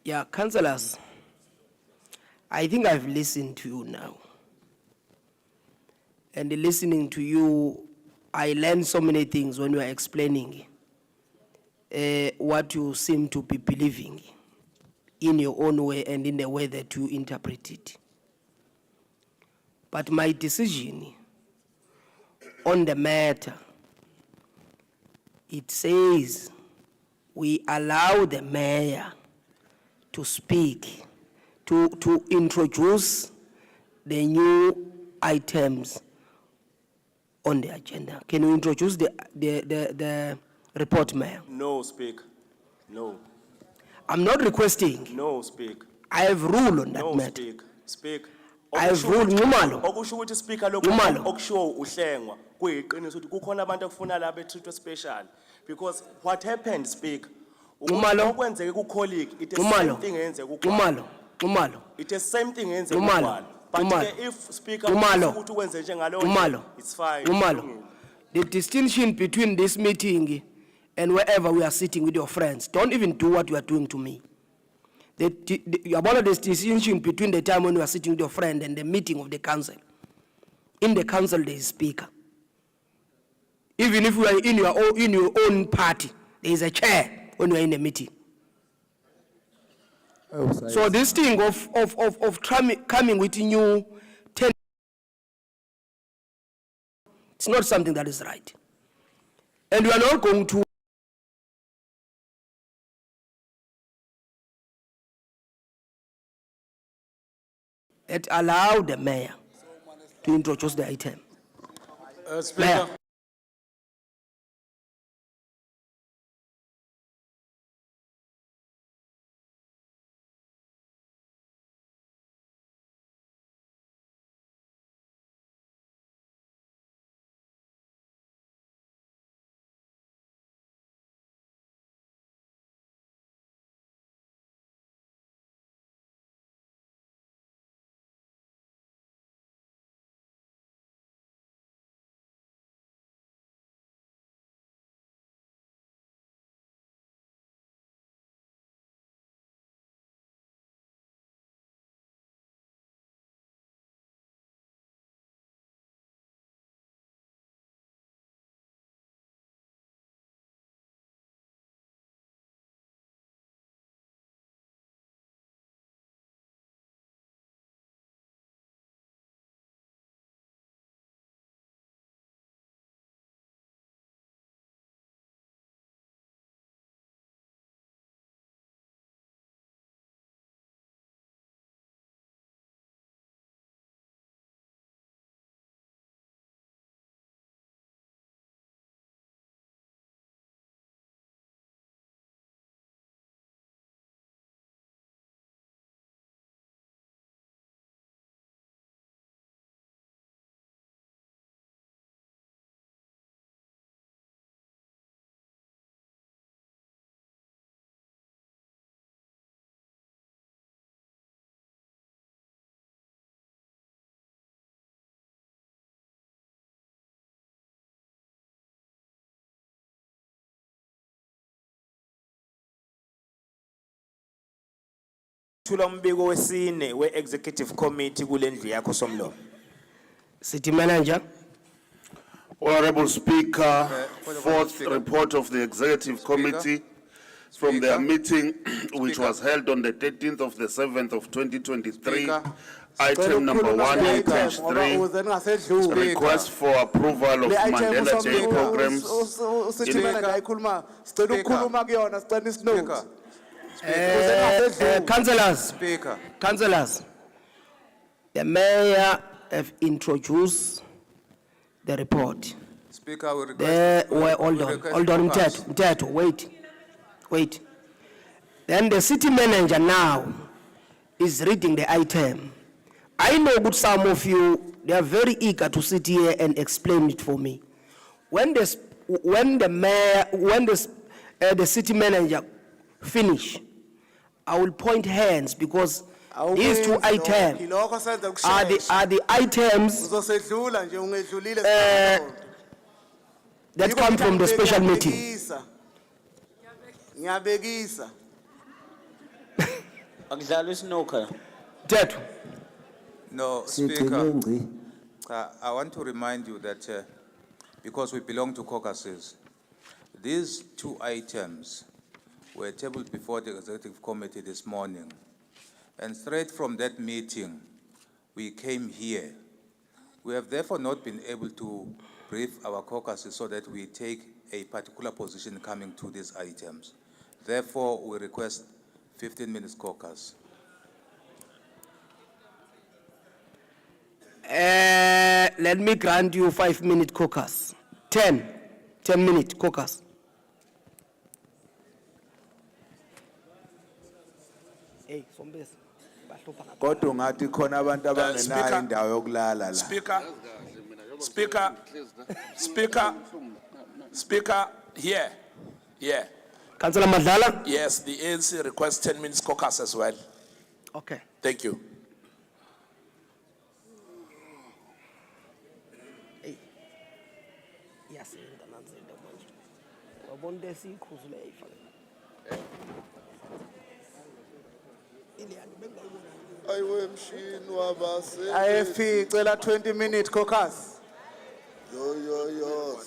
Yeah, councillors, I think I've listened to you now. And listening to you, I learned so many things when you were explaining what you seem to be believing in your own way and in the way that you interpret it. But my decision on the matter, it says we allow the mayor to speak, to introduce the new items on the agenda. Can you introduce the report, Mayor? No, speak. No. I'm not requesting. No, speak. I have rule on that No, matter. speak. Speak. I have rule, Ngumalo. Okusho ukuthi speaker lokho Ngumalo. okusho uhlengwa kuyiqiniso ukuthi kukhona abantu akufuna la betreatwe special because what happened speak Ngumalo. okwenzeke ku colleague it is Ngumalo. same thing yenze ku Ngumalo. it is same thing yenze ku Ngumalo. but Ngumalo. if speaker Ngumalo. ukuthi wenze njengalo Ngumalo. it's fine Ngumalo. The distinction between this meeting and wherever we are sitting with your friends, don't even do what you are doing to me. About the distinction between the time when you are sitting with your friend and the meeting of the council. In the council, there is speaker. Even if you are in your own party, there is a chair when you are in a meeting. So this thing of coming with new 10, it's not something that is right. And we are not going to allow the mayor to introduce the item. Speaker. Thula umbiko wesine we-executive committee kule ndlu yakho somlomo. City manager. Honorable Speaker, fourth report of the Executive Committee from their meeting which was held on the 13th of the 7th of 2023. Item number 1 on page 3, request for approval of Mandela Day programs. Councillors, the mayor have introduced the report. Speaker, we request. Hold on, Mteto, wait. Then the city manager now is reading the item. I know that some of you, they are very eager to sit here and explain it for me. When the city manager finish, I will point hands because these two items Lokho senza are the items Uzosedlula nje ungedlulile that come from the special meeting. Ngiyabekisa. Akudlalwa snooker. Tethu. No, Speaker. I want to remind you that because we belong to caucuses, these two items were tabled before the Executive Committee this morning. And straight from that meeting, we came here. We have therefore not been able to brief our caucuses so that we take a particular position coming to these items. Therefore, we request 15 minutes caucus. Let me grant you 5-minute caucus. 10-minute caucus. Hey, Sombesi. Kodwa ngathi khona abantu abangenayo Speaker. indawo yokulala la. Speaker, here. Councillor Madlala? Yes, the ANC requests 10 minutes caucus as well. Okay. Thank you. Yes, wabonde sikhuzule ifake. Ayiwe mshini wabase. Ayefice la 20-minute caucus. Yo.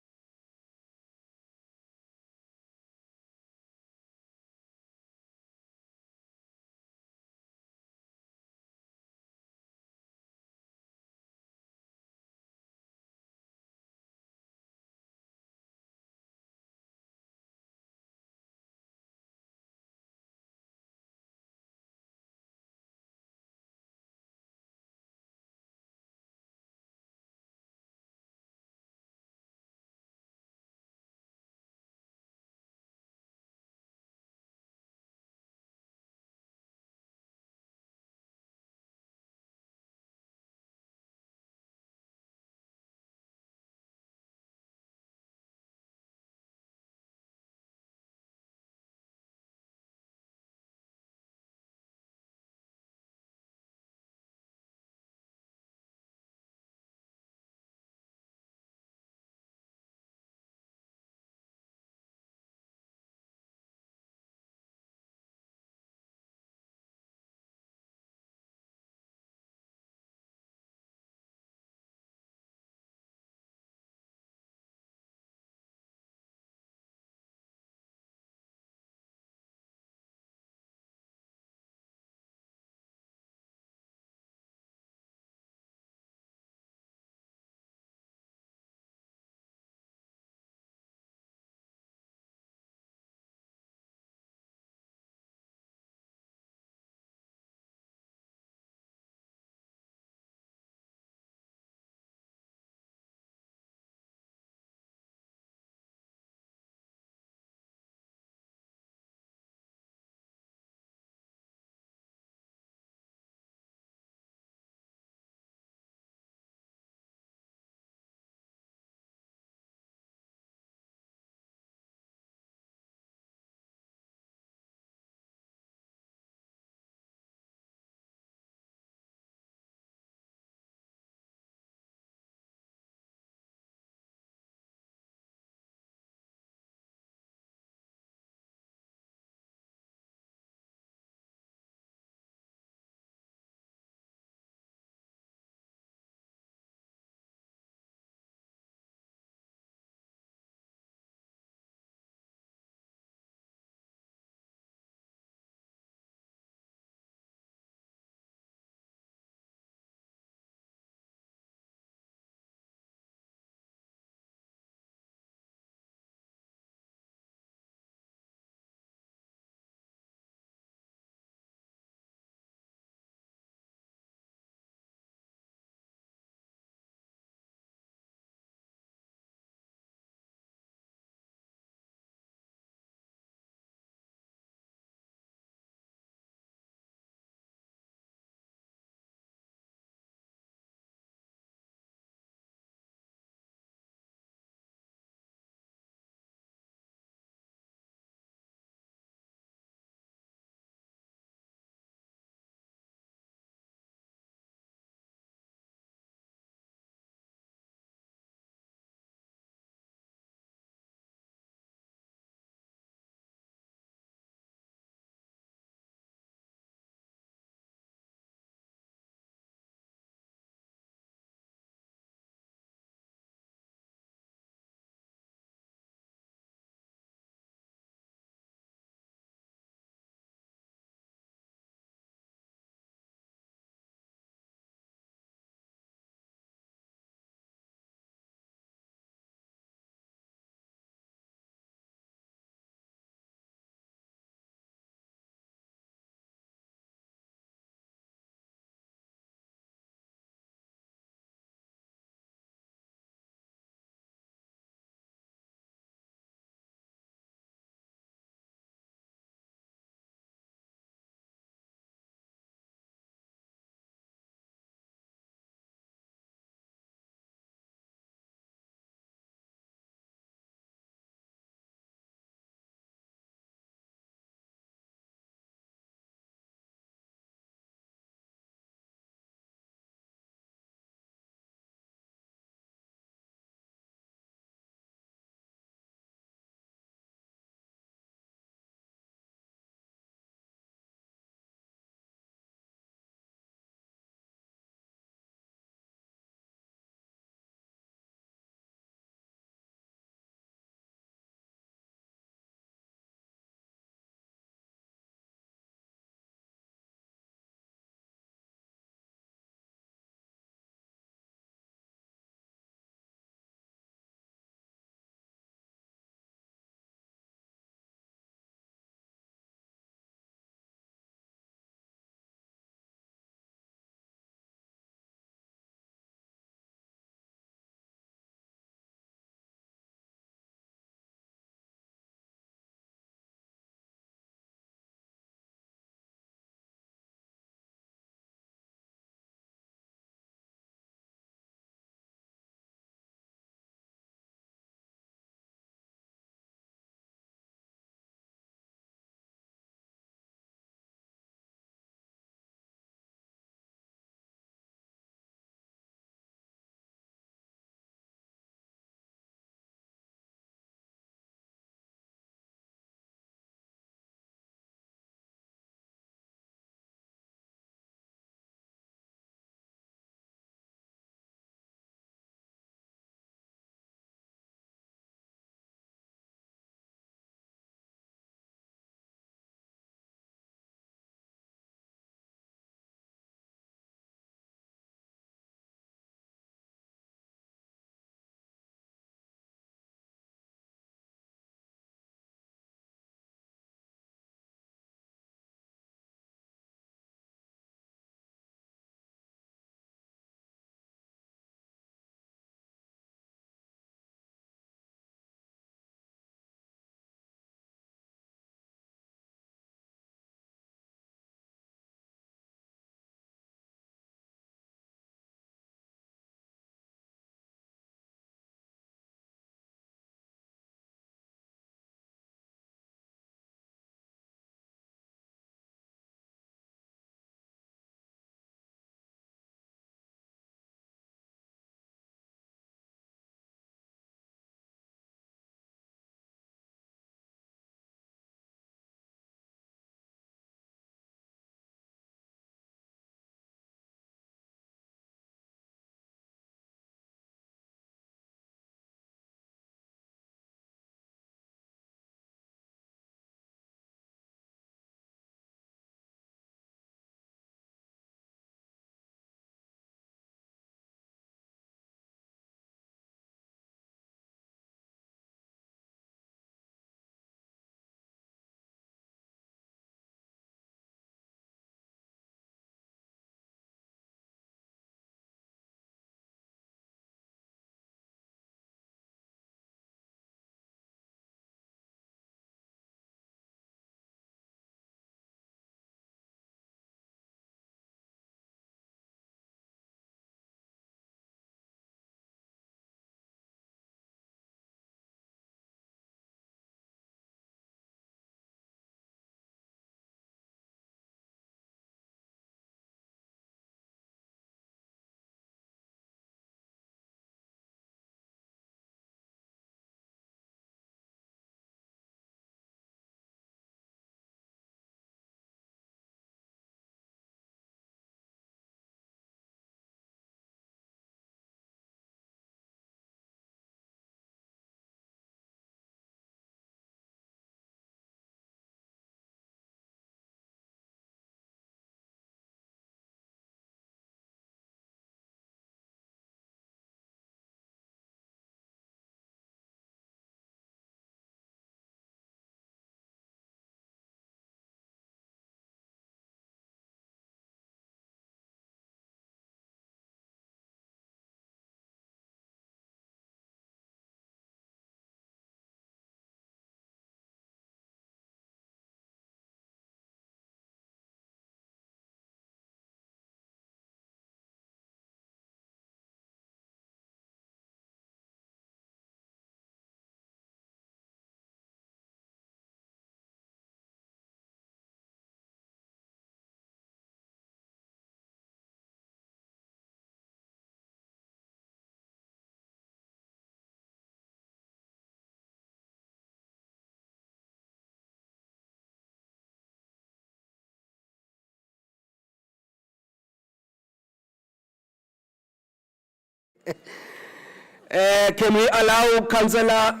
Can we allow Councillor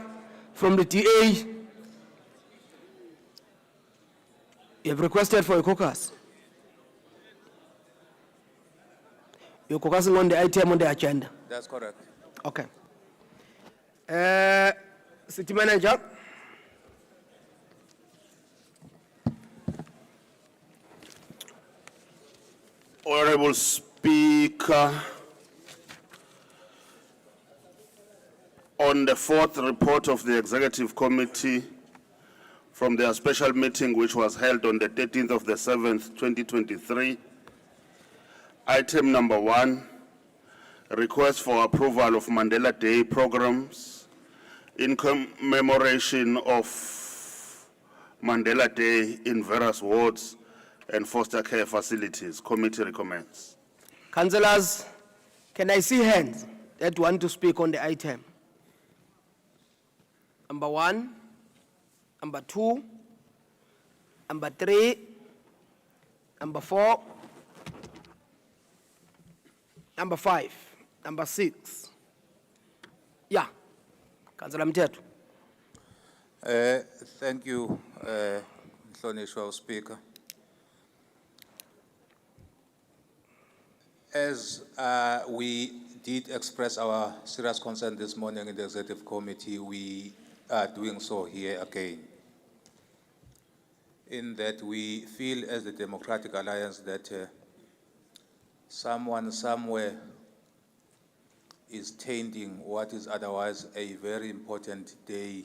from the DA? You have requested for a caucus. You're caucusing on the item on the agenda. That's correct. Okay. City Manager. Honorable Speaker, on the fourth report of the Executive Committee from their special meeting which was held on the 13th of the 7th, 2023, item number 1, request for approval of Mandela Day programs in commemoration of Mandela Day in various wards and foster care facilities. Committee recommends. Councillors, can I see hands that want to speak on the item? Number 1, number 2, number 3, number 4, number 5, number 6. Yeah, Councillor Mtetu. Thank you, Mhlonishwa Speaker. As we did express our serious concern this morning in the Executive Committee, we are doing so here again. In that we feel as the Democratic Alliance that someone somewhere is tainting what is otherwise a very important day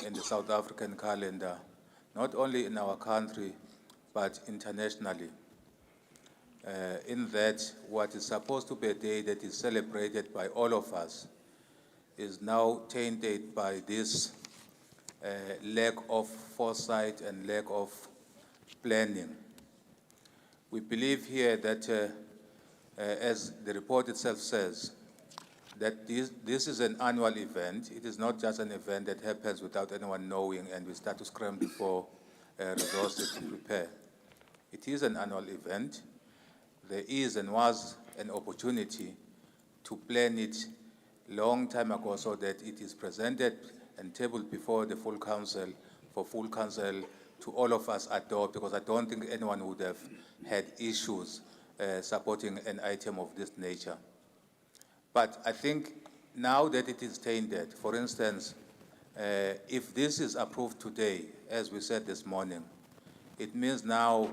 in the South African calendar, not only in our country, but internationally. In that what is supposed to be a day that is celebrated by all of us is now tainted by this lack of foresight and lack of planning. We believe here that, as the report itself says, that this is an annual event. It is not just an event that happens without anyone knowing and we start to scramble for resources to prepare. It is an annual event. There is and was an opportunity to plan it long time ago so that it is presented and tabled before the full council, for full council to all of us adopt, because I don't think anyone would have had issues supporting an item of this nature. But I think now that it is tainted, for instance, if this is approved today, as we said this morning, it means now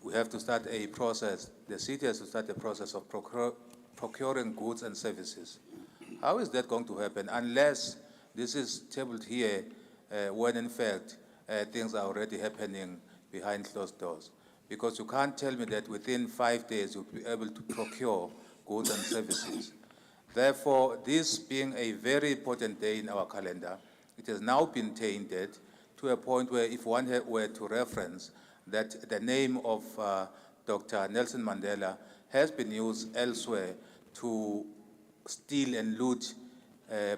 we have to start a process, the city has to start a process of procuring goods and services. How is that going to happen unless this is tabled here when in fact things are already happening behind closed doors? Because you can't tell me that within 5 days you'll be able to procure goods and services. Therefore, this being a very important day in our calendar, it has now been tainted to a point where if one were to reference that the name of Dr. Nelson Mandela has been used elsewhere to steal and loot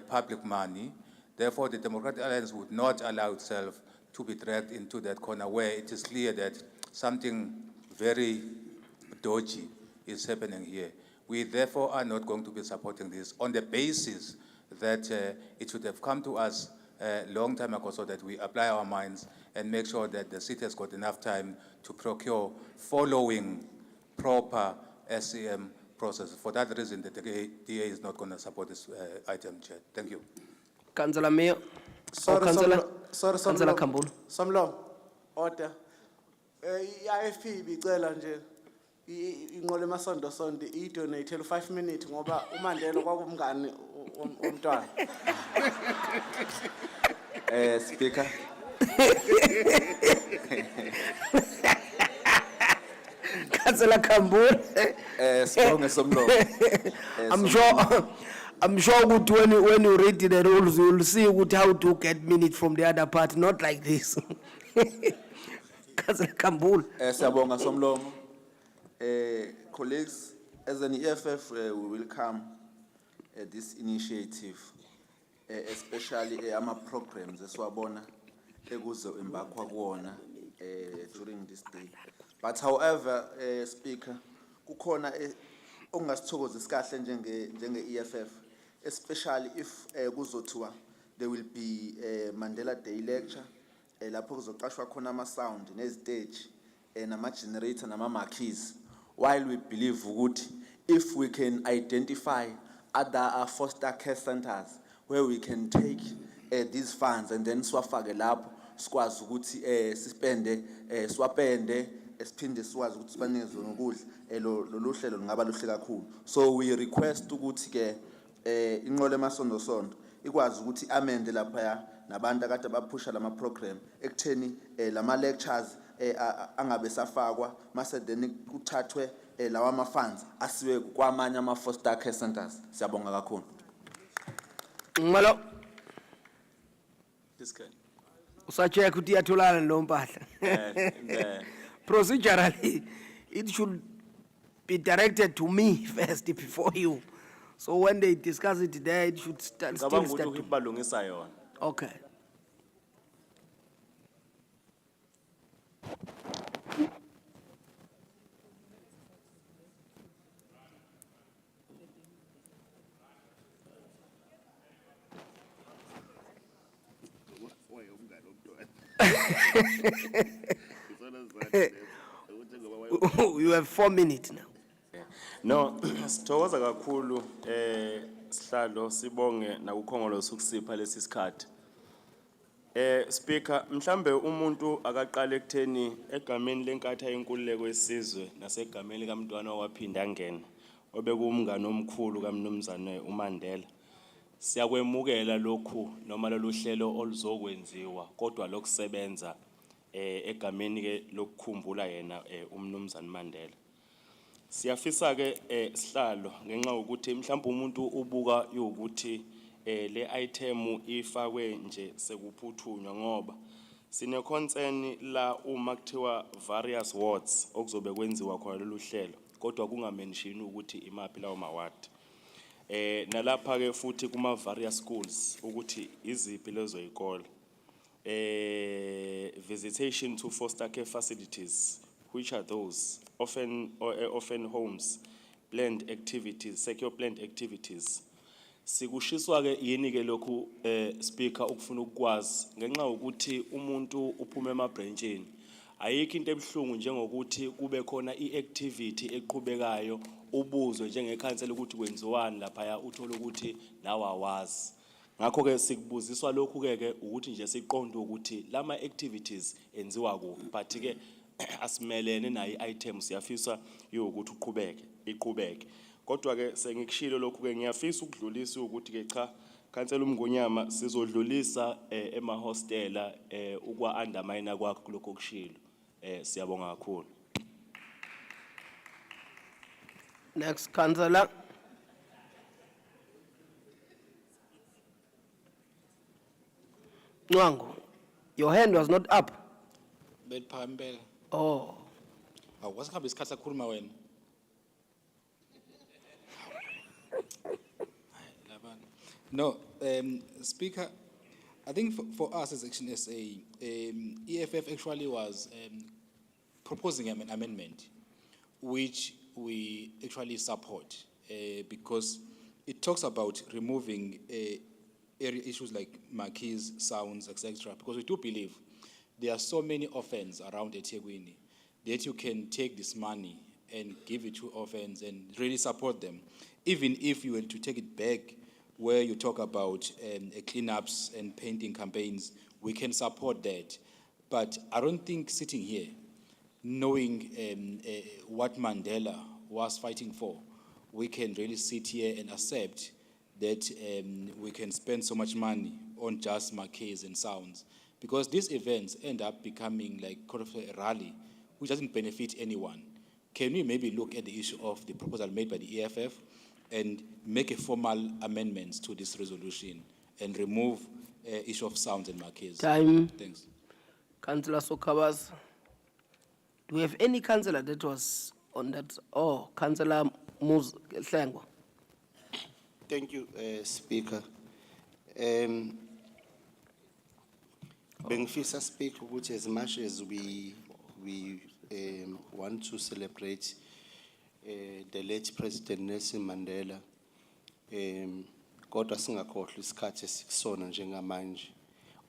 public money. Therefore, the Democratic Alliance would not allow itself to be dragged into that corner where it is clear that something very dodgy is happening here. We therefore are not going to be supporting this on the basis that it should have come to us a long time ago so that we apply our minds and make sure that the city has got enough time to procure following proper SCM process. For that reason, the DA is not going to support this item, Chair. Thank you. Councillor Mayor. Councillor Kambulu. Somlo, order. IFP bicela nje inqole masondo sonke idonate 5 minutes ngoba uMandela kwakumngani umntwana. Speaker. Councillor Kambulu. I'm sure that when you read the rules, you'll see how to get minutes from the other part, not like this. Councillor Kambulu. Siyabonga Somlomo. Colleagues, as an EFF, we welcome this initiative, especially ama programs esiwabona ekuzo embarkwa kuwona during this day. But however, Speaker, kukhona Ongasithokozisi kahle njenge EFF, especially if kuzothiwa there will be Mandela Day lecture lapho kuzoqashwa khona ama sound neziteji nama generator nama marquees, while we believe ukuthi if we can identify other foster care centers where we can take these funds and then siwafake lapho sikwazi ukuthi sispende siwapende esiphinde sikwazi ukuthi sibanikeze nokudla lolu hlelo lungaba luhle kakhulu. So we request ukuthi ke inqolo emasondosondo ikwazi ukuthi amende lapha nabantu akade baphusha lama program ekutheni lama lectures angabe safakwa mase then kuthathwe lawa ama funds asiwe kwamanye ama foster care centers. Siyabonga kakhulu. Ngalo This guy. usacheck ukuthi iyatholana lo mpahla. Procedurally, it should be directed to me first before you. So when they discuss it there, it should still start. balungisa yona. Okay. You have 4 minutes now. No, sithokoza kakhulu sihlalo sibonge nakukhongolo sokusipha lesi sikhathi. Speaker, mhlambe umuntu akaqala ekutheni egameni lenkatha yenkululeko yesizwe nasegameni likaMntwana owaphinda angena obekumngane omkhulu kaMnumzane uMandela. Siyakwemukela lokhu noma lolu hlelo oluzokwenziwa kodwa lokusebenza egameni ke lokukhumbula yena uMnumzane Mandela. Siyafisa ke sihlalo ngenxa ukuthi mhlawumbe umuntu ubuka ukuthi le item ifakwe nje sekuphuthunywa ngoba sine concern la uma kuthiwa various wards okuzobe kwenziwa khona lolu hlelo kodwa kungamention ukuthi imaphi lawo maward. Nalapha ke futhi kuma various schools ukuthi iziphi lezo izikole. Visitation to foster care facilities, which are those? Orphan homes, planned activities, secure planned activities. Sikushiswa ke yini ke lokhu speaker ukufuna ukwazi ngenxa ukuthi umuntu uphume emabranchini ayikho into ebhlungu njengokuthi kube khona iactivity eqhubekayo ubuzwe njengekhansela ukuthi kwenziwani lapha uthola ukuthi nawe awazi. Ngakho ke sikubuziswa lokhu ke ukuthi nje siqonde ukuthi lama activities enziwa kuphi but ke asimelene nayi item siyafisa ukuthi iqhubeke. Kodwa ke sengikushilo lokhu ke ngiyafisa ukudlulisa ukuthi ke cha khansela uMngonyama sizodlulisa emahostela ukwa undermine kwakho kuloko kushilo. Siyabonga kakhulu. Next, Councillor. Nwangu, your hand was not up. Beliphambe. Oh. Awusikhambe isikhathi sakhuluma wena. No, Speaker, I think for us as Action SA, EFF actually was proposing an amendment, which we actually support because it talks about removing area issues like marquees, sounds, etc. Because we do believe there are so many orphans around eThekwini that you can take this money and give it to orphans and really support them. Even if you were to take it back where you talk about cleanups and painting campaigns, we can support that. But I don't think sitting here, knowing what Mandela was fighting for, we can really sit here and accept that we can spend so much money on just marquees and sounds. Because these events end up becoming like kind of a rally, which doesn't benefit anyone. Can we maybe look at the issue of the proposal made by the EFF and make a formal amendments to this resolution and remove issue of sounds and marquees? Time. Thanks. Councillor Sokhabas. Do we have any councillor that was on that? Oh, Councillor Muz Hlengwa. Thank you, Speaker. Bengifisa speak ukuthi as much as we want to celebrate the late President Nelson Mandela, kodwa singakhohlwa isikhathi esikusona njengamanje.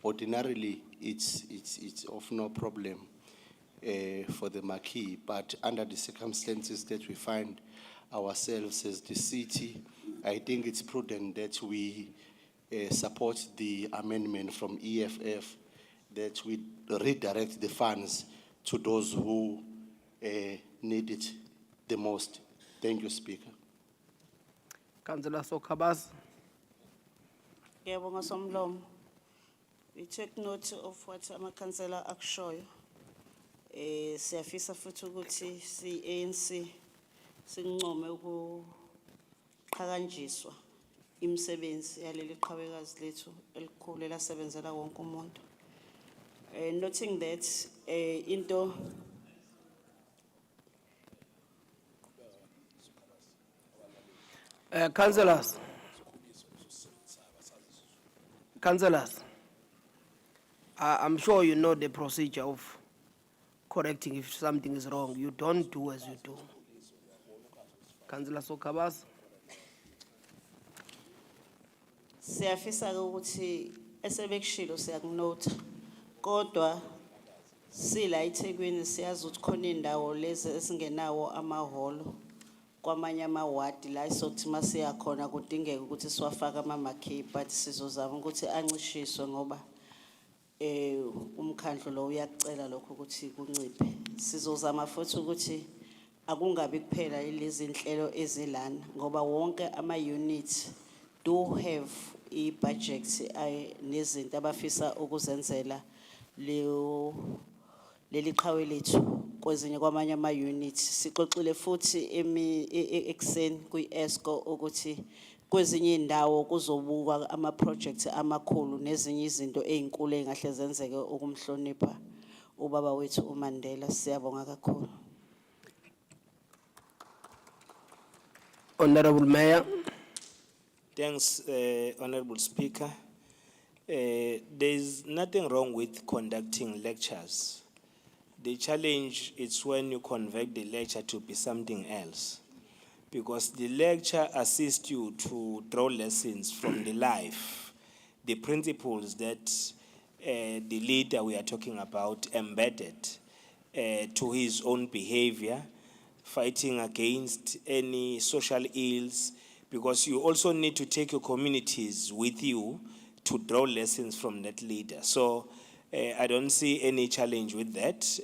Ordinarily, it's of no problem for the marquee, but under the circumstances that we find ourselves as the city, I think it's prudent that we support the amendment from EFF, that we redirect the funds to those who need it the most. Thank you, Speaker. Councillor Sokhabas. Ngiyabonga Somlomo. We take note of what amakhansela akushoyo. Siyafisa futhi ukuthi ANC sinqome ukuqhakanjiswa imisebenzi yaleli qhawekazi lethu elikhulu elasebenzela wonke umuntu. Noting that into Councillors, I'm sure you know the procedure of correcting if something is wrong. You don't do as you do. Councillor Sokhabas. siyafisa ukuthi esebekushilo siyakunota kodwa sila eThekwini siyazi ukuthi khona indawo lezi esingenawo amahholo kwamanye amawadi la isokuthi masiya khona kudingeka ukuthi siwafaka ama-marquee but sizozama ukuthi ancishiswe ngoba umkhandlo lo uyakucela lokho ukuthi kunciphe. Sizozama futhi ukuthi akungabi kuphela lezi inhlelo ezilana ngoba wonke ama-units do have i-budget nezinto abafisa ukuzenzela leli qhawe lethu kwezinye kwamanye ama-units. Sixoxile futhi ekseni kwi-ESCO ukuthi kwezinye indawo kuzobukwa ama-projects amakhulu nezinye izinto ey'nkulu ey'ngahle zenzeke ukumhlonipha ubaba wethu uMandela. Siyabonga kakhulu. Honorable Mayor. Thanks, Honorable Speaker. There is nothing wrong with conducting lectures. The challenge is when you convert the lecture to be something else. Because the lecture assists you to draw lessons from the life, the principles that the leader we are talking about embedded to his own behavior, fighting against any social ills, because you also need to take your communities with you to draw lessons from that leader. So I don't see any challenge with that.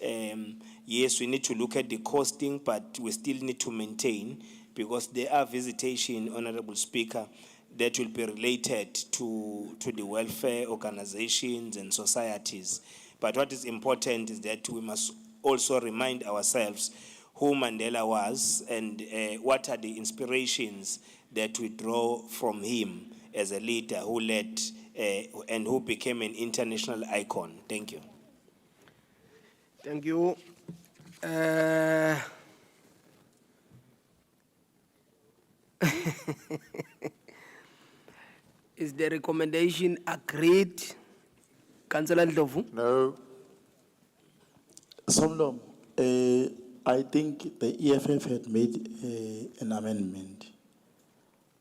Yes, we need to look at the costing, but we still need to maintain, because there are visitation, Honorable Speaker, that will be related to the welfare organizations and societies. But what is important is that we must also remind ourselves who Mandela was and what are the inspirations that we draw from him as a leader who led and who became an international icon. Thank you. Thank you. Is the recommendation agreed? Councillor Ndlovu? No. Somlom, I think the EFF had made an amendment.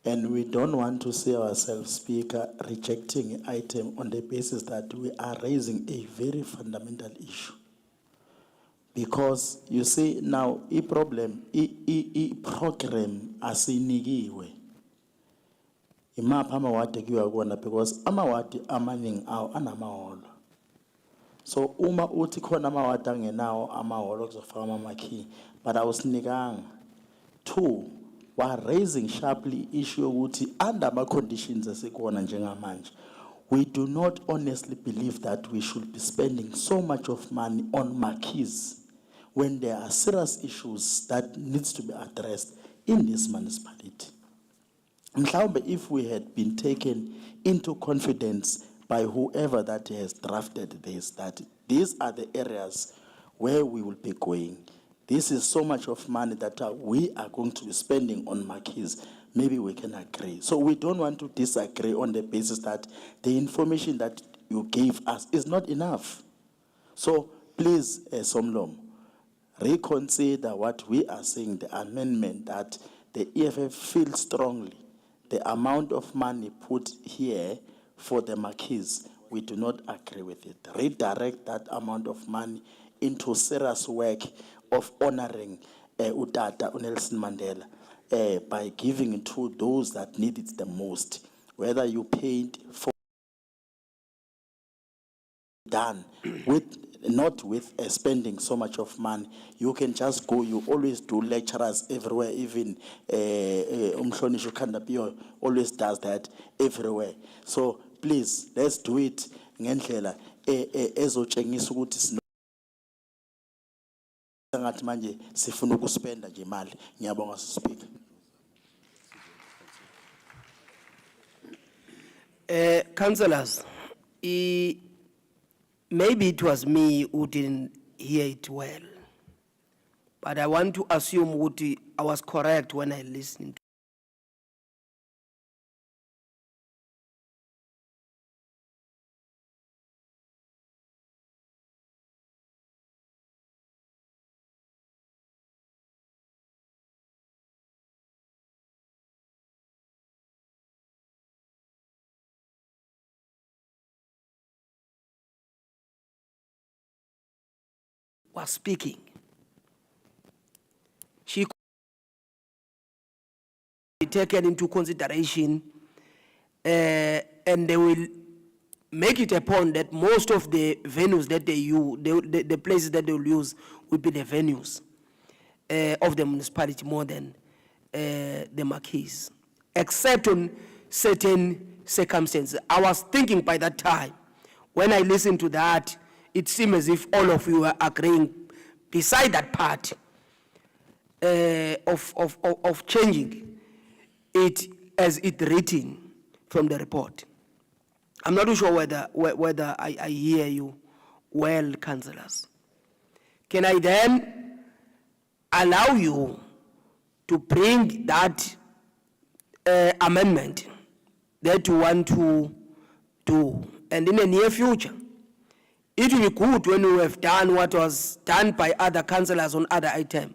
And we don't want to see ourselves, Speaker, rejecting an item on the basis that we are raising a very fundamental issue. Because you see now, problem, program asinikiwe. Imapha amawadi kiwa kuona because amawadi amaning aw anamaholo. So uma uthi khona amawadi angenawo amaholo kuzofaka ama-marquee, but awusinikanga. Two, we are raising sharply issue yokuthi under ama-conditions esikona njengamanje, we do not honestly believe that we should be spending so much of money on marquees when there are serious issues that needs to be addressed in this municipality. Mhlawumbe, if we had been taken into confidence by whoever that has drafted this, that these are the areas where we will be going. This is so much of money that we are going to be spending on marquees. Maybe we can agree. So we don't want to disagree on the basis that the information that you gave us is not enough. So please, Somlom, reconsider what we are saying, the amendment that the EFF feels strongly the amount of money put here for the marquees, we do not agree with it. Redirect that amount of money into serious work of honoring Utata Nelson Mandela by giving it to those that need it the most. Whether you paid for done with not with spending so much of money, you can just go. You always do lecturers everywhere. Even Umhlonishwa Kandapio always does that everywhere. So please, let's do it. Ngendlela ezotshengisa ukuthi ngathi manje sifuna ukuspenda nje imali. Ngiyabonga Speaker. Councillors, maybe it was me who didn't hear it well, but I want to assume ukuthi I was correct when I listened. Was speaking. She could be taken into consideration, and they will make it a point that most of the venues that they use, the places that they will use, will be the venues of the municipality more than the marquees, except on certain circumstances. I was thinking by that time, when I listened to that, it seemed as if all of you were agreeing beside that part of changing it as it written from the report. I'm not sure whether I hear you well, councillors. Can I then allow you to bring that amendment that you want to do, and in the near future, it will be good when we have done what was done by other councillors on other items.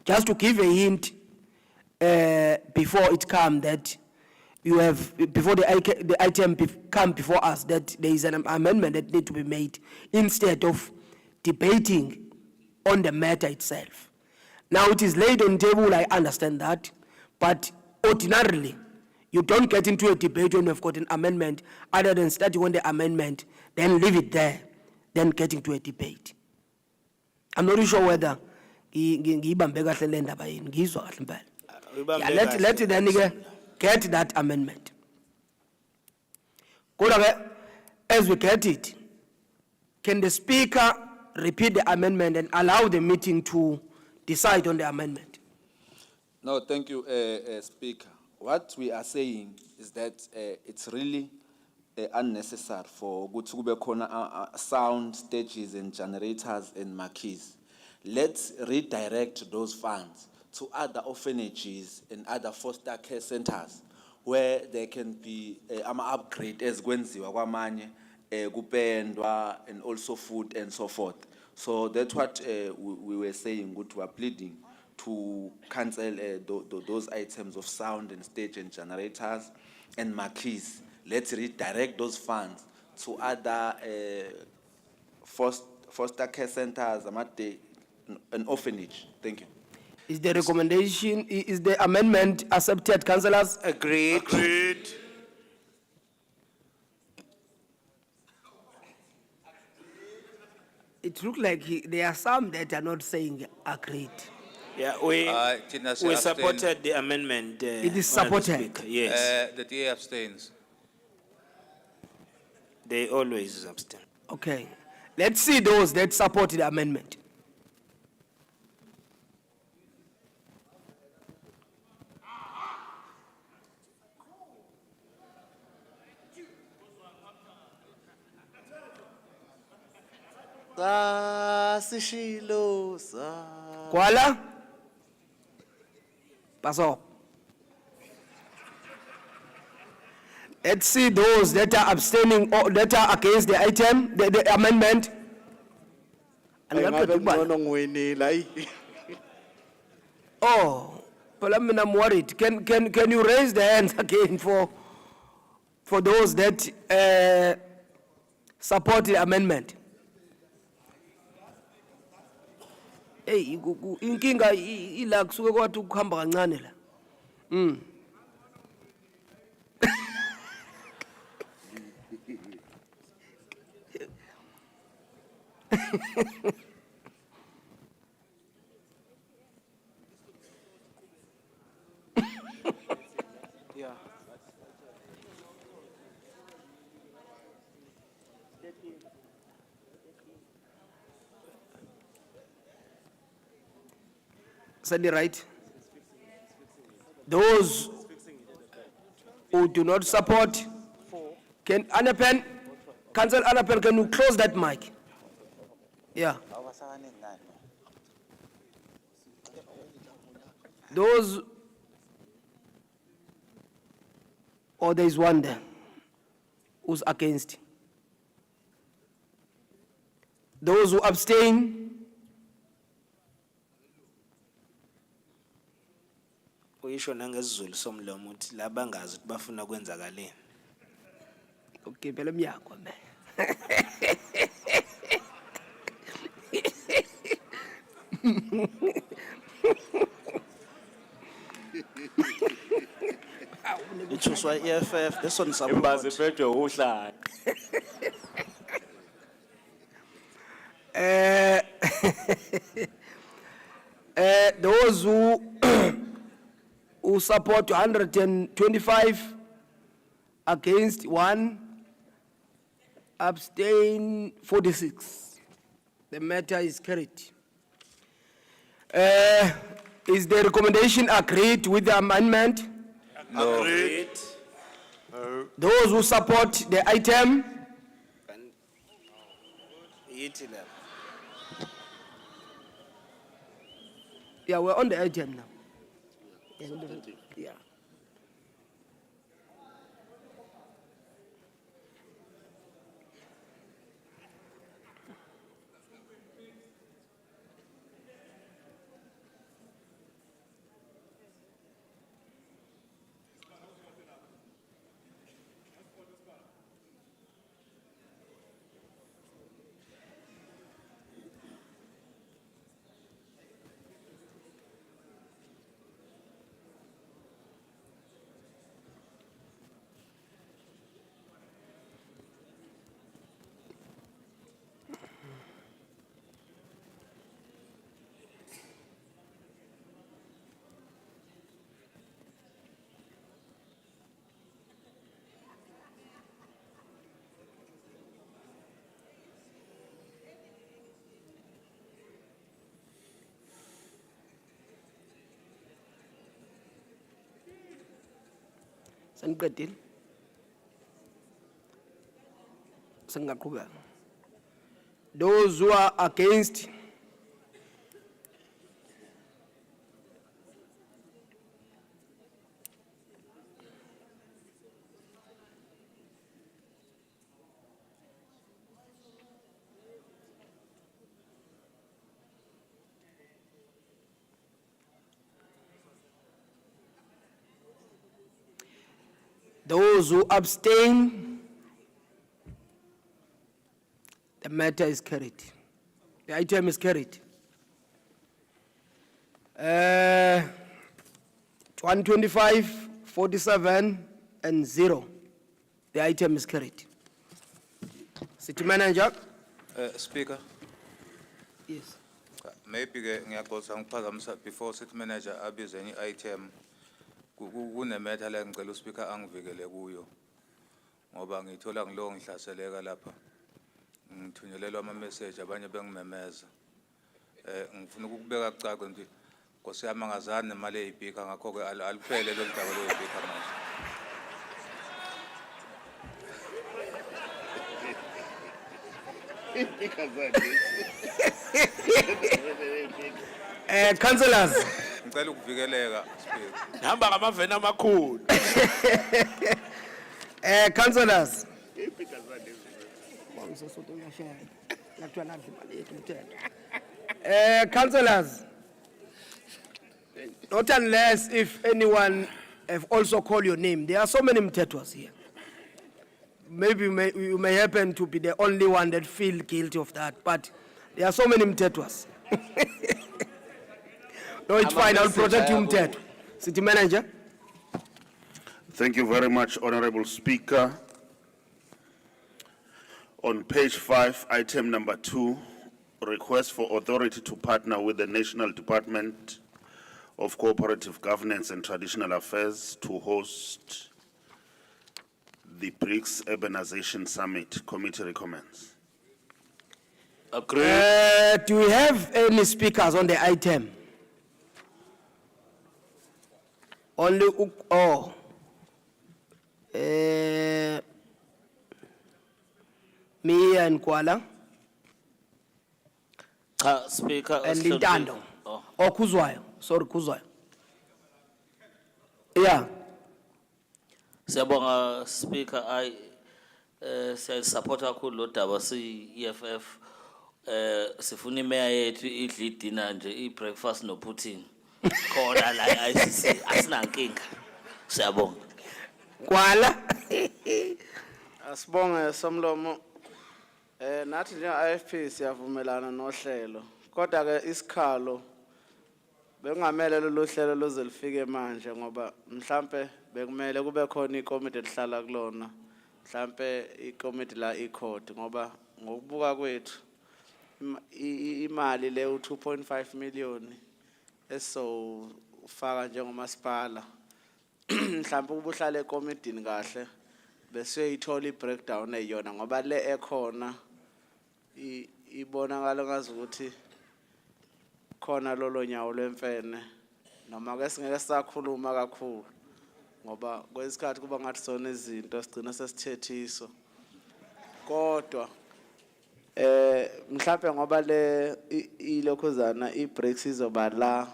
Just to give a hint before it comes that you have, before the item come before us, that there is an amendment that needs to be made instead of debating on the matter itself. Now it is laid on the table, I understand that, but ordinarily, you don't get into a debate when you've got an amendment other than starting on the amendment, then leave it there, then getting to a debate. I'm not really sure whether ngiyibambe kahle le ndaba yini, ngizwa kahle impela. Yeah, let then get that amendment. Kodwa-ke, as we get it, can the speaker repeat the amendment and allow the meeting to decide on the amendment? No, thank you, Speaker. What we are saying is that it's really unnecessary for ukuthi kube khona sound stages and generators and marquees. Let's redirect those funds to other orphanages and other foster care centers where there can be upgrade as kwenziwa kwamanye kupendwa and also food and so forth. So that's what we were saying, we are pleading to cancel those items of sound and stage and generators and marquees. Let's redirect those funds to other foster care centers, an orphanage. Thank you. Is the recommendation, is the amendment accepted, councillors? Agreed. Agreed. It looks like there are some that are not saying agreed. Yeah, we abstain. supported the amendment. It is Honourable supported. Speaker. Yes, The TA abstains. they always abstain. Okay. Let's see those that support the amendment. Kuala? Pass up. Let's see those that are abstaining or that are against the item, the amendment. Angaqeda ukubala. Oh, but I mean, I'm worried. Can you raise the hands again for those that support the amendment? Hey, inkinga ila kusuke kwathi ukuhamba kancane la. Sandy, right? Those who do not support, can Anapen, Council Anapen, can you close that mic? Yeah. Those, or there is one there who's against. Those who abstain, Uyisho nangesizulu somlomo uthi labangazi ukuthi bafuna kwenzakaleni. okay, phela emyakho man. Ichuswa EFF, this one Imbazi support. phethwe uhlala. Those who support 125, against 1, abstain 46. The matter is carried. Is the recommendation agreed with the amendment? No. Agreed. Those who support the item? Yithi la. Yeah, we're on the item now. Yeah. Saniqedile. Singaqhubeka. Those who are against, those who abstain, the matter is carried. The item is carried. 125, 47, and 0. The item is carried. City Manager? Speaker, Yes. maybe ngiyaqosa ngiphazamisa before city manager abize any item. Kunemetha la ngicela uSpeaker angivikele kuyo. Ngoba ngithola ngilo ngihlaseleka lapha. Ngithunyelelwa ama message abanye bengimemeza. Ngifuna ukubeka kucace nje Nkosi yami angazani nemali eyibhika ngakho ke aliphele lo daba lo yibhika manje. Councillors. Ngicela ukuvikeleka Speaker. Hamba ngamaveni amakhulu. Councillors. Councillors, not unless if anyone have also called your name. There are so many mtetwas here. Maybe you may happen to be the only one that feel guilty of that, but there are so many mtetwas. No, it's fine, I'll protect you, mtetwa. City Manager. Thank you very much, Honorable Speaker. On page 5, item number 2, request for authority to partner with the National Department of Cooperative Governance and Traditional Affairs to host the BRICS Urbanization Summit. Committee recommends. Do we have any speakers on the item? Only, me and Kuala Speaker. and Lintando. Or Kuzwayo, sorry, Kuzwayo. Yeah, Siyabonga Speaker, support kakhulu lo daba EFF sifuna imeya yethu idle dinner nje breakfast no pudding khona la ICC asinankinga. Siyabonga. Kuala. Asibonge Somlomo. Nathi nje IFP siyavumelana nohlelo. Kodwa ke isikhalo bekungamele lo hlelo loze lifike manje ngoba mhlambe bekumele kube khona ikomiti elihlala kulona. Mhlambe ikomiti la iCode ngoba ngokubuka kwethu imali le u2.5 million eso faka njengomasipala. Mhlambe ubuhlale ekomidini kahle bese uyithola ibreakdown eyona ngoba le ekhona ibonakala ngazi ukuthi khona lolo nyawo lwemfene noma ke singeke sakhuluma kakhulu ngoba kwesikhathi kuba ngathi sona izinto sigcina sesithethiso kodwa mhlawumbe ngoba le ilokhuzana iBRICS izoba la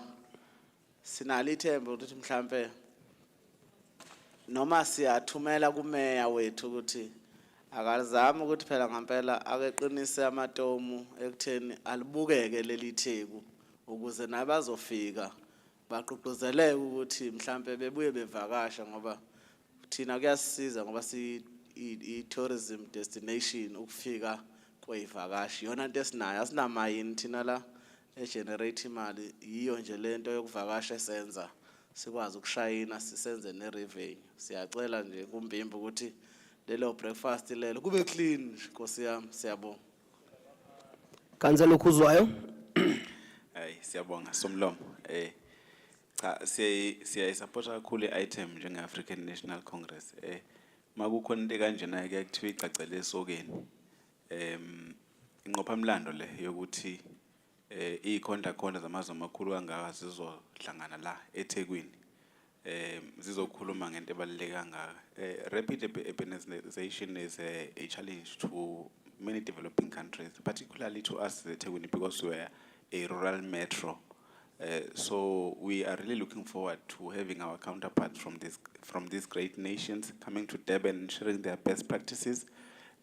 sinalo ithemba ukuthi mhlawumbe noma siyathumela kumeya wethu ukuthi akazama ukuthi phela ngempela akeqinise amatomu ekutheni alibukeke leli theku ukuze nabazofika baqhuqhuzeleke ukuthi mhlambe bebuye bevakasha ngoba thina kuyasisiza ngoba i-tourism destination ukufika kweyivakashi yona into esinayo asinamayini thina la egenerate imali yiyo nje lento yokuvakasha esenza sikwazi ukushayina sisenze nerevenue. Siyacela nje kumbimbi ukuthi lelo breakfast lelo kube clean Nkosi yami siyabonga. Councillor Kuzwayo. Siyabonga Somlomo. Cha siyayisupport kakhulu item njenge African National Congress. Makukhona into kanjena ke kuthiwa icacele esokeni. Inqophamlando le yokuthi ikhonda khona zamazwe amakhulu kangaka sizohlangana la eThekwini. Zizokhuluma ngento ebaluleke kangaka. Rapid urbanization is a challenge to many developing countries, particularly to us eThekwini because we are a rural metro. So we are really looking forward to having our counterparts from these great nations coming to Durban and sharing their best practices,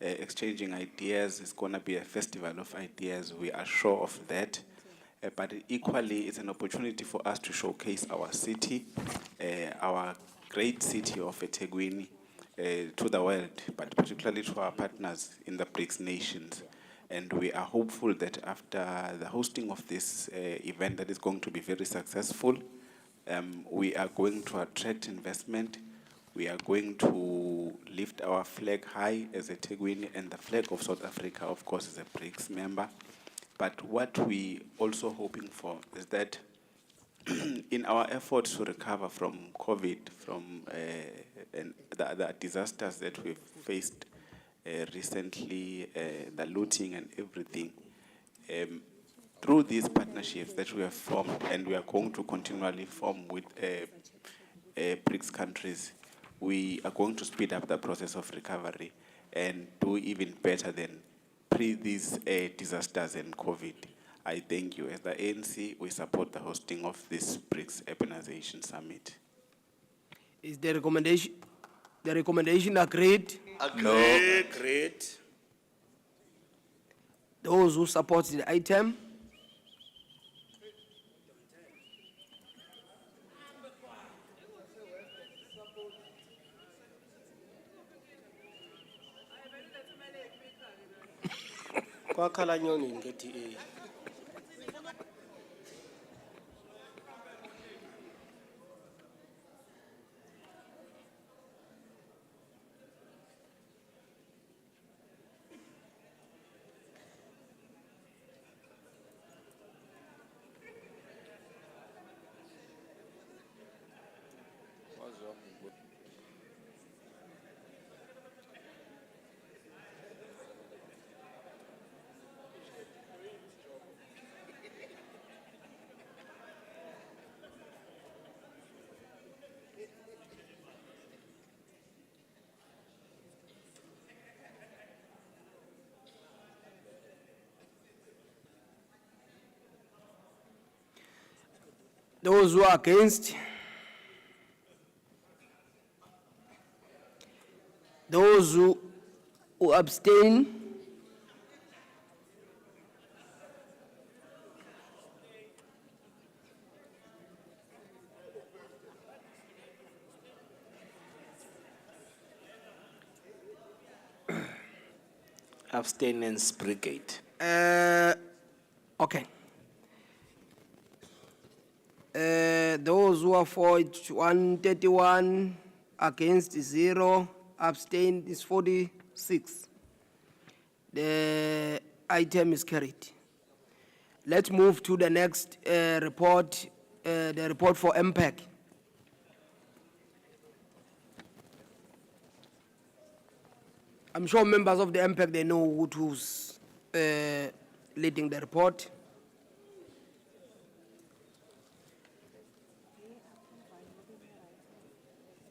exchanging ideas. It's going to be a festival of ideas. We are sure of that. But equally, it's an opportunity for us to showcase our city, our great city of eThekwini, to the world, but particularly to our partners in the BRICS nations. And we are hopeful that after the hosting of this event that is going to be very successful, we are going to attract investment. We are going to lift our flag high as eThekwini, and the flag of South Africa, of course, is a BRICS member. But what we also hoping for is that in our efforts to recover from COVID, from and the disasters that we've faced recently, the looting and everything, through these partnerships that we have formed and we are going to continually form with BRICS countries, we are going to speed up the process of recovery and do even better than pre these disasters and COVID. I thank you. As the ANC, we support the hosting of this BRICS Urbanization Summit. Is the recommendation agreed? Agreed. Those who support the item? Kwakhala nyoni ngethi Those who are against, those who abstain, Abstinence brigade. okay. Those who are for it, 131, against 0, abstained is 46. The item is carried. Let's move to the next report, the report for MPEC. I'm sure members of the MPEC, they know who's leading the report.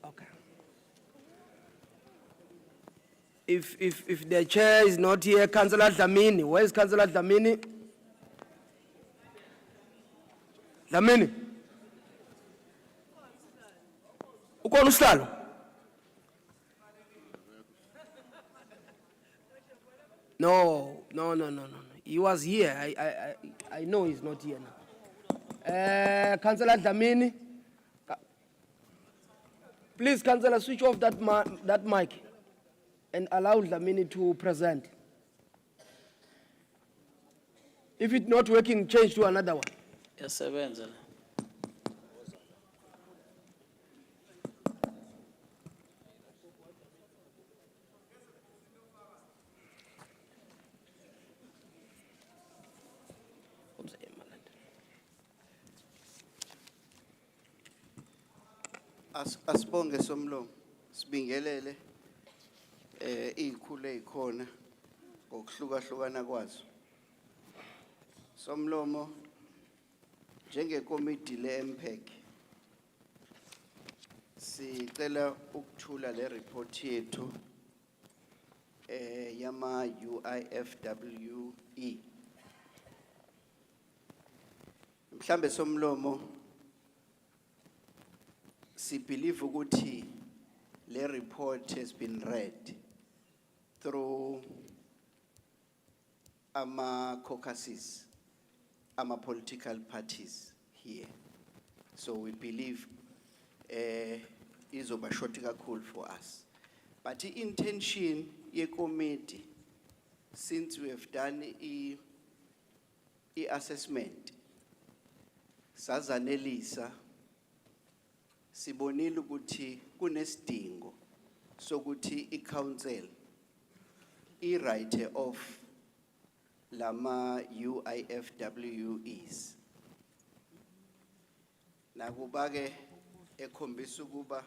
Okay. If the chair is not here, Councillor Dlamini, where is Councillor Dlamini? Dlamini? Ukhona usihlalo? No. He was here. I know he's not here now. Councillor Dlamini. Please, Councillor, switch off that mic and allow Dlamini to present. If it's not working, change to another one. Yes, Asibonge somlomo sibingelele izikhulu ezikhona ngokuhlukahlukana kwazo. Somlomo njengekomiti leMPEC sicela ukuthula le report yethu yama UIFWE. Mhlambe somlomo si believe ukuthi le report has been read through ama caucuses, ama political parties here. So we believe izoba short kakhulu for us. But the intention ye committee, since we have done the assessment, sazanelisa sibonile ukuthi kunesidingo sokuthi iCouncil i-write off lama UIFWEs. Nakuba ke ekhombisa ukuba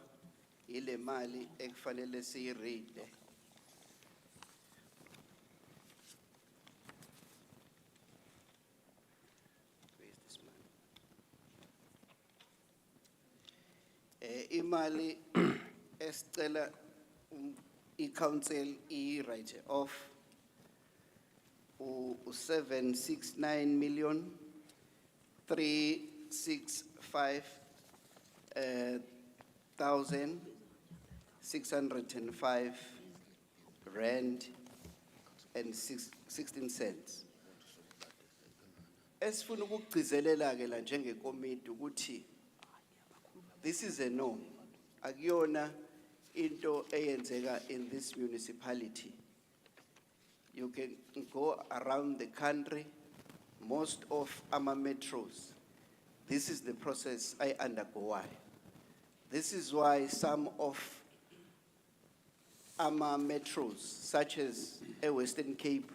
ile mali ekufanele siyiride. Imali esicela iCouncil i-write off 769,365,605 rand and 16 cents. Esifuna ukugcizelela ke la njengekomiti ukuthi this is a norm. Akuyona into eyenzeka in this municipality. You can go around the country, most of our metros. This is the process I undergo. This is why some of our metros, such as a Western Cape,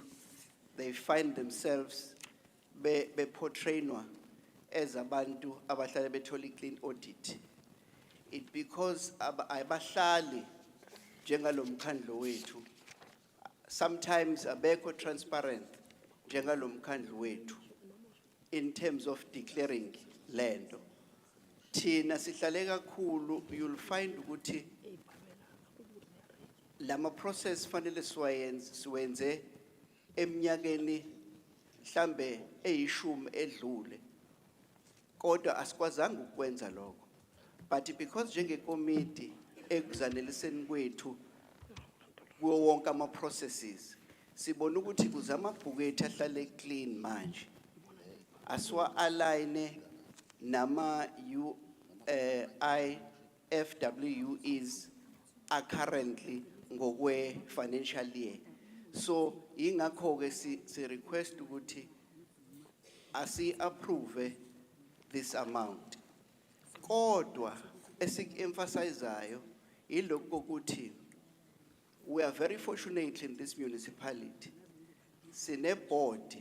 they find themselves portrayed as abantu abahlala bethola clean audit. It because abahlali njengalomkhandlu wethu sometimes abekho transparent njengalomkhandlu wethu in terms of declaring land. Tina sihlale kakhulu, you'll find ukuthi lama process fanele siwenze eminyakeni mhlambe eyishumi edlule. Kodwa asikwazanga ukwenza lokho. But because njengecommittee ekuzaneliseni kwethu kuwo wonke ama processes sibona ukuthi kuzama bhukethu ahlale clean manje. Aswa align nama IFWEs are currently ngokwe financial year. So ingakho ke si request ukuthi asi approve this amount. Kodwa esik-emphasizayo ilokho ukuthi we are very fortunate in this municipality. Sine board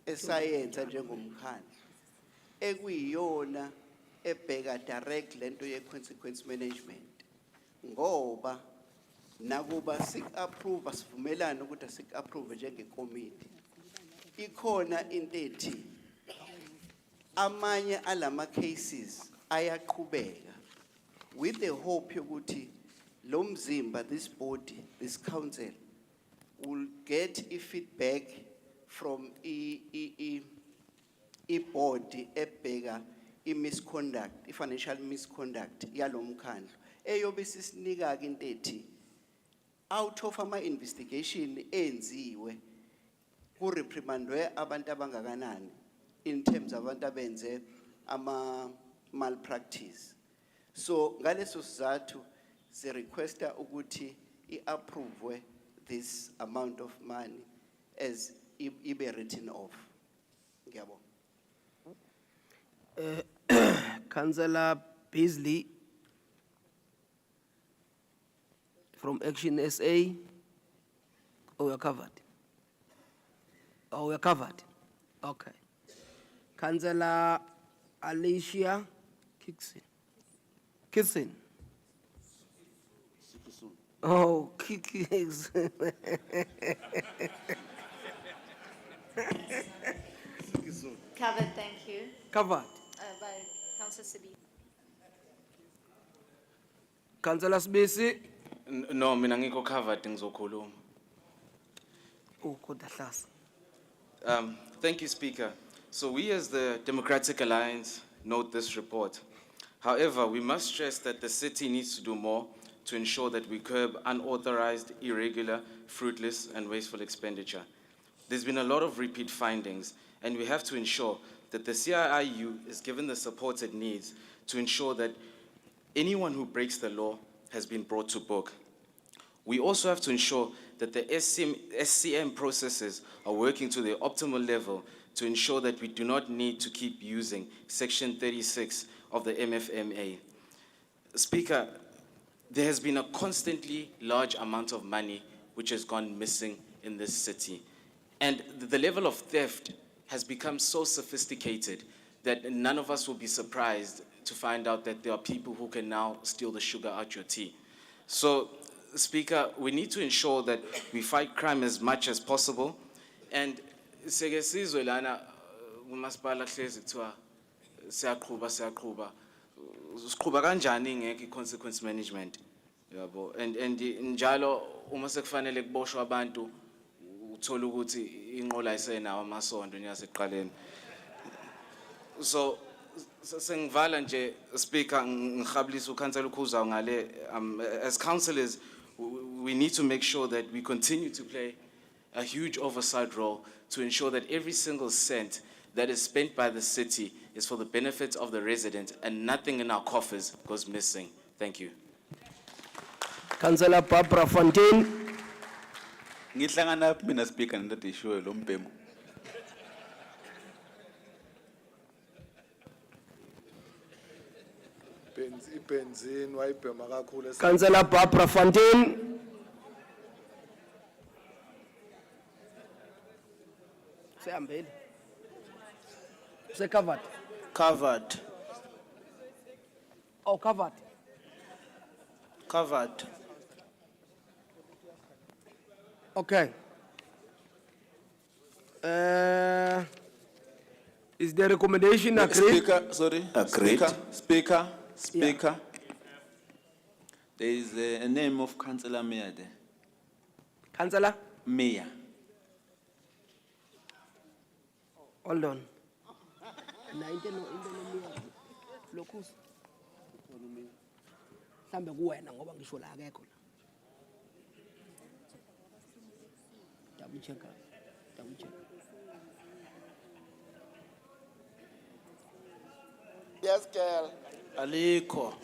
esayenza njengomkhandlu ekuyiyona ebheka direct lento ye consequence management. Ngoba nakuba sik-approve sivumelana ukuthi sik-approve njengecommittee. Ikhona into ethi amanye alama cases ayaqhubeka with the hope yokuthi lo mzimba, this body, this council will get feedback from a body ebheka misconduct, financial misconduct yalo mkhandlu eyobe sisinika ke into ethi out of ama investigation enziwe ku reprimandwe abantu abangakanani in terms of abantu abenze ama malpractice. So ngaleso sizathu se requesta ukuthi approve this amount of money as ibe written off. Ngiyabonga. Councillor Beasley from Action SA. Oh, we're covered. Oh, we're covered. Okay. Councillor Alicia Kitson. Oh, Kikis. Covered, thank you. Covered. By Councillor Sibi. Councillor Sibisi. No, mina ngiko covered ngizokhuluma. Oh, kodwa hlasa. Thank you, Speaker. So we as the Democratic Alliance note this report. However, we must stress that the city needs to do more to ensure that we curb unauthorized, irregular, fruitless, and wasteful expenditure. There's been a lot of repeat findings, and we have to ensure that the CIIU is given the support it needs to ensure that anyone who breaks the law has been brought to book. We also have to ensure that the SCM processes are working to their optimal level to ensure that we do not need to keep using Section 36 of the MFMA. Speaker, there has been a constantly large amount of money which has gone missing in this city. And the level of theft has become so sophisticated that none of us will be surprised to find out that there are people who can now steal the sugar out your tea. So, Speaker, we need to ensure that we fight crime as much as possible. And sekesizwe lana umasipala hlezi kuthiwa siyaqhubha siqhubha kanjani ngeke consequence management yabo and njalo uma sekufanele kuboshwe abantu uthola ukuthi inqola isenawo amasondo nyaseqaleni. So sengivala nje Speaker ngikhablisa ukhansela ukhuza ngale as councillors we need to make sure that we continue to play a huge oversight role to ensure that every single cent that is spent by the city is for the benefit of the resident and nothing in our coffers goes missing. Thank you. Councillor Barbara Fontaine. Ngihlangana phi mina speaker nento ishoyo lo mbhemu. Ibenzin wayibhema kakhulu Councillor Barbara Fontaine. Sehambile. Covered. Covered. Oh, covered. Covered. Okay. Is the recommendation agreed? Speaker, sorry. Agreed. Speaker. There is a name of Councillor Mayor there. Councillor, Mayor. hold on. Mhlambe kuwena ngoba ngisho la akekho la. Double check. Double check. Yes, girl. Aliko.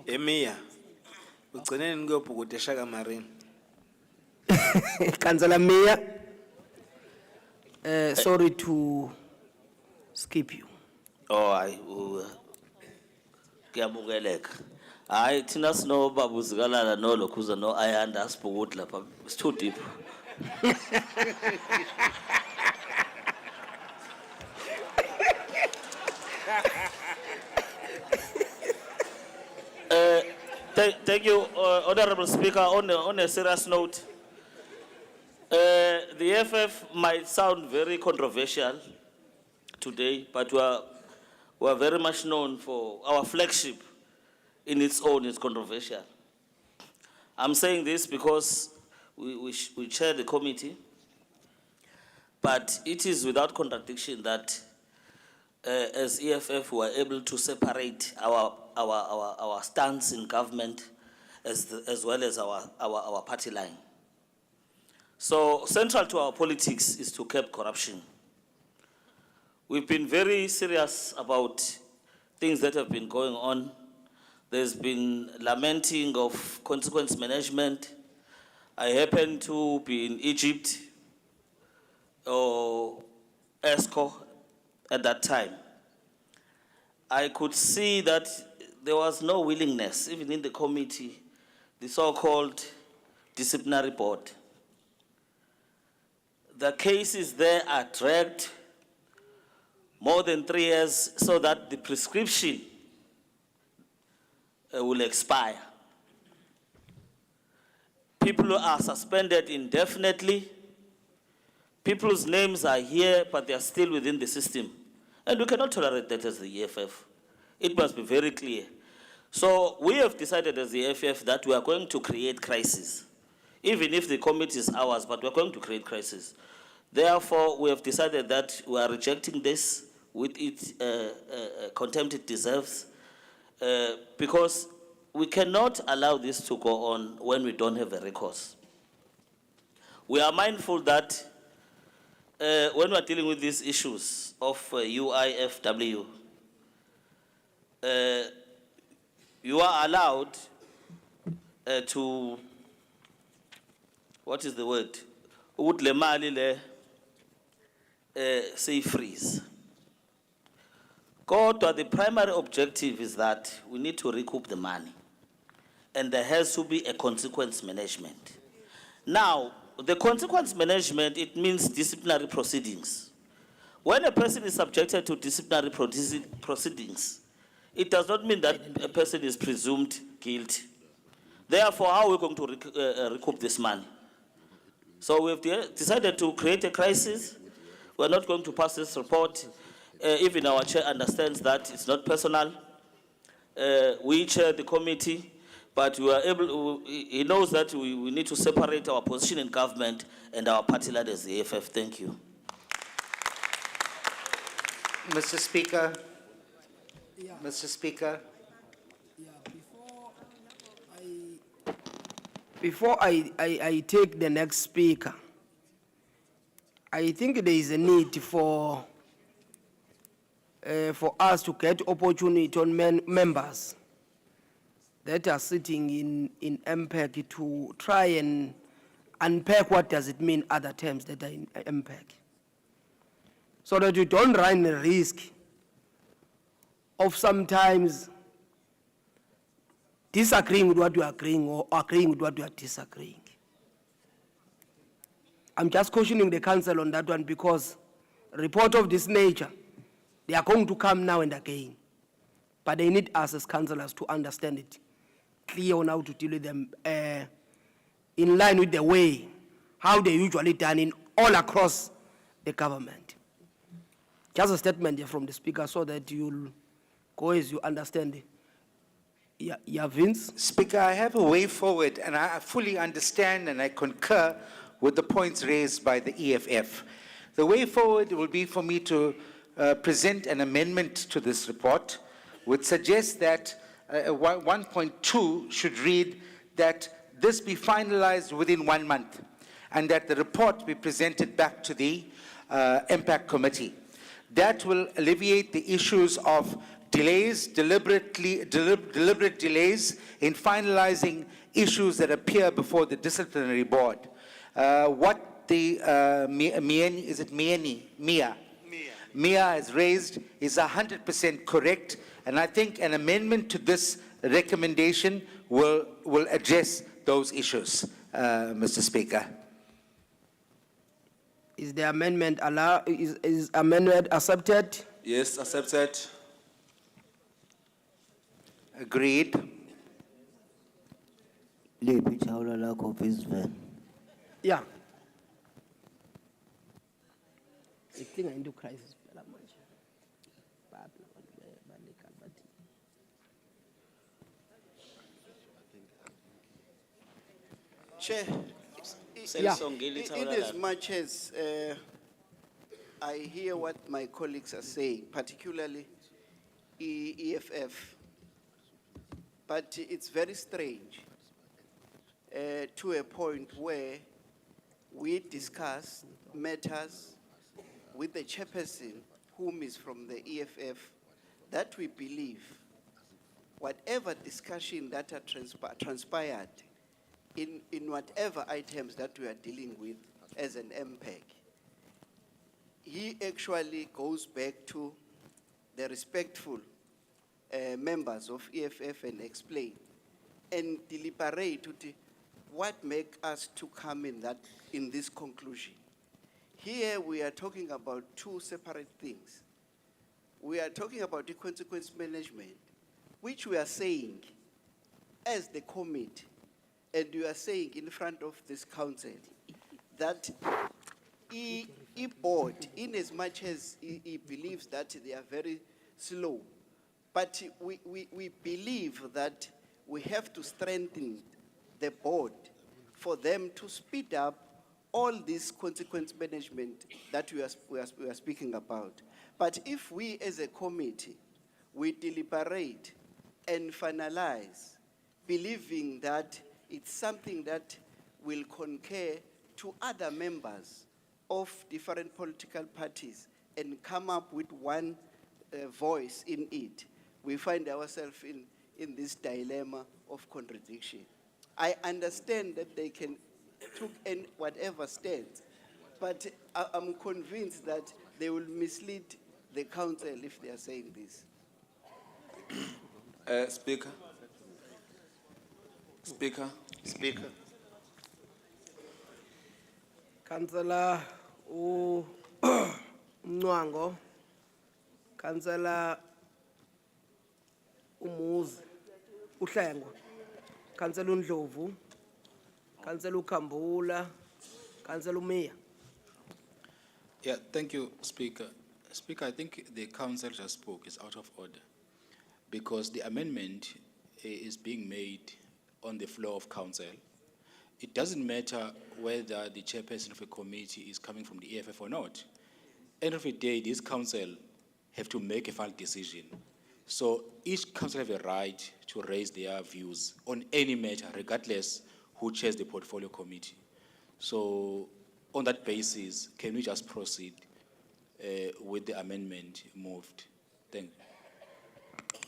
Emia. Ugcineni kuyobhukuda eShaka Marine. Councillor Mayor, sorry to skip you. Oh, hayi kuyamukeleka. Hayi thina sino baba uzikalala no lokhuza no ayanda asibhukuthi lapha. It's too deep. Thank you, Honorable Speaker. On a serious note, the FF might sound very controversial today, but we are very much known for our flagship in its own is controversial. I'm saying this because we chair the committee, but it is without contradiction that as EFF we are able to separate our stance in government as well as our party line. So central to our politics is to curb corruption. We've been very serious about things that have been going on. There's been lamenting of consequence management. I happened to be in Egypt or ESCO at that time. I could see that there was no willingness, even in the committee, the so-called disciplinary board. The cases there are dragged more than 3 years so that the prescription will expire. People are suspended indefinitely. People's names are here, but they are still within the system. And we cannot tolerate that as the EFF. It must be very clear. So we have decided as the EFF that we are going to create crisis. Even if the committee is ours, but we are going to create crisis. Therefore, we have decided that we are rejecting this with its contempt it deserves, because we cannot allow this to go on when we don't have a recourse. We are mindful that when we are dealing with these issues of UIFW, you are allowed to, what is the word? Ukuthi le mali le say freeze. Kodwa the primary objective is that we need to recoup the money, and there has to be a consequence management. Now, the consequence management, it means disciplinary proceedings. When a person is subjected to disciplinary proceedings, it does not mean that a person is presumed guilty. Therefore, how are we going to recoup this money? So we've decided to create a crisis. We're not going to pass this report. Even our chair understands that it's not personal. We chair the committee, but we are able, he knows that we need to separate our position in government and our party line as the AFF. Thank you. Mr. Speaker. Mr. Speaker. Before I take the next speaker, I think there is a need for us to get opportunity on members that are sitting in MPEC to try and unpack what does it mean, other terms that are in MPEC. So that you don't run the risk of sometimes disagreeing with what you are agreeing or agreeing with what you are disagreeing. I'm just cautioning the council on that one because a report of this nature, they are going to come now and again. But they need us as councillors to understand it clear on how to deal with them in line with the way, how they usually done in all across the government. Just a statement here from the speaker so that you'll go as you understand it. Yeah, Vince? Speaker, I have a way forward, and I fully understand and I concur with the points raised by the EFF. The way forward will be for me to present an amendment to this report, which suggests that 1.2 should read that this be finalized within 1 month, and that the report be presented back to the MPAC committee. That will alleviate the issues of delays, deliberate delays in finalizing issues that appear before the disciplinary board. What the Mia has raised is 100% correct, and I think an amendment to this recommendation will address those issues, Mr. Speaker. Is the amendment is amendment accepted? Yes, accepted. Agreed. Yeah. I think I do crisis. Chair, Yeah. in as much as I hear what my colleagues are saying, particularly EFF, but it's very strange to a point where we discuss matters with the chairperson, whom is from the EFF, that we believe whatever discussion that are transpired in whatever items that we are dealing with as an MPEC, he actually goes back to the respectful members of EFF and explain and deliberate what make us to come in this conclusion. Here we are talking about two separate things. We are talking about the consequence management, which we are saying as the committee, and you are saying in front of this council that he board, in as much as he believes that they are very slow, but we believe that we have to strengthen the board for them to speed up all this consequence management that we are speaking about. But if we as a committee, we deliberate and finalize, believing that it's something that will concur to other members of different political parties and come up with one voice in it, we find ourselves in this dilemma of contradiction. I understand that they can take whatever stance, but I'm convinced that they will mislead the council if they are saying this. Speaker. Councillor Mnwango, Councillor Umuzi, Uhlengwa, Councillor Ndlovu, Councillor Kambula, Councillor Mia. Yeah, thank you, Speaker. Speaker, I think the council just spoke is out of order because the amendment is being made on the floor of council. It doesn't matter whether the chairperson of a committee is coming from the EFF or not. End of the day, this council have to make a final decision. So each council have a right to raise their views on any matter, regardless who chairs the portfolio committee. So on that basis, can we just proceed with the amendment moved? Thank you.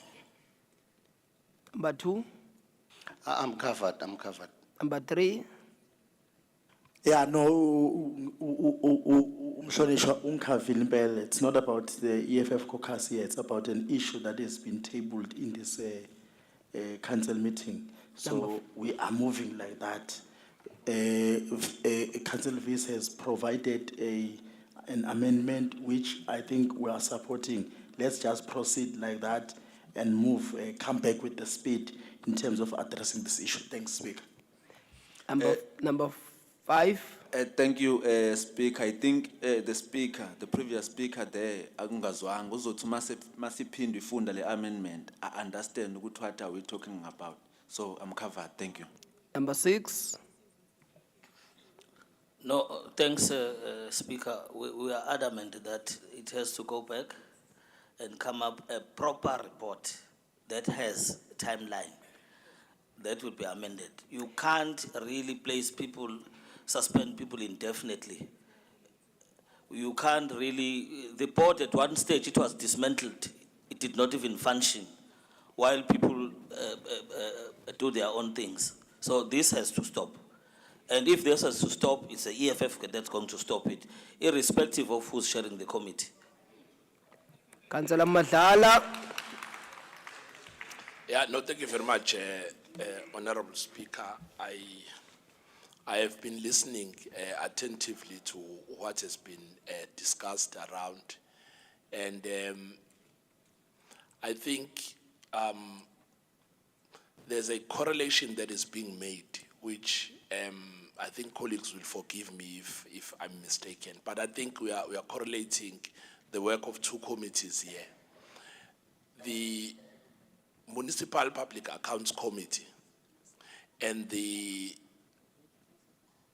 Number two. I'm covered. Number 3, Yeah, no, Umshonishwa unkhavile impela. It's not about the EFF caucus here, it's about an issue that has been tabled in this council meeting. So we are moving like that. Council Vice has provided an amendment which I think we are supporting. Let's just proceed like that and move, come back with the speed in terms of addressing this issue. Thanks, Speaker. number 5, Thank you, Speaker. I think the previous speaker there, akungazwanga uzothi masiphinde ifunda le amendment, I understand what are we talking about. So I'm covered. Thank you. number 6, No, thanks, Speaker. We are adamant that it has to go back and come up a proper report that has a timeline that will be amended. You can't really place people, suspend people indefinitely. You can't really, the board at one stage, it was dismantled. It did not even function while people do their own things. So this has to stop. And if this has to stop, it's the EFF that's going to stop it, irrespective of who's chairing the committee. Councillor Madlala. Yeah, no, thank you very much, Honorable Speaker. I have been listening attentively to what has been discussed around, and I think there's a correlation that is being made, which I think colleagues will forgive me if I'm mistaken, but I think we are correlating the work of two committees here. The Municipal Public Accounts Committee and the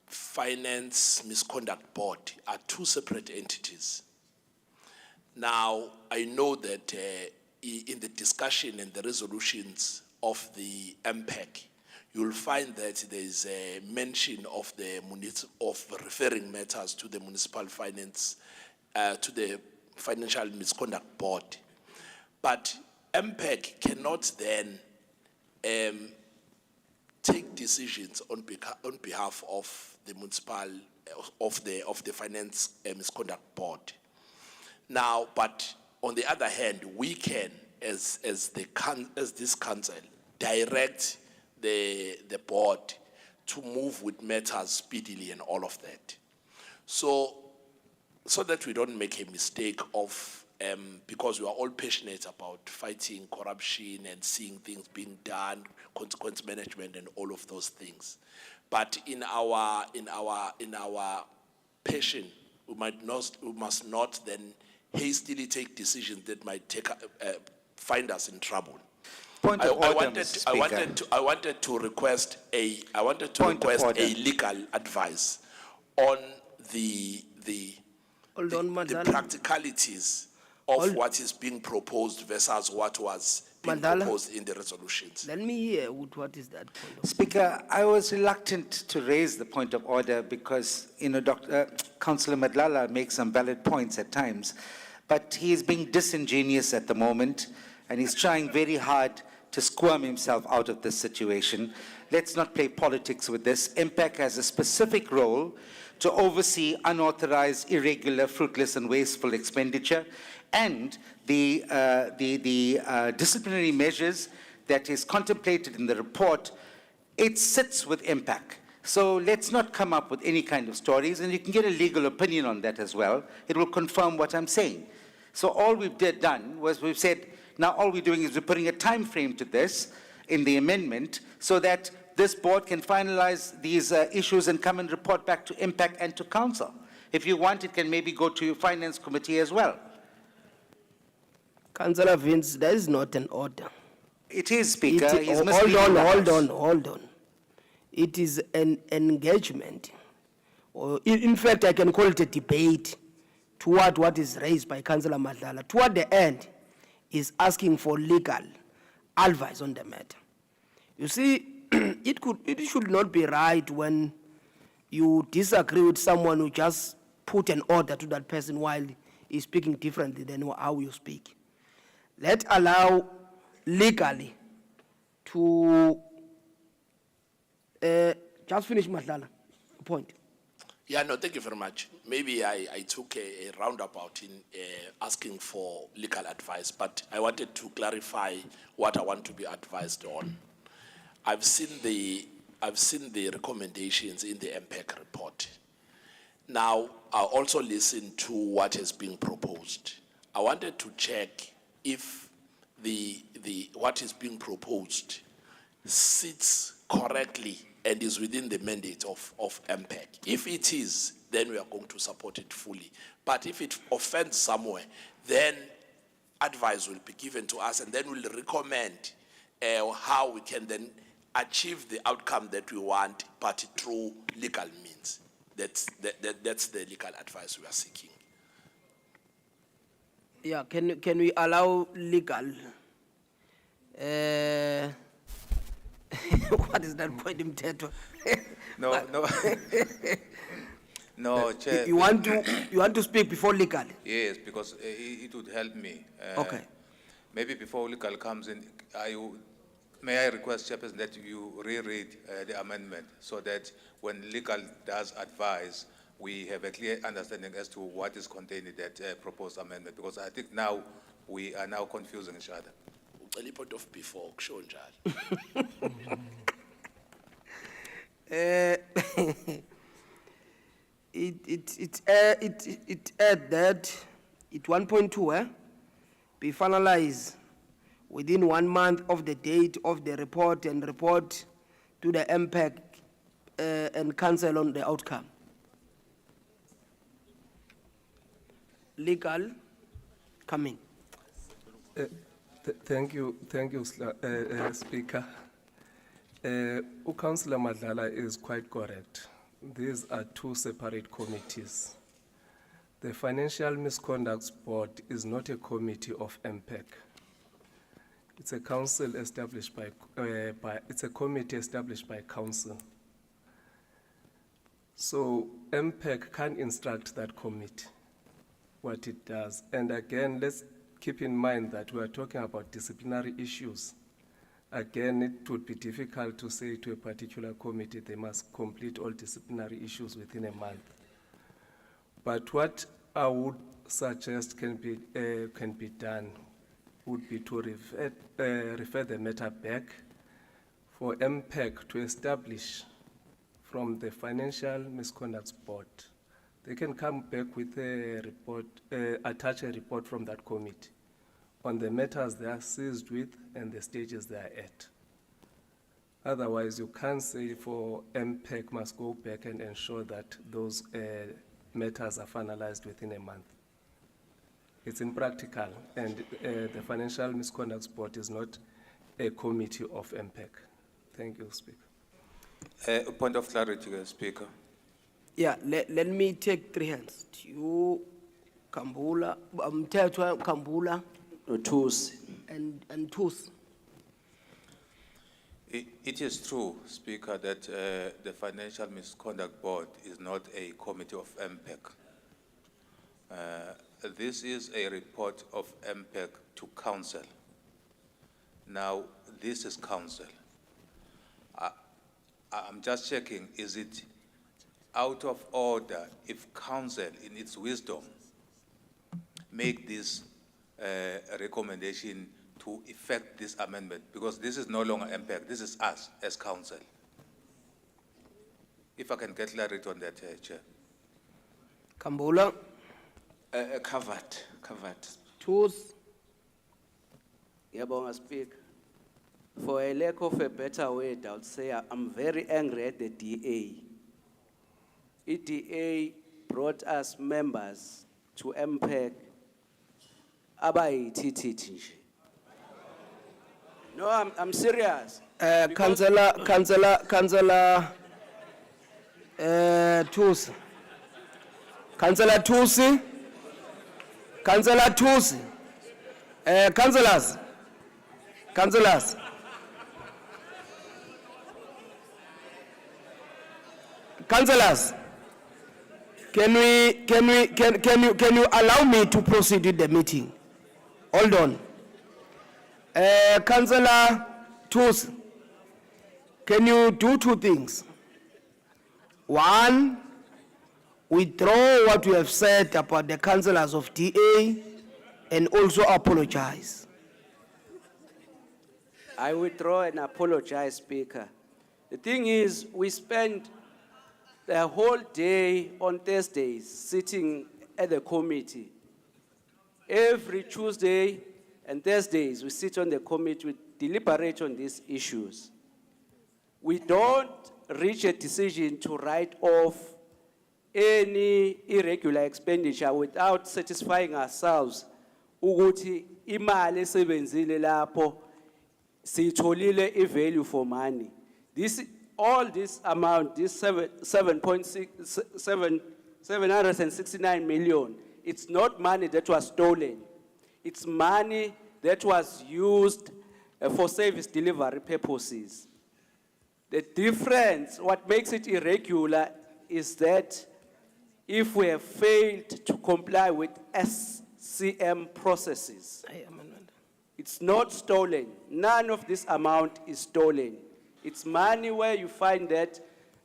Finance Misconduct Board are two separate entities. Now, I know that in the discussion and the resolutions of the MPEC, you'll find that there is a mention of of referring matters to the municipal finance, to the Financial Misconduct Board. But MPEC cannot then take decisions on behalf of the municipal, of the Finance Misconduct Board. Now, but on the other hand, we can, as this council, direct the board to move with matters speedily and all of that. So that we don't make a mistake of, because we are all passionate about fighting corruption and seeing things being done, consequence management and all of those things. But in our passion, we must not then hastily take decisions that might find us in trouble. Point of order, Mr. Speaker. I wanted to request a legal advice on the practicalities of what is being proposed versus what was being proposed in the resolutions. Let me hear what is that point of Speaker, I was reluctant to raise the point of order because, Councillor Madlala makes some valid points at times, but he is being disingenuous at the moment and he's trying very hard to squirm himself out of this situation. Let's not play politics with this. MPEC has a specific role to oversee unauthorized, irregular, fruitless, and wasteful expenditure, and the disciplinary measures that is contemplated in the report, it sits with MPEC. So let's not come up with any kind of stories, and you can get a legal opinion on that as well. It will confirm what I'm saying. So all we've done was we've said, now all we're doing is we're putting a time frame to this in the amendment so that this board can finalize these issues and come and report back to MPEC and to council. If you want, it can maybe go to your finance committee as well. Councillor Vince, that is not an order. It is, Speaker. Hold on. It is an engagement. Or in fact, I can call it a debate toward what is raised by Councillor Madlala. Toward the end, is asking for legal advice on the matter. You see, it should not be right when you disagree with someone who just put an order to that person while he's speaking differently than how you speak. Let's allow legally to Just finish Madlala, point. Yeah, no, thank you very much. Maybe I took a roundabout in asking for legal advice, but I wanted to clarify what I want to be advised on. I've seen the recommendations in the MPEC report. Now, I also listened to what is being proposed. I wanted to check if what is being proposed sits correctly and is within the mandate of MPEC. If it is, then we are going to support it fully. But if it offends somewhere, then advice will be given to us, and then we'll recommend how we can then achieve the outcome that we want, but through legal means. That's the legal advice we are seeking. Yeah, can we allow legal? What is that point in Teto? No, no. No, Chair. You want to speak before legal? Yes, because it would help me. Okay. Maybe before legal comes in, may I request, Chairperson, that you reread the amendment so that when legal does advise, we have a clear understanding as to what is contained in that proposed amendment, because I think now we are now confusing each other. A report of before, It add that it 1.2 be finalized within 1 month of the date of the report and report to the MPEC and council on the outcome. Legal coming. Thank you, Speaker. Councillor Madlala is quite correct. These are two separate committees. The Financial Misconduct Board is not a committee of MPEC. It's a council established it's a committee established by council. So MPEC can instruct that committee what it does. And again, let's keep in mind that we are talking about disciplinary issues. Again, it would be difficult to say to a particular committee they must complete all disciplinary issues within a month. But what I would suggest can be done would be to refer the matter back for MPEC to establish from the Financial Misconduct Board. They can come back with a report, attach a report from that committee on the matters they are seized with and the stages they are at. Otherwise, you can't say for MPEC must go back and ensure that those matters are finalized within a month. It's impractical, and the Financial Misconduct Board is not a committee of MPEC. Thank you, Speaker. A point of clarity, Speaker. Yeah, let me take 3 hands. You, Kambula, Mtetwa, Kambula, Tusi. and Tusi. It is true, Speaker, that the Financial Misconduct Board is not a committee of MPEC. This is a report of MPEC to council. Now, this is council. I'm just checking, is it out of order if council, in its wisdom, make this recommendation to effect this amendment? Because this is no longer MPEC, this is us as council. If I can get clarity on that, Chair. Kambula. Covered. Tusi. Yabonga, Speaker. For a lack of a better word, I would say I'm very angry at the DA. EDA brought us members to MPEC. No, I'm serious. Councillor Tusi. Councillor Tusi. Councillor Tusi. Councillors. Councillors, can you allow me to proceed with the meeting? Hold on. Councillor Tusi, Can you do two things? One, withdraw what you have said about the councillors of DA and also apologize. I withdraw and apologize, Speaker. The thing is, we spent the whole day on Thursdays sitting at the committee. Every Tuesday and Thursdays, we sit on the committee, we deliberate on these issues. We don't reach a decision to write off any irregular expenditure without satisfying ourselves ukuthi imali esebenzile lapho sitholile i-value for money. All this amount, this 769 million, it's not money that was stolen. It's money that was used for service delivery purposes. The difference, what makes it irregular, is that if we have failed to comply with SCM processes, it's not stolen. None of this amount is stolen. It's money where you find that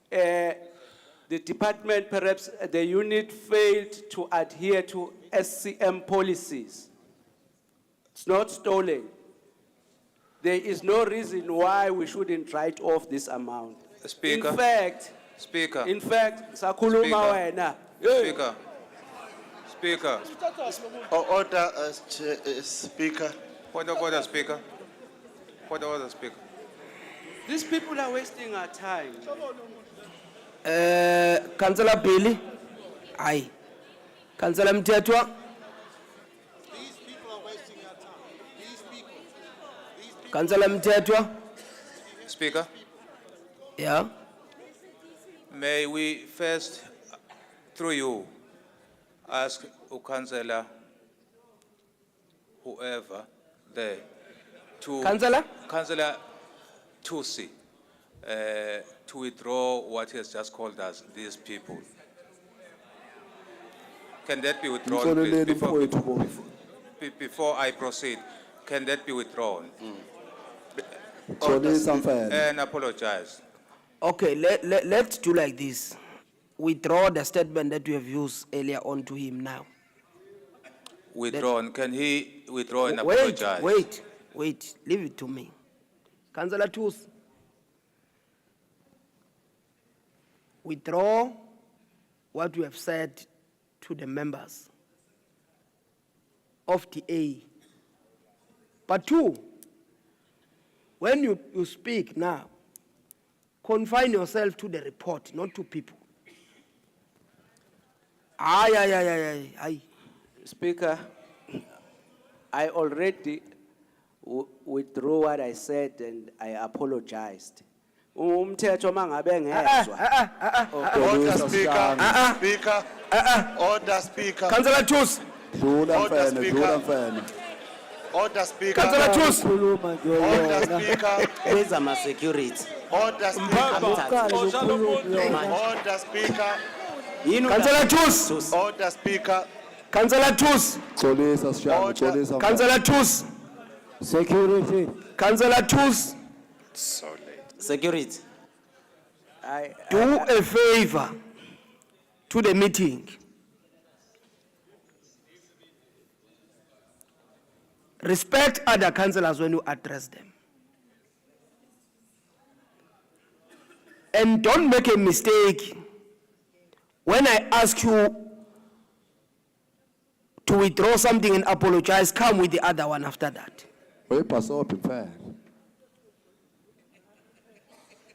the department, perhaps the unit, failed to adhere to SCM policies. It's not stolen. There is no reason why we shouldn't write off this amount. Speaker. In fact, sakhuluma wena. Speaker. Speaker. Order, Speaker. Point of order, Speaker. Point of order, Speaker. These people are wasting our time. Councillor Billy? Aye. Councillor Mtetwa? Councillor Mtetwa? Speaker. Yeah? May we first, through you, ask Councillor, whoever there, to... Councillor? Councillor Tusi, to withdraw what he has just called us, these people. Can that be withdrawn, please, before I proceed? Can that be withdrawn? And apologize. Okay, let's do like this. Withdraw the statement that we have used earlier on to him now. Withdrawn. Can he withdraw and apologize? Wait, leave it to me. Councillor Tus, withdraw what we have said to the members of the A. But two, when you speak now, confine yourself to the report, not to people. Aye. Speaker, I already withdrew what I said and I apologized. Umthetho mangabe ngezwa. Order, Speaker. Speaker. Order, Speaker. Councillor Tus. Order, Speaker. Order, Speaker. Councillor Tus. Order, Speaker. Where's my security? Order, Speaker. Order, Speaker. Councillor Tus. Order, Speaker. Councillor Tus. Councillor Tus. Security. Councillor Tus. Security. Do a favor to the meeting. Respect other councillors when you address them. And don't make a mistake. When I ask you to withdraw something and apologize, come with the other one after that.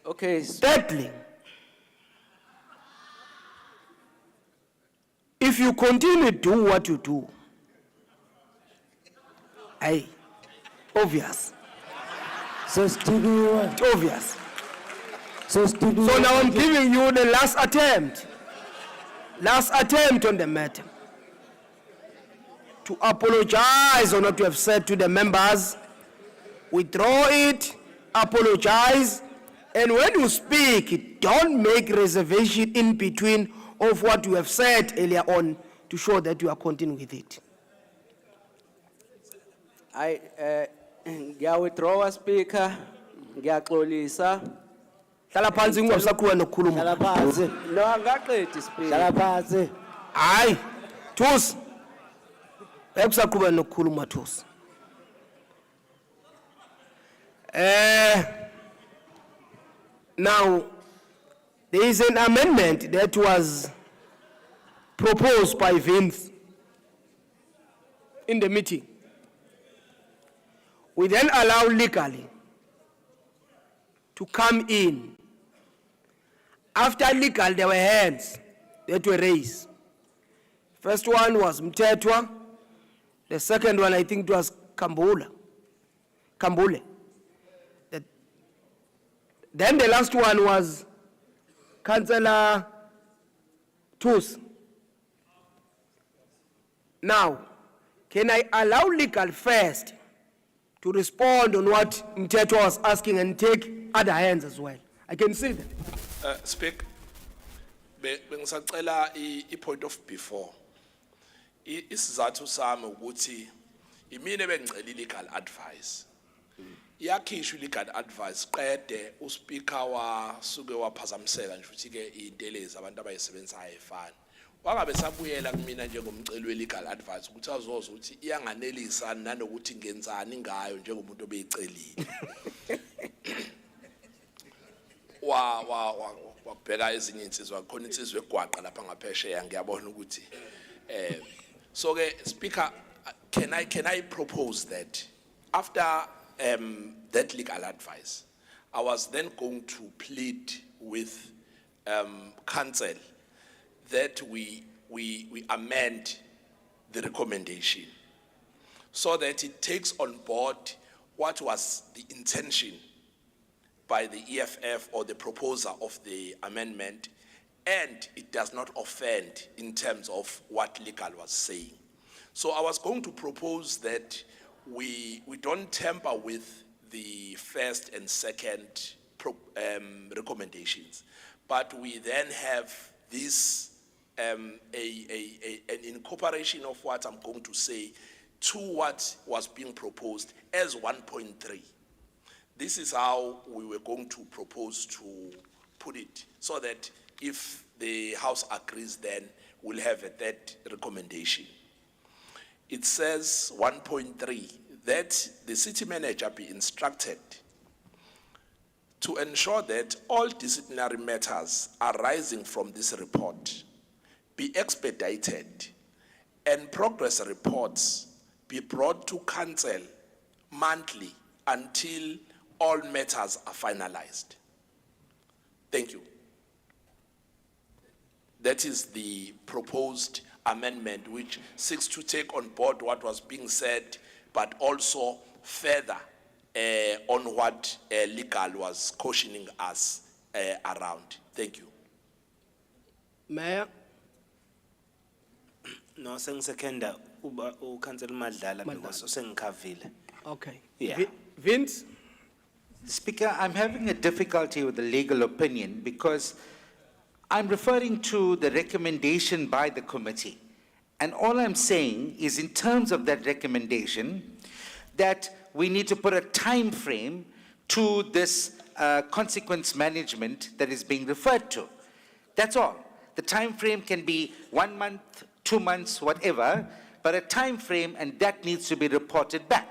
Okay. Thirdly, if you continue to do what you do, obvious. So obvious. So now I'm giving you the last attempt on the matter. To apologize on what you have said to the members, withdraw it, apologize, and when you speak, don't make reservation in between of what you have said earlier on to show that you are continuing with it. I withdraw, Speaker. Ngiyaxolisa. Hlala phansi ungabisaqhubeka nokukhuluma. Hlala phansi. No, angaqedi speaker. Hlala phansi. Hayi, Thusi. Ekusaqhubeka nokukhuluma Thusi. Now, there is an amendment that was proposed by Vince in the meeting. We then allow legally to come in. After legal, there were hands that were raised. First one was Mtetwa. The second one, I think it was Kambule. Then the last one was Councillor Tus. Now, can I allow legal first to respond on what Mtetwa was asking and take other hands as well? I can see that. Speak. Bengisacela I point of before. Isizathu sami ukuthi imine bengicela legal advice. Yakhishwa legal advice qede uSpeaker wasuke waphazamiseka nje ukuthi ke intelezi abantu abayisebenzayo efana. Wangabe sabuyela kumina njengomceli we legal advice ukuthi azoza ukuthi iyanganelisa nanokuthi ngenzani ngayo njengomuntu obeyicelile. Wabheka ezinye insizwa khona insizwe egwaqa lapha ngaphesheya ngiyabona ukuthi so ke Speaker, can I propose that after that legal advice I was then going to plead with council that we amend the recommendation so that it takes on board what was the intention by the EFF or the proposer of the amendment, and it does not offend in terms of what legal was saying. So I was going to propose that we don't tamper with the first and second recommendations, but we then have this an incorporation of what I'm going to say to what was being proposed as 1.3. This is how we were going to propose to put it, so that if the House agrees, then we'll have a third recommendation. It says 1.3, that the city manager be instructed to ensure that all disciplinary matters arising from this report be expedited and progress reports be brought to council monthly until all matters are finalized. Thank you. That is the proposed amendment, which seeks to take on board what was being said, but also further on what legal was cautioning us around. Thank you. Mayor. No, sengisekenda uba uCouncillor Madlala because sengikhavile. Okay. Yeah. Vince? Speaker, I'm having a difficulty with the legal opinion because I'm referring to the recommendation by the committee. And all I'm saying is in terms of that recommendation, that we need to put a time frame to this consequence management that is being referred to. That's all. The time frame can be 1 month, 2 months, whatever, but a time frame, and that needs to be reported back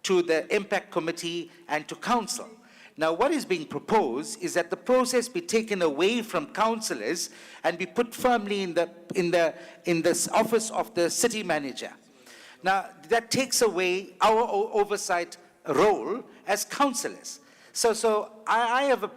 to the impact committee and to council. Now, what is being proposed is that the process be taken away from councillors and be put firmly in the office of the city manager. Now, that takes away our oversight role as councillors. So I have a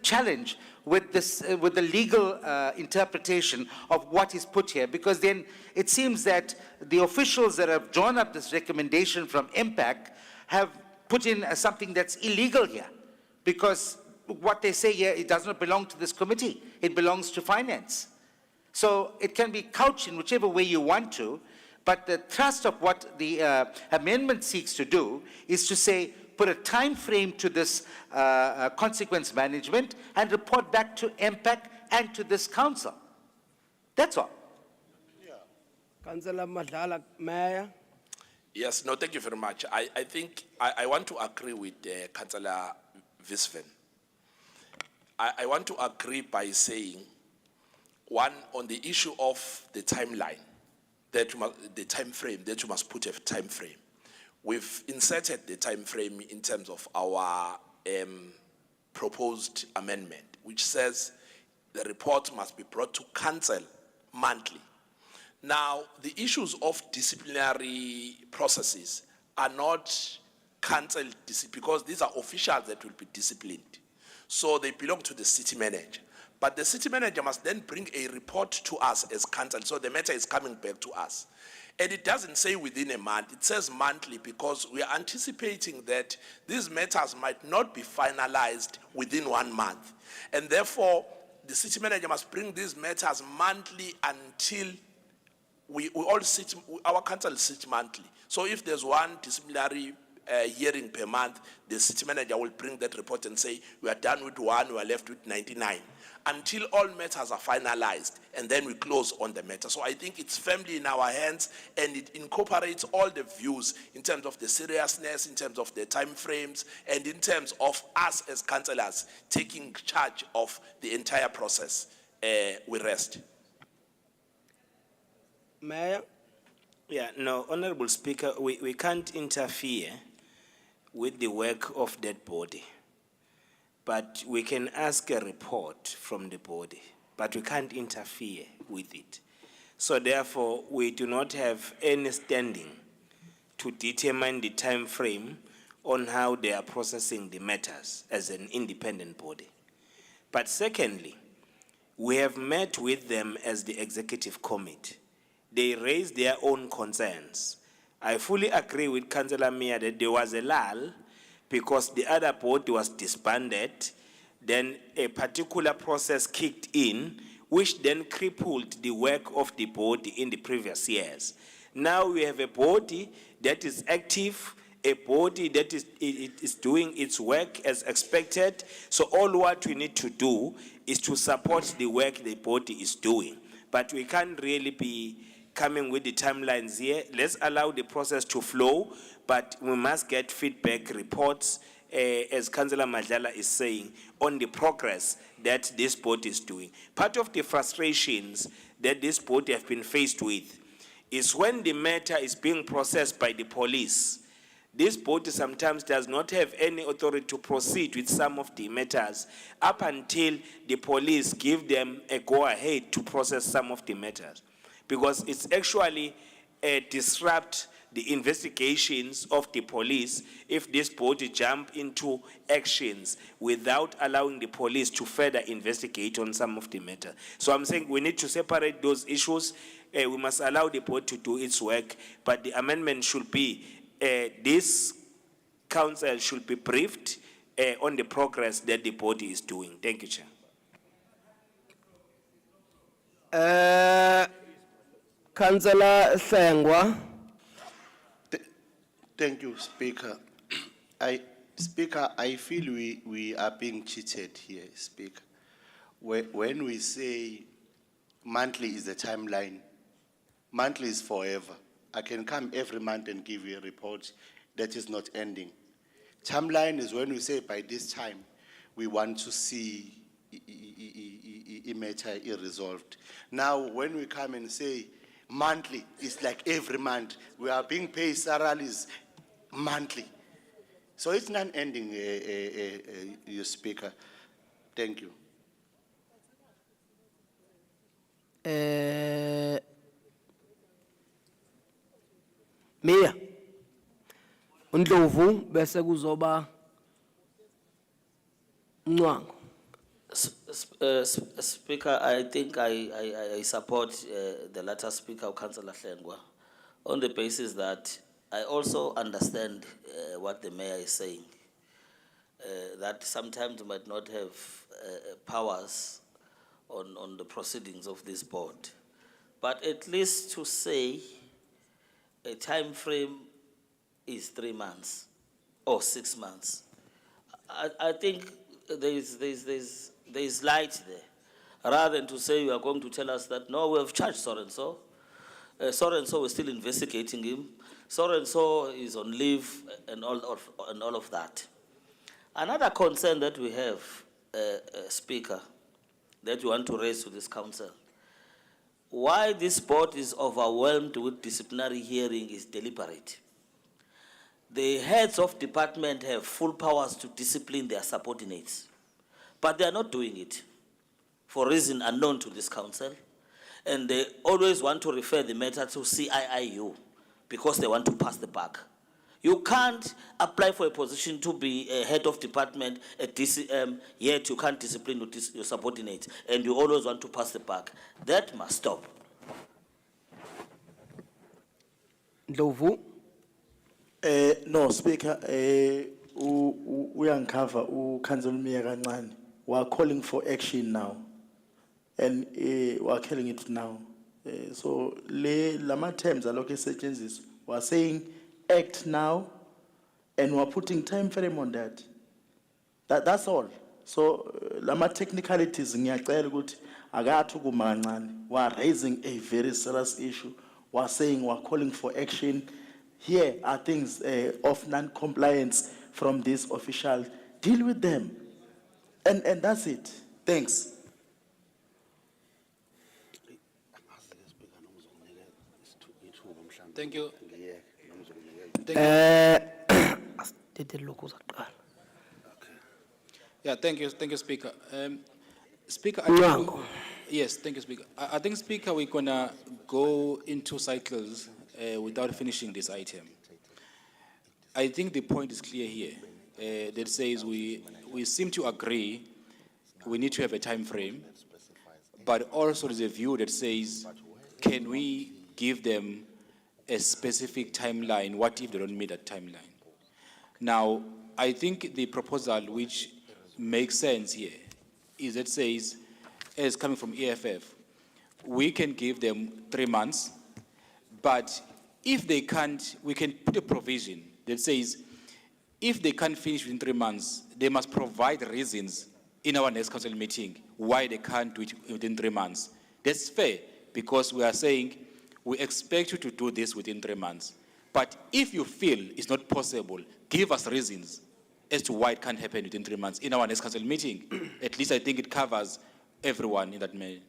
challenge with this, with the legal interpretation of what is put here, because then it seems that the officials that have drawn up this recommendation from Impact have put in something that's illegal here, because what they say here, it does not belong to this committee, it belongs to finance. So it can be couched in whichever way you want to, but the thrust of what the amendment seeks to do is to say, put a time frame to this consequence management and report back to Impact and to this council. That's all. Councillor Madlala, Mayor. Yes, no, thank you very much. I think I want to agree with Councillor Visven. I want to agree by saying, one, on the issue of the timeline, the time frame, that you must put a time frame. We've inserted the time frame in terms of our proposed amendment, which says the report must be brought to council monthly. Now, the issues of disciplinary processes are not council because these are officials that will be disciplined. So they belong to the city manager. But the city manager must then bring a report to us as council. So the matter is coming back to us. And it doesn't say within a month, it says monthly, because we are anticipating that these matters might not be finalized within 1 month. And therefore, the city manager must bring these matters monthly until we all sit, our council sits monthly. So if there's one disciplinary hearing per month, the city manager will bring that report and say, we are done with 1, we are left with 99. Until all matters are finalized, and then we close on the matter. So I think it's firmly in our hands, and it incorporates all the views in terms of the seriousness, in terms of the time frames, and in terms of us as councillors taking charge of the entire process. We rest. Mayor? Yeah, no, Honorable Speaker, we can't interfere with the work of that body. But we can ask a report from the body, but we can't interfere with it. So therefore, we do not have any standing to determine the time frame on how they are processing the matters as an independent body. But secondly, we have met with them as the executive committee. They raised their own concerns. I fully agree with Councillor Mia that there was a lull because the other board was disbanded, then a particular process kicked in, which then crippled the work of the body in the previous years. Now we have a body that is active, a body that is doing its work as expected. So all what we need to do is to support the work the body is doing. But we can't really be coming with the timelines here. Let's allow the process to flow, but we must get feedback reports, as Councillor Madlala is saying, on the progress that this board is doing. Part of the frustrations that this board have been faced with is when the matter is being processed by the police. This board sometimes does not have any authority to proceed with some of the matters up until the police give them a go-ahead to process some of the matters. Because it's actually disrupt the investigations of the police if this body jump into actions without allowing the police to further investigate on some of the matter. So I'm saying we need to separate those issues. We must allow the board to do its work, but the amendment should be this council should be briefed on the progress that the body is doing. Thank you, Chair. Councillor Sengwa. Thank you, Speaker. Speaker, I feel we are being cheated here, Speaker. When we say monthly is the timeline, monthly is forever. I can come every month and give you a report that is not ending. Timeline is when we say by this time, we want to see a matter irresolved. Now, when we come and say monthly, it's like every month. We are being paid salaries monthly. So it's not ending, you Speaker. Thank you. Mia, Ndlovu bese kuzoba Mncwango. Speaker, I think I support the latter speaker, Councillor Hlengwa, on the basis that I also understand what the mayor is saying, that sometimes you might not have powers on the proceedings of this board. But at least to say a time frame is 3 months or 6 months, I think there is light there. Rather than to say you are going to tell us that, no, we have charged so-and-so. So-and-so, we're still investigating him. So-and-so is on leave and all of that. Another concern that we have Speaker, that we want to raise to this council. Why this board is overwhelmed with disciplinary hearing is deliberate. The heads of department have full powers to discipline their subordinates, but they are not doing it for reason unknown to this council. And they always want to refer the matter to CIIU because they want to pass the buck. You can't apply for a position to be a head of department at DCM, yet you can't discipline your subordinates, and you always want to pass the buck. That must stop. Ndlovu, No, Speaker, we uncover, Council Mayor kancane. We are calling for action now. And we are killing it now. So, lama terms are local agencies. We are saying act now, and we are putting time frame on that. That's all. So, lama technicalities, ngiyacela ukuthi akathu kuma kancane. We are raising a very serious issue. We are saying we are calling for action. Here are things of non-compliance from this official. Deal with them. And that's it. Thanks. Thank you. Yeah, thank you, Speaker. Speaker, yes, thank you, Speaker. I think, Speaker, we're gonna go into cycles without finishing this item. I think the point is clear here. That says we seem to agree we need to have a time frame, but also there's a view that says, can we give them a specific timeline? What if they don't meet that timeline? Now, I think the proposal which makes sense here is that says, as coming from EFF, we can give them 3 months, but if they can't, we can put a provision that says, if they can't finish within 3 months, they must provide reasons in our next council meeting why they can't do it within 3 months. That's fair, because we are saying, we expect you to do this within 3 months. But if you feel it's not possible, give us reasons as to why it can't happen within 3 months in our next council meeting. At least I think it covers everyone in that manner.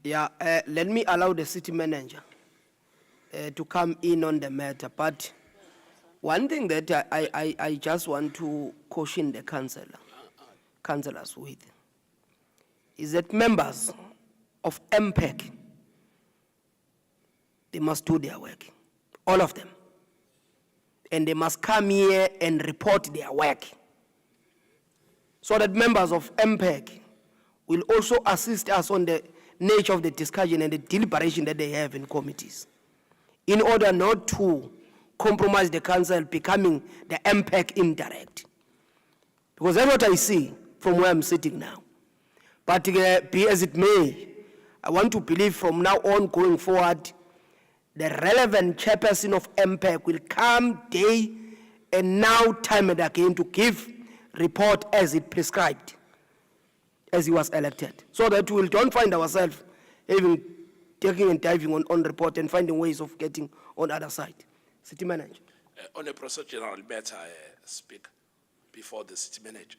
yeah, let me allow the city manager to come in on the matter. But one thing that I just want to caution the councillors with is that members of MPEC, they must do their work, all of them. And they must come here and report their work, so that members of MPEC will also assist us on the nature of the discussion and the deliberation that they have in committees, in order not to compromise the council becoming the MPEC indirect. Because that's what I see from where I'm sitting now. But be as it may, I want to believe from now on going forward, the relevant chairperson of MPEC will come day and now time and again to give report as it prescribed, as he was elected. So that we don't find ourselves even taking and diving on report and finding ways of getting on the other side. City manager. On a procedural matter, Speaker, before the city manager.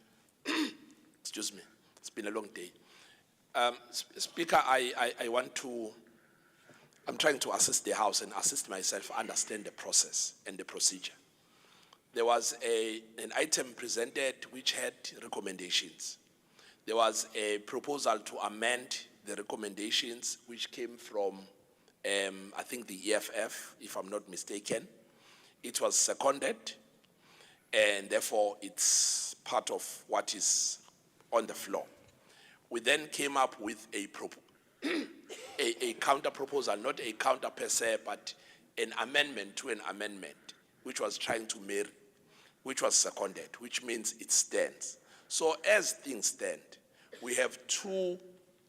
Excuse me, it's been a long day. Speaker, I'm trying to assist the House and assist myself, understand the process and the procedure. There was an item presented which had recommendations. There was a proposal to amend the recommendations which came from, I think, the EFF, if I'm not mistaken. It was seconded, and therefore it's part of what is on the floor. We then came up with a counter proposal, not a counter per se, but an amendment to an amendment, which was trying to mirror, which was seconded, which means it stands. So as things stand, we have 2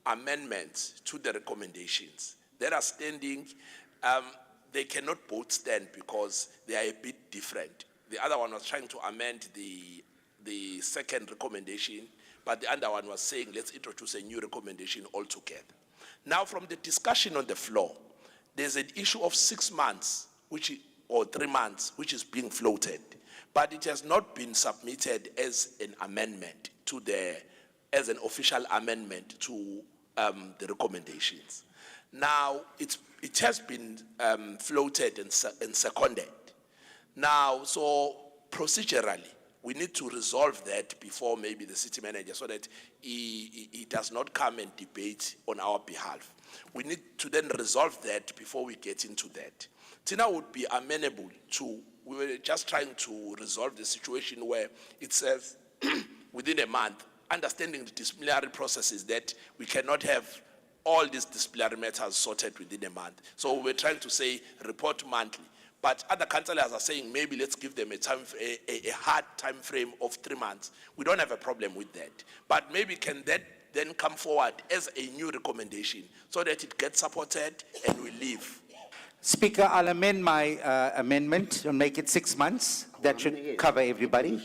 amendments to the recommendations that are standing. They cannot both stand because they are a bit different. The other one was trying to amend the second recommendation, but the other one was saying, let's introduce a new recommendation altogether. Now, from the discussion on the floor, there's an issue of 6 months, or 3 months, which is being floated, but it has not been submitted as an amendment to the as an official amendment to the recommendations. Now, it has been floated and seconded. Now, so procedurally, we need to resolve that before maybe the city manager so that he does not come and debate on our behalf. We need to then resolve that before we get into that. Tina would be amenable to, we were just trying to resolve the situation where it says within a month, understanding the disciplinary processes that we cannot have all these disciplinary matters sorted within a month. So we're trying to say report monthly. But other councillors are saying maybe let's give them a hard time frame of 3 months. We don't have a problem with that. But maybe can that then come forward as a new recommendation so that it gets supported and we leave? Speaker, I'll amend my amendment and make it 6 months. That should cover everybody.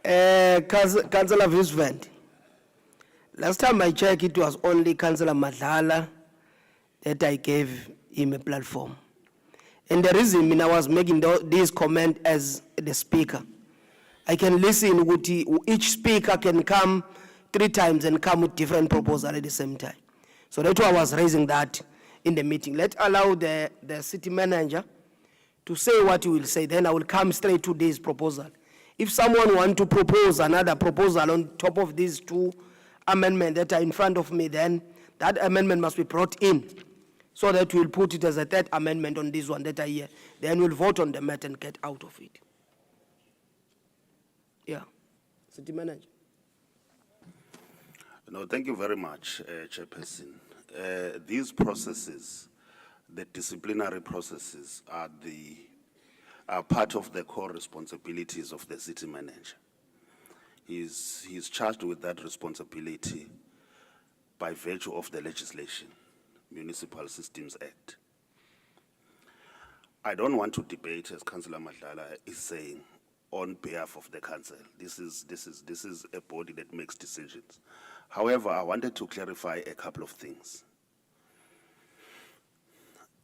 Councillor Visvand, last time I checked, it was only Councillor Madlala that I gave him a platform. And the reason I was making this comment as the speaker, I can listen with each speaker can come 3 times and come with different proposals at the same time. So that's why I was raising that in the meeting. Let's allow the city manager to say what he will say, then I will come straight to this proposal. If someone wants to propose another proposal on top of these 2 amendments that are in front of me, then that amendment must be brought in so that we'll put it as a 3rd amendment on this one that are here. Then we'll vote on the matter and get out of it. Yeah, city manager. No, thank you very much, Chairperson. These processes, the disciplinary processes, are part of the core responsibilities of the city manager. He's charged with that responsibility by virtue of the legislation, Municipal Systems Act. I don't want to debate, as Councillor Madlala is saying, on behalf of the council. This is a body that makes decisions. However, I wanted to clarify a couple of things.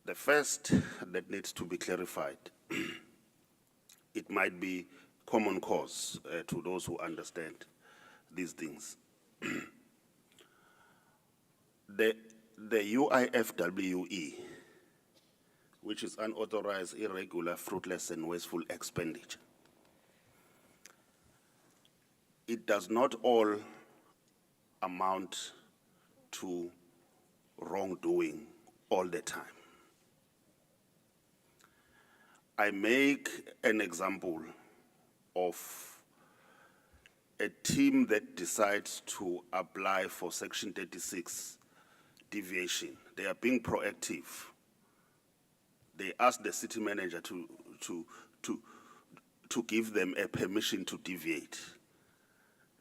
The first that needs to be clarified, it might be common cause to those who understand these things. The UIFWE, which is unauthorized, irregular, fruitless, and wasteful expenditure, it does not all amount to wrongdoing all the time. I make an example of a team that decides to apply for Section 36 deviation. They are being proactive. They ask the city manager to give them a permission to deviate.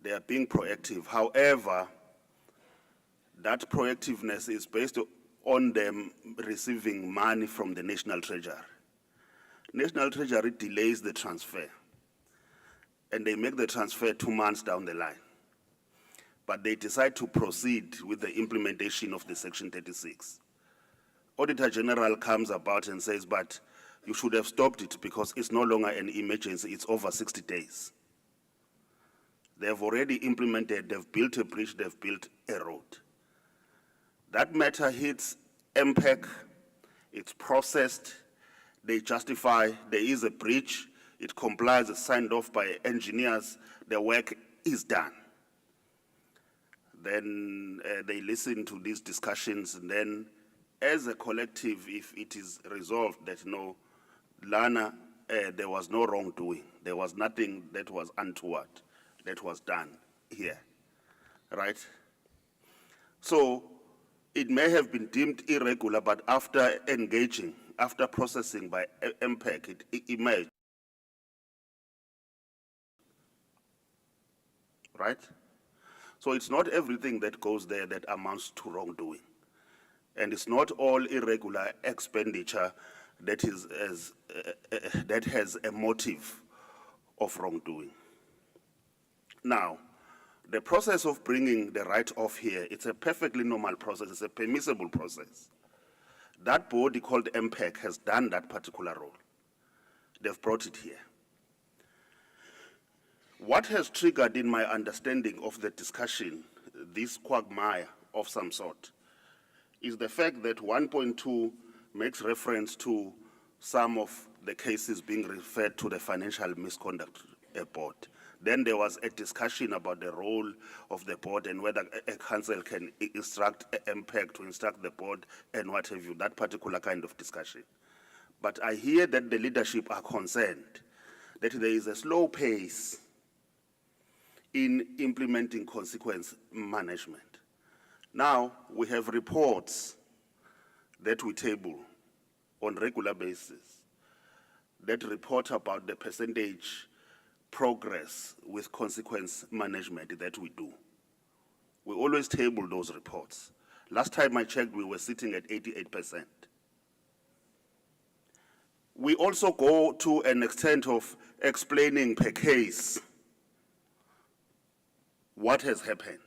They are being proactive. However, that proactiveness is based on them receiving money from the National Treasury. National Treasury delays the transfer, and they make the transfer 2 months down the line. But they decide to proceed with the implementation of the Section 36. Auditor General comes about and says, but you should have stopped it because it's no longer an emergency, it's over 60 days. They have already implemented, they've built a bridge, they've built a road. That matter hits MPEC, it's processed, they justify there is a breach, it complies, it's signed off by engineers, the work is done. Then they listen to these discussions, and then as a collective, if it is resolved that no, Lana, there was no wrongdoing, there was nothing that was untoward that was done here, right? So it may have been deemed irregular, but after engaging, after processing by MPEC, it emerged, right? So it's not everything that goes there that amounts to wrongdoing. And it's not all irregular expenditure that that has a motive of wrongdoing. Now, the process of bringing the write-off here, it's a perfectly normal process, it's a permissible process. That body called MPEC has done that particular role. They've brought it here. What has triggered in my understanding of the discussion, this quagmire of some sort, is the fact that 1.2 makes reference to some of the cases being referred to the Financial Misconduct Board. Then there was a discussion about the role of the board and whether a council can instruct MPEC to instruct the board and what have you, that particular kind of discussion. But I hear that the leadership are concerned that there is a slow pace in implementing consequence management. Now, we have reports that we table on regular basis that report about the percentage progress with consequence management that we do. We always table those reports. Last time I checked, we were sitting at 88%. We also go to an extent of explaining per case what has happened.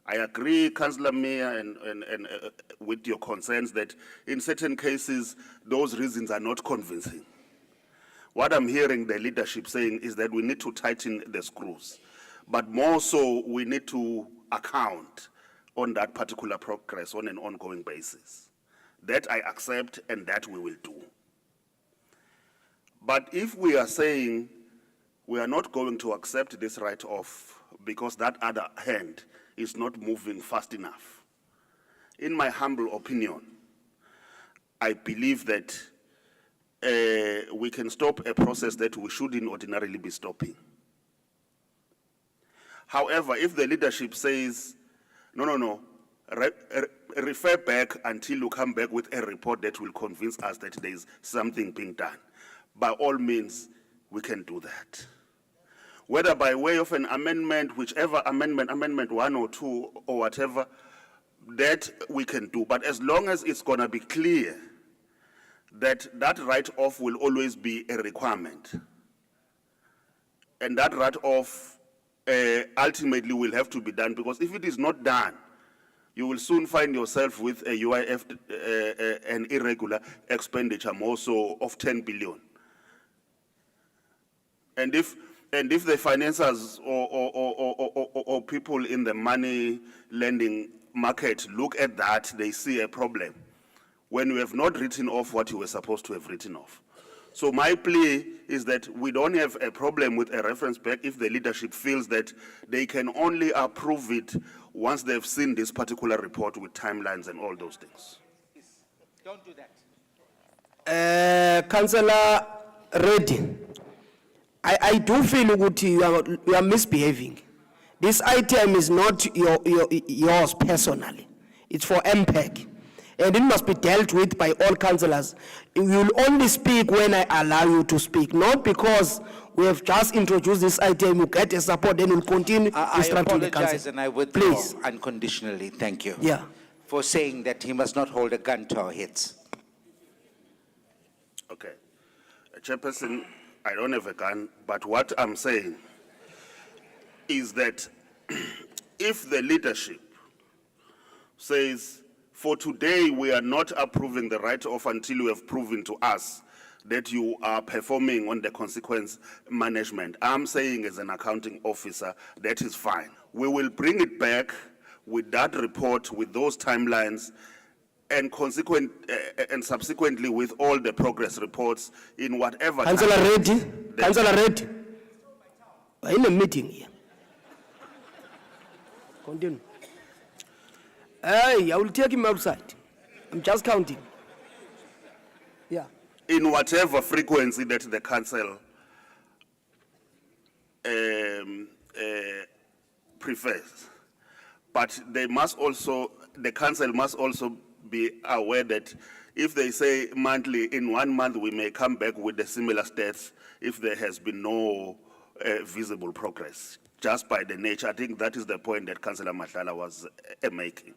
I agree, Councillor Mayor, and with your concerns that in certain cases, those reasons are not convincing. What I'm hearing the leadership saying is that we need to tighten the screws, but more so we need to account on that particular progress on an ongoing basis. That I accept and that we will do. But if we are saying we are not going to accept this write-off because that other hand is not moving fast enough, in my humble opinion, I believe that we can stop a process that we shouldn't ordinarily be stopping. However, if the leadership says, no, refer back until you come back with a report that will convince us that there is something being done, by all means, we can do that. Whether by way of an amendment, whichever amendment, Amendment 1 or 2 or whatever, that we can do. But as long as it's going to be clear that that write-off will always be a requirement, and that write-off ultimately will have to be done, because if it is not done, you will soon find yourself with a UIF, an irregular expenditure more so of 10 billion. And if the financiers or people in the money lending market look at that, they see a problem when you have not written off what you were supposed to have written off. So my plea is that we don't have a problem with a reference back if the leadership feels that they can only approve it once they've seen this particular report with timelines and all those things. Don't do that. Councillor Reddy, I do feel that you are misbehaving. This item is not yours personally. It's for MPEC. And it must be dealt with by all councillors. You will only speak when I allow you to speak, not because we have just introduced this item, you get a support, then we'll continue I instructing the apologize council. and I withdraw Please. unconditionally. Thank you. Yeah. For saying that he must not hold a gun to our heads. Okay. Chairperson, I don't have a gun, but what I'm saying is that if the leadership says, for today, we are not approving the write-off until you have proven to us that you are performing on the consequence management. I'm saying as an accounting officer, that is fine. We will bring it back with that report, with those timelines, and subsequently with all the progress reports in whatever. Councillor Reddy, Councillor Reddy, we're in a meeting here. Continue. Hey, I will take him outside. I'm just counting. Yeah. In whatever frequency that the council prefers. But they must also, the council must also be aware that if they say monthly, in 1 month we may come back with the similar stats if there has been no visible progress. Just by the nature, I think that is the point that Councillor Mahlala was making.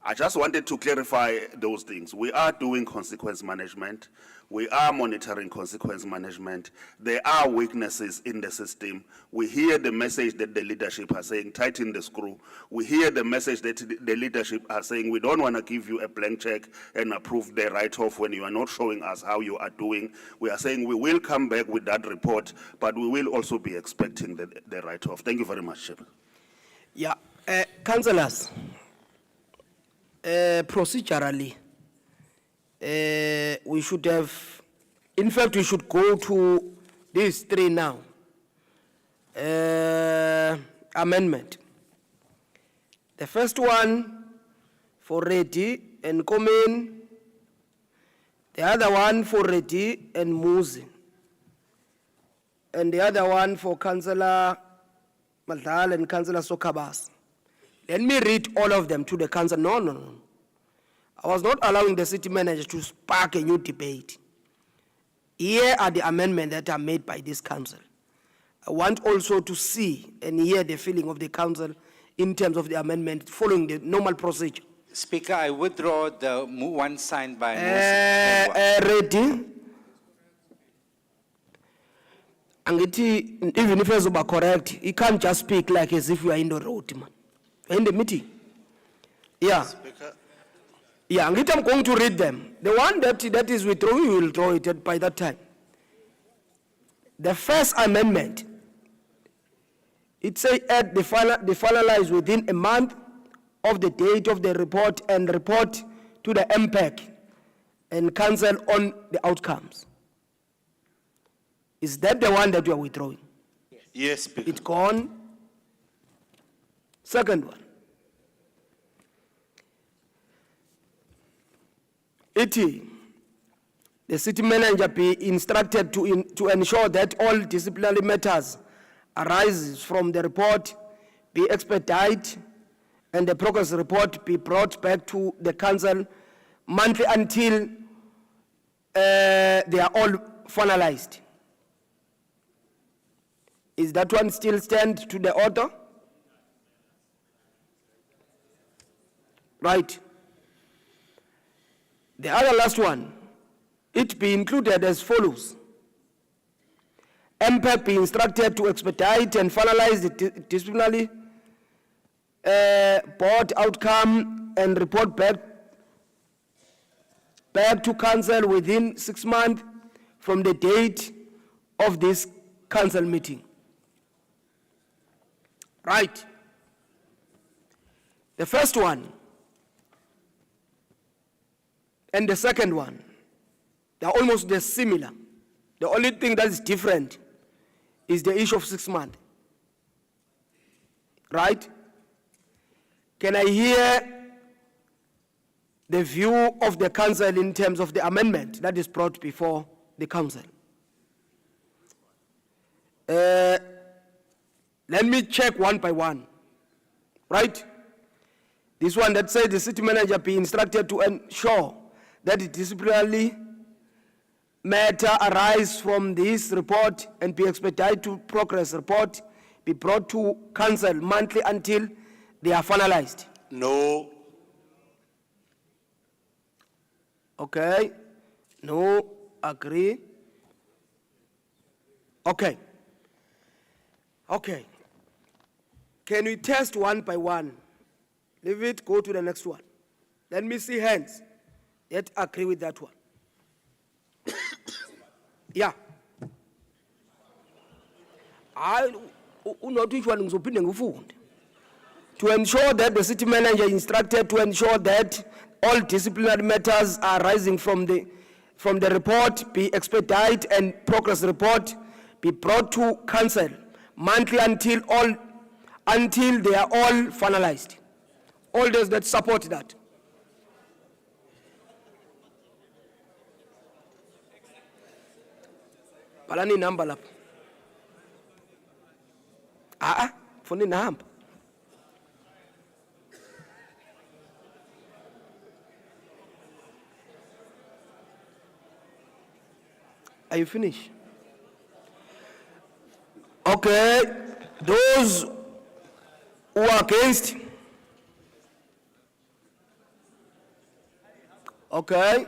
I just wanted to clarify those things. We are doing consequence management. We are monitoring consequence management. There are weaknesses in the system. We hear the message that the leadership are saying, tighten the screw. We hear the message that the leadership are saying, we don't want to give you a blank check and approve the write-off when you are not showing us how you are doing. We are saying we will come back with that report, but we will also be expecting the write-off. Thank you very much, Chair. Yeah, councillors, procedurally, we should have, in fact, we should go to these three now. Amendment. The first one for Reddy and Komen. The other one for Reddy and Muzi. And the other one for Councillor Madal and Councillor Sokabas. Let me read all of them to the council. No. I was not allowing the city manager to spark a new debate. Here are the amendments that are made by this council. I want also to see and hear the feeling of the council in terms of the amendment following the normal procedure. Speaker, I withdraw the one signed by Musi. Ready? Angithi, even if it's correct, he can't just speak like as if you are in the road, man. In the meeting. Yeah. Speaker. Yeah, angithi I'm going to read them. The one that is withdrawn, we will draw it by that time. The first amendment, it says at the finalize within a month of the date of the report and report to the MPEC and council on the outcomes. Is that the one that you are withdrawing? Yes, Speaker. It's gone. Second one. The city manager be instructed to ensure that all disciplinary matters arises from the report be expedited and the progress report be brought back to the council monthly until they are all finalized. Is that one still stand to the order? Right. The other last one, it be included as follows. MPEC be instructed to expedite and finalize the disciplinary board outcome and report back to council within 6 months from the date of this council meeting. Right. The first one and the second one, they're almost similar. The only thing that is different is the issue of 6 months. Right? Can I hear the view of the council in terms of the amendment that is brought before the council? Let me check one by one. Right? This one that says the city manager be instructed to ensure that the disciplinary matter arise from this report and be expedited to progress report be brought to council monthly until they are finalized. No. Okay. No. Agree. Okay. Okay. Can we test one by one? Leave it, go to the next one. Let me see hands that agree with that one. Yeah. Not which one to ensure that the city manager instructed to ensure that all disciplinary matters arising from the report be expedited and progress report be brought to council monthly until they are all finalized. All those that support that. Balani number lap. Phone number. Are you finished? Okay. Those who are against, Okay.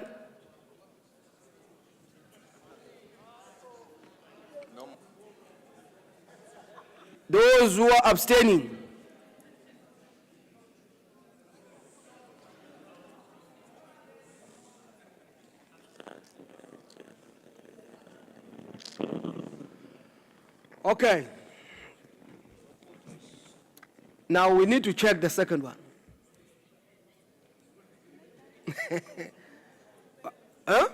Those who are abstaining. Okay. Now we need to check the second one. Huh?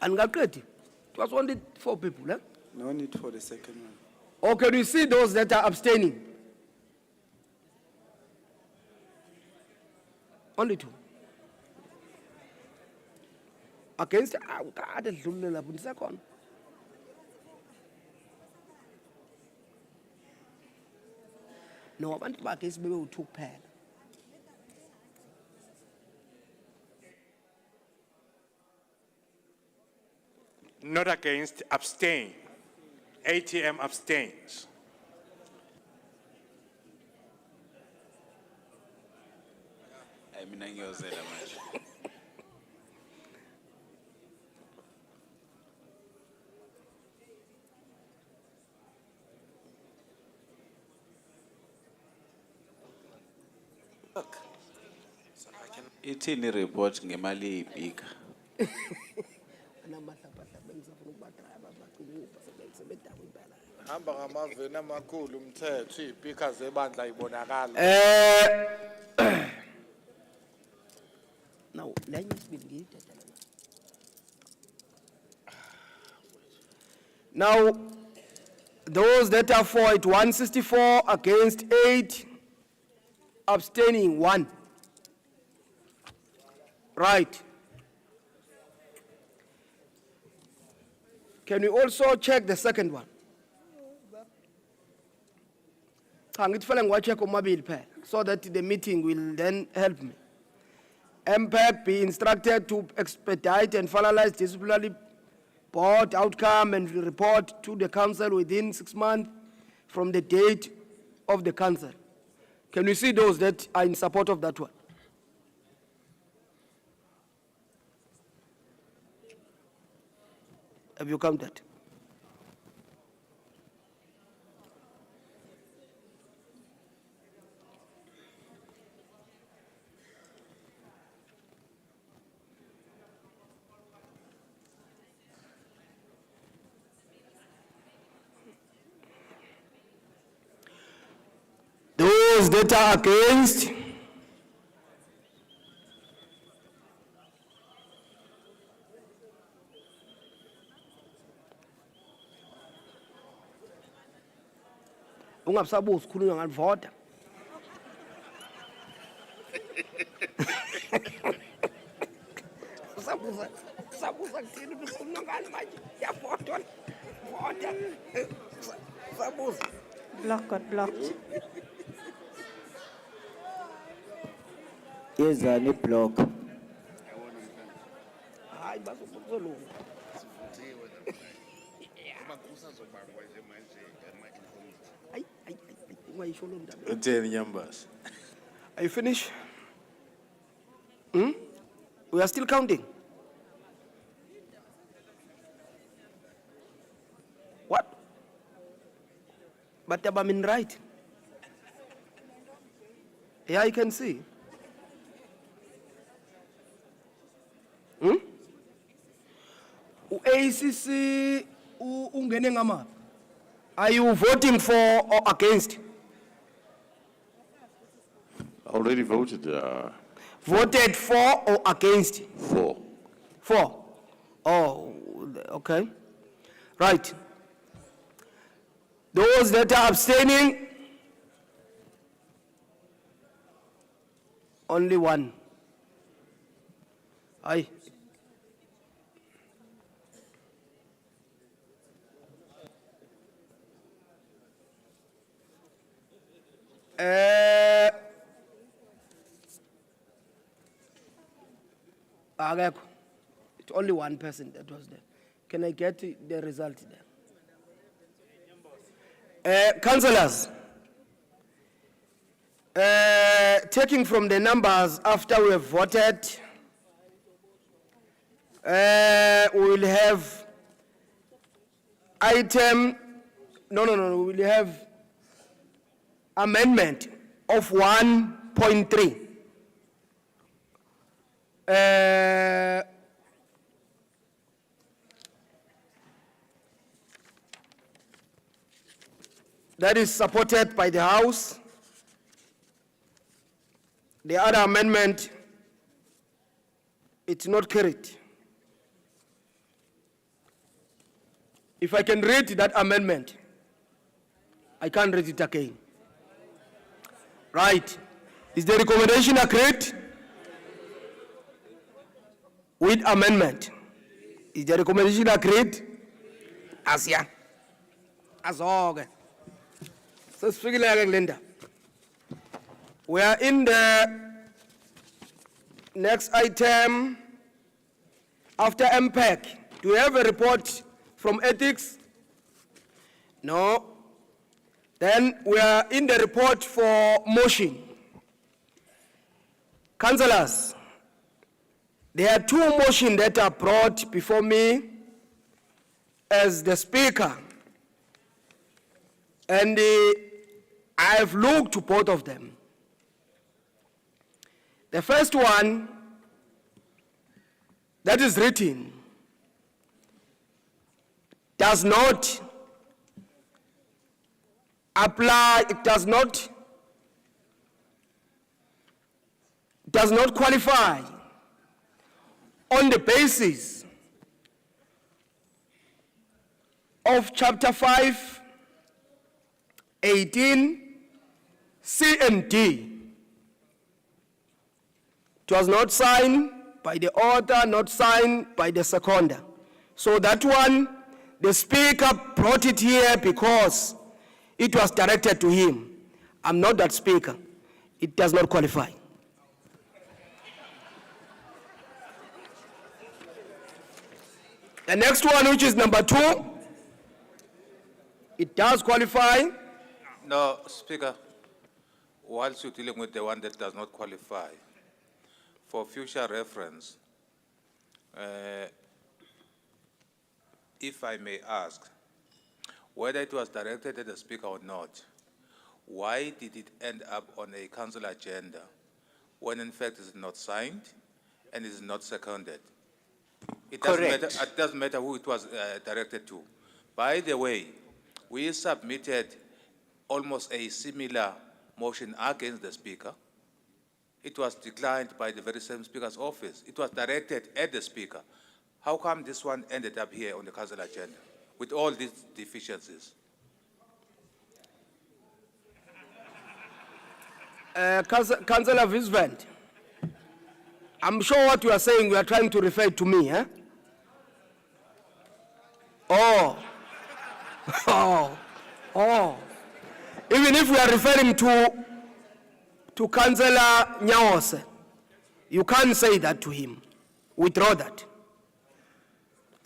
And it was only 4 people, eh? No need for the second one. Or can you see those that are abstaining? Only 2. Against, second. No, abantu bakhe sibe u2 kuphela. Not against, abstain. ATM abstains. Mina ngiyozela manje. Ithini report ngemali ibhika? Hamba ngamaveni amakhulu umthetho iipika zebandla ibonakala. Now, lenye isibili ngiyithethe. Now, those that are for it, 164 against 8, abstaining 1. Right. Can we also check the second one? So that the meeting will then help me. MPEC be instructed to expedite and finalize disciplinary board outcome and report to the council within 6 months from the date of the council. Can we see those that are in support of that one? Have you counted? Those that are against? Ungabusabuza ukhulunywa ngalivota. Sabuza kuthini ukhulunywa ngani manje? Yavota. Vota. Sabuza. Block got blocked. Yezani block. Hayi bazokuzolunga. Are you finished? We are still counting. What? But I'm in right. Yeah, you can see. ACC ungene ngama. Are you voting for or against? Already voted. Voted for or against? For. For. Oh, okay. Right. Those that are abstaining, only 1. Aye. It's only 1 person that was there. Can I get the result there? Councillors, taking from the numbers after we have voted, We will have item, no, we will have amendment of 1.3. That is supported by the House. The other amendment, it's not carried. If I can read that amendment, I can't read it again. Right. Is the recommendation agreed? With amendment. Is the recommendation agreed? As yeah. As all. So speaking like Linda. We are in the next item after MPEC. Do we have a report from ethics? No. Then we are in the report for motion. Councillors, there are two motions that are brought before me as the speaker. And I have looked to both of them. The first one that is written does not apply, it does not qualify on the basis of chapter 5, 18, C and D. It was not signed by the author, not signed by the seconder. So that one, the speaker brought it here because it was directed to him. I'm not that speaker. It does not qualify. The next one, which is number 2, it does qualify. No, Speaker, whilst you're dealing with the one that does not qualify, for future reference, if I may ask, whether it was directed at the Speaker or not, why did it end up on a council agenda when in fact it's not signed and is not seconded? It doesn't matter who it was directed to. By the way, we submitted almost a similar motion against the Speaker. It was declined by the very same Speaker's office. It was directed at the Speaker. How come this one ended up here on the council agenda with all these deficiencies? Councillor Visvand, I'm sure what you are saying, you are trying to refer to me, eh? Oh. Even if we are referring to Councillor Nyawose, you can't say that to him. Withdraw that.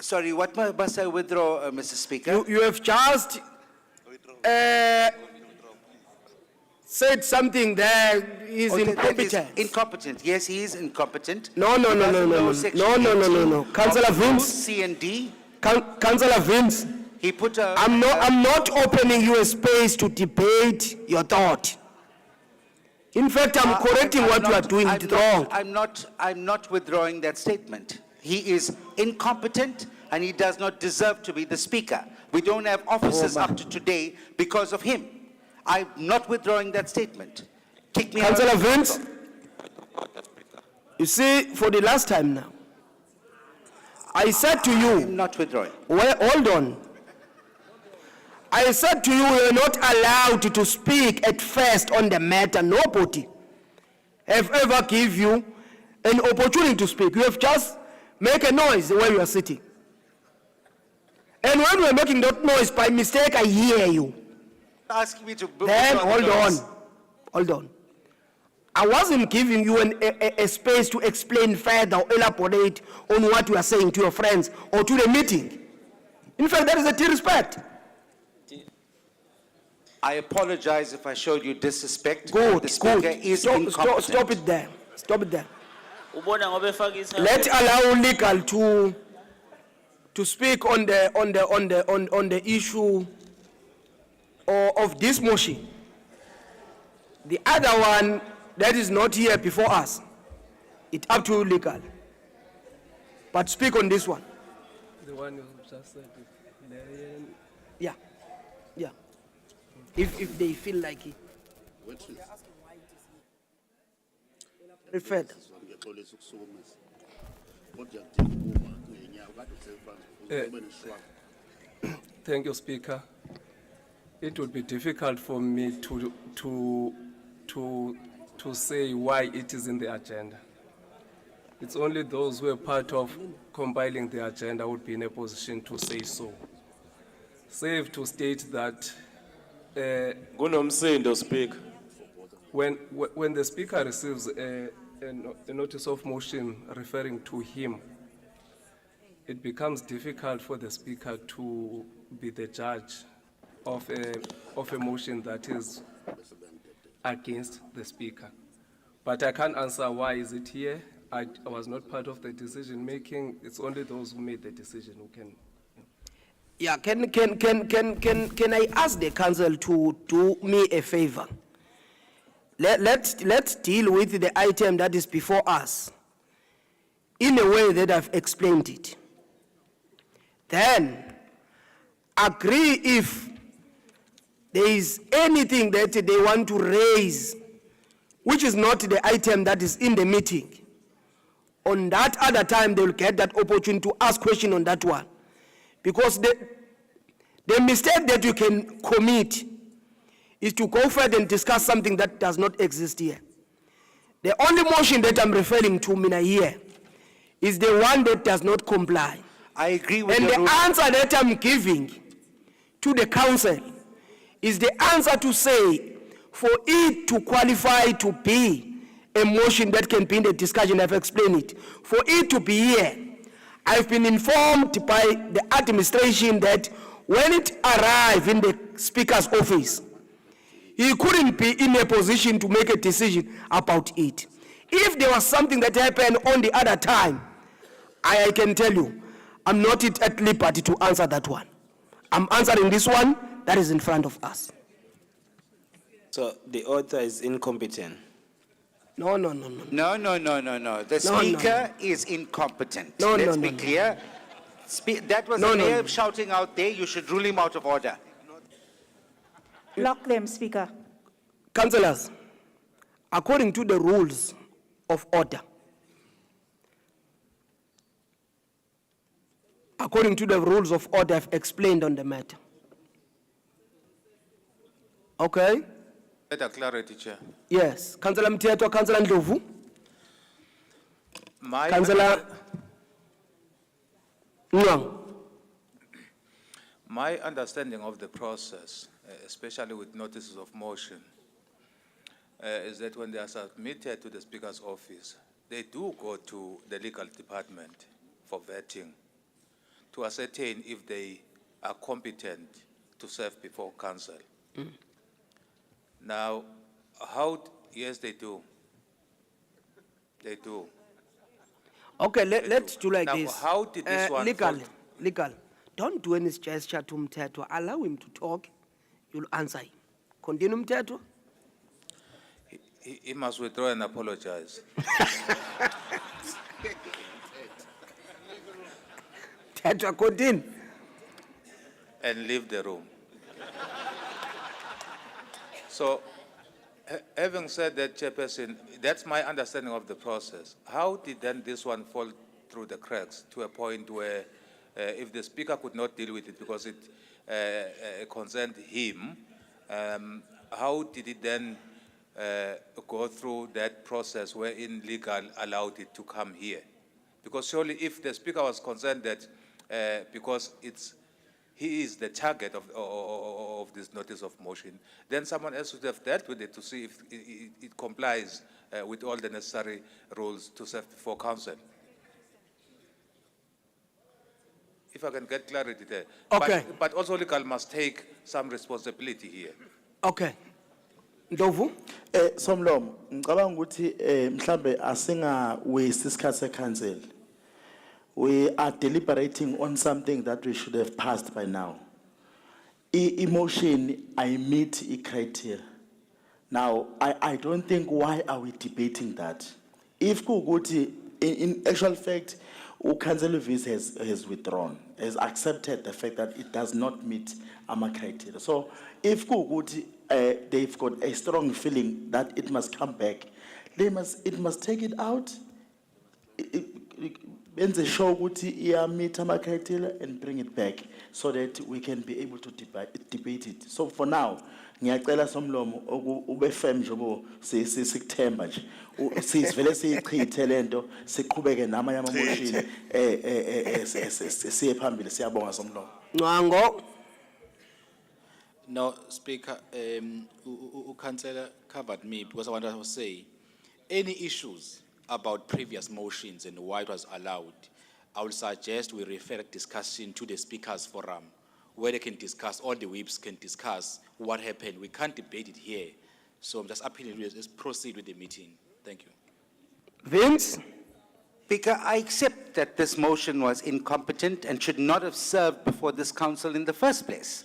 Sorry, what must I withdraw, Mr. Speaker? You have just said something there. He's incompetent. Incompetent. Yes, he is incompetent. No. Councillor Vince. C and D. Councillor Vince. He put a. I'm not opening you a space to debate your thought. In fact, I'm correcting what you are doing wrong. I'm not withdrawing that statement. He is incompetent and he does not deserve to be the Speaker. We don't have officers up to today because of him. I'm not withdrawing that statement. Kick me out. Councillor Vince, you see, for the last time now, I said to you. I'm not withdrawing. Well, hold on. I said to you, we are not allowed to speak at first on the matter. Nobody have ever give you an opportunity to speak. You have just make a noise where you are sitting. And when we are making that noise, by mistake, I hear you. Asking me to. Then hold on. I wasn't giving you a space to explain further or elaborate on what you are saying to your friends or to the meeting. In fact, that is a disrespect. I apologize if I showed you disrespect. Good. The Speaker is incompetent. Stop it there. Ubona ngoba efaka isandla. Let's allow legal to speak on the issue of this motion. The other one that is not here before us, it's up to you legal. But speak on this one. The one you just said. Yeah, yeah. If they feel like it. Referred. Thank you, Speaker. It would be difficult for me to say why it is in the agenda. It's only those who are part of compiling the agenda would be in a position to say so. Save to state that Speaker. when the Speaker receives a notice of motion referring to him, it becomes difficult for the Speaker to be the judge of a motion that is against the Speaker. But I can't answer why is it here. I was not part of the decision making. It's only those who made the decision who can. Yeah, can I ask the council to do me a favor? Let's deal with the item that is before us in a way that I've explained it. Then agree if there is anything that they want to raise, which is not the item that is in the meeting. On that other time, they will get that opportunity to ask question on that one. Because the mistake that you can commit is to go further and discuss something that does not exist here. The only motion that I'm referring to, Mina, here, is the one that does not comply. I agree with And your the ruling. answer that I'm giving to the council is the answer to say, for it to qualify to be a motion that can be in the discussion, I've explained it. For it to be here, I've been informed by the administration that when it arrived in the Speaker's office, he couldn't be in a position to make a decision about it. If there was something that happened on the other time, I can tell you, I'm not at liberty to answer that one. I'm answering this one that is in front of us. So the author is incompetent. No. No. The No, Speaker is incompetent. No, Let's no, be no. clear. That was No, the no, mayor no. shouting out there, you should rule him out of order. Block them, Speaker. Councillors, according to the rules of order, I've explained on the matter. Okay? Better clarity, Chair. Yes. Councillor Mthetho, Councillor Ndlovu, My, Councillor Nwang. my understanding of the process, especially with notices of motion, is that when they are submitted to the Speaker's office, they do go to the legal department for vetting to ascertain if they are competent to serve before council. Now, yes, they do. They do. Okay, let's do like Now, this. how did this one fall- Legal. Don't do any gesture to Mthetho. Allow him to talk. You'll answer him. Continue, Mthetho. He must withdraw and apologize. Mthetho, continue. And leave the room. So, having said that, Chairperson, that's my understanding of the process. How did then this one fall through the cracks to a point where if the Speaker could not deal with it because it concerned him, how did it then go through that process wherein legal allowed it to come here? Because surely if the Speaker was concerned that because he is the target of this notice of motion, then someone else would have dealt with it to see if it complies with all the necessary rules to serve before council. If I can get clarity there. Okay. But also legal must take some responsibility here. Okay. Ndovu? Somlomo, ngicabanga ukuthi mhlambe asinga waste isikhathi secouncil. We are deliberating on something that we should have passed by now. Emotion, I meet a criteria. Now, I don't think why are we debating that? If Kuguti, in actual fact, Council Visa has withdrawn, has accepted the fact that it does not meet our criteria. So if Kuguti, they've got a strong feeling that it must come back, it must take it out. Benze show Guti meet our criteria and bring it back so that we can be able to debate it. So for now, ngiyacela Somlomo ube firm njobo sikuthemba nje sivele siyichithe lento siqhubeke namanye ama motion siye phambili siyabonga Somlomo. Ncango. No, Speaker, Councillor covered me because I wanted to say, any issues about previous motions and why it was allowed, I would suggest we refer discussion to the Speakers Forum, where they can discuss, all the whips can discuss what happened. We can't debate it here. So I'm just appealing, let's proceed with the meeting. Thank you. Vince? Speaker, I accept that this motion was incompetent and should not have served before this council in the first place.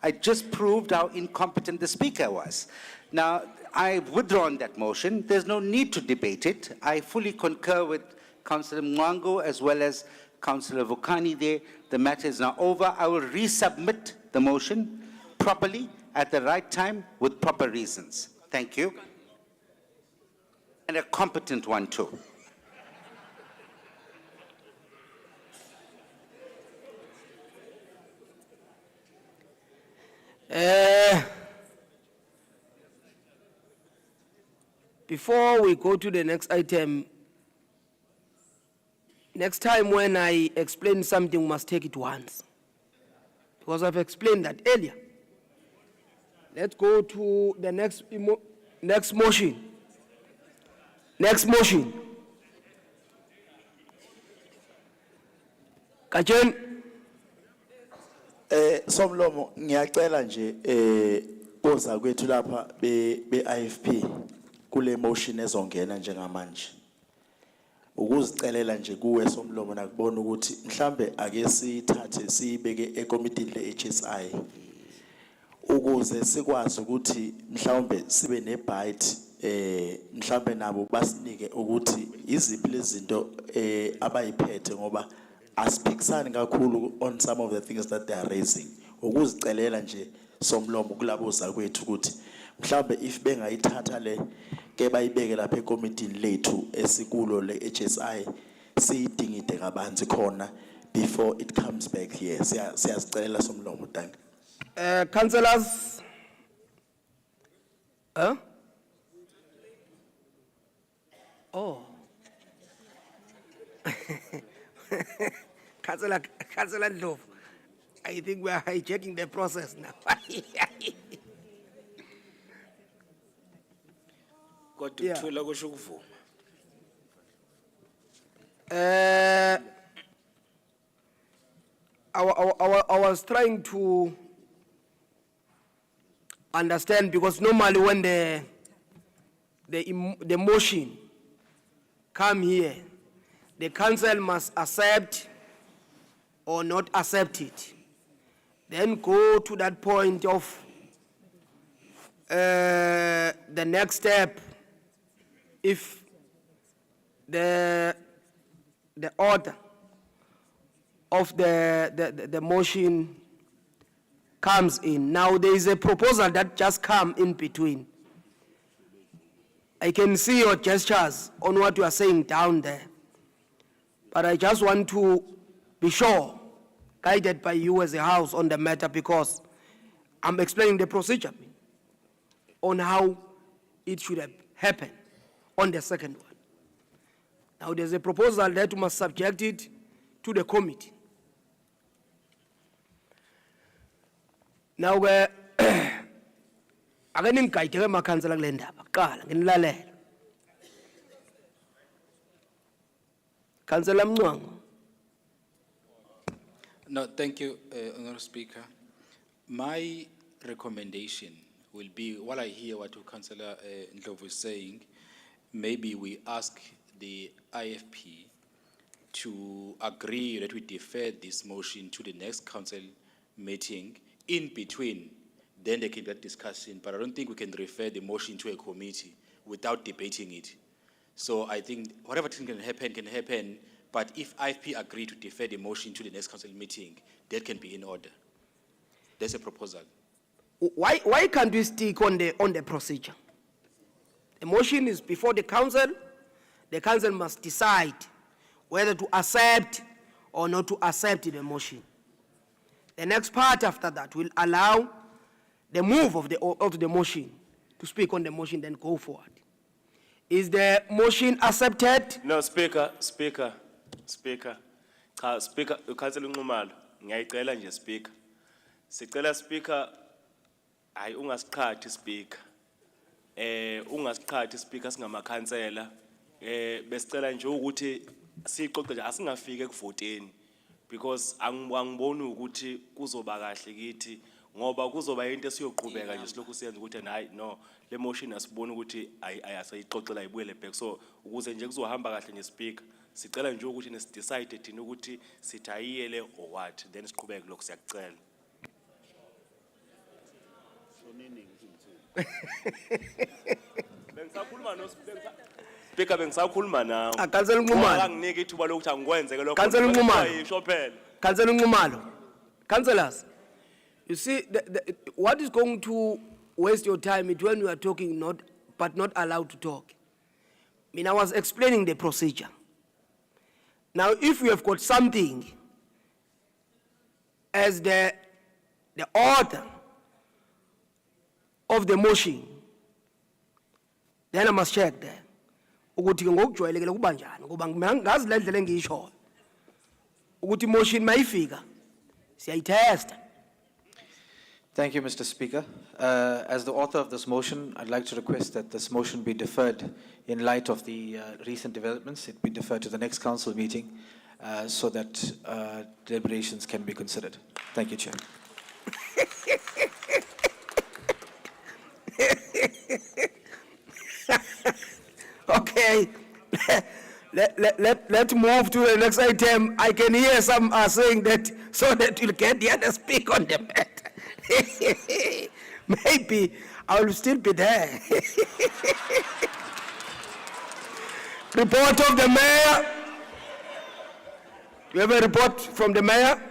I just proved how incompetent the Speaker was. Now, I've withdrawn that motion. There's no need to debate it. I fully concur with Councillor Mwango as well as Councillor Vukani there. The matter is now over. I will resubmit the motion properly at the right time with proper reasons. Thank you. And a competent one too. Before we go to the next item, next time when I explain something, we must take it once. Because I've explained that earlier. Let's go to the next motion. Next motion. Kachen. Somlomo, ngiyacela nje boza kwethu lapha be IFP kule motion ezongena njengamanje. Ukuzicelela nje kuwe Somlomo nakubona ukuthi mhlambe ake sithathe sibeke ekommitini leHSI ukuze sikwazi ukuthi mhlawumbe sibe nebite mhlambe nabo basinike ukuthi iziphi lezinto abayiphethe ngoba asiphikisani kakhulu on some of the things that they are raising. Ukuzicelela nje Somlomo kulabo zakwethu ukuthi mhlambe if bengayithatha le ke bayibeke lapha ekommitini lethu esikulo leHSI siyidingide kabanzi khona before it comes back here. Siyazicelela Somlomo, thank you. Councillors. Huh? Oh. Councillor Ndlovu, I think we are hijacking the process now. Kodwa kuthula kusho ukuvuma. I was trying to understand because normally when the motion come here, the council must accept or not accept it. Then go to that point of the next step. If the order of the motion comes in. Now there is a proposal that just come in between. I can see your gestures on what you are saying down there. But I just want to be sure, guided by you as a house on the matter, because I'm explaining the procedure on how it should have happened on the second one. Now there's a proposal that must subject it to the committee. Now ake ningigayideke emakhansela kule ndaba qala nginilalela. Councillor Mncwango. No, thank you, Honourable Speaker. My recommendation will be, while I hear what Councillor Ndlovu is saying, maybe we ask the IFP to agree that we defer this motion to the next council meeting in between, then they can get discussion. But I don't think we can refer the motion to a committee without debating it. So I think whatever thing can happen, but if IFP agree to defer the motion to the next council meeting, that can be in order. That's a proposal. Why can't we stick on the procedure? The motion is before the council must decide whether to accept or not to accept the motion. The next part after that will allow the move of the motion to speak on the motion, then go forward. Is the motion accepted? No, Speaker. Cha, Speaker, uKhansela uNxumalo, ngiyayicela nje Speaker. Sicela Speaker, hayi ungasiqhathi Speaker. Ungasiqhathi Speaker singamakhansela. Besicela nje ukuthi siqoqe nje asingafike kuvoteni because angiboni ukuthi kuzoba kahle kithi ngoba kuzoba into esiyoqhubeka nje silokhu siyenza ukuthi hayi no le motion asiboni ukuthi ayasayixoxela ibuyele back, so ukuze nje kuzohamba kahle nje Speaker sicela nje ukuthi nesidecide thina ukuthi sithayiyele or what, then siqhubeke lokho siyacela. Bengisakhuluma no Speaker, bengisakhuluma nawe. Councillor Nxumalo. Anginike ithuba lokuthi angikwenzeke lokho. Councillor Nxumalo. Ayisho phela. Councillor Nxumalo. Councillors, you see, what is going to waste your time is when you are talking but not allowed to talk. I mean, I was explaining the procedure. Now, if you have got something as the author of the motion, then I must check there. Ukuthi ngokujwayelekile kuba njani ngoba ngazi le ndlela engiyisho ukuthi motion mayifika siyayitesta. Thank you, Mr. Speaker. As the author of this motion, I'd like to request that this motion be deferred in light of the recent developments. It be deferred to the next council meeting so that deliberations can be considered. Thank you, Chair. Okay, let's move to the next item. I can hear some are saying that so that we'll get the other speak on the matter. Maybe I will still be there. Report of the mayor. You have a report from the mayor?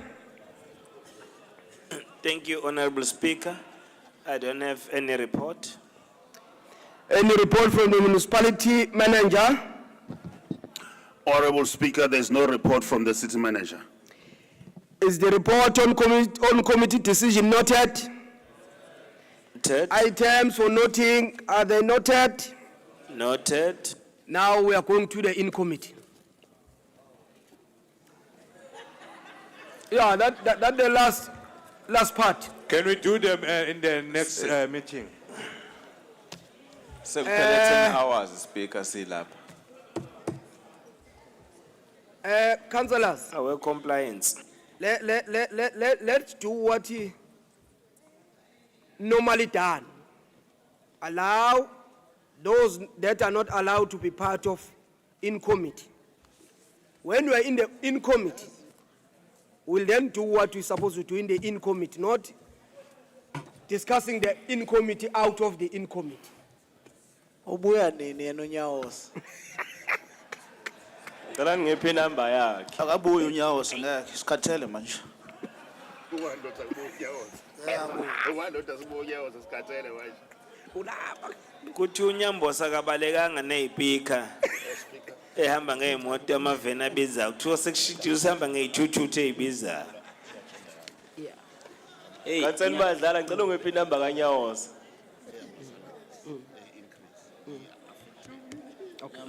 Thank you, Honorable Speaker. I don't have any report. Any report from the municipality manager? Honorable Speaker, there is no report from the city manager. Is the report on committee decision noted? Noted. Items for noting, are they noted? Noted. Now we are going to the in-committee. Yeah, that's the last part. Can we do them in the next meeting? Sekuphele 10 hours Speaker silapha. Councillors. Our compliance. Let's do what he normally done. Allow those that are not allowed to be part of in-committee. When we are in the in-committee, we'll then do what we're supposed to do in the in-committee, not discussing the in-committee out of the in-committee. Ubuya nini yena uNyawoza? Ngicela ngiphe inamba yakhe. Akabuyi uNyawoza ngeke sikhathele manje. Kuthi uNyambosa kabalekanga nezipika. Ehamba ngeemoto amaveni abizayo. Kuthiwa sekushithi usihamba ngezithuthuthu ezibizayo. Hey, kancela badlala ngicela ungiphe inamba kaNyawoza. Okay.